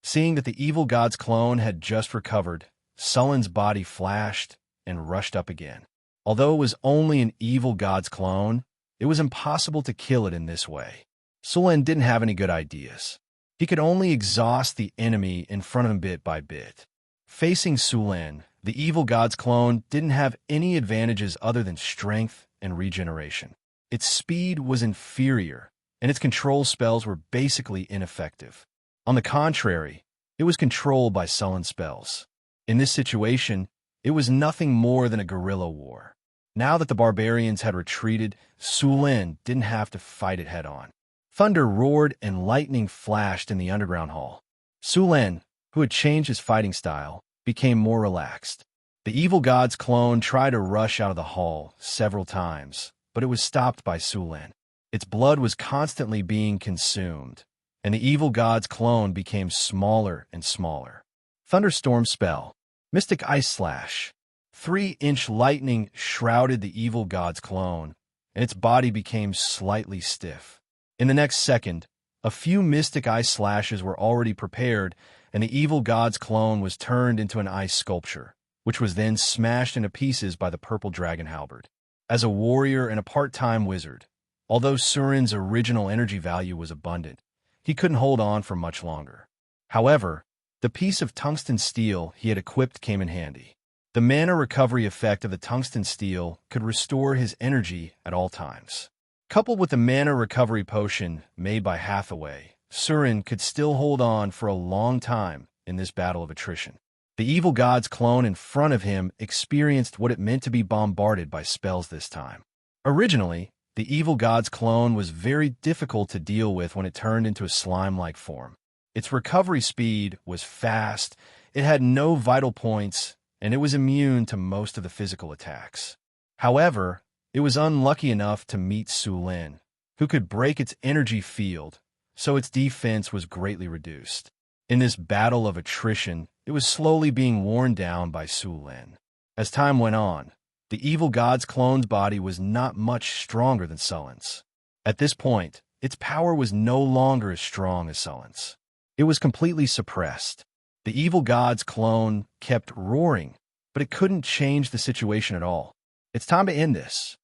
Seeing that the evil god's clone had just recovered, Sullen's body flashed and rushed up again. Although it was only an evil god's clone, it was impossible to kill it in this way. Sullen didn't have any good ideas. He could only exhaust the enemy in front of him bit by bit. Facing Sullen, the evil god's clone didn't have any advantages other than strength and regeneration. Its speed was inferior, and its control spells were basically ineffective. On the contrary, it was controlled by sullen spells. In this situation, it was nothing more than a guerrilla war. Now that the barbarians had retreated, Sulin didn't have to fight it head-on. Thunder roared and lightning flashed in the underground hall. Sulin, who had changed his fighting style, became more relaxed. The evil god's clone tried to rush out of the hall several times, but it was stopped by Sulin. Its blood was constantly being consumed, and the evil god's clone became smaller and smaller. Thunderstorm spell. Mystic Ice Slash. 3-inch lightning shrouded the evil god's clone, and its body became slightly stiff. In the next second, a few mystic ice slashes were already prepared, and the evil god's clone was turned into an ice sculpture, which was then smashed into pieces by the purple dragon halberd. As a warrior and a part-time wizard, although Surin's original energy value was abundant, he couldn't hold on for much longer. However, the piece of tungsten steel he had equipped came in handy. The mana recovery effect of the tungsten steel could restore his energy at all times. Coupled with the mana recovery potion made by Hathaway, Surin could still hold on for a long time in this battle of attrition. The evil god's clone in front of him experienced what it meant to be bombarded by spells this time. Originally, the evil god's clone was very difficult to deal with when it turned into a slime-like form. Its recovery speed was fast, it had no vital points, and it was immune to most of the physical attacks. However, it was unlucky enough to meet Sulin, who could break its energy field, so its defense was greatly reduced. In this battle of attrition, it was slowly being worn down by Sulin. As time went on, the evil god's clone's body was not much stronger than Sullen's. At this point, its power was no longer as strong as Sullen's. It was completely suppressed. The evil god's clone kept roaring, but it couldn't change the situation at all. It's time to end this.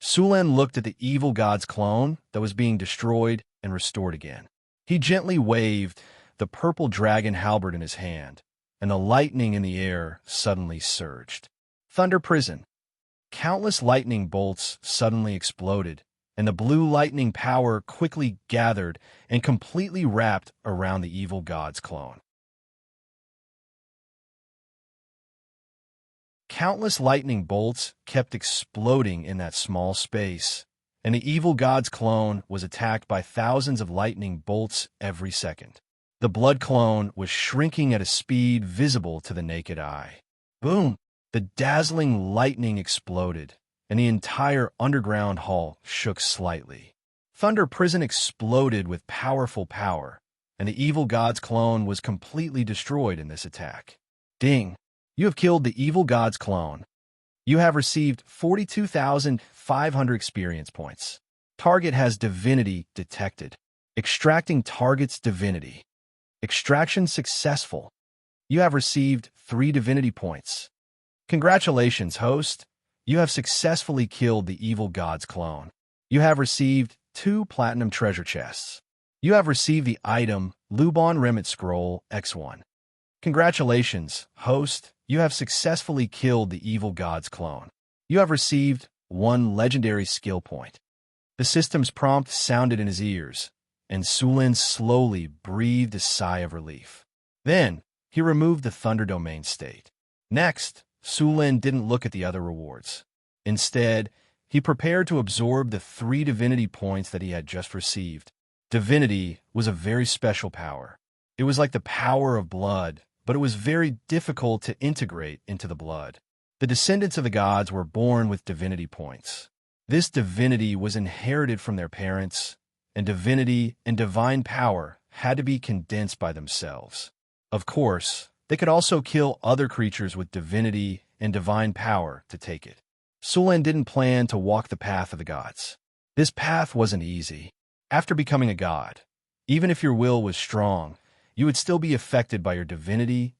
Sulin looked at the evil god's clone that was being destroyed and restored again. He gently waved the purple dragon halberd in his hand, and the lightning in the air suddenly surged. Thunder Prison. Countless lightning bolts suddenly exploded, and the blue lightning power quickly gathered and completely wrapped around the evil god's clone. Countless lightning bolts kept exploding in that small space, and the evil god's clone was attacked by thousands of lightning bolts every second. The blood clone was shrinking at a speed visible to the naked eye. Boom! The dazzling lightning exploded, and the entire underground hall shook slightly. Thunder Prison exploded with powerful power, and the evil god's clone was completely destroyed in this attack. Ding! You have killed the evil god's clone. You have received 42,500 experience points. Target has divinity detected. Extracting target's divinity. Extraction successful. You have received 3 divinity points. Congratulations, host. You have successfully killed the evil god's clone. You have received 2 platinum treasure chests. You have received the item Lubon Remit Scroll X1. Congratulations, host. You have successfully killed the evil god's clone. You have received 1 legendary skill point. The system's prompt sounded in his ears, and Sulin slowly breathed a sigh of relief. Then, he removed the Thunder Domain state. Next, Sulin didn't look at the other rewards. Instead, He prepared to absorb the 3 divinity points that he had just received. Divinity was a very special power. It was like the power of blood, but it was very difficult to integrate into the blood. The descendants of the gods were born with divinity points. This divinity was inherited from their parents, and divinity and divine power had to be condensed by themselves. Of course, they could also kill other creatures with divinity and divine power to take it. Sulen didn't plan to walk the path of the gods. This path wasn't easy. After becoming a god, even if your will was strong, you would still be affected by your divinity,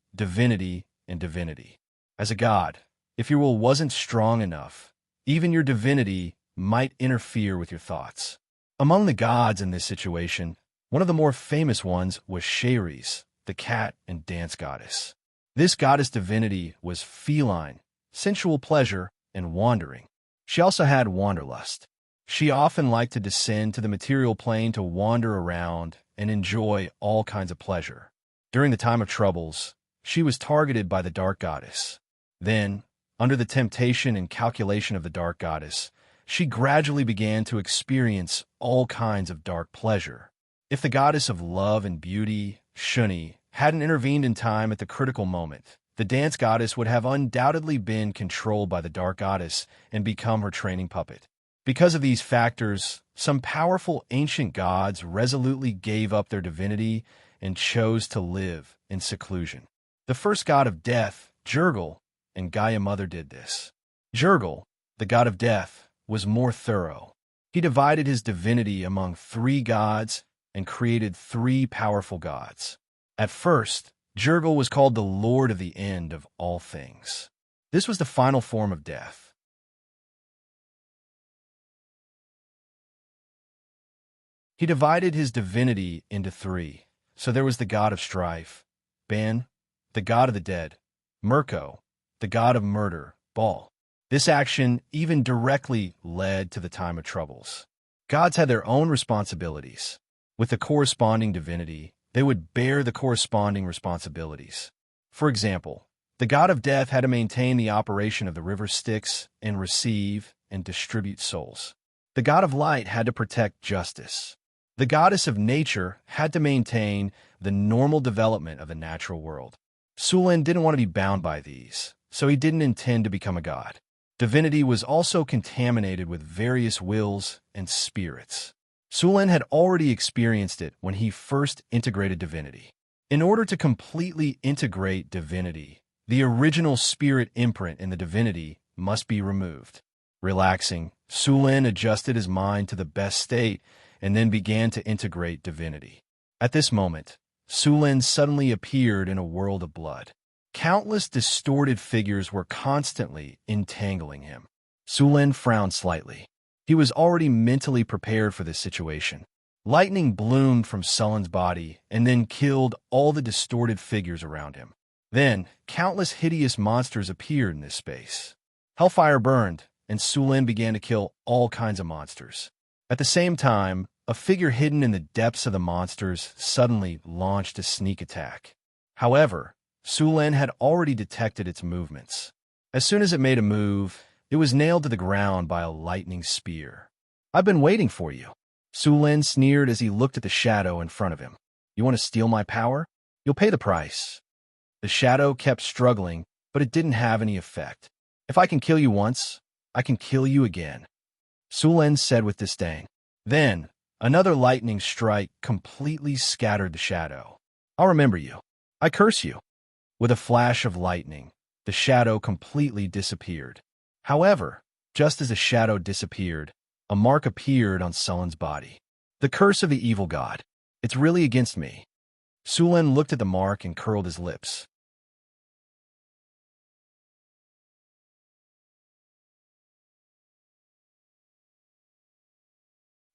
and divinity. As a god, if your will wasn't strong enough, even your divinity might interfere with your thoughts. Among the gods in this situation, one of the more famous ones was Ceres, the cat and dance goddess. This goddess divinity was feline, sensual pleasure, and wandering. She also had wanderlust. She often liked to descend to the material plane to wander around and enjoy all kinds of pleasure. During the time of troubles, she was targeted by the dark goddess. Then, under the temptation and calculation of the dark goddess, she gradually began to experience all kinds of dark pleasure. If the goddess of love and beauty, Shuni, hadn't intervened in time at the critical moment, the dance goddess would have undoubtedly been controlled by the dark goddess and become her training puppet. Because of these factors, some powerful ancient gods resolutely gave up their divinity and chose to live in seclusion. The first god of death, Jurgal, and Gaia Mother did this. Jurgal, the god of death, was more thorough. He divided his divinity among 3 gods and created 3 powerful gods. At first, Jurgal was called the Lord of the End of all things. This was the final form of death. He divided his divinity into 3. So there was the god of strife, Ban, the god of the dead, Mirko, the god of murder, Baal. This action even directly led to the time of troubles. Gods had their own responsibilities. With the corresponding divinity, they would bear the corresponding responsibilities. For example, the god of death had to maintain the operation of the river Styx and receive and distribute souls. The god of light had to protect justice. The goddess of nature had to maintain the normal development of the natural world. Sulen didn't want to be bound by these, so he didn't intend to become a god. Divinity was also contaminated with various wills and spirits. Sulen had already experienced it when he first integrated divinity. In order to completely integrate divinity, the original spirit imprint in the divinity must be removed. Relaxing, Sulen adjusted his mind to the best state and then began to integrate divinity. At this moment, Sulen suddenly appeared in a world of blood. Countless distorted figures were constantly entangling him. Sulen frowned slightly. He was already mentally prepared for this situation. Lightning bloomed from Sulen's body and then killed all the distorted figures around him. Then, countless hideous monsters appeared in this space. Hellfire burned, and Sulen began to kill all kinds of monsters. At the same time, a figure hidden in the depths of the monsters suddenly launched a sneak attack. However, Sulen had already detected its movements. As soon as it made a move, it was nailed to the ground by a lightning spear. "I've been waiting for you," Sulen sneered as he looked at the shadow in front of him. "You want to steal my power? You'll pay the price." The shadow kept struggling, but it didn't have any effect. "If I can kill you once, I can kill you again," Sulen said with disdain. Then, another lightning strike completely scattered the shadow. "I'll remember you. I curse you." With a flash of lightning, the shadow completely disappeared. However, just as the shadow disappeared, a mark appeared on Sulen's body. "The curse of the evil god. It's really against me." Sulen looked at the mark and curled his lips.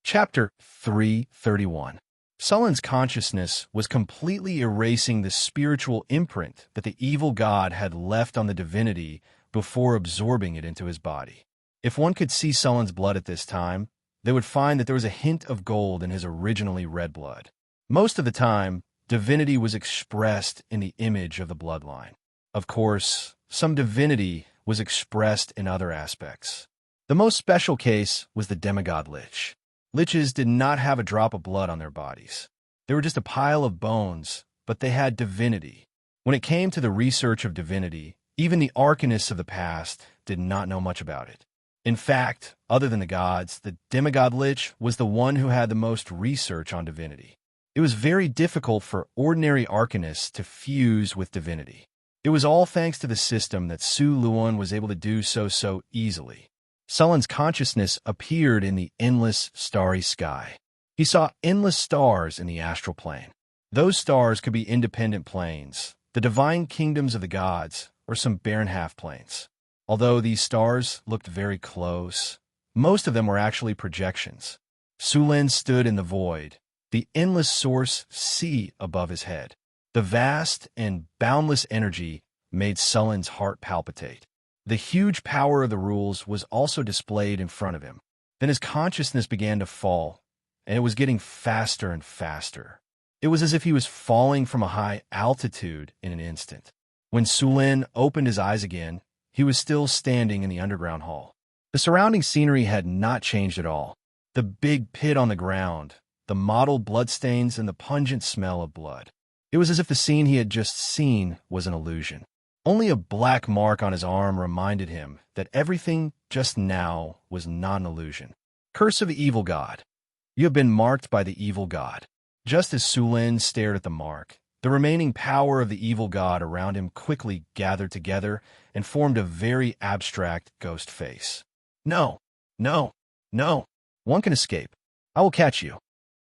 Chapter 331. Sulen's consciousness was completely erasing the spiritual imprint that the evil god had left on the divinity before absorbing it into his body. If one could see Sulen's blood at this time, they would find that there was a hint of gold in his originally red blood. Most of the time, divinity was expressed in the image of the bloodline. Of course, some divinity was expressed in other aspects. The most special case was the demigod lich. Liches did not have a drop of blood on their bodies. They were just a pile of bones, but they had divinity. When it came to the research of divinity, even the arcanists of the past did not know much about it. In fact, other than the gods, the demigod lich was the one who had the most research on divinity. It was very difficult for ordinary arcanists to fuse with divinity. It was all thanks to the system that Su Luan was able to do so easily. Sullen's consciousness appeared in the endless starry sky. He saw endless stars in the astral plane. Those stars could be independent planes, the divine kingdoms of the gods, or some barren half-planes. Although these stars looked very close, most of them were actually projections. Sulin stood in the void, the endless source sea above his head. The vast and boundless energy made Sullen's heart palpitate. The huge power of the rules was also displayed in front of him. Then his consciousness began to fall, and it was getting faster and faster. It was as if he was falling from a high altitude in an instant. When Sulin opened his eyes again, he was still standing in the underground hall. The surrounding scenery had not changed at all. The big pit on the ground, the mottled bloodstains, and the pungent smell of blood. It was as if the scene he had just seen was an illusion. Only a black mark on his arm reminded him that everything just now was not an illusion. Curse of the Evil God. You have been marked by the Evil God. Just as Sulin stared at the mark, the remaining power of the Evil God around him quickly gathered together and formed a very abstract ghost face. No, no, no. One can escape. I will catch you.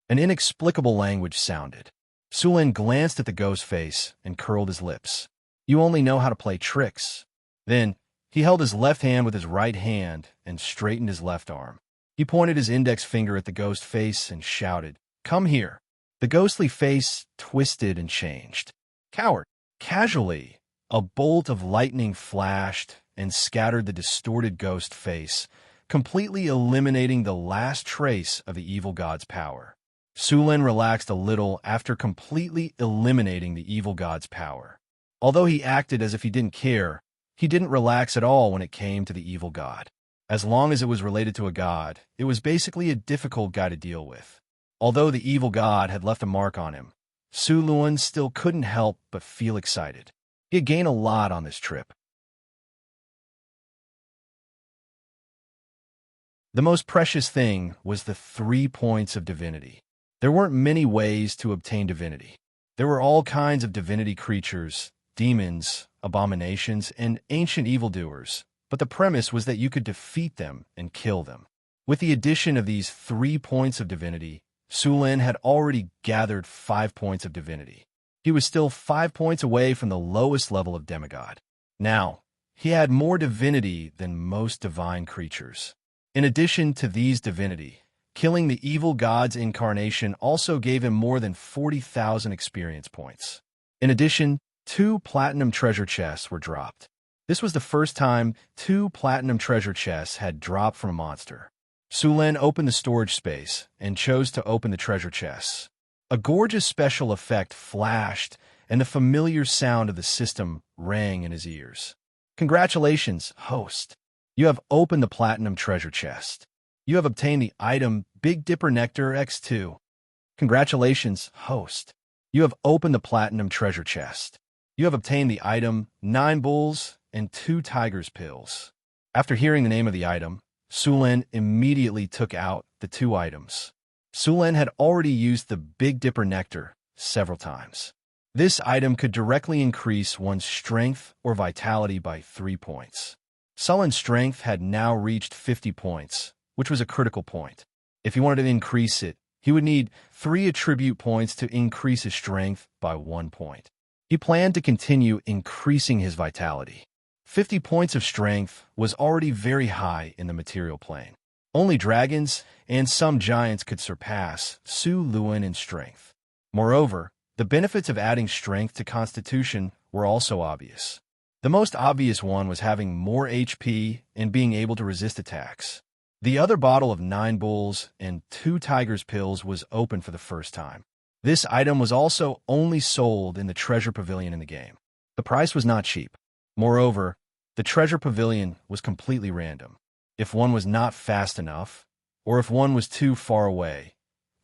An inexplicable language sounded. Sulin glanced at the ghost face and curled his lips. You only know how to play tricks. Then, he held his left hand with his right hand and straightened his left arm. He pointed his index finger at the ghost face and shouted, "Come here." The ghostly face twisted and changed. Coward! Casually, a bolt of lightning flashed and scattered the distorted ghost face, completely eliminating the last trace of the evil god's power. Sulin relaxed a little after completely eliminating the evil god's power. Although he acted as if he didn't care, he didn't relax at all when it came to the evil god. As long as it was related to a god, it was basically a difficult guy to deal with. Although the evil god had left a mark on him, Su Luan still couldn't help but feel excited. He had gained a lot on this trip. The most precious thing was the 3 points of divinity. There weren't many ways to obtain divinity. There were all kinds of divinity creatures, demons, abominations, and ancient evildoers, but the premise was that you could defeat them and kill them. With the addition of these 3 points of divinity, Sulin had already gathered 5 points of divinity. He was still 5 points away from the lowest level of demigod. Now, he had more divinity than most divine creatures. In addition to these divinity, killing the evil god's incarnation also gave him more than 40,000 experience points. In addition, 2 platinum treasure chests were dropped. This was the first time 2 platinum treasure chests had dropped from a monster. Sulin opened the storage space and chose to open the treasure chests. A gorgeous special effect flashed, and the familiar sound of the system rang in his ears. Congratulations, host. You have opened the platinum treasure chest. You have obtained the item Big Dipper Nectar X2. Congratulations, host. You have opened the platinum treasure chest. You have obtained the item 9 Bulls and 2 Tigers Pills. After hearing the name of the item, Sulin immediately took out the 2 items. Sulin had already used the Big Dipper Nectar several times. This item could directly increase one's strength or vitality by 3 points. Sullin's strength had now reached 50 points, which was a critical point. If he wanted to increase it, he would need 3 attribute points to increase his strength by 1 point. He planned to continue increasing his vitality. 50 points of strength was already very high in the material plane. Only dragons and some giants could surpass Su Luan in strength. Moreover, the benefits of adding strength to constitution were also obvious. The most obvious one was having more HP and being able to resist attacks. The other bottle of 9 Bulls and 2 Tigers Pills was open for the first time. This item was also only sold in the treasure pavilion in the game. The price was not cheap. Moreover, the treasure pavilion was completely random. If one was not fast enough, or if one was too far away,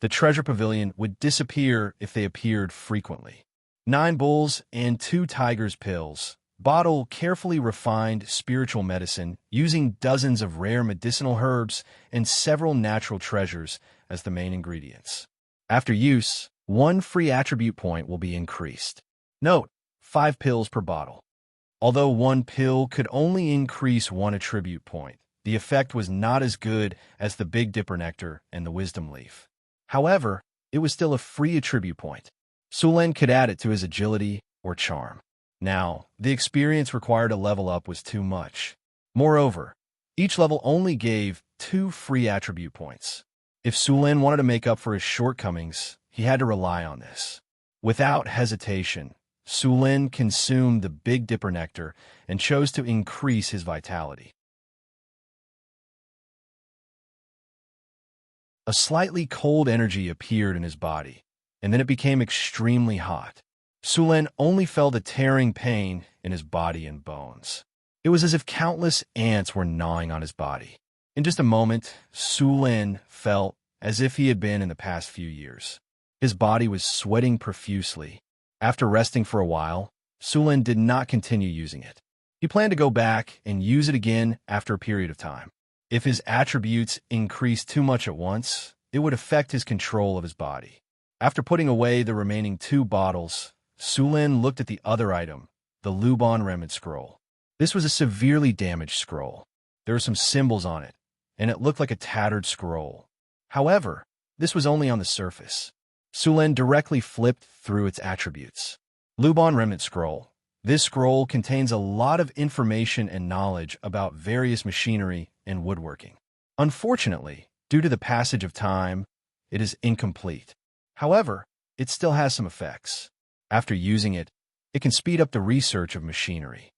the treasure pavilion would disappear if they appeared frequently. 9 bulls and 2 tigers pills. Bottle carefully refined spiritual medicine using dozens of rare medicinal herbs and several natural treasures as the main ingredients. After use, 1 free attribute point will be increased. Note, 5 pills per bottle. Although 1 pill could only increase 1 attribute point, the effect was not as good as the Big Dipper Nectar and the Wisdom Leaf. However, it was still a free attribute point. Sulen could add it to his agility or charm. Now, the experience required to level up was too much. Moreover, each level only gave 2 free attribute points. If Sulen wanted to make up for his shortcomings, he had to rely on this. Without hesitation, Sulen consumed the Big Dipper Nectar and chose to increase his vitality. A slightly cold energy appeared in his body, and then it became extremely hot. Sulen only felt a tearing pain in his body and bones. It was as if countless ants were gnawing on his body. In just a moment, Sulen felt as if he had been in the past few years. His body was sweating profusely. After resting for a while, Sulen did not continue using it. He planned to go back and use it again after a period of time. If his attributes increased too much at once, it would affect his control of his body. After putting away the remaining 2 bottles, Sulen looked at the other item, the Romance Rendezvous scroll. This was a severely damaged scroll. There were some symbols on it, and it looked like a tattered scroll. However, this was only on the surface. Sulen directly flipped through its attributes. Romance Rendezvous scroll. This scroll contains a lot of information and knowledge about various machinery and woodworking. Unfortunately, due to the passage of time, it is incomplete. However, it still has some effects. After using it, it can speed up the research of machinery.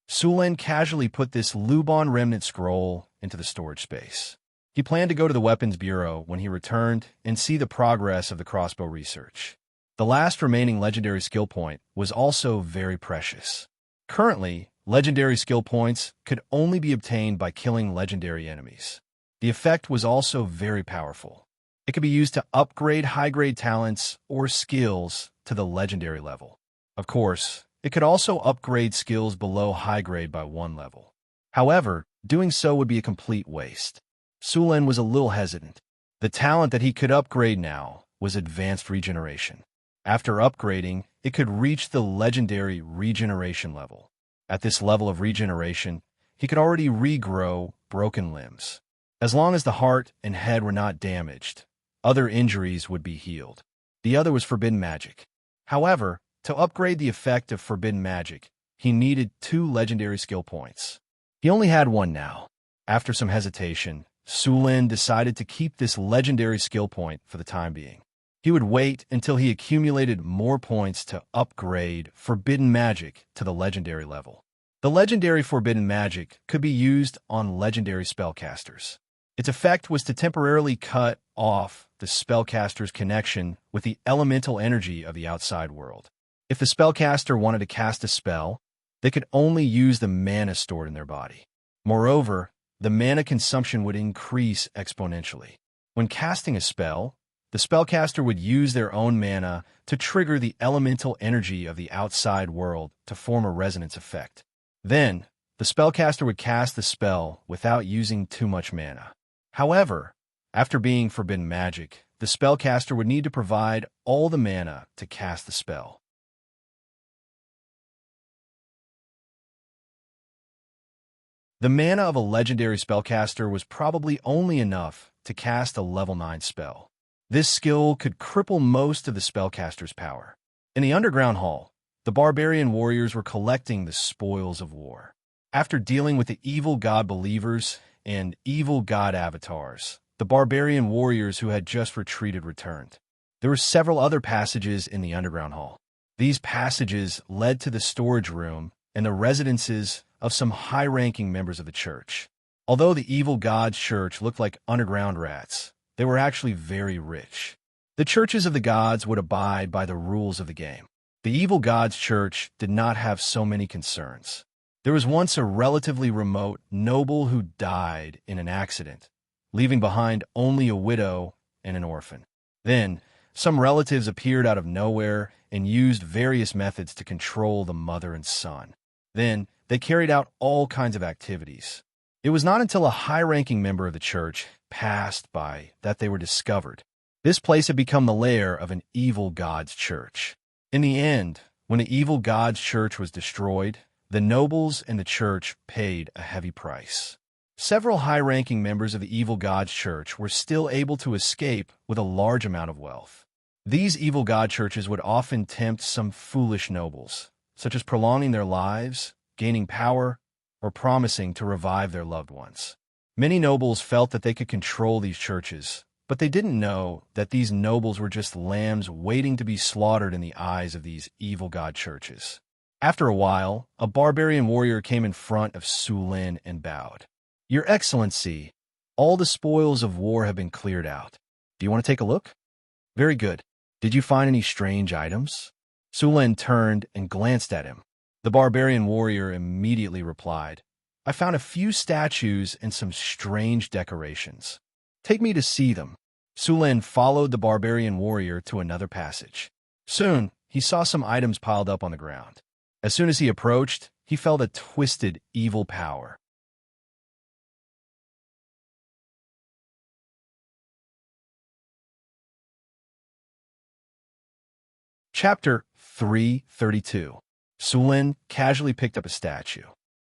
Sulen casually put this Romance Rendezvous scroll into the storage space. He planned to go to the Weapons Bureau when he returned and see the progress of the crossbow research. The last remaining legendary skill point was also very precious. Currently, legendary skill points could only be obtained by killing legendary enemies. The effect was also very powerful. It could be used to upgrade high-grade talents or skills to the legendary level. Of course, it could also upgrade skills below high grade by 1 level. However, doing so would be a complete waste. Sulen was a little hesitant. The talent that he could upgrade now was Advanced Regeneration. After upgrading, it could reach the legendary regeneration level. At this level of regeneration, he could already regrow broken limbs. As long as the heart and head were not damaged, other injuries would be healed. The other was Forbidden Magic. However, to upgrade the effect of Forbidden Magic, he needed 2 legendary skill points. He only had 1 now. After some hesitation, Sulen decided to keep this legendary skill point for the time being. He would wait until he accumulated more points to upgrade Forbidden Magic to the legendary level. The legendary Forbidden Magic could be used on legendary spellcasters. Its effect was to temporarily cut off the spellcaster's connection with the elemental energy of the outside world. If the spellcaster wanted to cast a spell, they could only use the mana stored in their body. Moreover, the mana consumption would increase exponentially. When casting a spell, the spellcaster would use their own mana to trigger the elemental energy of the outside world to form a resonance effect. Then, the spellcaster would cast the spell without using too much mana. However, after being Forbidden Magic, the spellcaster would need to provide all the mana to cast the spell. The mana of a legendary spellcaster was probably only enough to cast a level 9 spell. This skill could cripple most of the spellcaster's power. In the Underground Hall, the barbarian warriors were collecting the spoils of war. After dealing with the evil god believers and evil god avatars, the barbarian warriors who had just retreated returned. There were several other passages in the Underground Hall. These passages led to the storage room and the residences of some high-ranking members of the church. Although the evil god's church looked like underground rats, they were actually very rich. The churches of the gods would abide by the rules of the game. The evil god's church did not have so many concerns. There was once a relatively remote noble who died in an accident, leaving behind only a widow and an orphan. Then, some relatives appeared out of nowhere and used various methods to control the mother and son. Then, they carried out all kinds of activities. It was not until a high-ranking member of the church passed by that they were discovered. This place had become the lair of an evil god's church. In the end, when the evil god's church was destroyed, the nobles and the church paid a heavy price. Several high-ranking members of the evil god's church were still able to escape with a large amount of wealth. These evil god churches would often tempt some foolish nobles, such as prolonging their lives, gaining power, or promising to revive their loved ones. Many nobles felt that they could control these churches, but they didn't know that these nobles were just lambs waiting to be slaughtered in the eyes of these evil god churches. After a while, a barbarian warrior came in front of Sulin and bowed. "Your Excellency, all the spoils of war have been cleared out. Do you want to take a look?" "Very good. Did you find any strange items?" Sulin turned and glanced at him. The barbarian warrior immediately replied, "I found a few statues and some strange decorations. Take me to see them." Sulin followed the barbarian warrior to another passage. Soon, he saw some items piled up on the ground. As soon as he approached, he felt a twisted, evil power. Chapter 332. Sulin casually picked up a statue.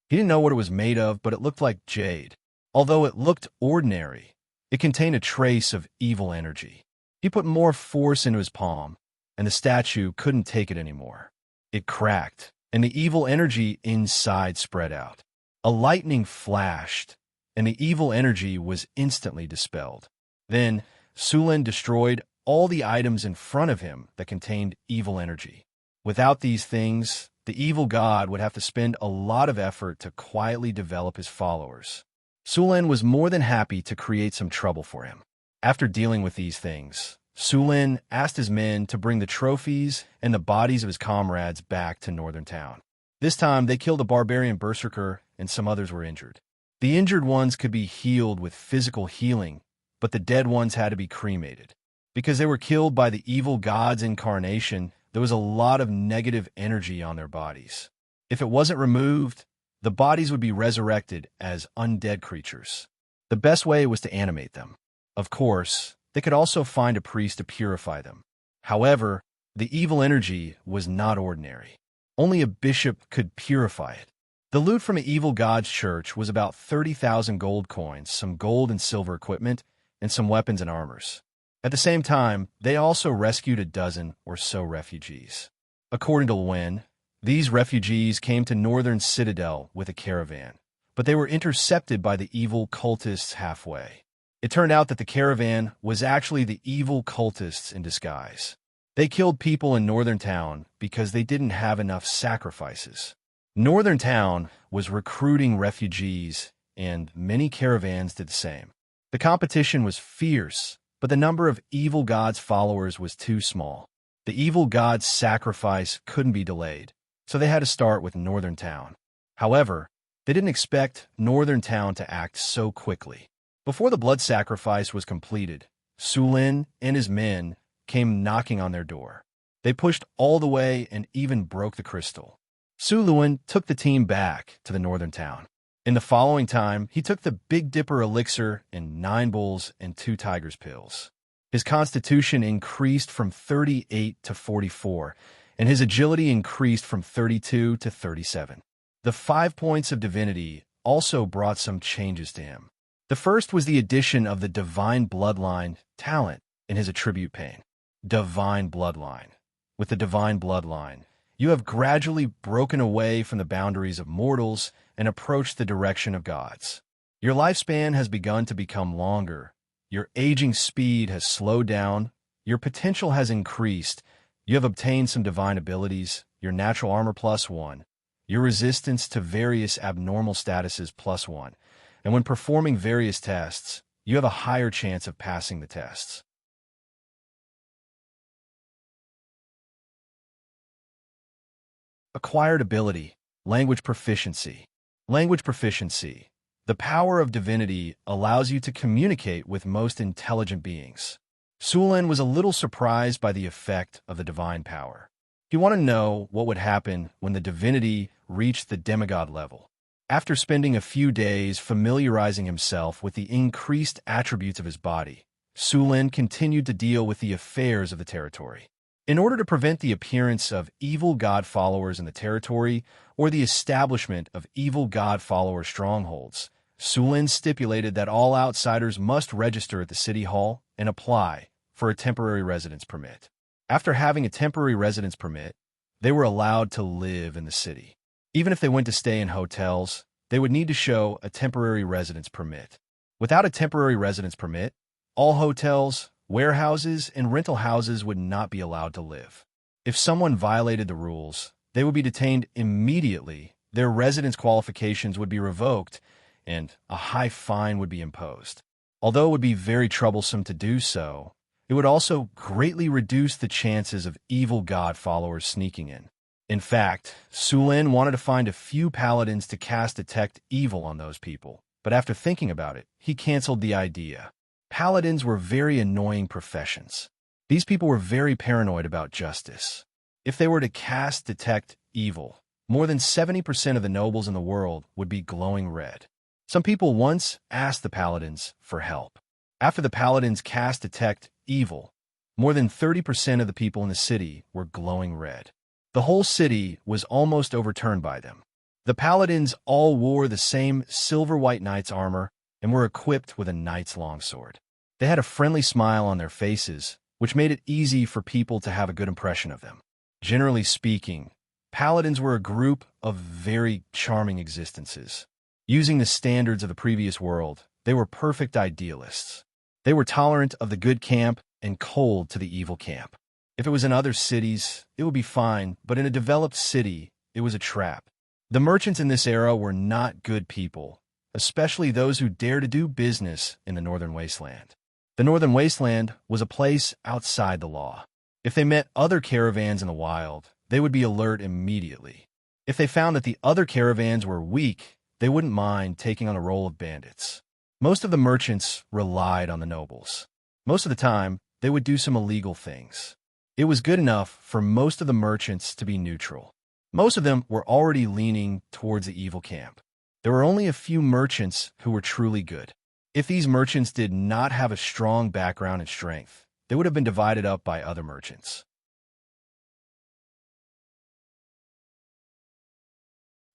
He didn't know what it was made of, but it looked like jade. Although it looked ordinary, it contained a trace of evil energy. He put more force into his palm, and the statue couldn't take it anymore. It cracked, and the evil energy inside spread out. A lightning flashed, and the evil energy was instantly dispelled. Then, Sulin destroyed all the items in front of him that contained evil energy. Without these things, the evil god would have to spend a lot of effort to quietly develop his followers. Sulin was more than happy to create some trouble for him. After dealing with these things, Sulin asked his men to bring the trophies and the bodies of his comrades back to Northern Town. This time, they killed a barbarian berserker and some others were injured. The injured ones could be healed with physical healing, but the dead ones had to be cremated. Because they were killed by the evil god's incarnation, there was a lot of negative energy on their bodies. If it wasn't removed, the bodies would be resurrected as undead creatures. The best way was to animate them. Of course, they could also find a priest to purify them. However, the evil energy was not ordinary. Only a bishop could purify it. The loot from the evil god's church was about 30,000 gold coins, some gold and silver equipment, and some weapons and armors. At the same time, they also rescued a dozen or so refugees. According to Lwen, these refugees came to Northern Citadel with a caravan, but they were intercepted by the evil cultists halfway. It turned out that the caravan was actually the evil cultists in disguise. They killed people in Northern Town because they didn't have enough sacrifices. Northern Town was recruiting refugees, and many caravans did the same. The competition was fierce, but the number of evil god's followers was too small. The evil god's sacrifice couldn't be delayed, so they had to start with Northern Town. However, they didn't expect Northern Town to act so quickly. Before the blood sacrifice was completed, Sulin and his men came knocking on their door. They pushed all the way and even broke the crystal. Sulin took the team back to the Northern Town. In the following time, he took the Big Dipper elixir and 9 bulls and 2 tigers pills. His constitution increased from 38 to 44, and his agility increased from 32 to 37. The 5 points of divinity also brought some changes to him. The first was the addition of the divine bloodline talent in his attribute pane. Divine bloodline. With the divine bloodline, you have gradually broken away from the boundaries of mortals and approached the direction of gods. Your lifespan has begun to become longer. Your aging speed has slowed down. Your potential has increased. You have obtained some divine abilities. Your natural armor +1. Your resistance to various abnormal statuses +1. And when performing various tests, you have a higher chance of passing the tests. Acquired ability, Language proficiency. Language proficiency. The power of divinity allows you to communicate with most intelligent beings. Sulin was a little surprised by the effect of the divine power. He wanted to know what would happen when the divinity reached the demigod level. After spending a few days familiarizing himself with the increased attributes of his body, Sulin continued to deal with the affairs of the territory. In order to prevent the appearance of evil god followers in the territory or the establishment of evil god follower strongholds, Sulin stipulated that all outsiders must register at the city hall and apply for a temporary residence permit. After having a temporary residence permit, they were allowed to live in the city. Even if they went to stay in hotels, they would need to show a temporary residence permit. Without a temporary residence permit, all hotels, warehouses, and rental houses would not be allowed to live. If someone violated the rules, they would be detained immediately, their residence qualifications would be revoked, and a high fine would be imposed. Although it would be very troublesome to do so, it would also greatly reduce the chances of evil god followers sneaking in. In fact, Sulin wanted to find a few paladins to cast detect evil on those people, but after thinking about it, he canceled the idea. Paladins were very annoying professions. These people were very paranoid about justice. If they were to cast detect evil, more than 70% of the nobles in the world would be glowing red. Some people once asked the paladins for help. After the paladins cast detect evil, more than 30% of the people in the city were glowing red. The whole city was almost overturned by them. The paladins all wore the same silver-white knight's armor and were equipped with a knight's longsword. They had a friendly smile on their faces, which made it easy for people to have a good impression of them. Generally speaking, paladins were a group of very charming existences. Using the standards of the previous world, they were perfect idealists. They were tolerant of the good camp and cold to the evil camp. If it was in other cities, it would be fine, but in a developed city, it was a trap. The merchants in this era were not good people, especially those who dared to do business in the Northern Wasteland. The Northern Wasteland was a place outside the law. If they met other caravans in the wild, they would be alert immediately. If they found that the other caravans were weak, they wouldn't mind taking on a role of bandits. Most of the merchants relied on the nobles. Most of the time, they would do some illegal things. It was good enough for most of the merchants to be neutral. Most of them were already leaning towards the evil camp. There were only a few merchants who were truly good. If these merchants did not have a strong background and strength, they would have been divided up by other merchants.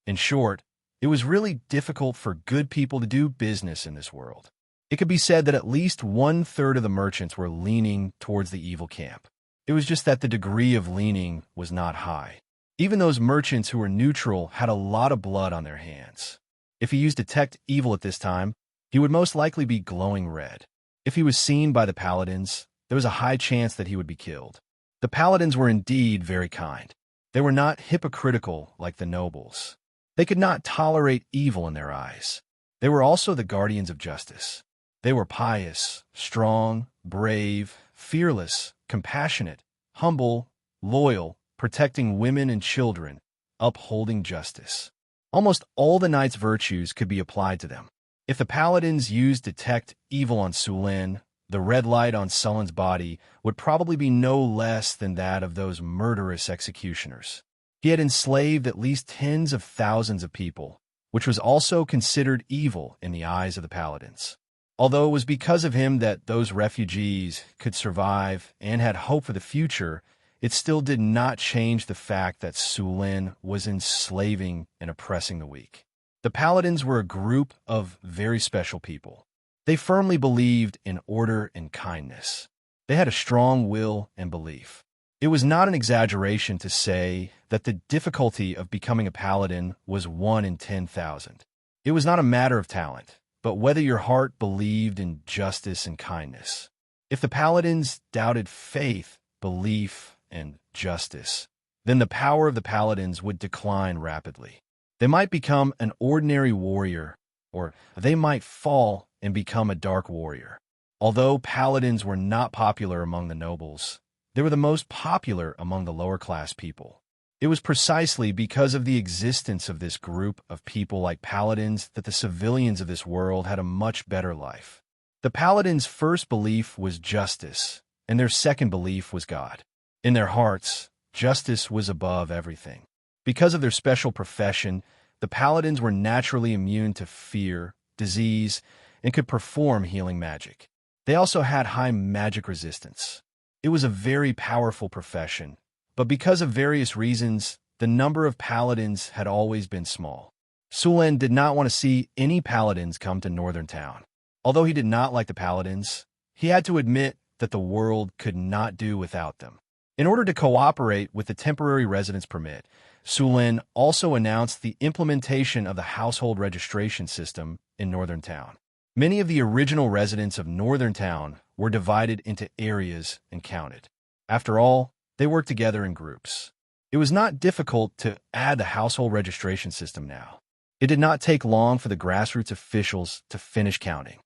In short, it was really difficult for good people to do business in this world. It could be said that at least 1/3 of the merchants were leaning towards the evil camp. It was just that the degree of leaning was not high. Even those merchants who were neutral had a lot of blood on their hands. If he used detect evil at this time, he would most likely be glowing red. If he was seen by the paladins, there was a high chance that he would be killed. The paladins were indeed very kind. They were not hypocritical like the nobles. They could not tolerate evil in their eyes. They were also the guardians of justice. They were pious, strong, brave, fearless, compassionate, humble, loyal, protecting women and children, upholding justice. Almost all the knight's virtues could be applied to them. If the paladins used detect evil on Sulin, the red light on Sullin's body would probably be no less than that of those murderous executioners. He had enslaved at least tens of thousands of people, which was also considered evil in the eyes of the paladins. Although it was because of him that those refugees could survive and had hope for the future, it still did not change the fact that Sulin was enslaving and oppressing the weak. The paladins were a group of very special people. They firmly believed in order and kindness. They had a strong will and belief. It was not an exaggeration to say that the difficulty of becoming a paladin was 1 in 10,000. It was not a matter of talent, but whether your heart believed in justice and kindness. If the paladins doubted faith, belief, and justice, then the power of the paladins would decline rapidly. They might become an ordinary warrior, or they might fall and become a dark warrior. Although paladins were not popular among the nobles, they were the most popular among the lower-class people. It was precisely because of the existence of this group of people like paladins that the civilians of this world had a much better life. The paladins' first belief was justice, and their second belief was God. In their hearts, justice was above everything. Because of their special profession, the paladins were naturally immune to fear, disease, and could perform healing magic. They also had high magic resistance. It was a very powerful profession, but because of various reasons, the number of paladins had always been small. Sulen did not want to see any paladins come to Northern Town. Although he did not like the paladins, he had to admit that the world could not do without them. In order to cooperate with the temporary residence permit, Sulen also announced the implementation of the household registration system in Northern Town. Many of the original residents of Northern Town were divided into areas and counted. After all, they worked together in groups. It was not difficult to add the household registration system now. It did not take long for the grassroots officials to finish counting.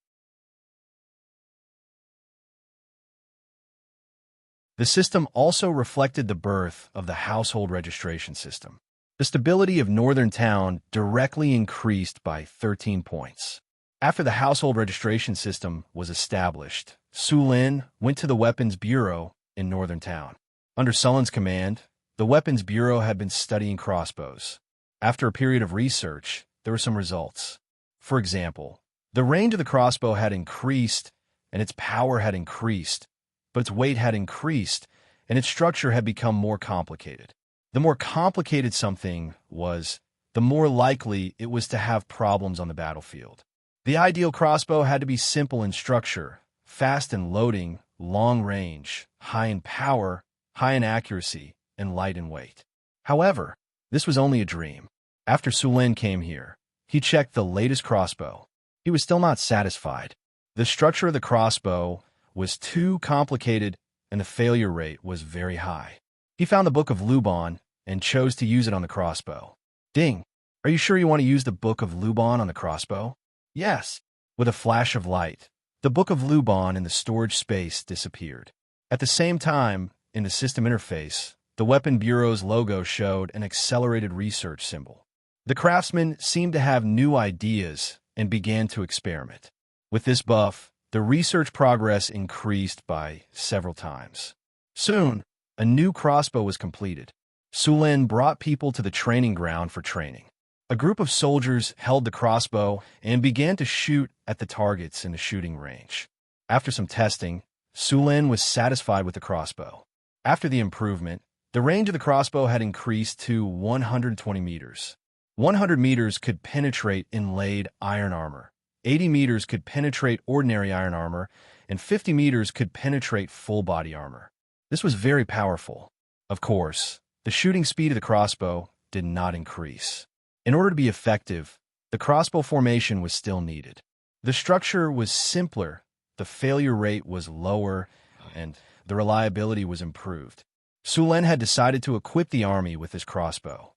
The system also reflected the birth of the household registration system. The stability of Northern Town directly increased by 13 points. After the household registration system was established, Sulen went to the Weapons Bureau in Northern Town. Under Sulen's command, the Weapons Bureau had been studying crossbows. After a period of research, there were some results. For example, the range of the crossbow had increased, and its power had increased, but its weight had increased, and its structure had become more complicated. The more complicated something was, the more likely it was to have problems on the battlefield. The ideal crossbow had to be simple in structure, fast in loading, long range, high in power, high in accuracy, and light in weight. However, this was only a dream. After Sulen came here, he checked the latest crossbow. He was still not satisfied. The structure of the crossbow was too complicated, and the failure rate was very high. He found the Book of Luban and chose to use it on the crossbow. Ding! Are you sure you want to use the Book of Luban on the crossbow? Yes. With a flash of light, the Book of Luban in the storage space disappeared. At the same time, in the system interface, the Weapon Bureau's logo showed an accelerated research symbol. The craftsman seemed to have new ideas and began to experiment. With this buff, the research progress increased by several times. Soon, a new crossbow was completed. Sulen brought people to the training ground for training. A group of soldiers held the crossbow and began to shoot at the targets in the shooting range. After some testing, Sulen was satisfied with the crossbow. After the improvement, the range of the crossbow had increased to 120 meters. 100 meters could penetrate inlaid iron armor. 80 meters could penetrate ordinary iron armor, and 50 meters could penetrate full-body armor. This was very powerful. Of course, the shooting speed of the crossbow did not increase. In order to be effective, the crossbow formation was still needed. The structure was simpler, the failure rate was lower, and the reliability was improved. Sulen had decided to equip the army with this crossbow.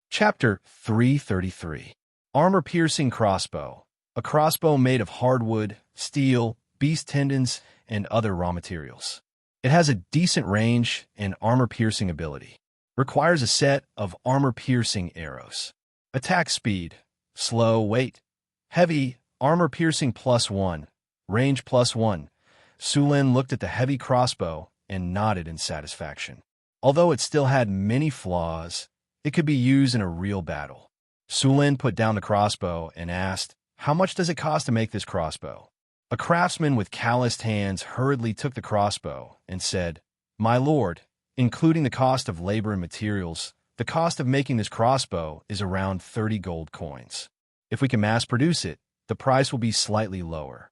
Chapter 333. Armor-piercing crossbow. A crossbow made of hardwood, steel, beast tendons, and other raw materials. It has a decent range and armor-piercing ability. Requires a set of armor-piercing arrows. Attack speed. Slow weight. Heavy, armor-piercing +1. Range +1. Sulen looked at the heavy crossbow and nodded in satisfaction. Although it still had many flaws, it could be used in a real battle. Sulen put down the crossbow and asked, "How much does it cost to make this crossbow?" A craftsman with calloused hands hurriedly took the crossbow and said, "My lord, including the cost of labor and materials, the cost of making this crossbow is around 30 gold coins. If we can mass produce it, the price will be slightly lower."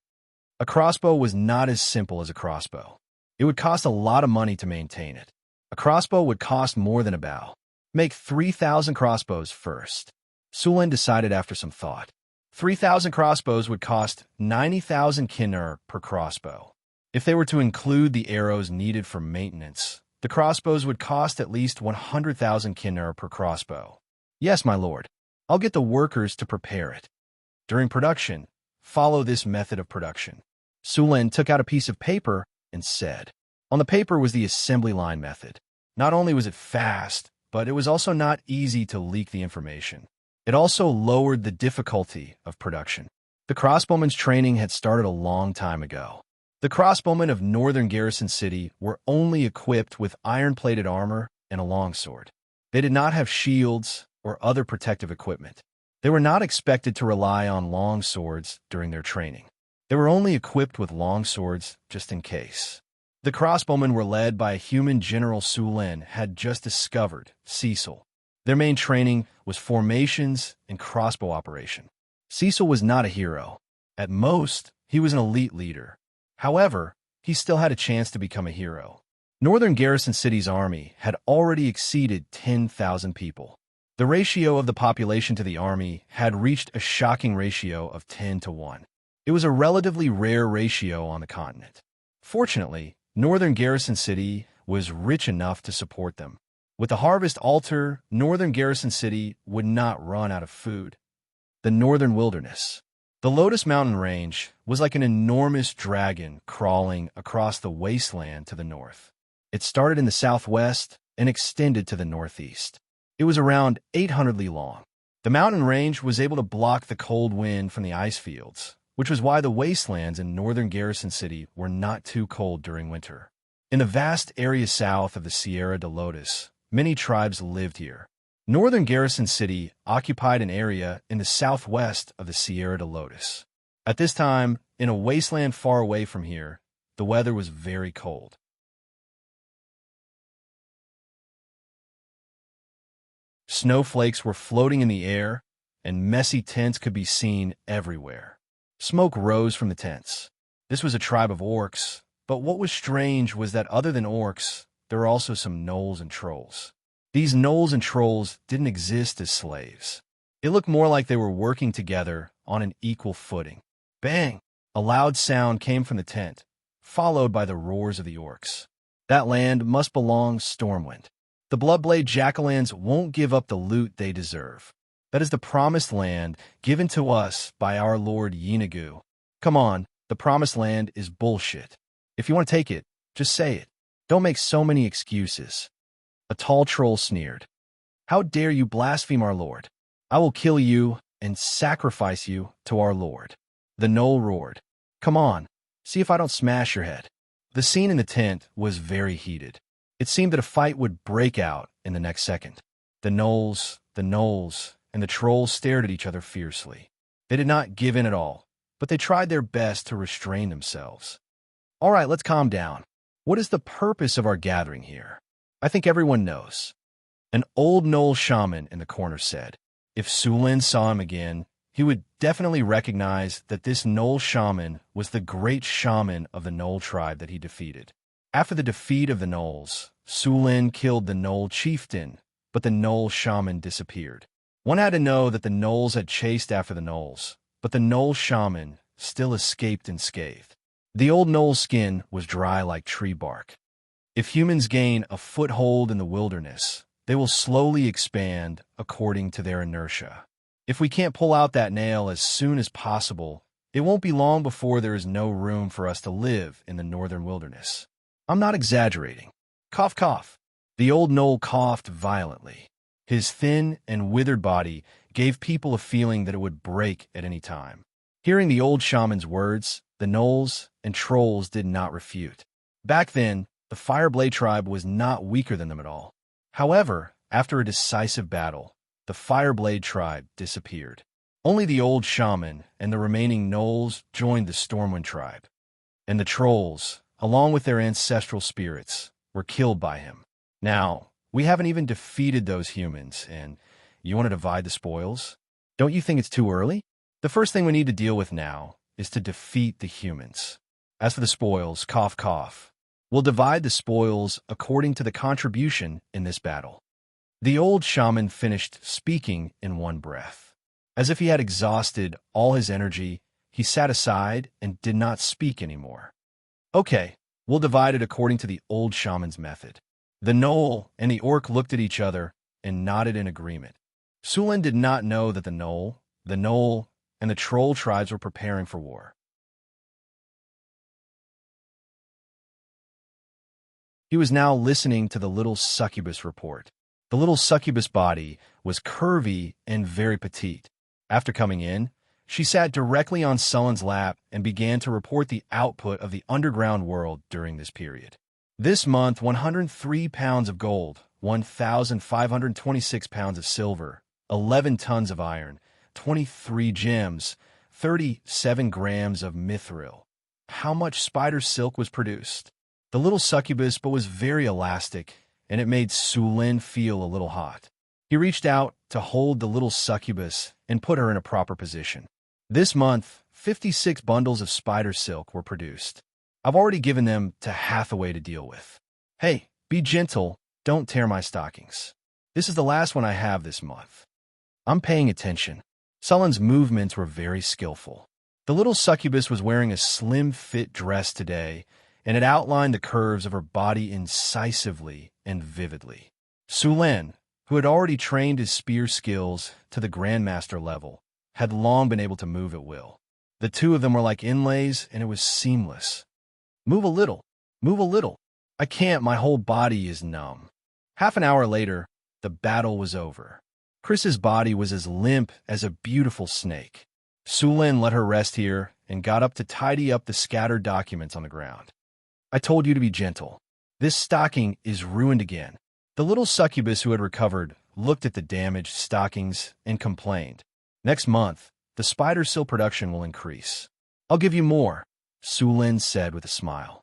A crossbow was not as simple as a crossbow. It would cost a lot of money to maintain it. A crossbow would cost more than a bow. Make 3,000 crossbows first. Sulen decided after some thought. 3,000 crossbows would cost 90,000 kinnur per crossbow. If they were to include the arrows needed for maintenance, the crossbows would cost at least 100,000 kinnur per crossbow. "Yes, my lord. I'll get the workers to prepare it." During production, follow this method of production. Sulin took out a piece of paper and said. On the paper was the assembly line method. Not only was it fast, but it was also not easy to leak the information. It also lowered the difficulty of production. The crossbowmen's training had started a long time ago. The crossbowmen of northern Garrison City were only equipped with iron-plated armor and a longsword. They did not have shields or other protective equipment. They were not expected to rely on long swords during their training. They were only equipped with long swords just in case. The crossbowmen were led by a human General Sulin had just discovered, Cecil. Their main training was formations and crossbow operation. Cecil was not a hero. At most, he was an elite leader. However, he still had a chance to become a hero. Northern Garrison City's army had already exceeded 10,000 people. The ratio of the population to the army had reached a shocking ratio of 10-1. It was a relatively rare ratio on the continent. Fortunately, Northern Garrison City was rich enough to support them. With the harvest altar, Northern Garrison City would not run out of food. The Northern Wilderness. The Lotus Mountain Range was like an enormous dragon crawling across the wasteland to the north. It started in the southwest and extended to the northeast. It was around 800 li long. The mountain range was able to block the cold wind from the ice fields, which was why the wastelands in northern Garrison City were not too cold during winter. In the vast area south of the Sierra de Lotus, many tribes lived here. Northern Garrison City occupied an area in the southwest of the Sierra de Lotus. At this time, in a wasteland far away from here, the weather was very cold. Snowflakes were floating in the air, and messy tents could be seen everywhere. Smoke rose from the tents. This was a tribe of orcs, but what was strange was that other than orcs, there were also some gnolls and trolls. These gnolls and trolls didn't exist as slaves. It looked more like they were working together on an equal footing. Bang! A loud sound came from the tent, followed by the roars of the orcs. That land must belong Stormwind. The Bloodblade Jackalans won't give up the loot they deserve. That is the promised land given to us by our Lord Yinagu. Come on, the promised land is bullshit. If you want to take it, just say it. Don't make so many excuses. A tall troll sneered. How dare you blaspheme our Lord? I will kill you and sacrifice you to our Lord. The gnoll roared. Come on, see if I don't smash your head. The scene in the tent was very heated. It seemed that a fight would break out in the next second. The gnolls, and the trolls stared at each other fiercely. They did not give in at all, but they tried their best to restrain themselves. All right, let's calm down. What is the purpose of our gathering here? I think everyone knows. An old gnoll shaman in the corner said. If Sulin saw him again, he would definitely recognize that this gnoll shaman was the great shaman of the gnoll tribe that he defeated. After the defeat of the gnolls, Sulin killed the gnoll chieftain, but the gnoll shaman disappeared. One had to know that the gnolls had chased after the gnolls, but the gnoll shaman still escaped unscathed. The old gnoll's skin was dry like tree bark. If humans gain a foothold in the wilderness, they will slowly expand according to their inertia. If we can't pull out that nail as soon as possible, it won't be long before there is no room for us to live in the northern wilderness. I'm not exaggerating. Cough, cough. The old gnoll coughed violently. His thin and withered body gave people a feeling that it would break at any time. Hearing the old shaman's words, the gnolls and trolls did not refute. Back then, the Fireblade tribe was not weaker than them at all. However, after a decisive battle, the Fireblade tribe disappeared. Only the old shaman and the remaining gnolls joined the Stormwind tribe. And the trolls, along with their ancestral spirits, were killed by him. Now, we haven't even defeated those humans, and you want to divide the spoils? Don't you think it's too early? The first thing we need to deal with now is to defeat the humans. As for the spoils, cough, cough. We'll divide the spoils according to the contribution in this battle. The old shaman finished speaking in one breath. As if he had exhausted all his energy, he sat aside and did not speak anymore. Okay, we'll divide it according to the old shaman's method. The gnoll and the orc looked at each other and nodded in agreement. Sulin did not know that the gnoll, and the troll tribes were preparing for war. He was now listening to the little succubus report. The little succubus body was curvy and very petite. After coming in, she sat directly on Sullen's lap and began to report the output of the underground world during this period. This month, 103 pounds of gold, 1,526 pounds of silver, 11 tons of iron, 23 gems, 37 grams of mithril. How much spider silk was produced? The little succubus was very elastic, and it made Sulin feel a little hot. He reached out to hold the little succubus and put her in a proper position. This month, 56 bundles of spider silk were produced. I've already given them to Hathaway to deal with. Hey, be gentle, don't tear my stockings. This is the last one I have this month. I'm paying attention. Sullen's movements were very skillful. The little succubus was wearing a slim-fit dress today, and it outlined the curves of her body incisively and vividly. Sulin, who had already trained his spear skills to the Grandmaster level, had long been able to move at will. The two of them were like inlays, and it was seamless. Move a little. Move a little. I can't, my whole body is numb. Half an hour later, the battle was over. Chris's body was as limp as a beautiful snake. Sulin let her rest here and got up to tidy up the scattered documents on the ground. I told you to be gentle. This stocking is ruined again. The little succubus who had recovered looked at the damaged stockings and complained. Next month, the spider silk production will increase. I'll give you more, Sulin said with a smile.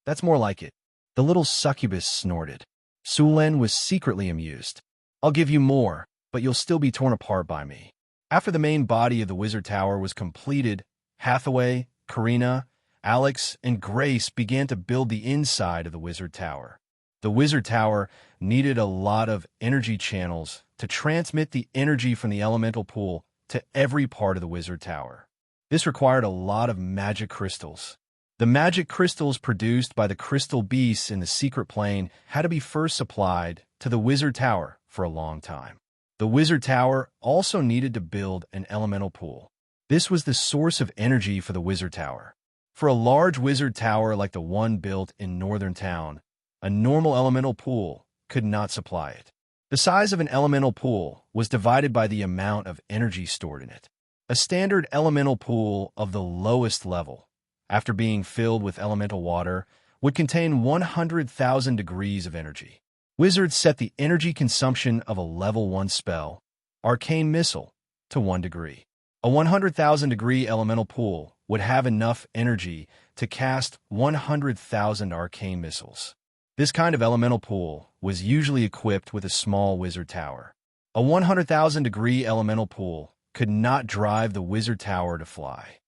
That's more like it. The little succubus snorted. Sulin was secretly amused. I'll give you more, but you'll still be torn apart by me. After the main body of the wizard tower was completed, Hathaway, Karina, Alex, and Grace began to build the inside of the wizard tower. The wizard tower needed a lot of energy channels to transmit the energy from the elemental pool to every part of the wizard tower. This required a lot of magic crystals. The magic crystals produced by the crystal beasts in the secret plane had to be first supplied to the wizard tower for a long time. The wizard tower also needed to build an elemental pool. This was the source of energy for the wizard tower. For a large wizard tower like the one built in Northern Town, a normal elemental pool could not supply it. The size of an elemental pool was divided by the amount of energy stored in it. A standard elemental pool of the lowest level, after being filled with elemental water, would contain 100,000 degrees of energy. Wizards set the energy consumption of a level 1 spell, Arcane Missile, to 1 degree. A 100,000 degree elemental pool would have enough energy to cast 100,000 arcane missiles. This kind of elemental pool was usually equipped with a small wizard tower. A 100,000 degree elemental pool could not drive the wizard tower to fly.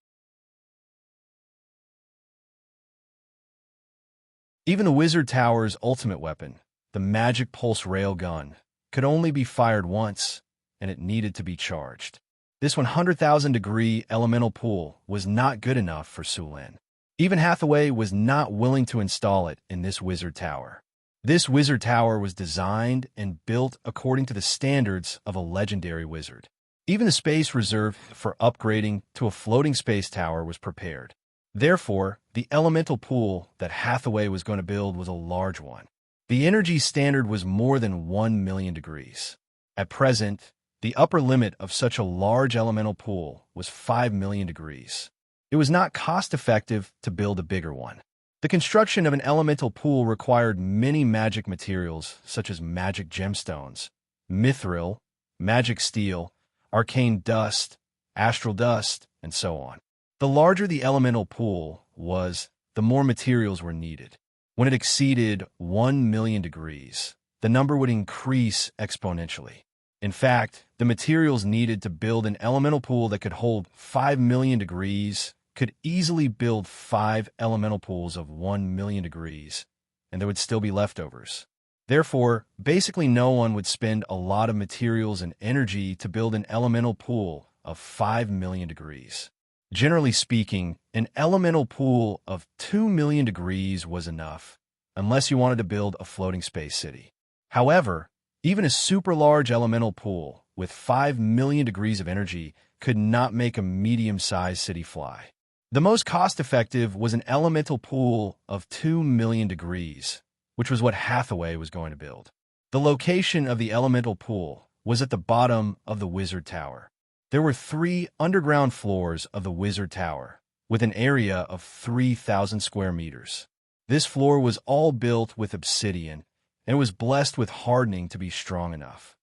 Even the wizard tower's ultimate weapon, the magic pulse rail gun, could only be fired once, and it needed to be charged. This 100,000 degree elemental pool was not good enough for Sulin. Even Hathaway was not willing to install it in this wizard tower. This wizard tower was designed and built according to the standards of a legendary wizard. Even the space reserved for upgrading to a floating space tower was prepared. Therefore, the elemental pool that Hathaway was going to build was a large one. The energy standard was more than 1 million degrees. At present, the upper limit of such a large elemental pool was 5 million degrees. It was not cost-effective to build a bigger one. The construction of an elemental pool required many magic materials such as magic gemstones, mithril, magic steel, arcane dust, astral dust, and so on. The larger the elemental pool was, the more materials were needed. When it exceeded 1 million degrees, the number would increase exponentially. In fact, the materials needed to build an elemental pool that could hold 5 million degrees could easily build 5 elemental pools of 1 million degrees, and there would still be leftovers. Therefore, basically no one would spend a lot of materials and energy to build an elemental pool of 5 million degrees. Generally speaking, an elemental pool of 2 million degrees was enough, unless you wanted to build a floating space city. However, Even a super-large elemental pool with 5 million degrees of energy could not make a medium-sized city fly. The most cost-effective was an elemental pool of 2 million degrees, which was what Hathaway was going to build. The location of the elemental pool was at the bottom of the Wizard Tower. There were 3 underground floors of the Wizard Tower, with an area of 3,000 square meters. This floor was all built with obsidian, and was blessed with hardening to be strong enough.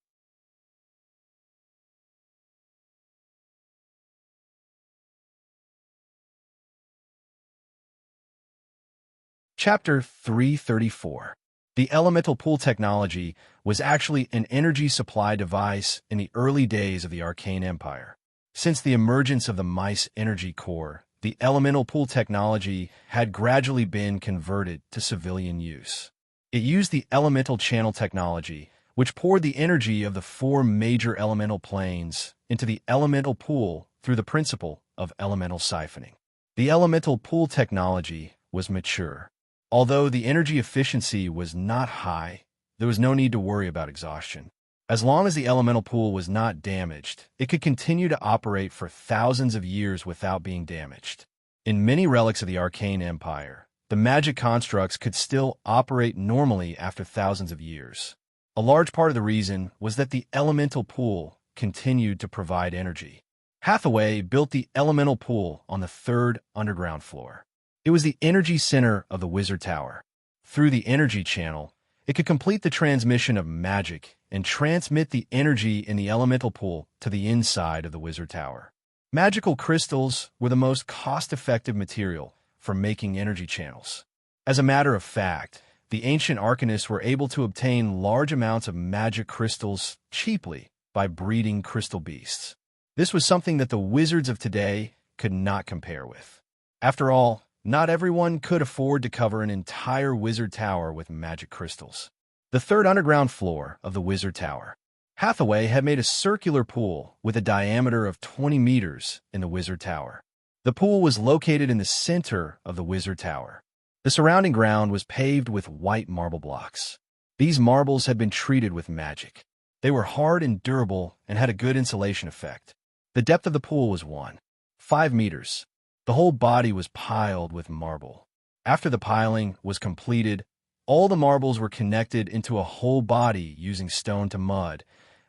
Chapter 334. The elemental pool technology was actually an energy supply device in the early days of the Arcane Empire. Since the emergence of the Mice energy core, the elemental pool technology had gradually been converted to civilian use. It used the elemental channel technology, which poured the energy of the 4 major elemental planes into the elemental pool through the principle of elemental siphoning. The elemental pool technology was mature. Although the energy efficiency was not high, there was no need to worry about exhaustion. As long as the elemental pool was not damaged, it could continue to operate for thousands of years without being damaged. In many relics of the Arcane Empire, the magic constructs could still operate normally after thousands of years. A large part of the reason was that the elemental pool continued to provide energy. Hathaway built the elemental pool on the 3rd underground floor. It was the energy center of the Wizard Tower. Through the energy channel, it could complete the transmission of magic and transmit the energy in the elemental pool to the inside of the Wizard Tower. Magical crystals were the most cost-effective material for making energy channels. As a matter of fact, the ancient arcanists were able to obtain large amounts of magic crystals cheaply by breeding crystal beasts. This was something that the wizards of today could not compare with. After all, not everyone could afford to cover an entire wizard tower with magic crystals. The 3rd underground floor of the Wizard Tower. Hathaway had made a circular pool with a diameter of 20 meters in the Wizard Tower. The pool was located in the center of the Wizard Tower. The surrounding ground was paved with white marble blocks. These marbles had been treated with magic. They were hard and durable and had a good insulation effect. The depth of the pool was 1.5 meters. The whole body was piled with marble. After the piling was completed, all the marbles were connected into a whole body using stone to mud,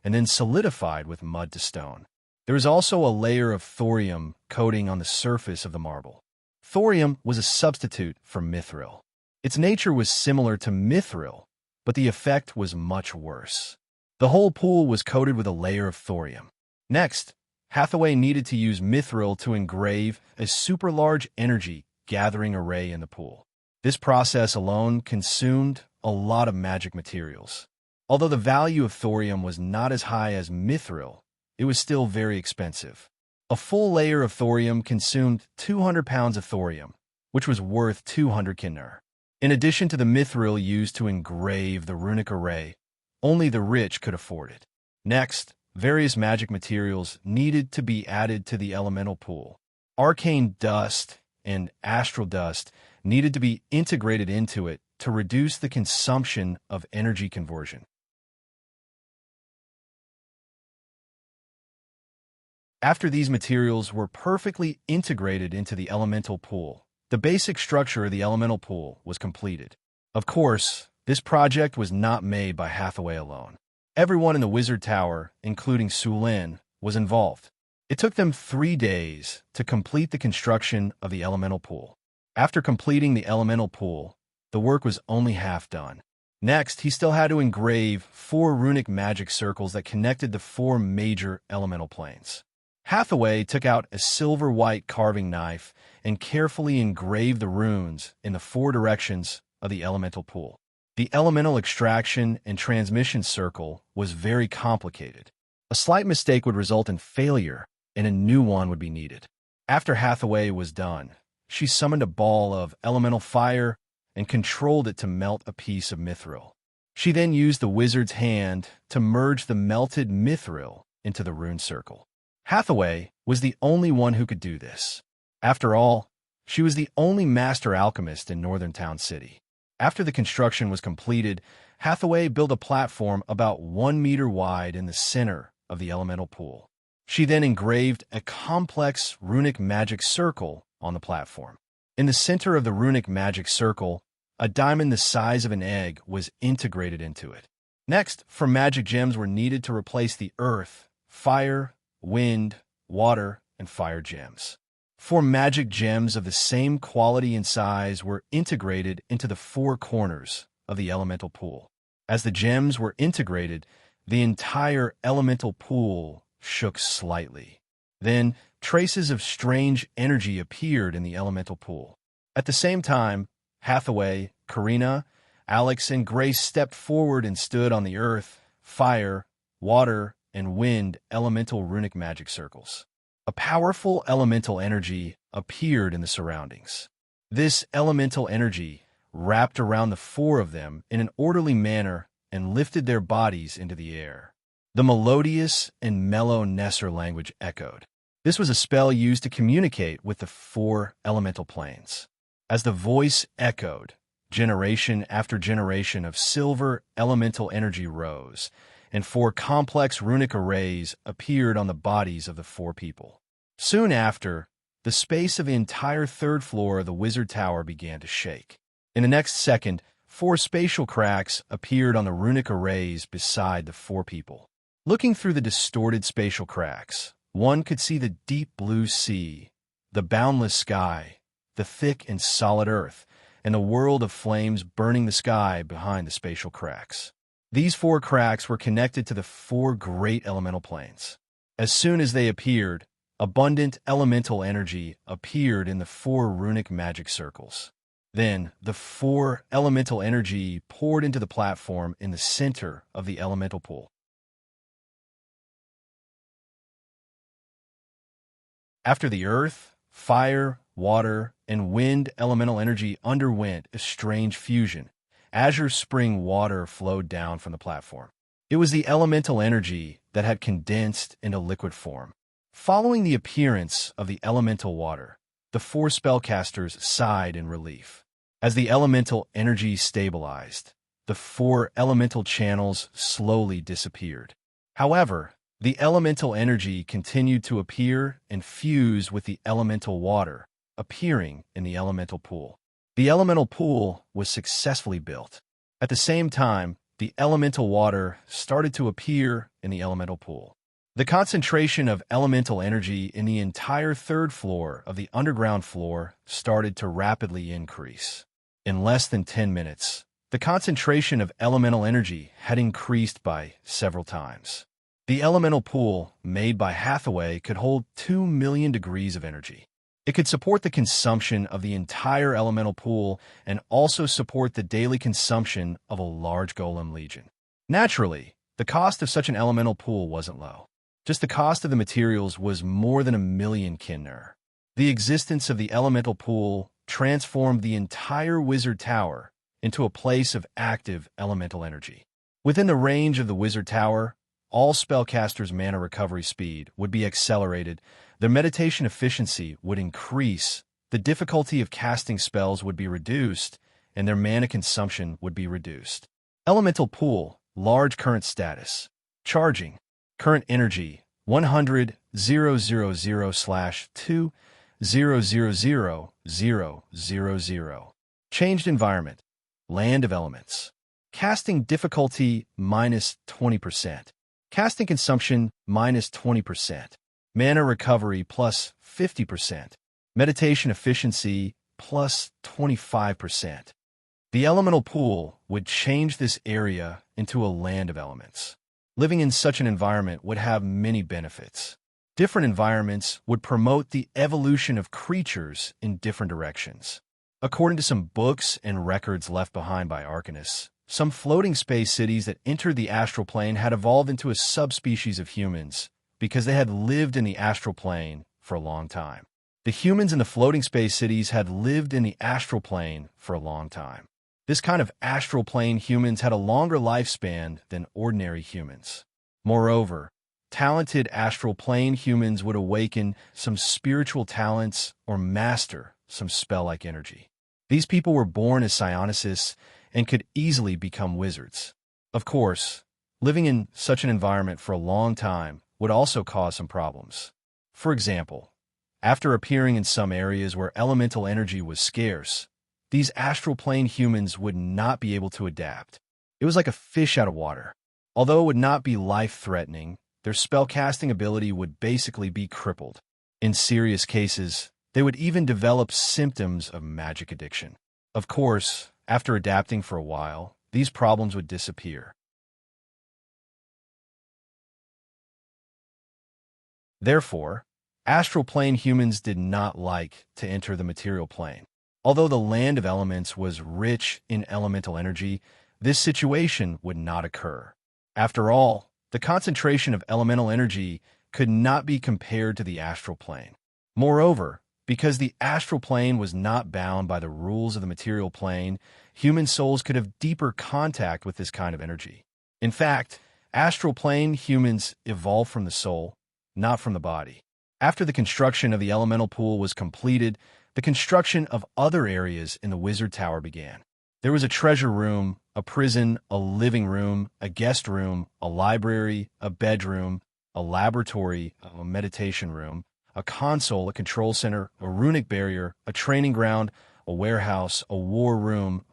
and then solidified with mud to stone. There was also a layer of thorium coating on the surface of the marble. Thorium was a substitute for mithril. Its nature was similar to mithril, but the effect was much worse. The whole pool was coated with a layer of thorium. Next, Hathaway needed to use mithril to engrave a super-large energy gathering array in the pool. This process alone consumed a lot of magic materials. Although the value of thorium was not as high as mithril, it was still very expensive. A full layer of thorium consumed 200 pounds of thorium, which was worth 200 kinnur. In addition to the mithril used to engrave the runic array, only the rich could afford it. Next, various magic materials needed to be added to the elemental pool. Arcane dust and astral dust needed to be integrated into it to reduce the consumption of energy conversion. After these materials were perfectly integrated into the elemental pool, the basic structure of the elemental pool was completed. Of course, this project was not made by Hathaway alone. Everyone in the Wizard Tower, including Sulin, was involved. It took them 3 days to complete the construction of the elemental pool. After completing the elemental pool, the work was only half done. Next, he still had to engrave 4 runic magic circles that connected the 4 major elemental planes. Hathaway took out a silver-white carving knife and carefully engraved the runes in the 4 directions of the elemental pool. The elemental extraction and transmission circle was very complicated. A slight mistake would result in failure, and a new one would be needed. After Hathaway was done, she summoned a ball of elemental fire and controlled it to melt a piece of mithril. She then used the wizard's hand to merge the melted mithril into the rune circle. Hathaway was the only one who could do this. After all, she was the only master alchemist in Northern Town City. After the construction was completed, Hathaway built a platform about 1 meter wide in the center of the elemental pool. She then engraved a complex runic magic circle on the platform. In the center of the runic magic circle, a diamond the size of an egg was integrated into it. Next, 4 magic gems were needed to replace the earth, fire, wind, water, and fire gems. 4 magic gems of the same quality and size were integrated into the 4 corners of the elemental pool. As the gems were integrated, the entire elemental pool shook slightly. Then, traces of strange energy appeared in the elemental pool. At the same time, Hathaway, Karina, Alex, and Grace stepped forward and stood on the earth, fire, water, and wind elemental runic magic circles. A powerful elemental energy appeared in the surroundings. This elemental energy wrapped around the 4 of them in an orderly manner and lifted their bodies into the air. The melodious and mellow Nesser language echoed. This was a spell used to communicate with the 4 elemental planes. As the voice echoed, generation after generation of silver elemental energy rose, and 4 complex runic arrays appeared on the bodies of the 4 people. Soon after, the space of the entire 3rd floor of the Wizard Tower began to shake. In the next second, 4 spatial cracks appeared on the runic arrays beside the 4 people. Looking through the distorted spatial cracks, one could see the deep blue sea, the boundless sky, the thick and solid earth, and the world of flames burning the sky behind the spatial cracks. These 4 cracks were connected to the 4 great elemental planes. As soon as they appeared, abundant elemental energy appeared in the 4 runic magic circles. Then, the 4 elemental energy poured into the platform in the center of the elemental pool. After the earth, fire, water, and wind elemental energy underwent a strange fusion, azure spring water flowed down from the platform. It was the elemental energy that had condensed into liquid form. Following the appearance of the elemental water, the 4 spellcasters sighed in relief. As the elemental energy stabilized, the 4 elemental channels slowly disappeared. However, the elemental energy continued to appear and fuse with the elemental water, appearing in the elemental pool. The elemental pool was successfully built. At the same time, the elemental water started to appear in the elemental pool. The concentration of elemental energy in the entire 3rd floor of the underground floor started to rapidly increase. In less than 10 minutes, the concentration of elemental energy had increased by several times. The elemental pool, made by Hathaway, could hold 2 million degrees of energy. It could support the consumption of the entire elemental pool and also support the daily consumption of a large golem legion. Naturally, the cost of such an elemental pool wasn't low. Just the cost of the materials was more than 1 million kinner. The existence of the elemental pool transformed the entire Wizard Tower into a place of active elemental energy. Within the range of the Wizard Tower, all spellcasters' mana recovery speed would be accelerated, their meditation efficiency would increase, the difficulty of casting spells would be reduced, and their mana consumption would be reduced. Elemental Pool, large current status. Charging. Current energy, 100,000/2,000,000. Changed environment. Land of elements. Casting difficulty, -20%. Casting consumption, -20%. Mana recovery, +50%. Meditation efficiency, +25%. The elemental pool would change this area into a land of elements. Living in such an environment would have many benefits. Different environments would promote the evolution of creatures in different directions. According to some books and records left behind by Arcanists, some floating space cities that entered the astral plane had evolved into a subspecies of humans because they had lived in the astral plane for a long time. The humans in the floating space cities had lived in the astral plane for a long time. This kind of astral plane humans had a longer lifespan than ordinary humans. Moreover, talented astral plane humans would awaken some spiritual talents or master some spell-like energy. These people were born as psionists and could easily become wizards. Of course, living in such an environment for a long time would also cause some problems. For example, after appearing in some areas where elemental energy was scarce, these astral plane humans would not be able to adapt. It was like a fish out of water. Although it would not be life-threatening, their spellcasting ability would basically be crippled. In serious cases, they would even develop symptoms of magic addiction. Of course, after adapting for a while, these problems would disappear. Therefore, astral plane humans did not like to enter the material plane. Although the land of elements was rich in elemental energy, this situation would not occur. After all, the concentration of elemental energy could not be compared to the astral plane. Moreover, because the astral plane was not bound by the rules of the material plane, human souls could have deeper contact with this kind of energy. In fact, astral plane humans evolved from the soul, not from the body. After the construction of the elemental pool was completed, the construction of other areas in the wizard tower began. There was a treasure room, a prison, a living room, a guest room, a library, a bedroom, a laboratory, a meditation room, a console, a control center, a runic barrier, a training ground, a warehouse, a war room,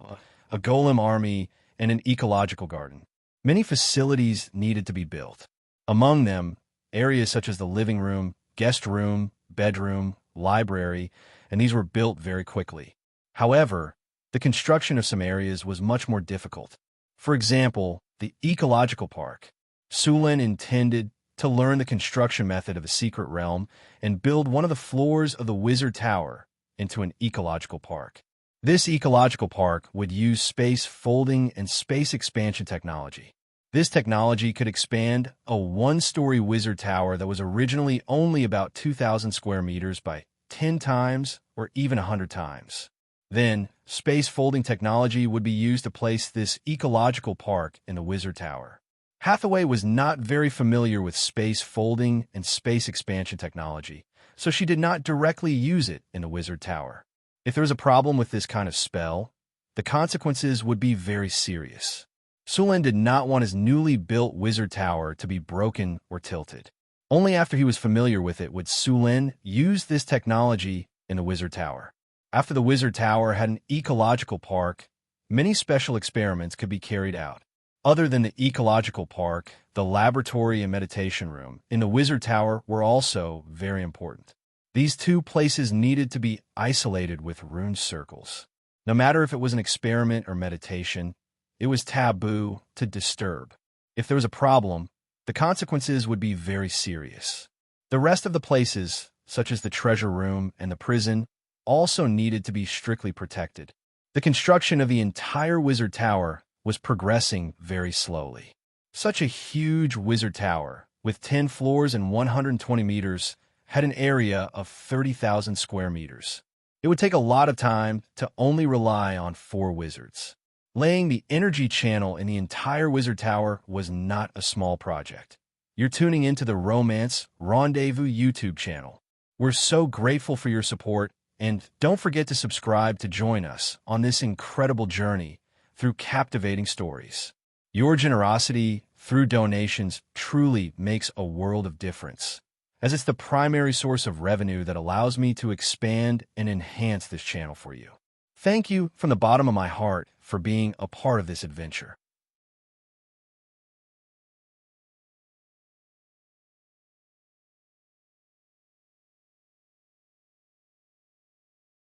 a golem army, and an ecological garden. Many facilities needed to be built. Among them, areas such as the living room, guest room, bedroom, library, and these were built very quickly. However, the construction of some areas was much more difficult. For example, the ecological park. Sulin intended to learn the construction method of a secret realm and build one of the floors of the wizard tower into an ecological park. This ecological park would use space folding and space expansion technology. This technology could expand a one-story wizard tower that was originally only about 2,000 square meters by 10 times or even 100 times. Then, space folding technology would be used to place this ecological park in the wizard tower. Hathaway was not very familiar with space folding and space expansion technology, so she did not directly use it in the wizard tower. If there was a problem with this kind of spell, the consequences would be very serious. Sulin did not want his newly built wizard tower to be broken or tilted. Only after he was familiar with it would Sulin use this technology in the wizard tower. After the wizard tower had an ecological park, many special experiments could be carried out. Other than the ecological park, the laboratory and meditation room in the wizard tower were also very important. These two places needed to be isolated with rune circles. No matter if it was an experiment or meditation, it was taboo to disturb. If there was a problem, the consequences would be very serious. The rest of the places, such as the treasure room and the prison, also needed to be strictly protected. The construction of the entire wizard tower was progressing very slowly. Such a huge wizard tower, with 10 floors and 120 meters, had an area of 30,000 square meters. It would take a lot of time to only rely on 4 wizards. Laying the energy channel in the entire wizard tower was not a small project. You're tuning into the Romance Rendezvous YouTube channel. We're so grateful for your support, and don't forget to subscribe to join us on this incredible journey through captivating stories. Your generosity through donations truly makes a world of difference, as it's the primary source of revenue that allows me to expand and enhance this channel for you. Thank you from the bottom of my heart for being a part of this adventure.